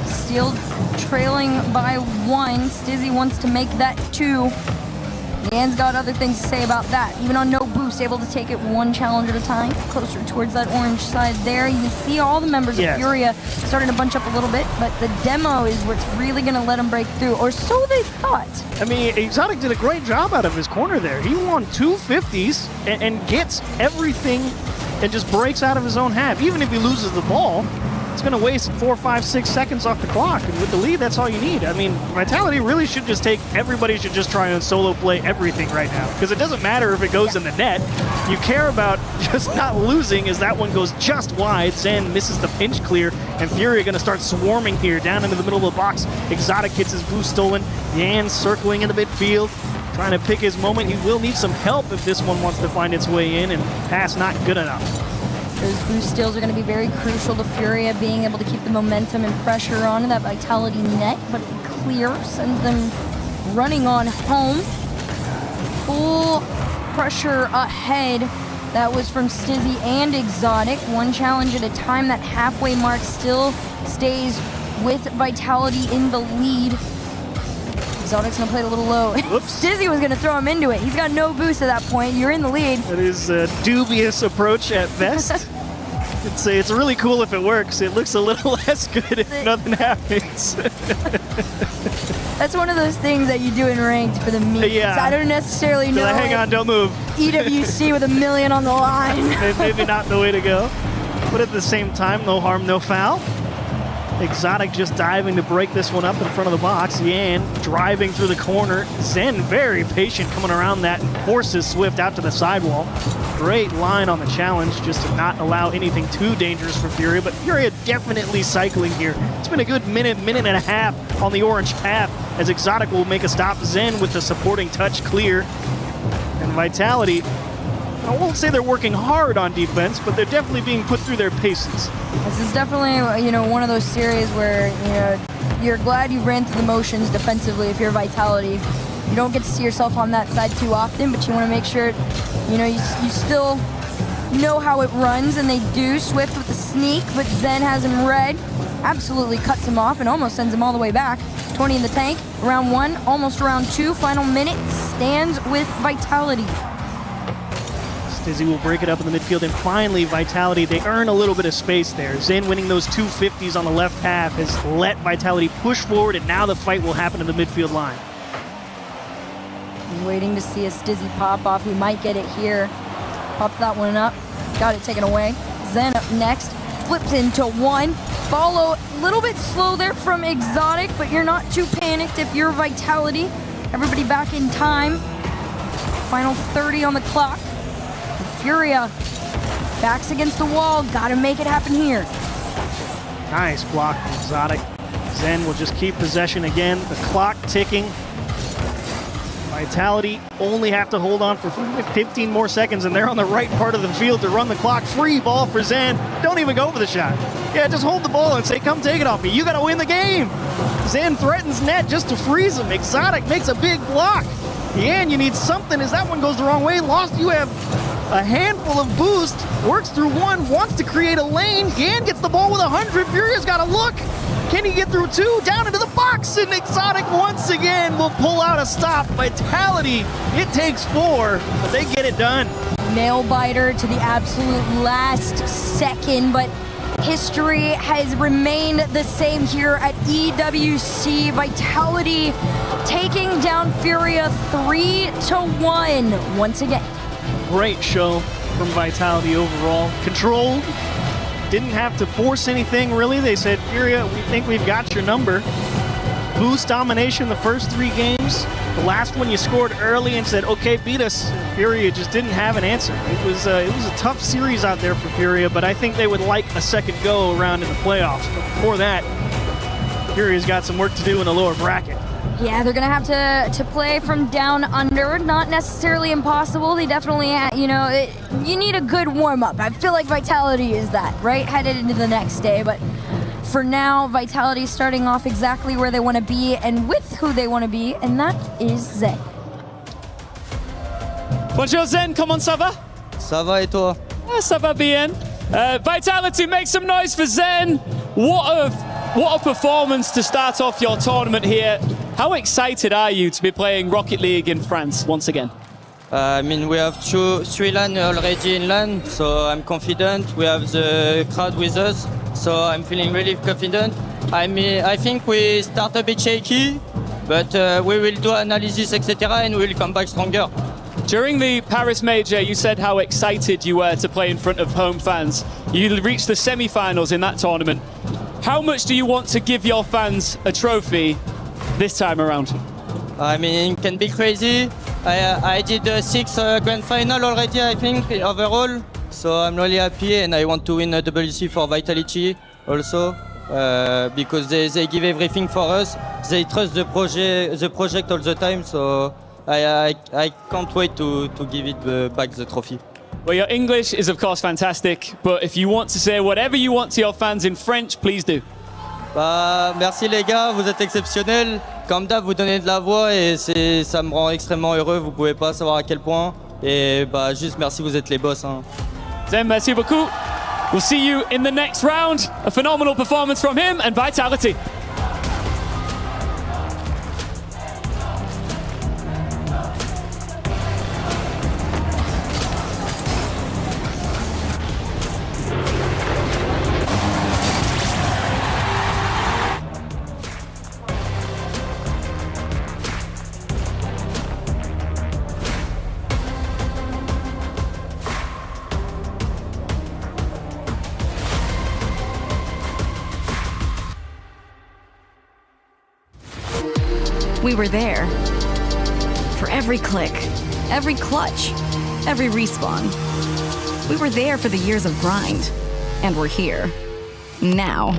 Still trailing by 1. Stizzy wants to make that 2. Yan's got other things to say about that. Even on no boost, able to take it one challenge at a time. Closer towards that orange side there. You can see all the members of Furia starting to bunch up a little bit, but the demo is what's really going to let them break through, or so they thought. I mean, Exotic did a great job out of his corner there. He won 2 50s and gets everything and just breaks out of his own half. Even if he loses the ball, it's going to waste 4, 5, 6 seconds off the clock. And with the lead, that's all you need. I mean, Vitality really should just everybody should just try and solo play everything right now. Because it doesn't matter if it goes in the net. You care about just not losing as that one goes just wide. Zen misses the pinch clear. And Fury going to start swarming here down into the middle of the box. Exotic gets his boost stolen. Yan circling in the midfield, trying to pick his moment. He will need some help if this one wants to find its way in, and pass not good enough. Those boost steals are going to be very crucial to Furia being able to keep the momentum and pressure on that Vitality net, but the clear sends them running on home. Full pressure ahead. That was from Stizzy and Exotic. One challenge at a time. That halfway mark still stays with Vitality in the lead. Exotic's gonna play it a little low. Stizzy was gonna throw him into it. He's got no boost at that point. You're in the lead. That is a dubious approach at best. It's really cool if it works. It looks a little less good if nothing happens. That's one of those things that you do in ranked for the memes. Yeah. I don't necessarily know. Like, hang on, don't move. EWC with $1 million on the line. Maybe not the way to go. But at the same time, no harm, no foul. Exotic just diving to break this one up in front of the box. Yan driving through the corner. Zen very patient coming around that and forces Swift out to the sidewall. Great line on the challenge just to not allow anything too dangerous for Furia, but Furia definitely cycling here. It's been a good minute and a half on the orange half as Exotic will make a stop. Zen with the supporting touch clear. And Vitality, I won't say they're working hard on defense, but they're definitely being put through their paces. This is definitely, one of those series where, you're glad you ran through the motions defensively if you're Vitality. You don't get to see yourself on that side too often, but you want to make sure, you still know how it runs, and they do. Swift with the sneak, but Zen has him red. Absolutely cuts him off and almost sends him all the way back. 20 in the tank. Round 1, almost round 2. Final minute stands with Vitality. Stizzy will break it up in the midfield, and finally Vitality, they earn a little bit of space there. Zen winning those 2 50s on the left half has let Vitality push forward, and now the fight will happen in the midfield line. Waiting to see a Stizzy pop off. He might get it here. Popped that one up. Got it taken away. Zen up next. Flips into 1. Follow a little bit slow there from Exotic, but you're not too panicked if you're Vitality. Everybody back in time. Final 30 on the clock. Furia backs against the wall. Gotta make it happen here. Nice block from Exotic. Zen will just keep possession again. The clock ticking. Vitality only have to hold on for 15 more seconds, and they're on the right part of the field to run the clock. Free ball for Zen. Don't even go for the shot. Yeah, just hold the ball and say, come take it off me. You got to win the game. Zen threatens net just to freeze him. Exotic makes a big block. And you need something as that one goes the wrong way. Lost, you have a handful of boost. Works through one, wants to create a lane. Yan gets the ball with 100. Furia's got to look. Can he get through two? Down into the box, and Exotic once again will pull out a stop. Vitality, it takes 4, but they get it done. Nail biter to the absolute last second, but history has remained the same here at EWC. Vitality taking down Furia 3-1 once again. Great show from Vitality overall. Controlled. Didn't have to force anything, really. They said, Furia, we think we've got your number. Boost domination the first 3 games. The last one you scored early and said, okay, beat us. Furia just didn't have an answer. It was a tough series out there for Furia, but I think they would like a second go around in the playoffs. But before that, Furia's got some work to do in the lower bracket. Yeah, they're going to have to play from down under. Not necessarily impossible. They definitely, you need a good warm-up. I feel like Vitality is that, right? Headed into the next day. But for now, Vitality starting off exactly where they want to be and with who they want to be, and that is Zen. Bonjour Zen, comment ça va? Ça va et toi? Ça va bien. Vitality, make some noise for Zen. What a performance to start off your tournament here. How excited are you to be playing Rocket League in France once again? I mean, we have 3 LAN already in LAN, so I'm confident. We have the crowd with us, so I'm feeling really confident. I mean, I think we start a bit shaky, but we will do analysis, etc., and we will come back stronger. During the Paris Major, you said how excited you were to play in front of home fans. You reached the semi-finals in that tournament. How much do you want to give your fans a trophy this time around? I mean, it can be crazy. I did 6 grand final already, I think, overall. So I'm really happy, and I want to win a WC for Vitality also, because they give everything for us. They trust the project all the time. So I can't wait to give it back the trophy. Well, your English is of course fantastic, but if you want to say whatever you want to your fans in French, please do. Bah, merci les gars, vous êtes exceptionnels. Comme d'hab, vous donnez de la voix et ça me rend extrêmement heureux. Vous pouvez pas savoir à quel point. Et bah, juste merci, vous êtes les boss. Hein. Zen, merci beaucoup. We'll see you in the next round. A phenomenal performance from him and Vitality. We were there. For every click, every clutch, every respawn. We were there for the years of grind. And we're here. Now.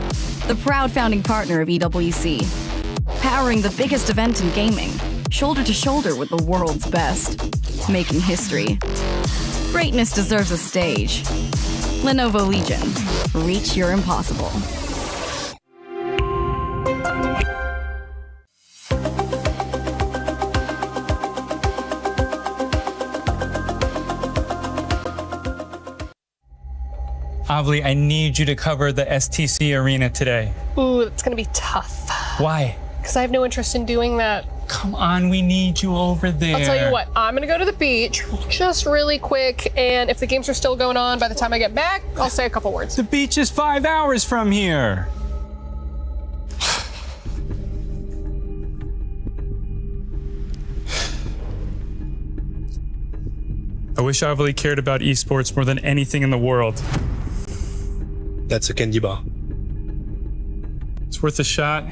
The proud founding partner of EWC. Powering the biggest event in gaming. Shoulder to shoulder with the world's best. Making history. Greatness deserves a stage. Lenovo Legion. Reach your impossible. Avli, I need you to cover the STC arena today. Ooh, it's gonna be tough. Why? Because I have no interest in doing that. Come on, we need you over there. I'll tell you what, I'm gonna go to the beach just really quick, and if the games are still going on by the time I get back, I'll say a couple words. The beach is 5 hours from here. I wish Avli cared about esports more than anything in the world. That's a candy bar. It's worth a shot.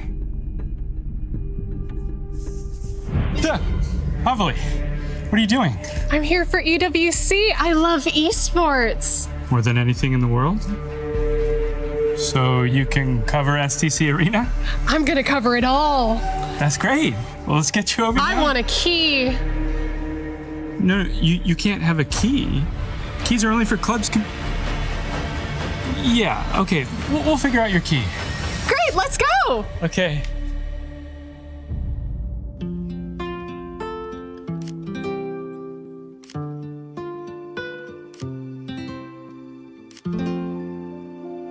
Avli, what are you doing? I'm here for EWC. I love esports. More than anything in the world? So you can cover STC Arena? I'm gonna cover it all. That's great. Well, let's get you over I want a key. No, you can't have a key. Keys are only for clubs. Yeah, okay. We'll figure out your key. Great, let's go! Okay.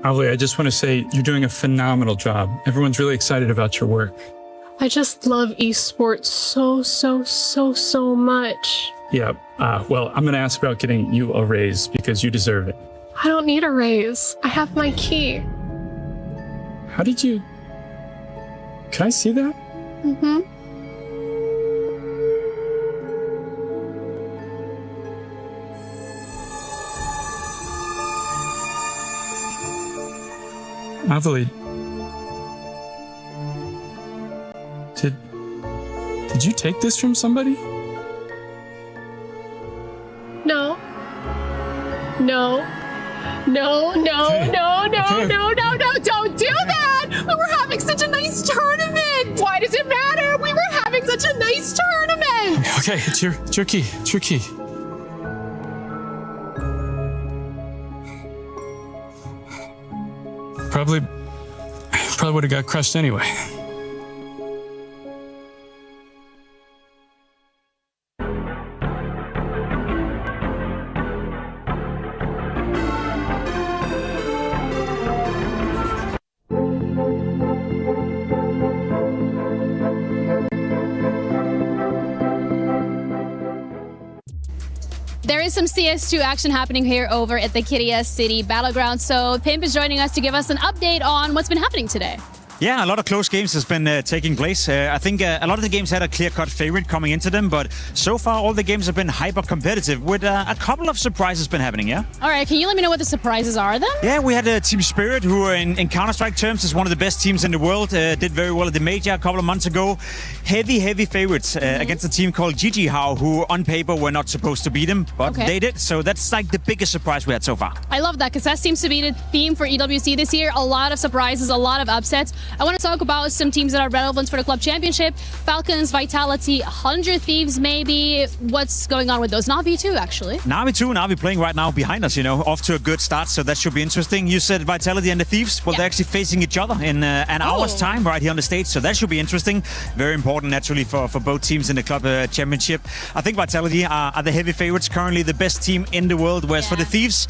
Avli, I just want to say you're doing a phenomenal job. Everyone's really excited about your work. I just love esports so much. Yeah, well, I'm going to ask about getting you a raise because you deserve it. I don't need a raise. I have my key. How did you... Can I see that? Mm-hmm. Avli. Did you take this from somebody? No. No. No, no, Okay. no, no, Okay. no, no, no, don't do that! We were having such a nice tournament! Why does it matter? We were having such a nice tournament! Okay, it's your key. It's your key. Probably would have got crushed anyway. There is some CS2 action happening here over at the Kiria City Battleground. So Pimp is joining us to give us an update on what's been happening today. Yeah, a lot of close games has been taking place. I think a lot of the games had a clear-cut favorite coming into them, but so far all the games have been hyper-competitive with a couple of surprises been happening, yeah? All right, can you let me know what the surprises are then? Yeah, we had Team Spirit, who in Counter-Strike terms is one of the best teams in the world, did very well at the Major a couple of months ago. Heavy favorites against a team called GG How, who on paper were not supposed to beat them, but they did. So that's like the biggest surprise we had so far. I love that because that seems to be the theme for EWC this year. A lot of surprises, a lot of upsets. I want to talk about some teams that are relevant for the club championship. Falcons, Vitality, 100 Thieves maybe. What's going on with those? Na'Vi too, actually. Na'Vi too. Na'Vi playing right now behind us, off to a good start, so that should be interesting. You said Vitality and the Thieves. Well, they're actually facing each other in an hour's time right here on the stage, so that should be interesting. Very important, naturally, for both teams in the club championship. I think Vitality are the heavy favorites, currently the best team in the world, whereas for the Thieves,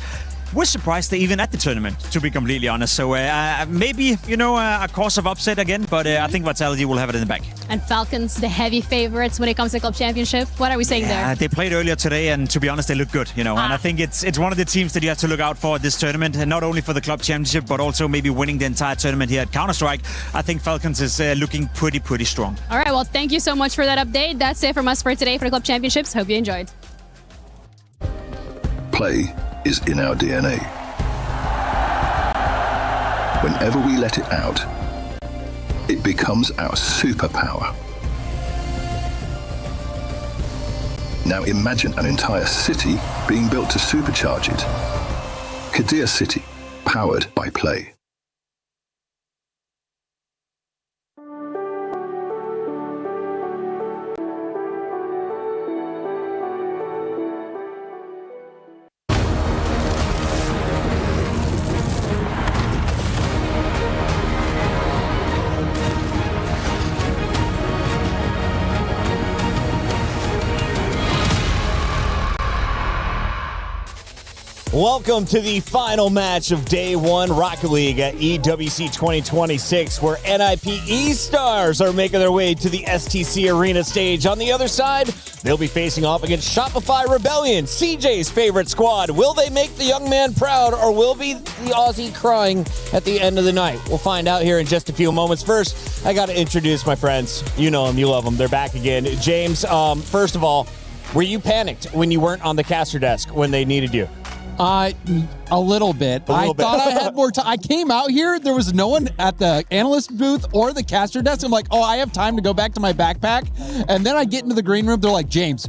we're surprised they're even at the tournament, to be completely honest. So maybe, a cause of upset again, but I think Vitality will have it in the bag. And Falcons, the heavy favorites when it comes to club championship. What are we saying there? They played earlier today, and to be honest, they look good, And I think it's one of the teams that you have to look out for at this tournament, and not only for the club championship, but also maybe winning the entire tournament here at Counter-Strike. I think Falcons is looking pretty strong. All right, well, thank you so much for that update. That's it from us for today for the club championships. Hope you enjoyed. Play is in our DNA. Whenever we let it out, it becomes our superpower. Now imagine an entire city being built to supercharge it. Kadir City, powered by Play. Welcome to the final match of Day 1 Rocket League at EWC 2026, where NIP E-Stars are making their way to the STC Arena stage. On the other side, they'll be facing off against Shopify Rebellion, CJ's favorite squad. Will they make the young man proud, or will be the Aussie crying at the end of the night? We'll find out here in just a few moments. First, I got to introduce my friends. You know them, you love them. They're back again. James, first of all, were you panicked when you weren't on the caster desk when they needed you? A little bit. I thought I had more time. I came out here. There was no one at the analyst booth or the caster desk. I'm like, oh, I have time to go back to my backpack. And then I get into the green room. They're like, James,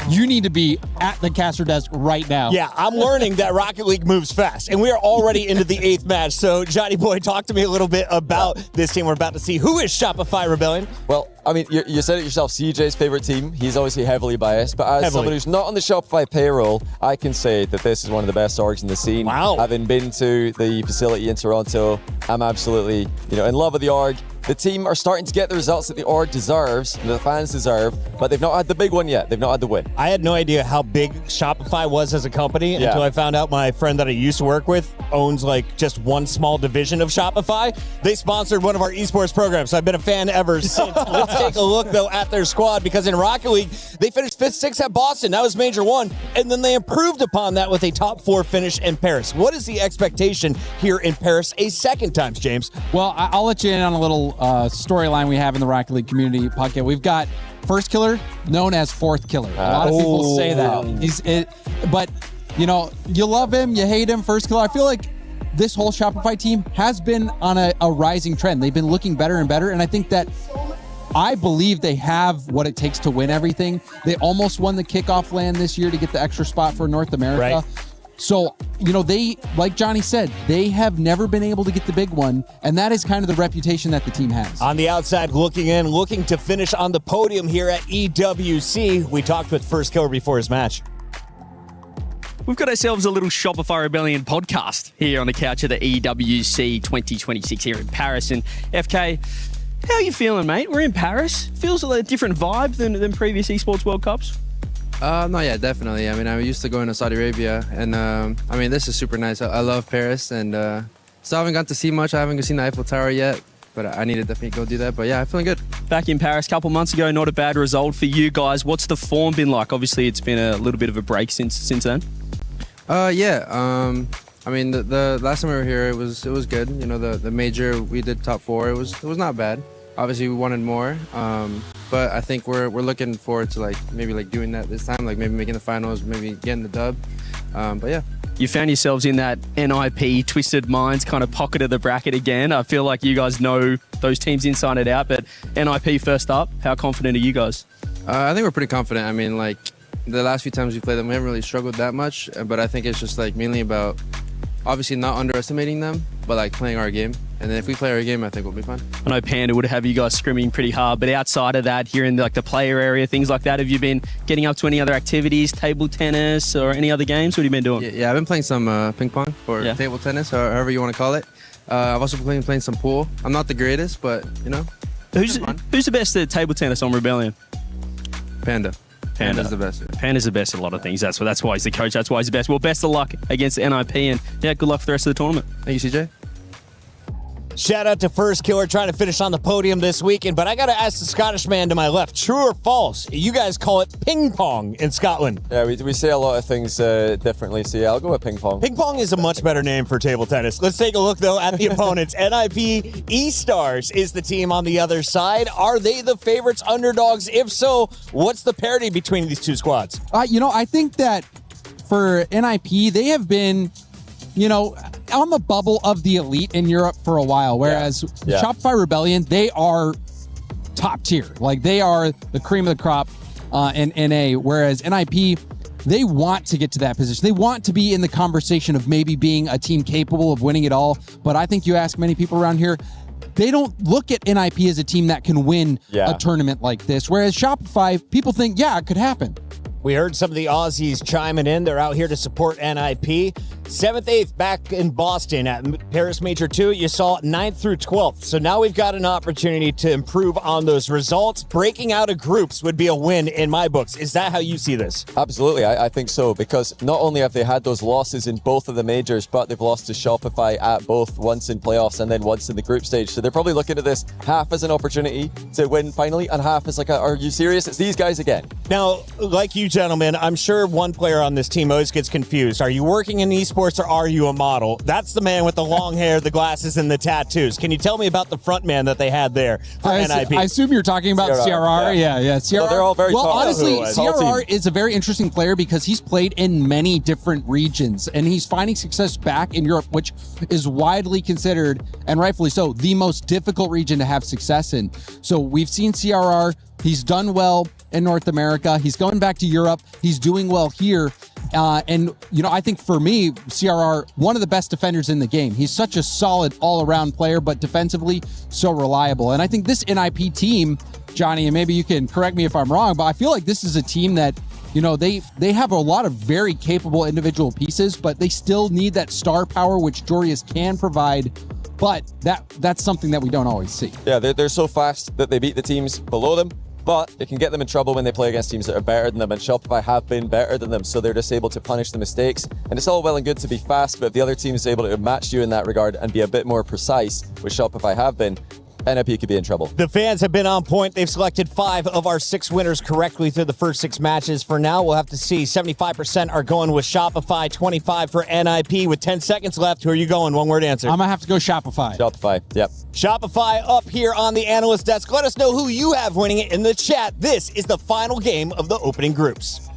you need to be at the caster desk right now. Yeah, I'm learning that Rocket League moves fast, and we are already into the 8th match. So, Johnny Boy, talk to me a little bit about this team we're about to see. Who is Shopify Rebellion? Well, I mean, you said it yourself, CJ's favorite team. He's obviously heavily biased, but as someone who's not on the Shopify payroll, I can say that this is one of the best orgs in the scene. Wow. Having been to the facility in Toronto, I'm absolutely, in love with the org. The team are starting to get the results that the org deserves, and the fans deserve, but they've not had the big one yet. They've not had the win. I had no idea how big Shopify was as a company until I found out my friend that I used to work with owns just one small division of Shopify. They sponsored one of our esports programs, so I've been a fan ever since. Let's take a look, though, at their squad, because in Rocket League, they finished 5th, 6th at Boston. That was Major 1, and then they improved upon that with a top 4 finish in Paris. What is the expectation here in Paris a second time, James? Well, I'll let you in on a little storyline we have in the Rocket League community podcast. We've got First Killer, known as Fourth Killer. A lot of people say that. But, you love him, you hate him, First Killer. I feel like this whole Shopify team has been on a rising trend. They've been looking better and better, and I think that I believe they have what it takes to win everything. They almost won the kickoff LAN this year to get the extra spot for North America. Right. So, they, like Johnny said, they have never been able to get the big one, and that is kind of the reputation that the team has. On the outside, looking in, looking to finish on the podium here at EWC. We talked with First Killer before his match. We've got ourselves a little Shopify Rebellion podcast here on the couch at the EWC 2026 here in Paris. And FK, how are you feeling, mate? We're in Paris. Feels a different vibe than previous Esports World Cups. No, yeah, definitely. I mean, I'm used to going to Saudi Arabia, and this is super nice. I love Paris, and still haven't got to see much. I haven't seen the Eiffel Tower yet, but I need to definitely go do that. But yeah, I'm feeling good. Back in Paris a couple months ago, not a bad result for you guys. What's the form been like? Obviously, it's been a little bit of a break since then. The last time we were here, it was good. The major, we did top 4. It was not bad. Obviously, we wanted more, but I think we're looking forward to maybe doing that this time, maybe making the finals, maybe getting the dub. But yeah. You found yourselves in that NIP Twisted Minds kind of pocket of the bracket again. I feel like you guys know those teams inside and out, but NIP first up, how confident are you guys? I think we're pretty confident. I mean, the last few times we played them, we haven't really struggled that much, but I think it's just mainly about obviously not underestimating them, but playing our game. And then if we play our game, I think we'll be fine. I know Panda would have you guys scrimming pretty hard, but outside of that, here in the player area, things like that, have you been getting up to any other activities, table tennis or any other games? What have you been doing? Yeah, I've been playing some ping pong or table tennis, or however you want to call it. I've also been playing some pool. I'm not the greatest, but Who's the best at table tennis on Rebellion? Panda. Panda's the best. Panda's the best at a lot of things. That's why he's the coach. That's why he's the best. Well, best of luck against the NIP, and good luck for the rest of the tournament. Thank you, CJ. Shout out to First Killer trying to finish on the podium this weekend, but I got to ask the Scottish man to my left, true or false? You guys call it ping pong in Scotland. Yeah, we say a lot of things differently, so yeah, I'll go with ping pong. Ping pong is a much better name for table tennis. Let's take a look, though, at the opponents. NIP E-Stars is the team on the other side. Are they the favorites, underdogs? If so, what's the parity between these two squads? I think that for NIP, they have been on the bubble of the elite in Europe for a while, whereas Shopify Rebellion, they are top tier. They are the cream of the crop in NA, whereas NIP, they want to get to that position. They want to be in the conversation of maybe being a team capable of winning it all. But I think you ask many people around here, they don't look at NIP as a team that can win a tournament like this, whereas Shopify, people think, it could happen. We heard some of the Aussies chiming in. They're out here to support NIP. 7th, 8th back in Boston at Paris Major 2. You saw 9th through 12th. So now we've got an opportunity to improve on those results. Breaking out of groups would be a win in my books. Is that how you see this? Absolutely, I think so, because not only have they had those losses in both of the majors, but they've lost to Shopify at both, once in playoffs and then once in the group stage. So they're probably looking at this half as an opportunity to win finally, and half as are you serious? It's these guys again. Now, like you gentlemen, I'm sure one player on this team always gets confused. Are you working in esports or are you a model? That's the man with the long hair, the glasses, and the tattoos. Can you tell me about the front man that they had there for NIP? I assume you're talking about CRR. Yeah. CRR. No, they're all very well, tall. honestly, CRR is a very interesting player because he's played in many different regions, and he's finding success back in Europe, which is widely considered, and rightfully so, the most difficult region to have success in. So we've seen CRR. He's done well in North America. He's going back to Europe. He's doing well here. And, I think for me, CRR, one of the best defenders in the game. He's such a solid all-around player, but defensively, so reliable. And I think this NIP team, Johnny, and maybe you can correct me if I'm wrong, but I feel like this is a team that, they have a lot of very capable individual pieces, but they still need that star power, which Joreuz can provide. But that's something that we don't always see. Yeah, they're so fast that they beat the teams below them, but it can get them in trouble when they play against teams that are better than them, and Shopify have been better than them, so they're just able to punish the mistakes. And it's all well and good to be fast, but if the other team is able to match you in that regard and be a bit more precise, which Shopify have been, NIP could be in trouble. The fans have been on point. They've selected 5 of our 6 winners correctly through the first 6 matches. For now, we'll have to see. 75% are going with Shopify, 25 for NIP. With 10 seconds left, who are you going? One-word answer. I'm going to have to go Shopify. Shopify, yep. Shopify up here on the analyst desk. Let us know who you have winning it in the chat. This is the final game of the opening groups.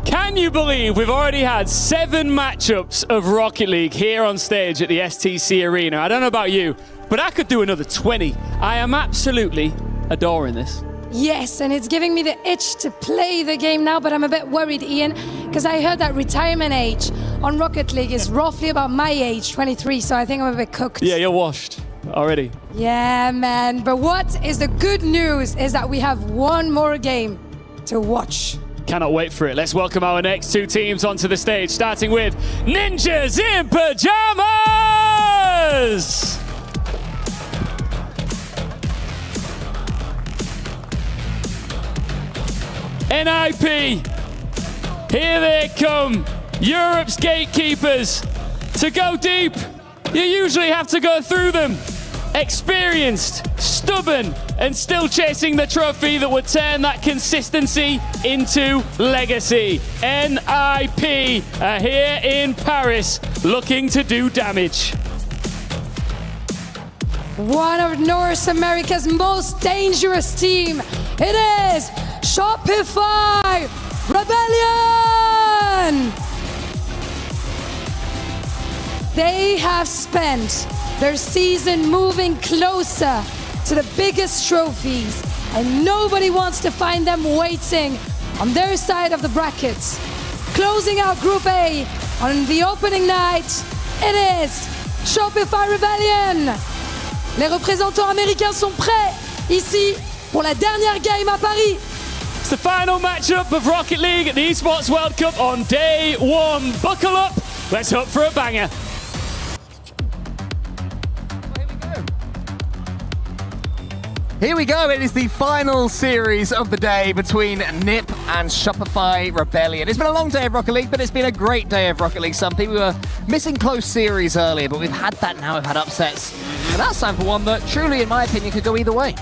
Can you believe we've already had 7 matchups of Rocket League here on stage at the STC Arena? I don't know about you, but I could do another 20. I am absolutely adoring this. Yes, and it's giving me the itch to play the game now, but I'm a bit worried, Ian, because I heard that retirement age on Rocket League is roughly about my age, 23, so I think I'm a bit cooked. Yeah, you're washed already. Yeah, man. But what is the good news is that we have one more game to watch. Cannot wait for it. Let's welcome our next 2 teams onto the stage, starting with Ninjas in Pajamas! NIP, here they come, Europe's gatekeepers. To go deep, you usually have to go through them. Experienced, stubborn, and still chasing the trophy that would turn that consistency into legacy. NIP are here in Paris, looking to do damage. One of North America's most dangerous team. It is Shopify Rebellion! They have spent their season moving closer to the biggest trophies, and nobody wants to find them waiting on their side of the brackets. Closing out Group A on the opening night, it is Shopify Rebellion. Les représentants américains sont prêts ici pour la dernière game à Paris. It's the final matchup of Rocket League at the Esports World Cup on day 1. Buckle up, let's hope for a banger. Here we go. It is the final series of the day between NIP and Shopify Rebellion. It's been a long day of Rocket League, but it's been a great day of Rocket League. Some people were missing close series earlier, but we've had that now. We've had upsets. And that's time for one that truly, in my opinion, could go either way.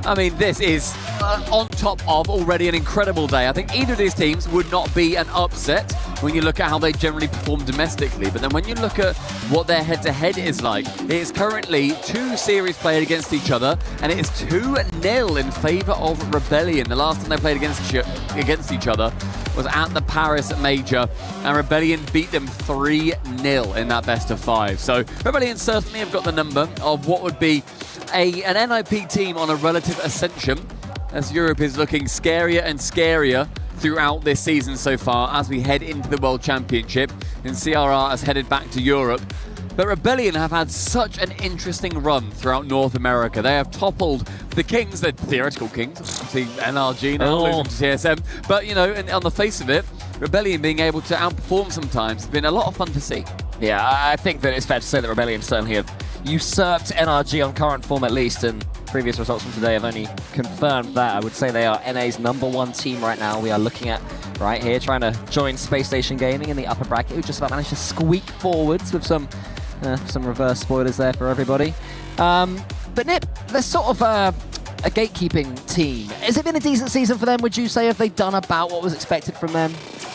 I mean, this is on top of already an incredible day. I think either of these teams would not be an upset when you look at how they generally perform domestically. But then when you look at what their head-to-head is like, it is currently 2 series played against each other, and it is 2-0 in favor of Rebellion. The last time they played against each other was at the Paris Major, and Rebellion beat them 3-0 in that best of 5. So Rebellion certainly have got the number of what would be an NIP team on a relative ascension, as Europe is looking scarier and scarier throughout this season so far as we head into the World Championship, and CRR has headed back to Europe. But Rebellion have had such an interesting run throughout North America. They have toppled the Kings, the theoretical Kings, obviously NRG now, losing to TSM. But, you know, on the face of it, Rebellion being able to outperform sometimes has been a lot of fun to see. Yeah, I think that it's fair to say that Rebellion certainly have usurped NRG on current form at least, and previous results from today have only confirmed that. I would say they are NA's #1 team right now. We are looking at right here, trying to join Space Station Gaming in the upper bracket, who just about managed to squeak forwards with some reverse spoilers there for everybody. But NIP, they're sort of a gatekeeping team. Has it been a decent season for them, would you say? Have they done about what was expected from them?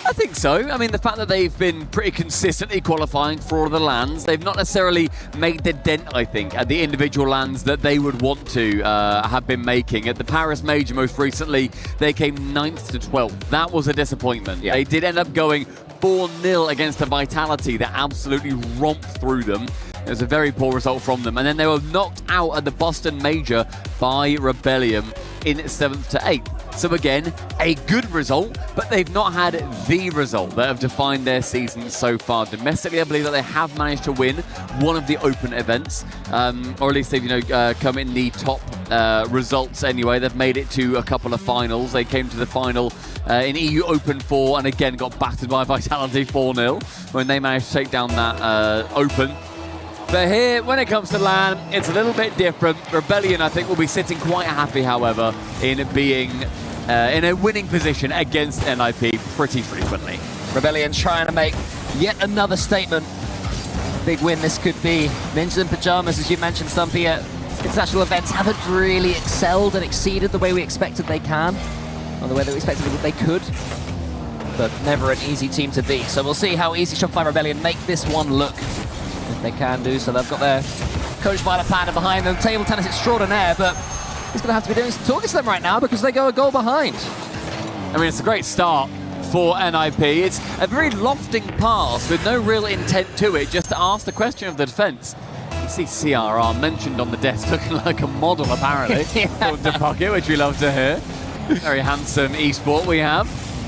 I think so. I mean, the fact that they've been pretty consistently qualifying for all the lands, they've not necessarily made the dent, I think, at the individual lands that they would want to have been making. At the Paris Major most recently, they came 9th to 12th. That was a disappointment. Yeah. They did end up going 4-0 against a Vitality that absolutely romped through them. It was a very poor result from them. And then they were knocked out at the Boston Major by Rebellion in 7th to 8th. So again, a good result, but they've not had the result that have defined their season so far. Domestically, I believe that they have managed to win one of the open events, or at least they've come in the top results anyway. They've made it to a couple of finals. They came to the final in EU Open 4 and again got battered by Vitality 4-0 when they managed to take down that Open. But here, when it comes to LAN, it's a little bit different. Rebellion, I think, will be sitting quite happy, however, in being in a winning position against NIP pretty frequently. Rebellion trying to make yet another statement. Big win this could be. Ninjas in Pyjamas, as you mentioned, Stumpy, at international events haven't really excelled and exceeded the way we expected they can, or the way that we expected that they could. But never an easy team to beat. So we'll see how easy Shopify Rebellion make this one look. If they can do so. They've got their coach Violet Panda behind them, table tennis extraordinaire, but he's going to have to be doing some talking to them right now because they go a goal behind. I mean, it's a great start for NIP. It's a very lofting pass with no real intent to it, just to ask the question of the defence. You see CRR mentioned on the desk looking like a model, apparently. The pocket, which we love to hear. Very handsome esport we have.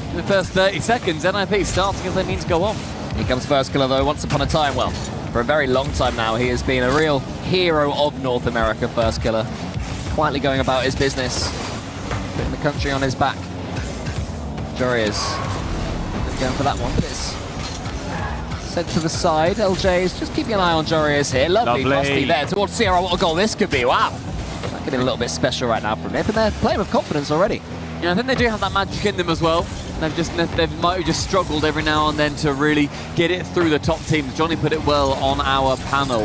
In the first 30 seconds, NIP starting as they mean to go on. Here comes First Killer, though. Once upon a time, well, for a very long time now, he has been a real hero of North America, First Killer. Quietly going about his business, putting the country on his back. Jorius going for that one, but it's sent to the side. LJ is just keeping an eye on Jorius here. Lovely musty there towards Sierra. What a goal this could be. Wow. That could be a little bit special right now from Nip, and they're playing with confidence already. Yeah, I think they do have that magic in them as well. They might have just struggled every now and then to really get it through the top teams. Johnny put it well on our panel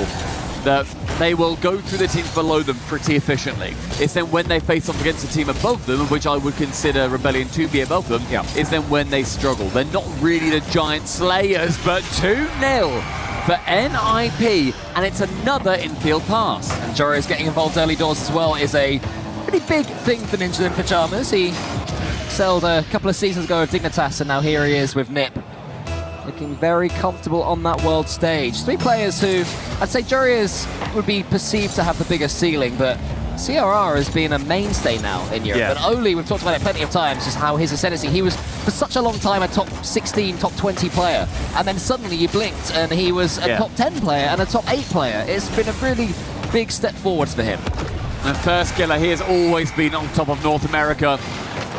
that they will go through the teams below them pretty efficiently. It's then when they face off against a team above them, which I would consider Rebellion to be above them, is then when they struggle. They're not really the giant slayers, but 2-0 for NIP, and it's another infield pass. And Jory getting involved early doors as well is a pretty big thing for Ninjas in Pyjamas. He excelled a couple of seasons ago with Dignitas, and now here he is with Nip. Looking very comfortable on that world stage. Three players who, I'd say Jorius would be perceived to have the biggest ceiling, but CRR has been a mainstay now in Europe. And Oli, we've talked about it plenty of times, just how his ascendancy, he was for such a long time a top 16, top 20 player, and then suddenly you blinked and he was a top 10 player and a top 8 player. It's been a really big step forwards for him. And First Killer, he has always been on top of North America.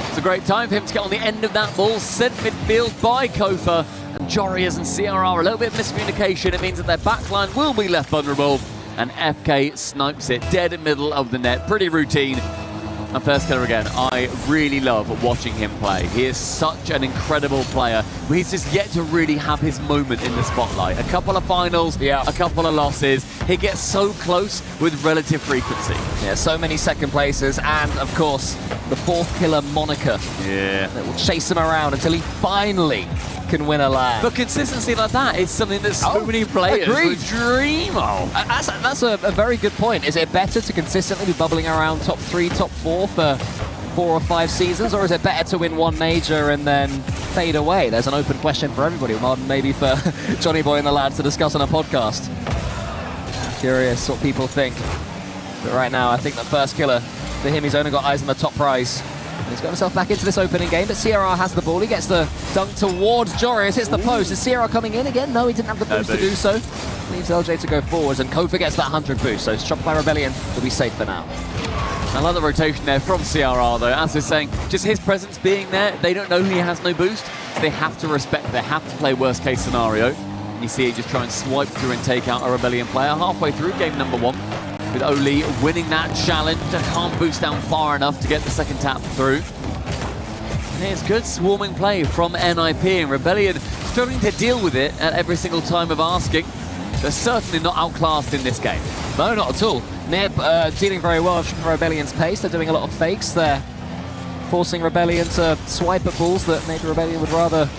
It's a great time for him to get on the end of that ball, sent midfield by Kofa. And Jorius and CRR, a little bit of miscommunication. It means that their backline will be left vulnerable. And FK snipes it dead in the middle of the net. Pretty routine. And First Killer again, I really love watching him play. He is such an incredible player. He's just yet to really have his moment in the spotlight. A couple of finals, a couple of losses. He gets so close with relative frequency. Yeah, so many second places, and of course, the Fourth Killer moniker. Yeah. That will chase him around until he finally can win a LAN. But consistency like that is something that so many players would dream of. That's a very good point. Is it better to consistently be bubbling around top 3, top 4 for 4 or 5 seasons, or is it better to win one major and then fade away? There's an open question for everybody, maybe for Johnny Boy and the lads to discuss on a podcast. Curious what people think. But right now, I think that First Killer, for him, he's only got eyes on the top prize. And he's got himself back into this opening game, but CRR has the ball. He gets the dunk towards Jorius, hits the post. Is CRR coming in again? No, he didn't have the boost to do so. Leaves LJ to go forwards, and Kofa gets that 100 boost, so Shopify Rebellion will be safe for now. I love the rotation there from CRR, though. As we're saying, just his presence being there, they don't know he has no boost, so they have to respect, they have to play worst case scenario. And you see he just try and swipe through and take out a Rebellion player halfway through game number 1. With Oli winning that challenge, can't boost down far enough to get the second tap through. And it's good swarming play from NIP, and Rebellion struggling to deal with it at every single time of asking. They're certainly not outclassed in this game. No, not at all. Nip dealing very well with Rebellion's pace. They're doing a lot of fakes. They're forcing Rebellion to swipe at balls that maybe Rebellion would rather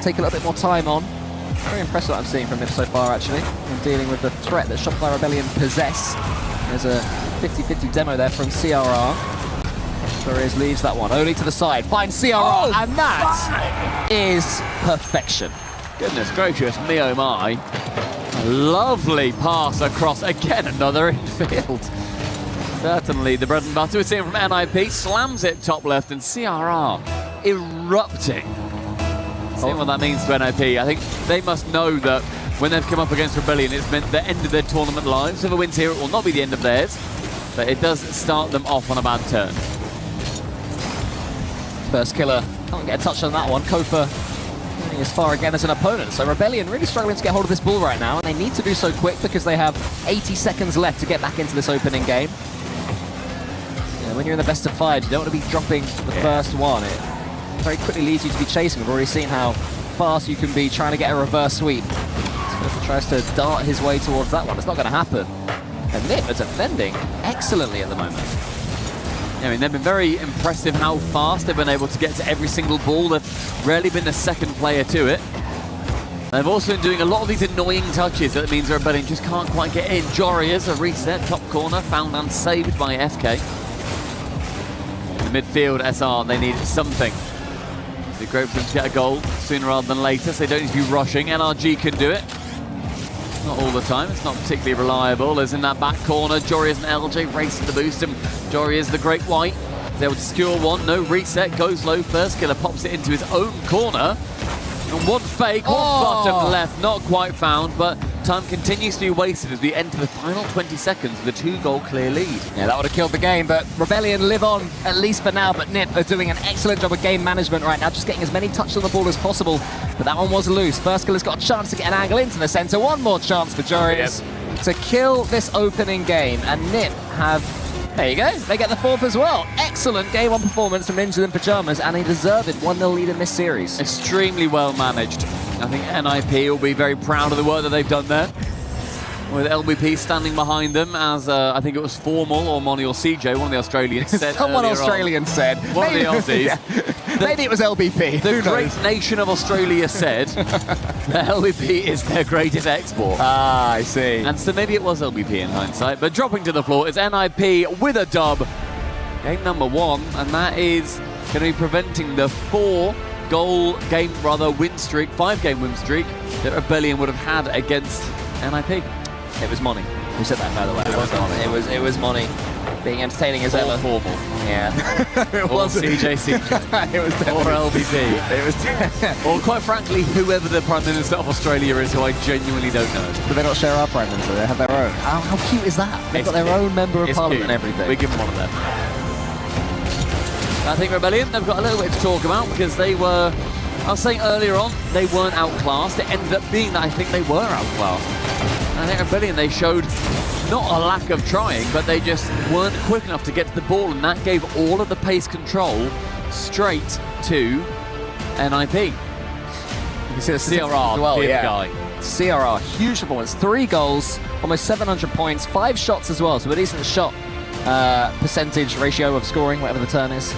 take a little bit more time on. Very impressed with what I'm seeing from him so far, actually, in dealing with the threat that Shopify Rebellion possess. There's a 50-50 demo there from CRR. Torres leaves that one. Only to the side. Finds CRR, and that is perfection. Goodness gracious me, oh my. A lovely pass across. Again, another infield. Certainly the bread and butter. We're seeing from NIP. Slams it top left, and CRR erupting. Seeing what that means to NIP. I think they must know that when they've come up against Rebellion, it's meant the end of their tournament lives. If it wins here, it will not be the end of theirs, but it does start them off on a bad turn. First killer can't get a touch on that one. Kofa going as far again as an opponent. So Rebellion really struggling to get hold of this ball right now, and they need to do so quick because they have 80 seconds left to get back into this opening game. Yeah, when you're in the best of 5, you don't want to be dropping the first one. It very quickly leads you to be chasing. We've already seen how fast you can be trying to get a reverse sweep. Kofa tries to dart his way towards that one. It's not going to happen. And Nip are defending excellently at the moment. I mean, they've been very impressive how fast they've been able to get to every single ball. They've rarely been the second player to it. They've also been doing a lot of these annoying touches that means Rebellion just can't quite get in. Joria's a reset, top corner, found and saved by FK. In the midfield, SR, they need something. They great for them to get a goal sooner rather than later, so they don't need to be rushing. NRG can do it. Not all the time, it's not particularly reliable. As in that back corner, Joria's and LJ racing to boost him. Joria's the Great White. He's able to secure one, no reset, goes low. First killer pops it into his own corner. And one fake, one bottom left, not quite found, but time continues to be wasted as we enter the final 20 seconds with a 2-goal clear lead. Yeah, that would have killed the game, but Rebellion live on, at least for now, but Nip are doing an excellent job of game management right now, just getting as many touches on the ball as possible, but that one was loose. First killer's got a chance to get an angle into the centre, one more chance for Jorius to kill this opening game, and Nip have, there you go, they get the 4th as well. Excellent game 1 performance from Ninja in Pyjamas, and a deserved 1-0 lead in this series. Extremely well managed. I think NIP will be very proud of the work that they've done there. With LBP standing behind them as, I think it was Formal or Monty or CJ, one of the Australians said. Someone Australian said. One of the Aussies. Yeah. Maybe it was LBP. The great nation of Australia said that LBP is their greatest export. Ah, I see. And so maybe it was LBP in hindsight. But dropping to the floor is NIP with a dub. Game number 1, and that is going to be preventing the 5-game win streak that Rebellion would have had against NIP. It was Monty who said that, by the way. It was Monty being entertaining as ever. Formal. Yeah. It was CJ. It was or LBP. It was. Or quite frankly, whoever the Prime Minister of Australia is, who I genuinely don't know. But they not share our Prime Minister, they have their own. How cute is that? They've got their own Member of Parliament and everything. We give them one of them. I think Rebellion, they've got a little bit to talk about because they were, I was saying earlier on, they weren't outclassed. It ended up being that I think they were outclassed. I think Rebellion, they showed not a lack of trying, but they just weren't quick enough to get to the ball, and that gave all of the pace control straight to NIP. You can see the CRR, well, yeah. guy. CRR, huge performance. 3 goals, almost 700 points, 5 shots as well, so a decent shot percentage ratio of scoring, whatever the term is.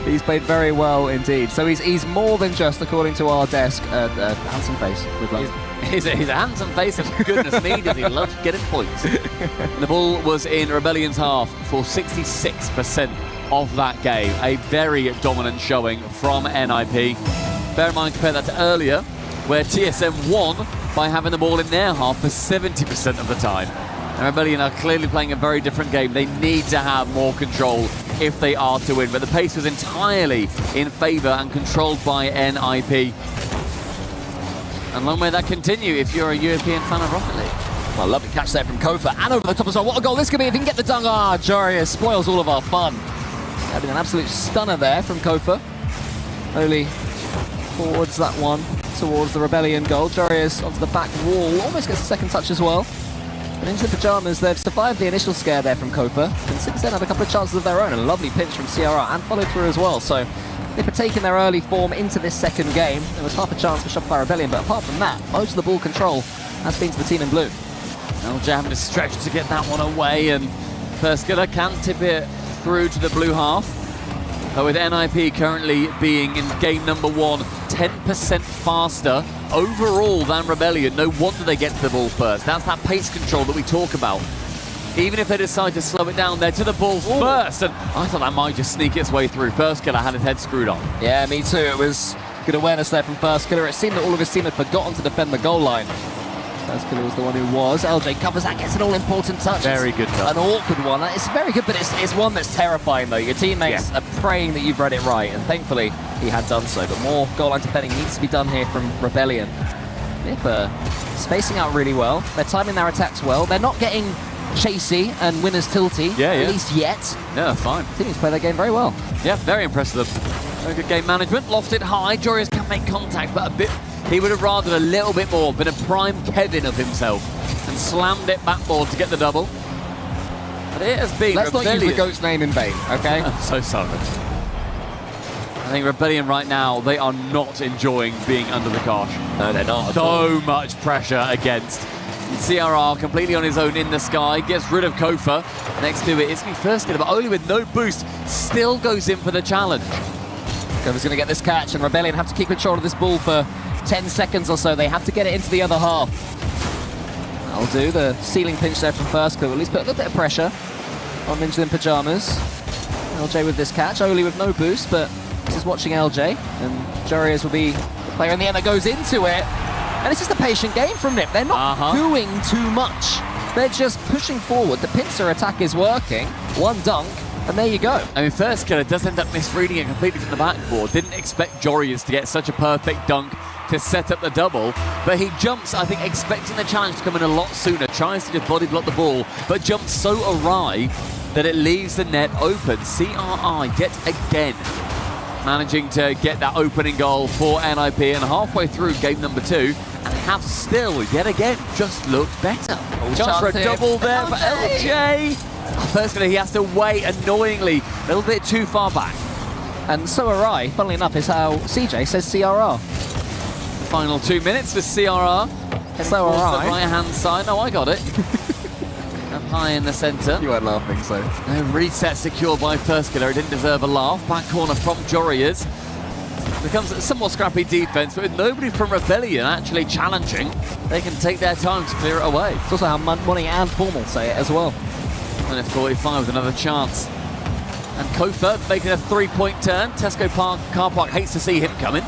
He's played very well indeed. So he's more than just, according to our desk, a handsome face with love. He's a handsome face, and goodness me, does he love getting points. The ball was in Rebellion's half for 66% of that game. A very dominant showing from NIP. Bear in mind, compare that to earlier, where TSM won by having the ball in their half for 70% of the time. And Rebellion are clearly playing a very different game. They need to have more control if they are to win. But the pace was entirely in favour and controlled by NIP. And long may that continue if you're a European fan of Rocket League. Well, lovely catch there from Kofa, and over the top as well. What a goal this could be if he can get the dunk. Ah, Jorius spoils all of our fun. Having an absolute stunner there from Kofa. Only towards that one, towards the Rebellion goal. Jorius onto the back wall, almost gets a second touch as well. But into the Pyjamas, they've survived the initial scare there from Kofa, and since then had a couple of chances of their own, and a lovely pinch from CRR, and followed through as well. So they've taken their early form into this second game. There was half a chance for Shopify Rebellion, but apart from that, most of the ball control has been to the team in blue. LJ having to stretch to get that one away, and first killer can tip it through to the blue half. But with NIP currently being in game number 1, 10% faster overall than Rebellion, no wonder they get to the ball first. That's that pace control that we talk about. Even if they decide to slow it down, they're to the ball first, and I thought that might just sneak its way through. First Killer had his head screwed on. Yeah, me too. It was good awareness there from First Killer. It seemed that all of his team had forgotten to defend the goal line. First Killer was the one who was. LJ covers that, gets an all-important touch. Very good touch. An awkward one. It's very good, but it's one that's terrifying, though. Your teammates are praying that you've read it right, and thankfully he had done so. But more goal line defending needs to be done here from Rebellion. Nipper spacing out really well. They're timing their attacks well. They're not getting chasey and winners tilty, at least yet. Yeah, fine. Teams play their game very well. Yeah, very impressive. Very good game management. Lofted high. Joreuz can make contact, but a bit. He would have rather a little bit more, been a prime Kevin of himself, and slammed it backboard to get the double. But it has been Let's Rebellion. not use the GOAT's name in vain, okay? I'm so sorry. I think Rebellion right now, they are not enjoying being under the cosh. No, they're not. So much pressure against. CRR completely on his own in the sky, gets rid of Kofa. Next to it, it's me First Killer, but only with no boost, still goes in for the challenge. Kofa's going to get this catch, and Rebellion have to keep control of this ball for 10 seconds or so. They have to get it into the other half. That'll do. The ceiling pinch there from First Killer. At least put a little bit of pressure on Ninja in Pyjamas. LJ with this catch. Oli with no boost, but this is watching LJ. And Joreuz will be the player in the end that goes into it. And it's just a patient game from Nip. They're not doing too much. They're just pushing forward. The pincer attack is working. One dunk, and there you go. I mean, First Killer does end up misreading it completely from the backboard. Didn't expect Joreuz to get such a perfect dunk to set up the double, but he jumps, I think, expecting the challenge to come in a lot sooner, tries to just body block the ball, but jumps so awry that it leaves the net open. CRI yet again managing to get that opening goal for NIP, and halfway through game number 2, and have still, yet again, just looked better. Chance for a double there for LJ. First Killer, he has to wait, annoyingly, a little bit too far back. And so are I, funnily enough, is how CJ says CRR. Final 2 minutes for CRR. So are I. The right-hand side. No, I got it. Up high in the centre. You weren't laughing, so. No reset secured by First Killer. It didn't deserve a laugh. Back corner from Joreuz. Becomes a somewhat scrappy defense, but with nobody from Rebellion actually challenging, they can take their time to clear it away. It's also how Money and Formal say it as well. Minute 45 with another chance. And Kofa making a 3-point turn. Tesco Car Park hates to see him coming.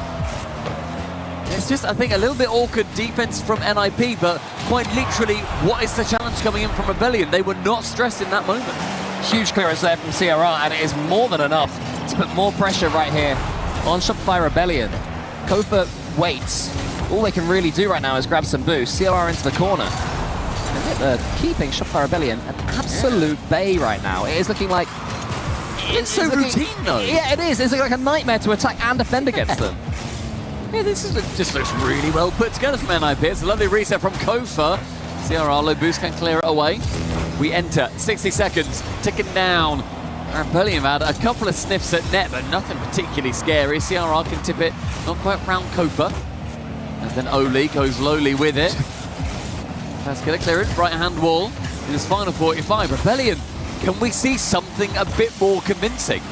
It's just, I think, a little bit awkward defense from NIP, but quite literally, what is the challenge coming in from Rebellion? They were not stressed in that moment. Huge clearance there from CRR, and it is more than enough to put more pressure right here on Shopify Rebellion. Kofa waits. All they can really do right now is grab some boost. CRR into the corner. And they're keeping Shopify Rebellion an absolute bay right now. It is looking like... It's so routine, though. Yeah, it is. It's like a nightmare to attack and defend against them. Yeah, just looks really well put together from NIP. It's a lovely reset from Kofa. CRR low boost can clear it away. We enter 60 seconds, ticking down. Rebellion had a couple of sniffs at net, but nothing particularly scary. CRR can tip it, not quite round Kofa. As then Oli goes lowly with it. Let's get it cleared, right-hand wall. In his final 45, Rebellion, can we see something a bit more convincing?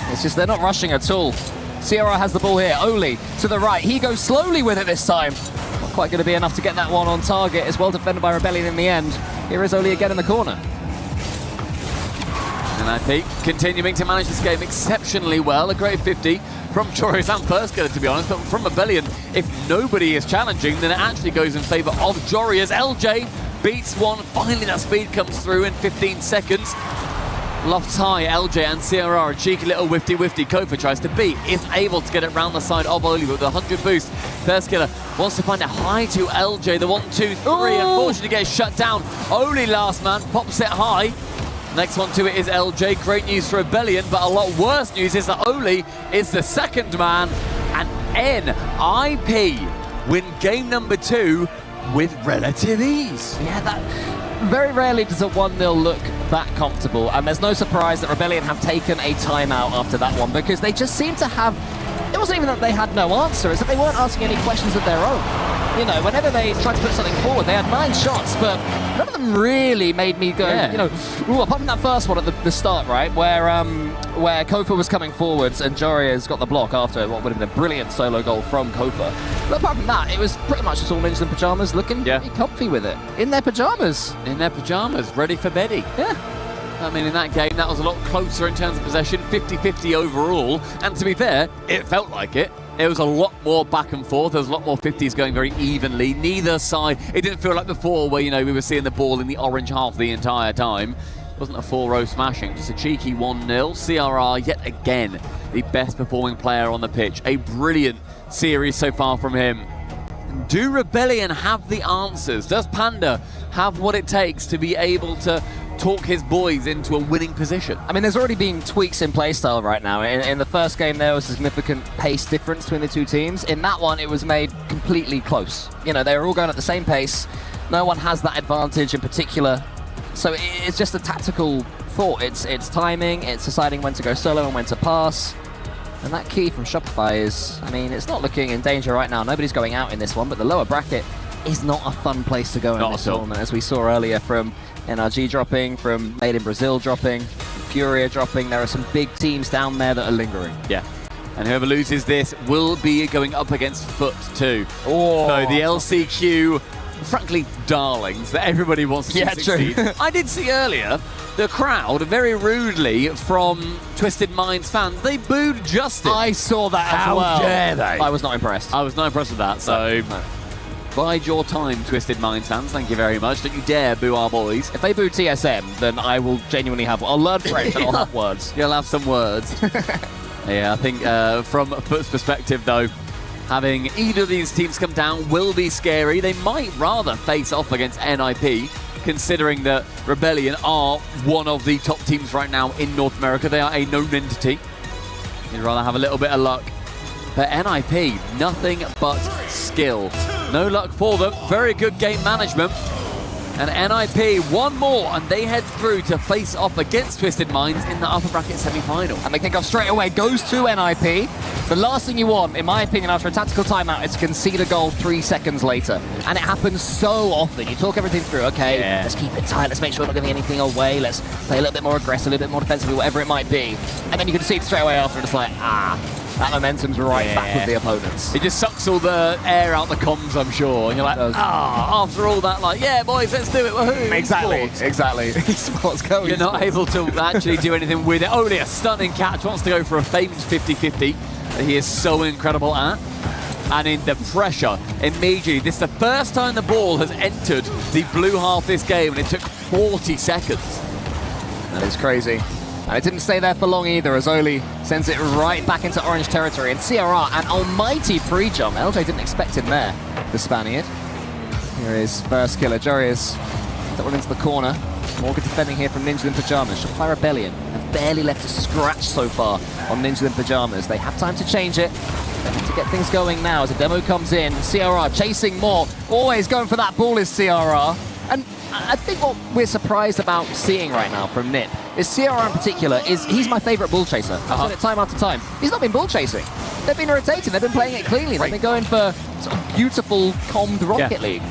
It's just they're not rushing at all. CRR has the ball here. Oli to the right. He goes slowly with it this time. Not quite going to be enough to get that one on target. It's well defended by Rebellion in the end. Here is Oli again in the corner. NIP continuing to manage this game exceptionally well. A great 50 from Joreuz and First Killer, to be honest. But from Rebellion, if nobody is challenging, then it actually goes in favour of Joreuz. LJ beats one. Finally, that speed comes through in 15 seconds. Lofts high, LJ and CRR, a cheeky little whifty. Kofa tries to beat, is able to get it round the side of Oli with a 100 boost. First Killer wants to find it high to LJ, the 1-2-3, unfortunately gets shut down. Oli last man, pops it high. Next one to it is LJ, great news for Rebellion, but a lot worse news is that Oli is the second man, and NIP win game number 2 with relative ease. Yeah, that... Very rarely does a 1-0 look that comfortable, and there's no surprise that Rebellion have taken a timeout after that one, because they just seem to have... It wasn't even that they had no answer, it's that they weren't asking any questions of their own. You know, whenever they tried to put something forward, they had 9 shots, but none of them really made me go, you know, ooh, apart from that first one at the start, right, where Kofa was coming forwards and Joria's got the block after what would have been a brilliant solo goal from Kofa. But apart from that, it was pretty much just all ninjas in pajamas looking pretty comfy with it. In their pajamas. In their pajamas, ready for Betty. Yeah. I mean, in that game, that was a lot closer in terms of possession, 50-50 overall. And to be fair, it felt like it. It was a lot more back and forth. There was a lot more 50s going very evenly. Neither side, it didn't feel like before where, you know, we were seeing the ball in the orange half the entire time. It wasn't a full-row smashing, just a cheeky 1-0. CRR, yet again, the best performing player on the pitch. A brilliant series so far from him. Do Rebellion have the answers? Does Panda have what it takes to be able to talk his boys into a winning position? I mean, there's already been tweaks in playstyle right now. In the first game, there was a significant pace difference between the two teams. In that one, it was made completely close. You know, they were all going at the same pace. No one has that advantage in particular. So it's just a tactical thought. It's timing, it's deciding when to go solo and when to pass. And that key from Shopify is, I mean, it's not looking in danger right now. Nobody's going out in this one, but the lower bracket is not a fun place to go in this tournament, as we saw earlier from NRG dropping, from Made in Brazil dropping, Furia dropping. There are some big teams down there that are lingering. Yeah. And whoever loses this will be going up against Foot too. Oh, so the LCQ, frankly, darlings that everybody wants to see succeed. True. I did see earlier the crowd, very rudely from Twisted Minds fans, they booed Justin. I saw that as well. How dare they? I was not impressed. I was not impressed with that, so... No. Bide your time, Twisted Minds fans. Thank you very much. Don't you dare boo our boys. If they boo TSM, then I will genuinely have... I'll learn French and I'll have words. You'll have some words. Yeah, I think from Foot's perspective, though, having either of these teams come down will be scary. They might rather face off against NIP, considering that Rebellion are one of the top teams right now in North America. They are a known entity. You'd rather have a little bit of luck. But NIP, nothing but skill. No luck for them. Very good game management. And NIP, one more, and they head through to face off against Twisted Minds in the upper bracket semi-final. And they kick off straight away. Goes to NIP. The last thing you want, in my opinion, after a tactical timeout is to concede a goal 3 seconds later. And it happens so often. You talk everything through. Okay, let's keep it tight. Let's make sure we're not giving anything away. Let's play a little bit more aggressive, a little bit more defensively, whatever it might be. And then you concede straight away after, and it's like, that momentum's right back with the opponents. It just sucks all the air out the comms, I'm sure. And you're like, after all that, like, yeah, boys, let's do it. Woohoo. Exactly. Esports go. You're not able to actually do anything with it. Only a stunning catch. Wants to go for a famed 50-50 that he is so incredible at. And in the pressure, immediately, this is the first time the ball has entered the blue half this game, and it took 40 seconds. That is crazy. And it didn't stay there for long either, as Oli sends it right back into orange territory. And CRR, an almighty pre-jump. LJ didn't expect him there, the Spaniard. Here is first killer. Joria's that one into the corner. More good defending here from Ninjas in Pajamas. Shopify Rebellion have barely left a scratch so far on Ninjas in Pajamas. They have time to change it. They have to get things going now as a demo comes in. CRR chasing more. Always going for that ball is CRR. And I think what we're surprised about seeing right now from Nip is CRR in particular he's my favourite ball chaser. I've said it time after time. He's not been ball chasing. They've been rotating. They've been playing it cleanly. They've been going for sort of beautiful, calmed Rocket League.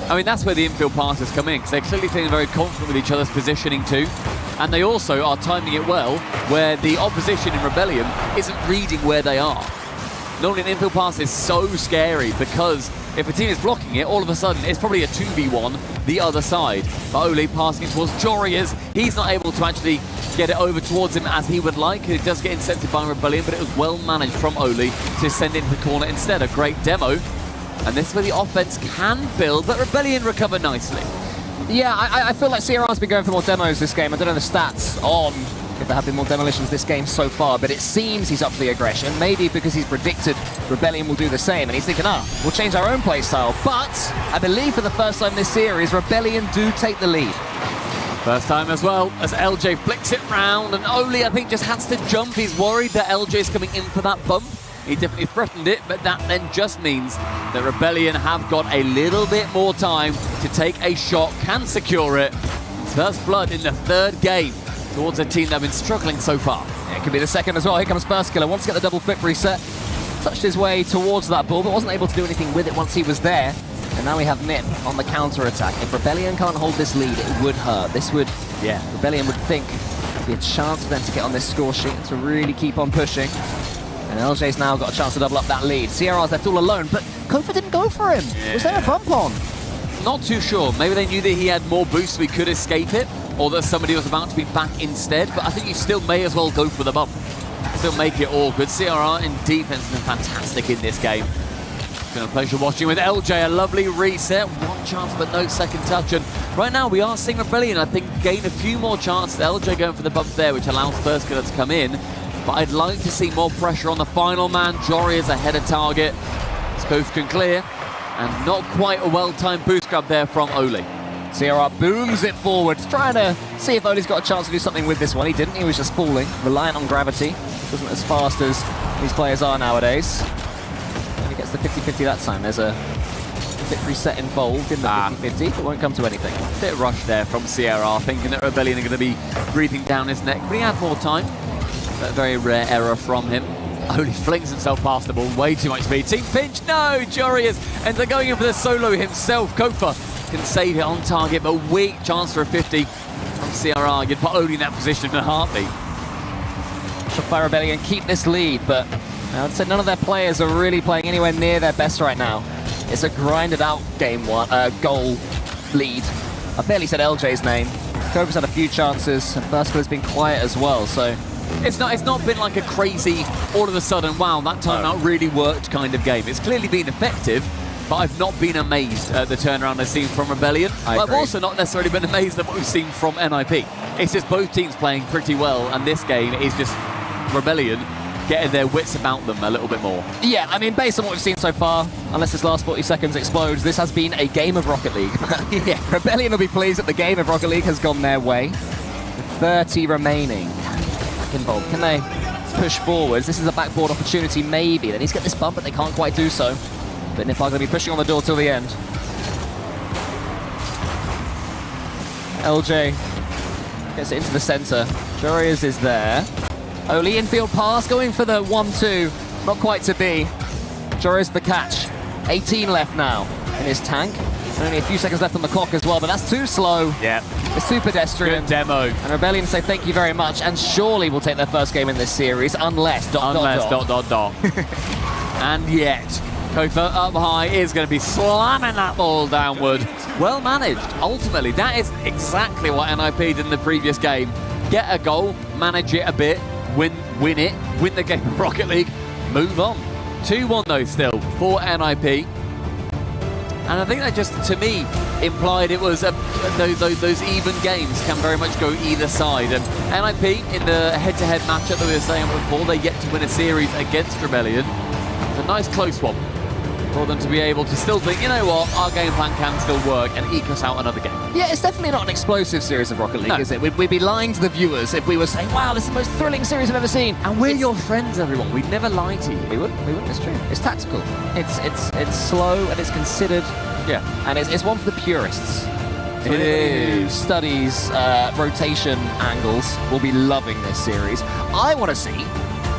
I mean, that's where the infield passes come in, because they're clearly feeling very confident with each other's positioning too. And they also are timing it well, where the opposition in Rebellion isn't reading where they are. Normally an infield pass is so scary, because if a team is blocking it, all of a sudden it's probably a 2v1 the other side. But Oli passing it towards Jorias, he's not able to actually get it over towards him as he would like. It does get intercepted by Rebellion, but it was well managed from Oli to send it into the corner instead. A great demo. And this is where the offense can build, but Rebellion recover nicely. Yeah, I feel like CRR's been going for more demos this game. I don't know the stats on if there have been more demolitions this game so far, but it seems he's up for the aggression, maybe because he's predicted Rebellion will do the same, and he's thinking, we'll change our own playstyle. But I believe for the first time this series, Rebellion do take the lead. First time as well, as LJ flicks it round, and Oli, I think, just has to jump. He's worried that LJ is coming in for that bump. He definitely threatened it, but that then just means that Rebellion have got a little bit more time to take a shot, can secure it. First blood in the third game towards a team that have been struggling so far. Yeah, it could be the second as well. Here comes first killer. Wants to get the double flip reset. Touched his way towards that ball, but wasn't able to do anything with it once he was there. And now we have Nip on the counter-attack. If Rebellion can't hold this lead, it would hurt. This would, Rebellion would think there'd be a chance for them to get on this score sheet and to really keep on pushing. And LJ's now got a chance to double up that lead. CRR's left all alone, but Kofa didn't go for him. Yeah. Was there a bump on? Not too sure. Maybe they knew that he had more boost so he could escape it, or that somebody was about to be back instead, but I think you still may as well go for the bump. Still make it awkward. CRR in defense has been fantastic in this game. It's been a pleasure watching with LJ, a lovely reset, one chance but no second touch, and right now we are seeing Rebellion, I think, gain a few more chances. LJ going for the bump there, which allows first killer to come in, but I'd like to see more pressure on the final man. Jory is ahead of target. Both can clear, and not quite a well-timed boost grab there from Oli. CRR booms it forwards, trying to see if Oli's got a chance to do something with this one. He didn't, he was just falling, reliant on gravity. Wasn't as fast as these players are nowadays. And he gets the 50-50 that time. There's a bit reset involved in the 50-50, but won't come to anything. Bit rushed there from CRR, thinking that Rebellion are going to be breathing down his neck, but he had more time. But a very rare error from him. Oli flings himself past the ball, way too much speed. Team pinch, no! Jory ends up going in for the solo himself. Kofa can save it on target, but weak chance for a 50 from CRR. You'd put Oli in that position in a heartbeat. Shopify Rebellion keep this lead, but I would say none of their players are really playing anywhere near their best right now. It's a grinded out goal lead. I barely said LJ's name. Kofa's had a few chances, and first has been quiet as well, so It's not been like a crazy, all of a sudden, wow, that timeout really worked kind of game. It's clearly been effective, but I've not been amazed at the turnaround I've seen from Rebellion. I've also not necessarily been amazed at what we've seen from NIP. It's just both teams playing pretty well, and this game is just Rebellion getting their wits about them a little bit more. Yeah, I mean, based on what we've seen so far, unless this last 40 seconds explodes, this has been a game of Rocket League. Yeah, Rebellion will be pleased that the game of Rocket League has gone their way. 30 remaining. Involved. Can they push forwards? This is a backboard opportunity, maybe. They need to get this bump, but they can't quite do so. But Nip are going to be pushing on the door till the end. LJ gets it into the center. Jorius is there. Oli infield pass, going for the 1-2. Not quite to be. Jorius the catch. 18 left now in his tank. And only a few seconds left on the clock as well, but that's too slow. Yeah. It's too pedestrian. Good demo. And Rebellion say thank you very much, and surely will take their first game in this series, unless ... And yet, Kofa up high is going to be slamming that ball downward. Well managed. Ultimately, that is exactly what NIP did in the previous game. Get a goal, manage it a bit, win it, win the game of Rocket League, move on. 2-1 though still for NIP. And I think that just, to me, implied it was those even games can very much go either side. And NIP, in the head-to-head matchup that we were saying before, they get to win a series against Rebellion. It's a nice close one for them to be able to still think, you know what, our game plan can still work and eke us out another game. Yeah, it's definitely not an explosive series of Rocket League, is it? We'd be lying to the viewers if we were saying, wow, this is the most thrilling series I've ever seen. And we're your friends, everyone. We'd never lie to you. We wouldn't, it's true. It's tactical. It's slow and it's considered. Yeah. And it's one for the purists. It is. Who studies rotation angles will be loving this series. I want to see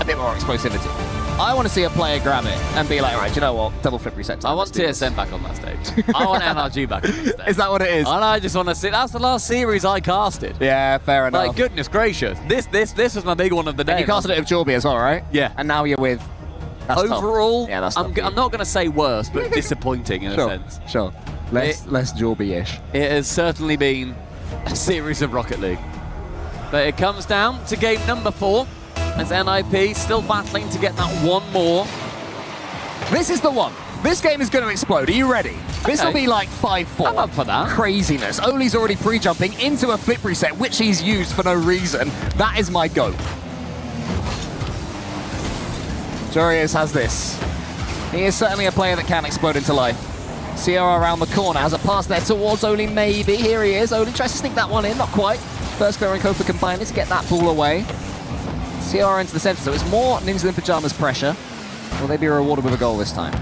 a bit more explosivity. I want to see a player grab it and be like, all right, you know what? Double flip reset time. I want TSM back on that stage. I want NRG back on that stage. Is that what it is? And I just want to see. That's the last series I casted. Yeah, fair enough. Like, goodness gracious. This was my big one of the day. And you casted it with Jorby as well, right? Yeah. And now you're with... Overall, yeah, that's I'm not going to say worse, but disappointing in a sense. Sure. Less Jorby-ish. It has certainly been a series of Rocket League. But it comes down to game number 4. As NIP still battling to get that one more. This is the one. This game is going to explode. Are you ready? This will be like 5-4. I'm up for that. Craziness. Oli's already pre-jumping into a flip reset, which he's used for no reason. That is my go. Jorius has this. He is certainly a player that can explode into life. CR around the corner, has a pass there towards Oli, maybe. Here he is. Oli tries to sneak that one in, not quite. First Clear and Kofa combining to get that ball away. CR into the center, so it's more Ninja in Pyjamas pressure. Will they be rewarded with a goal this time?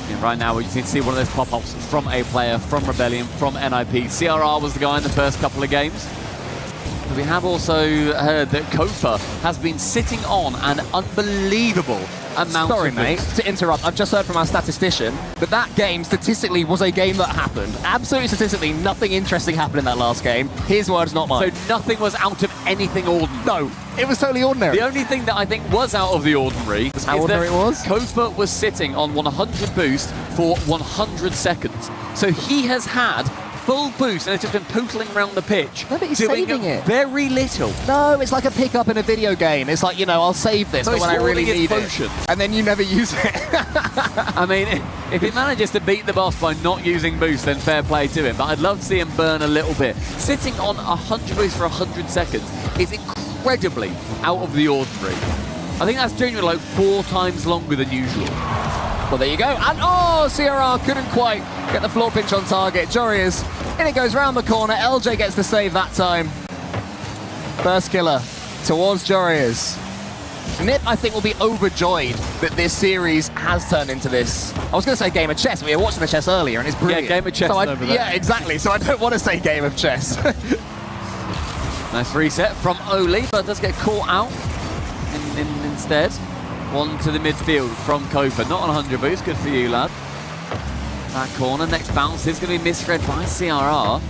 Yeah, right now we just need to see one of those pop-ups from a player, from Rebellion, from NIP. CRR was the guy in the first couple of games. But we have also heard that Kofa has been sitting on an unbelievable amount Sorry, of mate, boost. to interrupt. I've just heard from our statistician that that game statistically was a game that happened. Absolutely statistically, nothing interesting happened in that last game. His words, not mine. So nothing was out of anything ordinary. No, it was totally ordinary. The only thing that I think was out of the ordinary is how ordinary that it was? Kofa was sitting on 100 boost for 100 seconds. So he has had full boost and it's just been pootling around the pitch. No, but he's doing saving it. very little. No, it's like a pickup in a video game. It's like, you know, I'll save this So for he's when I really hoarding his need potions. it. And then you never use it. I mean, if he manages to beat the boss by not using boost, then fair play to him. But I'd love to see him burn a little bit. Sitting on 100 boost for 100 seconds is incredibly out of the ordinary. I think that's genuinely like 4 times longer than usual. Well, there you go. And oh, CRR couldn't quite get the floor pinch on target. Jorius, and it goes round the corner. LJ gets the save that time. First killer towards Jorius. Nip, I think, will be overjoyed that this series has turned into this. I was going to say game of chess. We were watching the chess earlier, and it's brilliant. Yeah, game of chess over there. Yeah, exactly. So I don't want to say game of chess. Nice reset from Oli, but does get caught out instead. One to the midfield from Kofa. Not on 100 boost. Good for you, lad. That corner. Next bounce is going to be misread by CRR.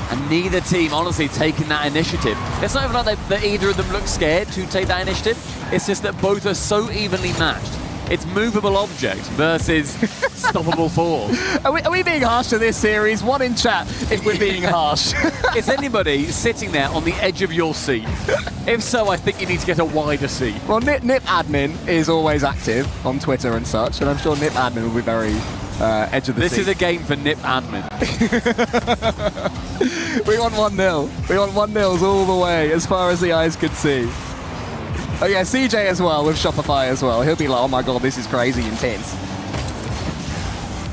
And neither team, honestly, taking that initiative. It's not even like that either of them look scared to take that initiative. It's just that both are so evenly matched. It's movable object versus stoppable force. Are we being harsh to this series? One in chat if we're being harsh. Is anybody sitting there on the edge of your seat? If so, I think you need to get a wider seat. Well, Nip admin is always active on Twitter and such, and I'm sure Nip admin will be very edge of the seat. This is a game for Nip admin. We want 1-0. We want 1-0s all the way, as far as the eyes could see. Oh yeah, CJ as well, with Shopify as well. He'll be like, oh my god, this is crazy intense.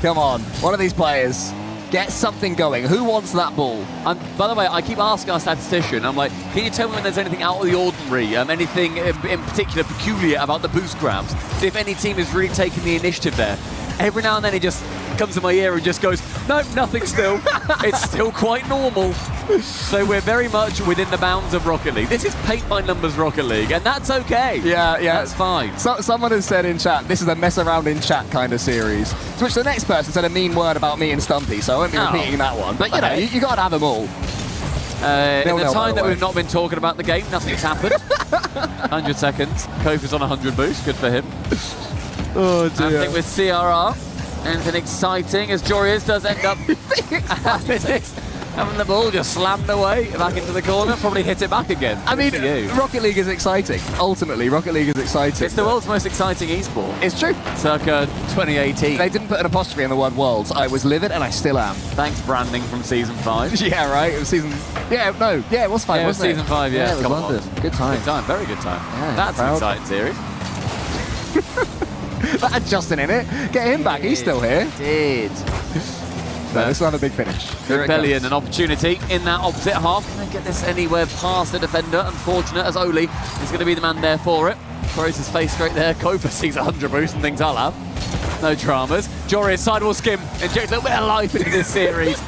Come on, one of these players, get something going. Who wants that ball? By the way, I keep asking our statistician, I'm like, can you tell me when there's anything out of the ordinary, anything in particular peculiar about the boost grabs? See if any team is really taking the initiative there. Every now and then he just comes in my ear and just goes, nope, nothing still. It's still quite normal. So we're very much within the bounds of Rocket League. This is paint by numbers Rocket League, and that's okay. Yeah. That's fine. So, someone has said in chat, this is a mess around in chat kind of series. To which the next person said a mean word about me and Stumpy, so I won't be repeating that one. But, you know, you got to have them all. In the time that we've not been talking about the game, nothing's happened. 100 seconds. Kofa's on 100 boost. Good for him. Oh, dear. I think with CRR, anything exciting as Jorius does end up having the ball just slammed away back into the corner, probably hit it back again. I mean, Rocket League is exciting. Ultimately, Rocket League is exciting. It's the world's most exciting esport. It's true. Circa 2018. They didn't put an apostrophe in the word worlds. I was livid and I still am. Thanks, branding from season 5. Yeah, right. It was season. Yeah, no. Yeah, it was 5. Yeah, it was wasn't season 5. Yeah, it was London. Good time. Good time. Very good time. Yeah, that's an exciting series. That had Justin in it. Get him back. He's still here. Did. No, this will have a big finish. Rebellion, an opportunity in that opposite half. Can they get this anywhere past the defender? Unfortunate, as Oli is going to be the man there for it. Throws his face straight there. Kofa sees 100 boost and thinks, I'll have. No dramas. Jorius sidewall skim. Injects a little bit of life into this series.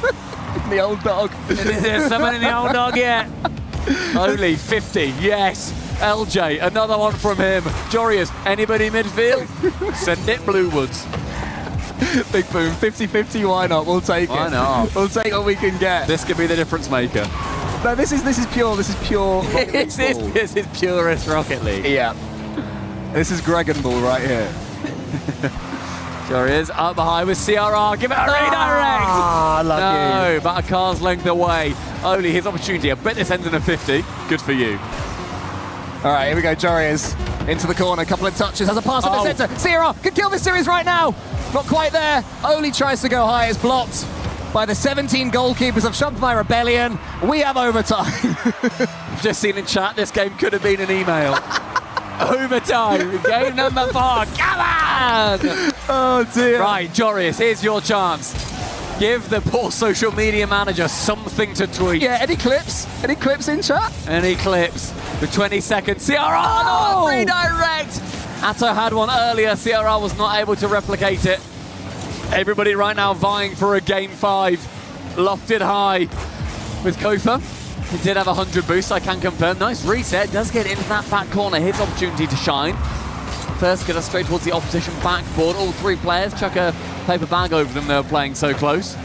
The old dog. There's someone in the old dog yet. Oli, 50. Yes. LJ, another one from him. Jorius, anybody midfield? Send it Bluewoods. Big boom, 50-50, why not? We'll take it. Why not? We'll take what we can get. This could be the difference maker. No, this is pure. This is pure. This is purest Rocket League. Yeah. This is Dragon Ball right here. Sure is. Up high with CRR. Give it a redirect. Ah, lucky. No, about a car's length away. Only his opportunity. I bet this ends in a 50. Good for you. All right, here we go. Jorius into the corner. A couple of touches. Has a pass at the centre. CRR can kill this series right now. Not quite there. Oli tries to go high. It's blocked by the 17 goalkeepers of Shopify Rebellion. We have overtime. Just seen in chat, this game could have been an email. Overtime. Game number 4. Come on! Oh, dear. Right, Jorius, here's your chance. Give the poor social media manager something to tweet. Yeah, any clips? Any clips in chat? Any clips? For 20 seconds. CRR! No! Redirect! Atto had one earlier. CRR was not able to replicate it. Everybody right now vying for a game 5. Lofted high with Kofa. He did have 100 boost, I can confirm. Nice reset. Does get into that back corner. His opportunity to shine. First get us straight towards the opposition backboard. All three players chuck a paper bag over them. They were playing so close.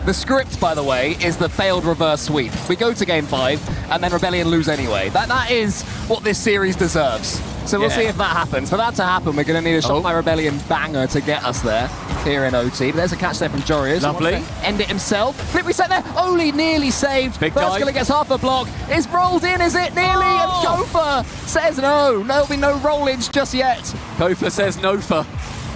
The script, by the way, is the failed reverse sweep. We go to game 5, and then Rebellion lose anyway. That is what this series deserves. So we'll see if that happens. For that to happen, we're going to need a Shopify Rebellion banger to get us there here in OT. But there's a catch there from Jorius. Lovely. End it himself. Flip reset there. Oli nearly saved. Big First dive. killer gets half a block. It's rolled in, is it? Nearly. And Kofa says no. There'll be no roll-ins just yet. Kofa says no for.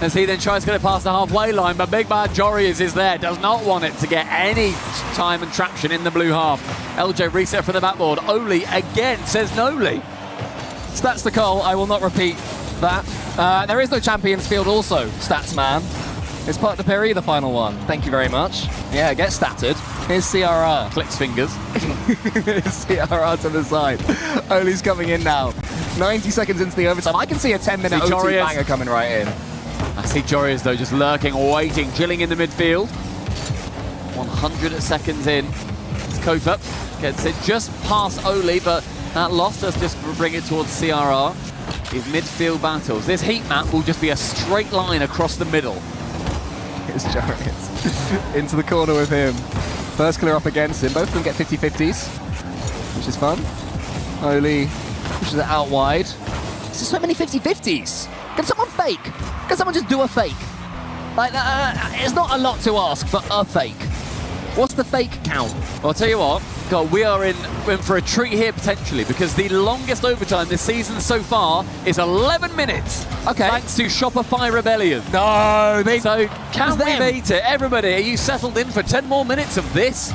As he then tries to get it past the halfway line, but big bad Jorius is there, does not want it to get any time and traction in the blue half. LJ reset from the backboard. Oli again says no-ly. Stats to Cole, I will not repeat that. There is no Champions Field also, Stats Man. Is Park de Perry the final one? Thank you very much. Yeah, get statted. Here's CRR. Clicks fingers. Here's CRR to the side. Oli's coming in now. 90 seconds into the overtime. I can see a 10-minute OT banger coming right in. I see Jorius, though, just lurking, waiting, chilling in the midfield. 100 seconds in. It's Kofa. Gets it just past Oli, but that loss does just bring it towards CRR. His midfield battles. This heat map will just be a straight line across the middle. Here's Jorius. Into the corner with him. First killer up against him. Both of them get 50-50s, which is fun. Oli pushes it out wide. There's so many 50-50s. Can someone fake? Can someone just do a fake? Like, it's not a lot to ask for a fake. What's the fake count? Well, I'll tell you what, God, we are in for a treat here potentially, because the longest overtime this season so far is 11 minutes. Okay. Thanks to Shopify Rebellion. No, So can we beat it? Everybody, are you settled in for 10 more minutes of this?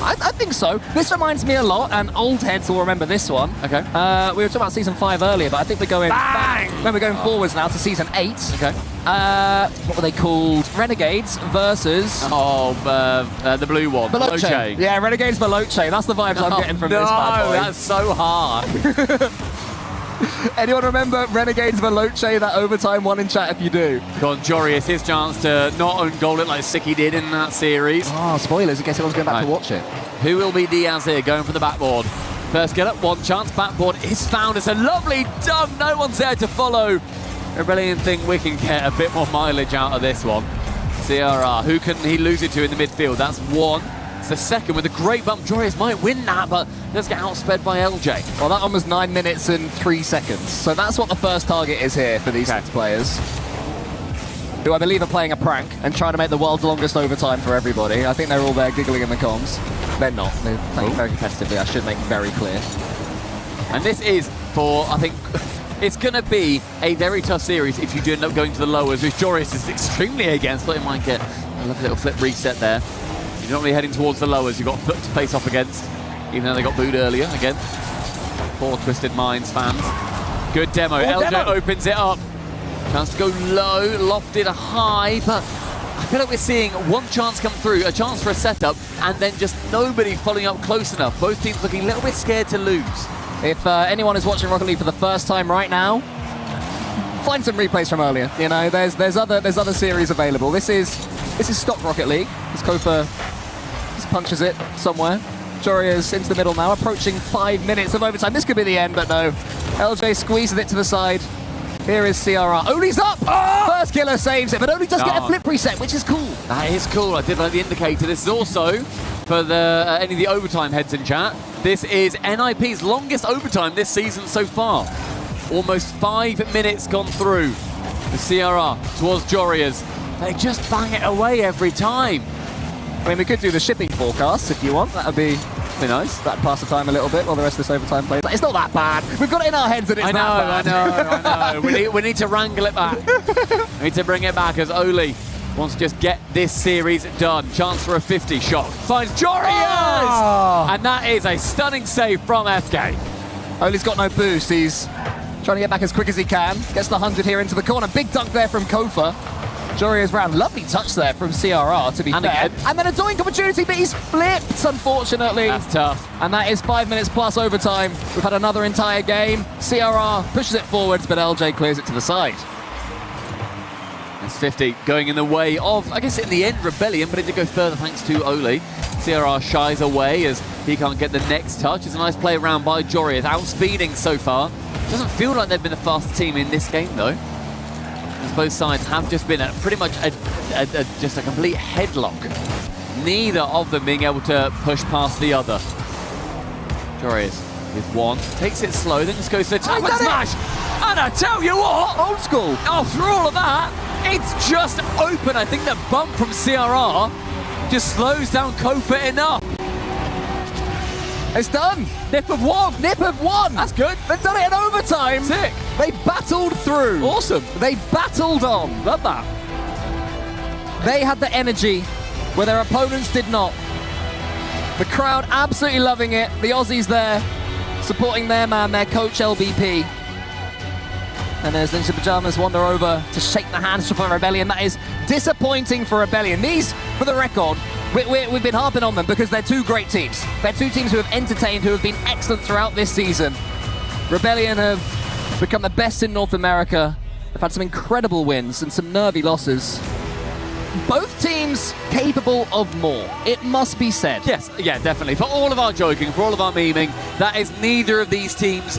I think so. This reminds me a lot, and old heads will remember this one. Okay. We were talking about season 5 earlier, but I think we're going we're going forwards now to season 8. Okay. What were they called? Renegades versus the blue one. Veloce. Yeah, Renegades Veloce. That's the vibes I'm getting from this bad boy. That's so hard. Anyone remember Renegades Veloce, that overtime one in chat if you do? Go on, Jorius, his chance to not own goal it like Siki did in that series. Oh, spoilers in case anyone's going back to watch it. Who will be Diaz here, going for the backboard? First get up, one chance, backboard is found. It's a lovely dunk, no one's there to follow. Rebellion think we can get a bit more mileage out of this one. CRR, who can he lose it to in the midfield? That's one. It's the second with a great bump. Jorius might win that, but does get outsped by LJ. Well, that one was 9 minutes and 3 seconds. So that's what the first target is here for these 6 players, who I believe are playing a prank and trying to make the world's longest overtime for everybody. I think they're all there giggling in the comms. They're not. They're playing very competitively, I should make very clear. And this is for, I think, it's going to be a very tough series if you do end up going to the lowers, which Jorius is extremely against. Thought he might get a lovely little flip reset there. You're not really heading towards the lowers. You've got foot to face off against, even though they got booed earlier. Again, poor Twisted Minds fans. Good demo. LJ opens it up. Chance to go low, lofted high, but I feel like we're seeing one chance come through, a chance for a setup, and then just nobody following up close enough. Both teams looking a little bit scared to lose. If anyone is watching Rocket League for the first time right now, find some replays from earlier. You know, there's other series available. This is stock Rocket League. This Kofa just punches it somewhere. Jorius into the middle now, approaching 5 minutes of overtime. This could be the end, but no. LJ squeezes it to the side. Here is CRR. Oli's up! First killer saves it, but Oli does get a flip reset, which is cool. That is cool. I did like the indicator. This is also, for the any of the overtime heads in chat, this is NIP's longest overtime this season so far. Almost 5 minutes gone through. The CRR towards Jorius. They just bang it away every time. I mean, we could do the shipping forecast if you want. That would be nice. That'd pass the time a little bit while the rest of this overtime plays. It's not that bad. We've got it in our heads that it's I know. We need to wrangle it back. We need to bring it back as Oli wants to just get this series done. Chance for a 50 shot. Finds Jorius! And that is a stunning save from FK. Oli's got no boost. He's trying to get back as quick as he can. Gets the 100 here into the corner. Big dunk there from Kofa. Jorius round. Lovely touch there from CRR, to be fair. And then a doink opportunity, but he's flipped, unfortunately. That's tough. And that is 5 minutes plus overtime. We've had another entire game. CRR pushes it forwards, but LJ clears it to the side. That's 50 going in the way of, I guess in the end, Rebellion, but it did go further thanks to Oli. CRR shies away as he can't get the next touch. It's a nice play around by Jorius, outspeeding so far. Doesn't feel like they've been the fastest team in this game, though. both sides have just been pretty much just a complete headlock. Neither of them being able to push past the other. Joris with one, takes it slow, then just goes to the top and smash. And I tell you what, old school. After all of that, it's just open. I think the bump from CRR just slows down Kofa enough. It's done. Nip of one. Nip of one. That's good. They've done it in overtime. Sick. They battled through. Awesome. They battled on. Love that. They had the energy where their opponents did not. The crowd absolutely loving it. The Aussies there supporting their man, their coach LBP. And as Ninja Pajamas wander over to shake the hands for Rebellion, that is disappointing for Rebellion. These, for the record, we've been harping on them because they're two great teams. They're two teams who have entertained, who have been excellent throughout this season. Rebellion have become the best in North America. They've had some incredible wins and some nervy losses. Both teams capable of more, it must be said. Yes, yeah, definitely. For all of our joking, for all of our memeing, that is neither of these teams'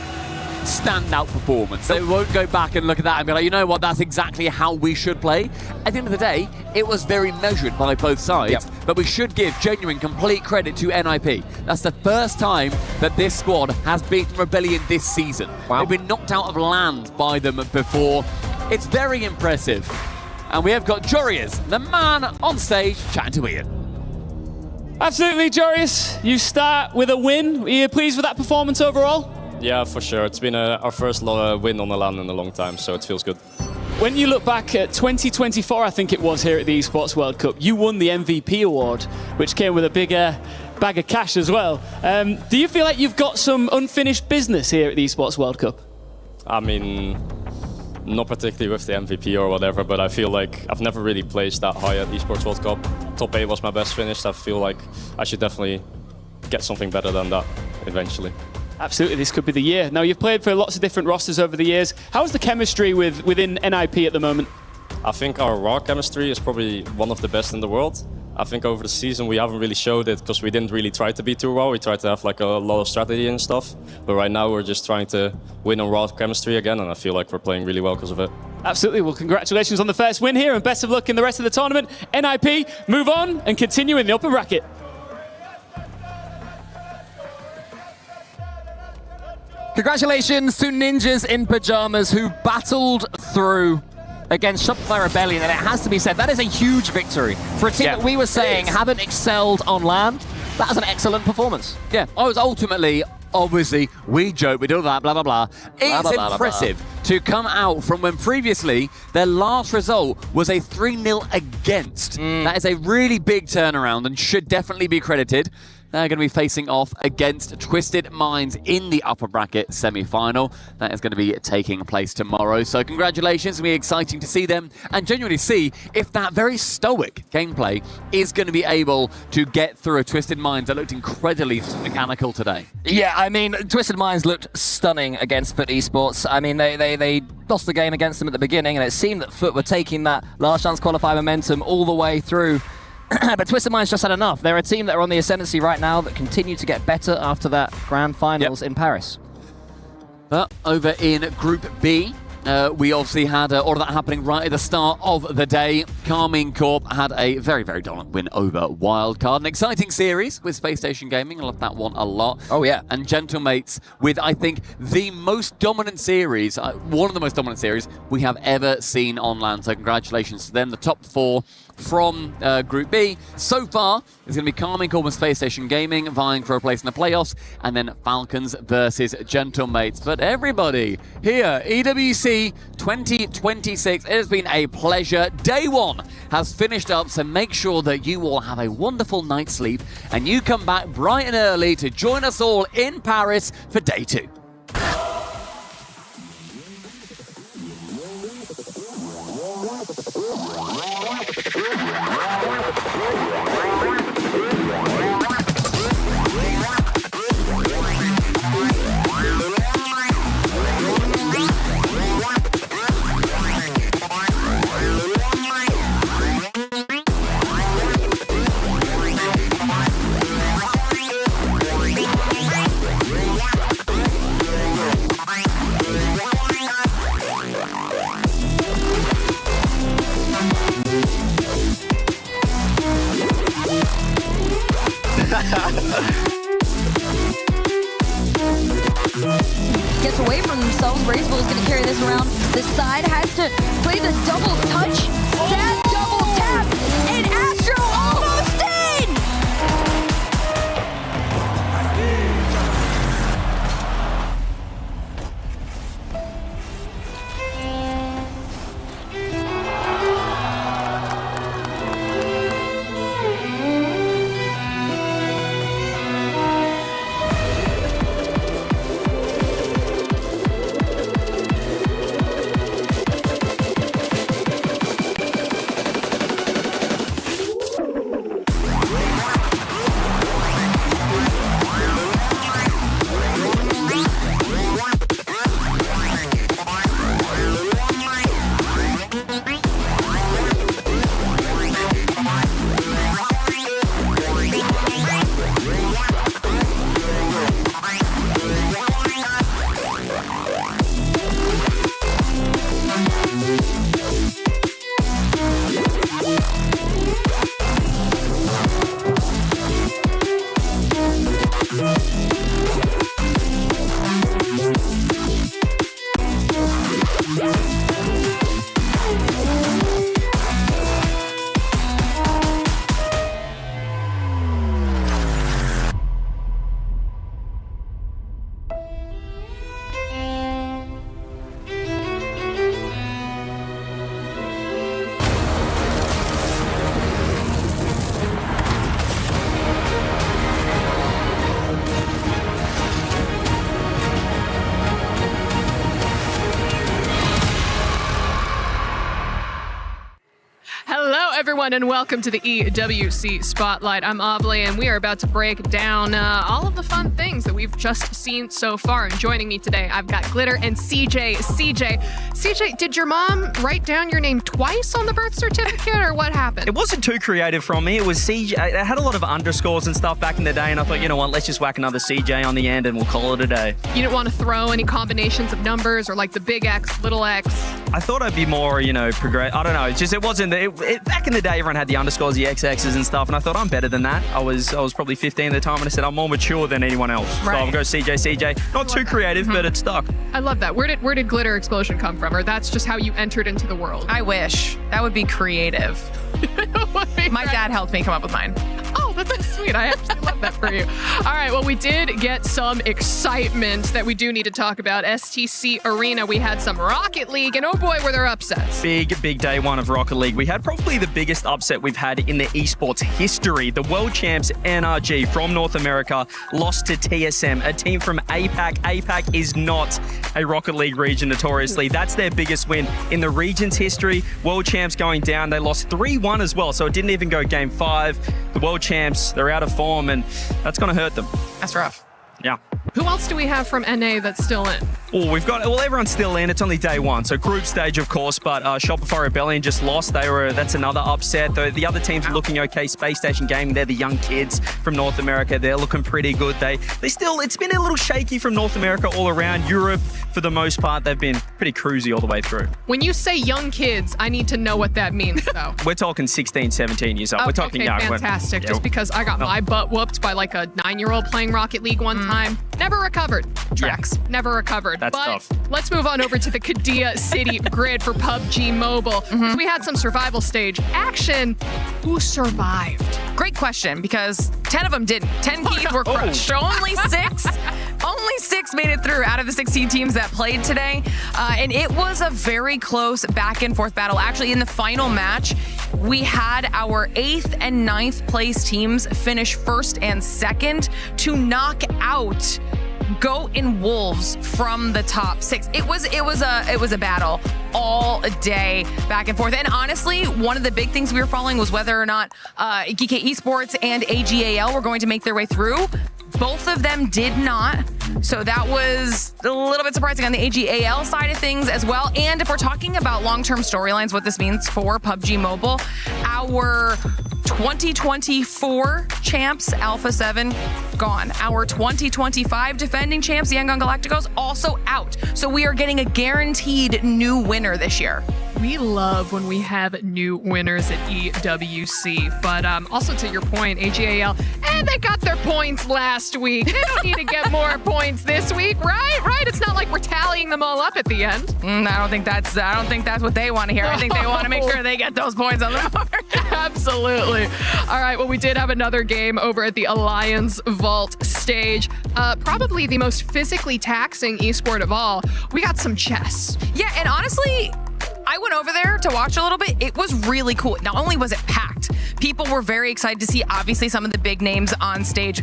standout performance. They won't go back and look at that and be like, you know what, that's exactly how we should play. At the end of the day, it was very measured by both sides, but we should give genuine, complete credit to NIP. That's the first time that this squad has beaten Rebellion this season. They've been knocked out of land by them before. It's very impressive. And we have got Jorius, the man on stage, chatting to Ian. Absolutely, Jorius. You start with a win. Are you pleased with that performance overall? Yeah, for sure. It's been our first win on the land in a long time, so it feels good. When you look back at 2024, I think it was here at the Esports World Cup, you won the MVP award, which came with a bigger bag of cash as well. Do you feel like you've got some unfinished business here at the Esports World Cup? I mean, not particularly with the MVP or whatever, but I feel like I've never really placed that high at Esports World Cup. Top 8 was my best finish. I feel like I should definitely get something better than that eventually. Absolutely, this could be the year. Now, you've played for lots of different rosters over the years. How's the chemistry within NIP at the moment? I think our raw chemistry is probably one of the best in the world. I think over the season we haven't really showed it because we didn't really try to be too raw. We tried to have like a lot of strategy and stuff. But right now we're just trying to win on raw chemistry again, and I feel like we're playing really well because of it. Absolutely. Well, congratulations on the first win here and best of luck in the rest of the tournament. NIP, move on and continue in the upper bracket. Congratulations to Ninjas in Pajamas who battled through against Shopify Rebellion, and it has to be said, that is a huge victory. For a team that we were saying haven't excelled on land, that was an excellent performance. Yeah, I was ultimately, obviously, we joke, we do that, blah, blah, blah. It's impressive to come out from when previously their last result was a 3-0 against. That is a really big turnaround and should definitely be credited. They're going to be facing off against Twisted Minds in the upper bracket semi-final. That is going to be taking place tomorrow. So congratulations. It'll be exciting to see them and genuinely see if that very stoic gameplay is going to be able to get through a Twisted Minds that looked incredibly mechanical today. Yeah, I mean, Twisted Minds looked stunning against Foot Esports. I mean, they lost the game against them at the beginning, and it seemed that Foot were taking that last chance qualify momentum all the way through. But Twisted Minds just had enough. They're a team that are on the ascendancy right now that continue to get better after that grand finals in Paris. Over in Group B, we obviously had all of that happening right at the start of the day. Carmine Corp had a very, very dominant win over Wildcard. An exciting series with Space Station Gaming. I love that one a lot. Oh, yeah. And Gentlemates with, I think, the most dominant series, one of the most dominant series we have ever seen on land. So congratulations to them. The top 4 from Group B so far is going to be Carmine Corp and Space Station Gaming vying for a place in the playoffs, and then Falcons versus Gentlemates. But everybody here, EWC 2026, it has been a pleasure. Day 1 has finished up, so make sure that you all have a wonderful night's sleep and you come back bright and early to join us all in Paris for Day 2. away from themselves. Bracewell is going to carry this around. The side has to play the double touch. Sad double tap. And Astro almost in! everyone, and welcome to the EWC Spotlight. I'm Obley, and we are about to break down all of the fun things that we've just seen so far. And joining me today, I've got Glitter and CJ. CJ, did your mom write down your name twice on the birth certificate, or what happened? It wasn't too creative from me. It was CJ. It had a lot of underscores and stuff back in the day, and I thought, you know what, let's just whack another CJ on the end, and we'll call it a day. You didn't want to throw any combinations of numbers, or like the big X, little x? I thought I'd be more, progress. I don't know. It's just, it wasn't. Back in the day, everyone had the underscores, the XXs and stuff, and I thought I'm better than that. I was probably 15 at the time, and I said I'm more mature than anyone else. Right. So I'll go CJ. Not too creative, but it stuck. I love that. Where did Glitter Explosion come from? Or that's just how you entered into the world? I wish. That would be creative. My dad helped me come up with mine. Oh, that's so sweet. I actually love that for you. All right, well, we did get some excitement that we do need to talk about. STC Arena, we had some Rocket League, and oh boy, were there upsets. Big day one of Rocket League. We had probably the biggest upset we've had in the esports history. The world champs NRG from North America lost to TSM, a team from APAC. APAC is not a Rocket League region notoriously. That's their biggest win in the region's history. World champs going down. They lost 3-1 as well, so it didn't even go game 5. The world champs, they're out of form, and that's going to hurt them. That's rough. Yeah. Who else do we have from NA that's still in? Oh, everyone's still in. It's only day one, so group stage, of course, but Shopify Rebellion just lost. That's another upset. The other teams are looking okay. Space Station Gaming, they're the young kids from North America. They're looking pretty good. It's been a little shaky from North America all around. Europe, for the most part, they've been pretty cruisy all the way through. When you say young kids, I need to know what that means, though. We're talking 16, 17 years old. Oh, We're talking young. Fantastic. Just because I got my butt whooped by like a 9-year-old playing Rocket League one time. Never recovered. Tracks. Yeah. Never recovered. That's tough. Let's move on over to the Kadia City grid for PUBG Mobile. So we had some survival stage action. Who survived? Great question, because 10 of them didn't. 10 keys were crushed. Only 6 made it through out of the 16 teams that played today. And it was a very close back and forth battle. Actually, in the final match, we had our 8th and 9th place teams finish 1st and 2nd to knock out Goat and Wolves from the top 6. It was a battle all day, back and forth. And honestly, one of the big things we were following was whether or not GK Esports and AGAL were going to make their way through. Both of them did not. So that was a little bit surprising on the AGAL side of things as well. And if we're talking about long-term storylines, what this means for PUBG Mobile, our 2024 champs, Alpha 7, gone. Our 2025 defending champs, the Yangon Galacticos, also out. So we are getting a guaranteed new winner this year. We love when we have new winners at EWC. But also to your point, AGAL, they got their points last week. They don't need to get more more points this week, right? Right. It's not like we're tallying them all up at the end. I don't think that's what they want to hear. I think they want to make sure they get those points on the board. Absolutely. All right. Well, we did have another game over at the Alliance Vault stage. Probably the most physically taxing esport of all. We got some chess. Yeah, and honestly, I went over there to watch a little bit. It was really cool. Not only was it packed, people were very excited to see, obviously, some of the big names on stage.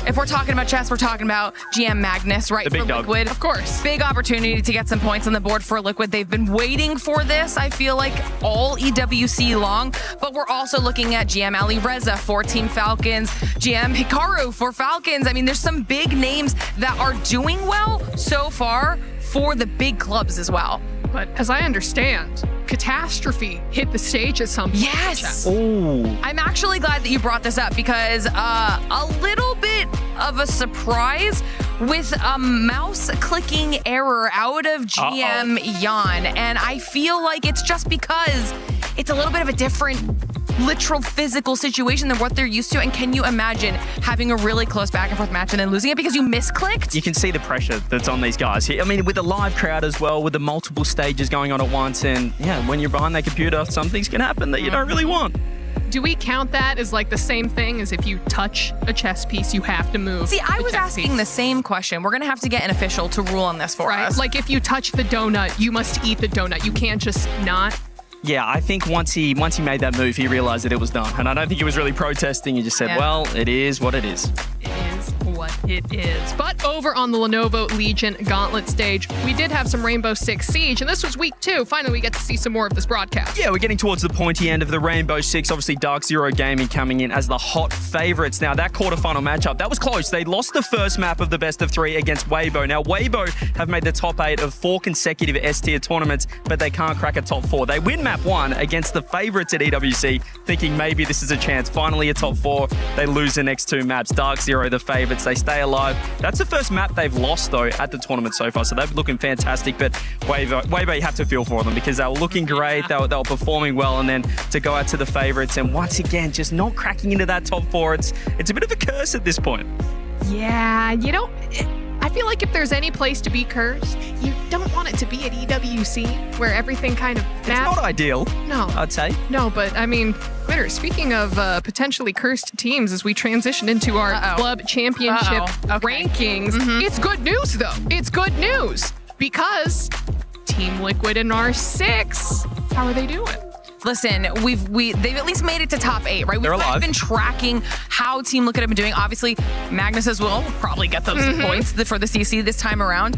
If we're talking about chess, we're talking about GM Magnus, right? The big dog. Liquid. Of course. Big opportunity to get some points on the board for Liquid. They've been waiting for this, I feel like, all EWC long. But we're also looking at GM Ali Reza for Team Falcons, GM Hikaru for Falcons. I mean, there's some big names that are doing well so far for the big clubs as well. But as I understand, Catastrophe hit the stage at some point. Yes. Oh. I'm actually glad that you brought this up because a little bit of a surprise with a mouse clicking error out of GM Jan. And I feel like it's just because it's a little bit of a different literal physical situation than what they're used to. And can you imagine having a really close back and forth match and then losing it because you misclicked? You can see the pressure that's on these guys. I mean, with the live crowd as well, with the multiple stages going on at once. And yeah, when you're behind that computer, some things can happen that you don't really want. Do we count that as like the same thing as if you touch a chess piece, you have to move? See, I was asking the same question. We're going to have to get an official to rule on this for us. Like if you touch the donut, you must eat the donut. You can't just not. Yeah, I think once he made that move, he realized that it was done. And I don't think he was really protesting. He just said, well, it is what it is. It is what it is. But over on the Lenovo Legion Gauntlet stage, we did have some Rainbow Six Siege, and this was week 2. Finally, we get to see some more of this broadcast. Yeah, we're getting towards the pointy end of the Rainbow Six. Obviously, Dark Zero Gaming coming in as the hot favorites. Now, that quarterfinal matchup, that was close. They lost the first map of the best of 3 against Weibo. Now, Weibo have made the top 8 of 4 consecutive S-tier tournaments, but they can't crack a top 4. They win map 1 against the favorites at EWC, thinking maybe this is a chance. Finally, a top 4. They lose the next 2 maps. Dark Zero, the favorites, they stay alive. That's the first map they've lost, though, at the tournament so far, so they're looking fantastic. But Weibo, you have to feel for them because they were looking great, they were performing well, and then to go out to the favorites and once again, just not cracking into that top 4, it's a bit of a curse at this point. Yeah, you know, I feel like if there's any place to be cursed, you don't want it to be at EWC, where everything kind of It's not ideal, no, I'd say. No, but I mean, Glitter, speaking of potentially cursed teams, as we transition into our club championship rankings, it's good news, though. It's good news because Team Liquid and R6, how are they doing? Listen, they've at least made it to top 8, right? We've kind of been tracking how Team Liquid have been doing. Obviously, Magnus as well will probably get those points for the CC this time around.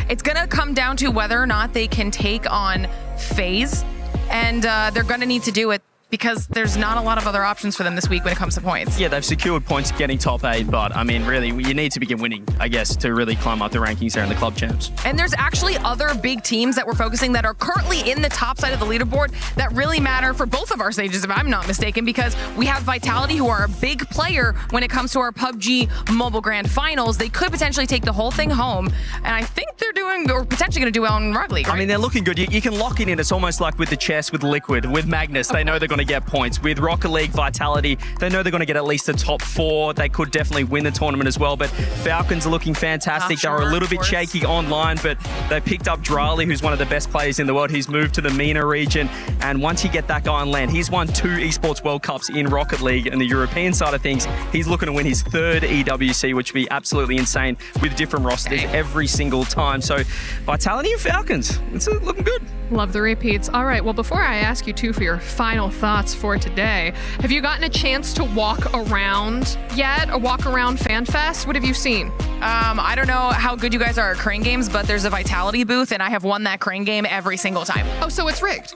It's going to come down to whether or not they can take on FaZe, and they're going to need to do it because there's not a lot of other options for them this week when it comes to points. Yeah, they've secured points getting top 8, but I mean, really, you need to begin winning, I guess, to really climb up the rankings there in the club champs. And there's actually other big teams that we're focusing that are currently in the top side of the leaderboard that really matter for both of our stages, if I'm not mistaken, because we have Vitality, who are a big player when it comes to our PUBG Mobile Grand Finals. They could potentially take the whole thing home, and I think they're doing, or potentially going to do well in Rocket League, right? I mean, they're looking good. You can lock it in. It's almost like with the chess, with Liquid, with Magnus, they know they're going to get points. With Rocket League, Vitality, they know they're going to get at least a top 4. They could definitely win the tournament as well, but Falcons are looking fantastic. They were a little bit shaky online, but they picked up Drali, who's one of the best players in the world. He's moved to the MENA region, and once you get that guy on land, he's won 2 Esports World Cups in Rocket League, and the European side of things, he's looking to win his 3rd EWC, which would be absolutely insane with different rosters every single time. So Vitality and Falcons, it's looking good. Love the repeats. All right, well, before I ask you two for your final thoughts for today, have you gotten a chance to walk around yet? A walk around FanFest? What have you seen? I don't know how good you guys are at crane games, but there's a Vitality booth, and I have won that crane game every single time. Oh, so it's rigged?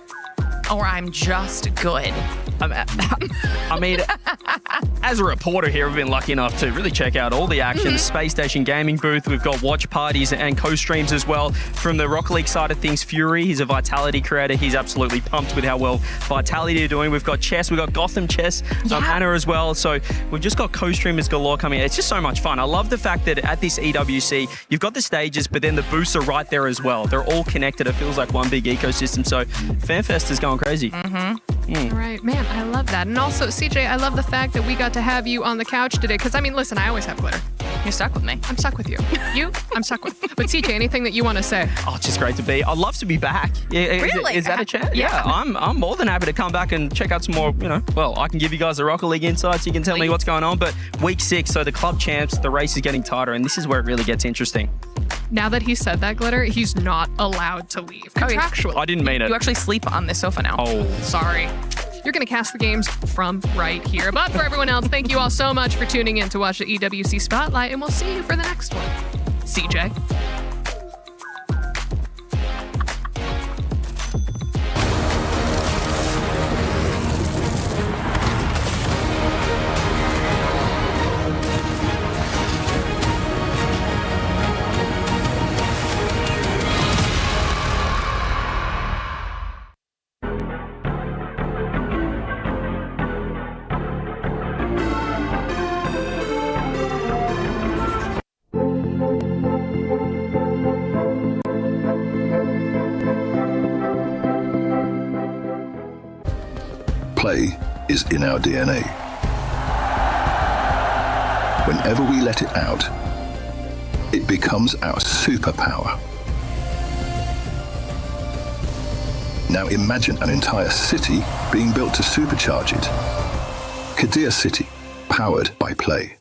Or I'm just good. I mean, as a reporter here, we've been lucky enough to really check out all the action. Space Station Gaming booth. We've got watch parties and co-streams as well. From the Rocket League side of things, Fury, he's a Vitality creator. He's absolutely pumped with how well Vitality are doing. We've got chess. We've got Gotham Chess, Anna as well. So we've just got co-streamers galore coming in. It's just so much fun. I love the fact that at this EWC, you've got the stages, but then the booths are right there as well. They're all connected. It feels like one big ecosystem. So FanFest is going crazy. Right, man, I love that. And also, CJ, I love the fact that we got to have you on the couch today. Because, I mean, listen, I always have glitter. You're stuck with me. I'm stuck with you. You? I'm stuck with. But CJ, anything that you want to say? Oh, it's just great to be. I'd love to be back. Really? Is that a chance? Yeah. I'm more than happy to come back and check out some more, well, I can give you guys the Rocket League insights. You can tell me what's going on. But week 6, so the club champs, the race is getting tighter, and this is where it really gets interesting. Now that he said that, Glitter, he's not allowed to leave. Contractually. I didn't mean it. You actually sleep on this sofa now. Oh. Sorry. You're going to cast the games from right here. But for everyone else, thank you all so much for tuning in to watch the EWC Spotlight, and we'll see you for the next one. CJ. Play is in our DNA. Whenever we let it out, it becomes our superpower. Now imagine an entire city being built to supercharge it. Kadir City, powered by play.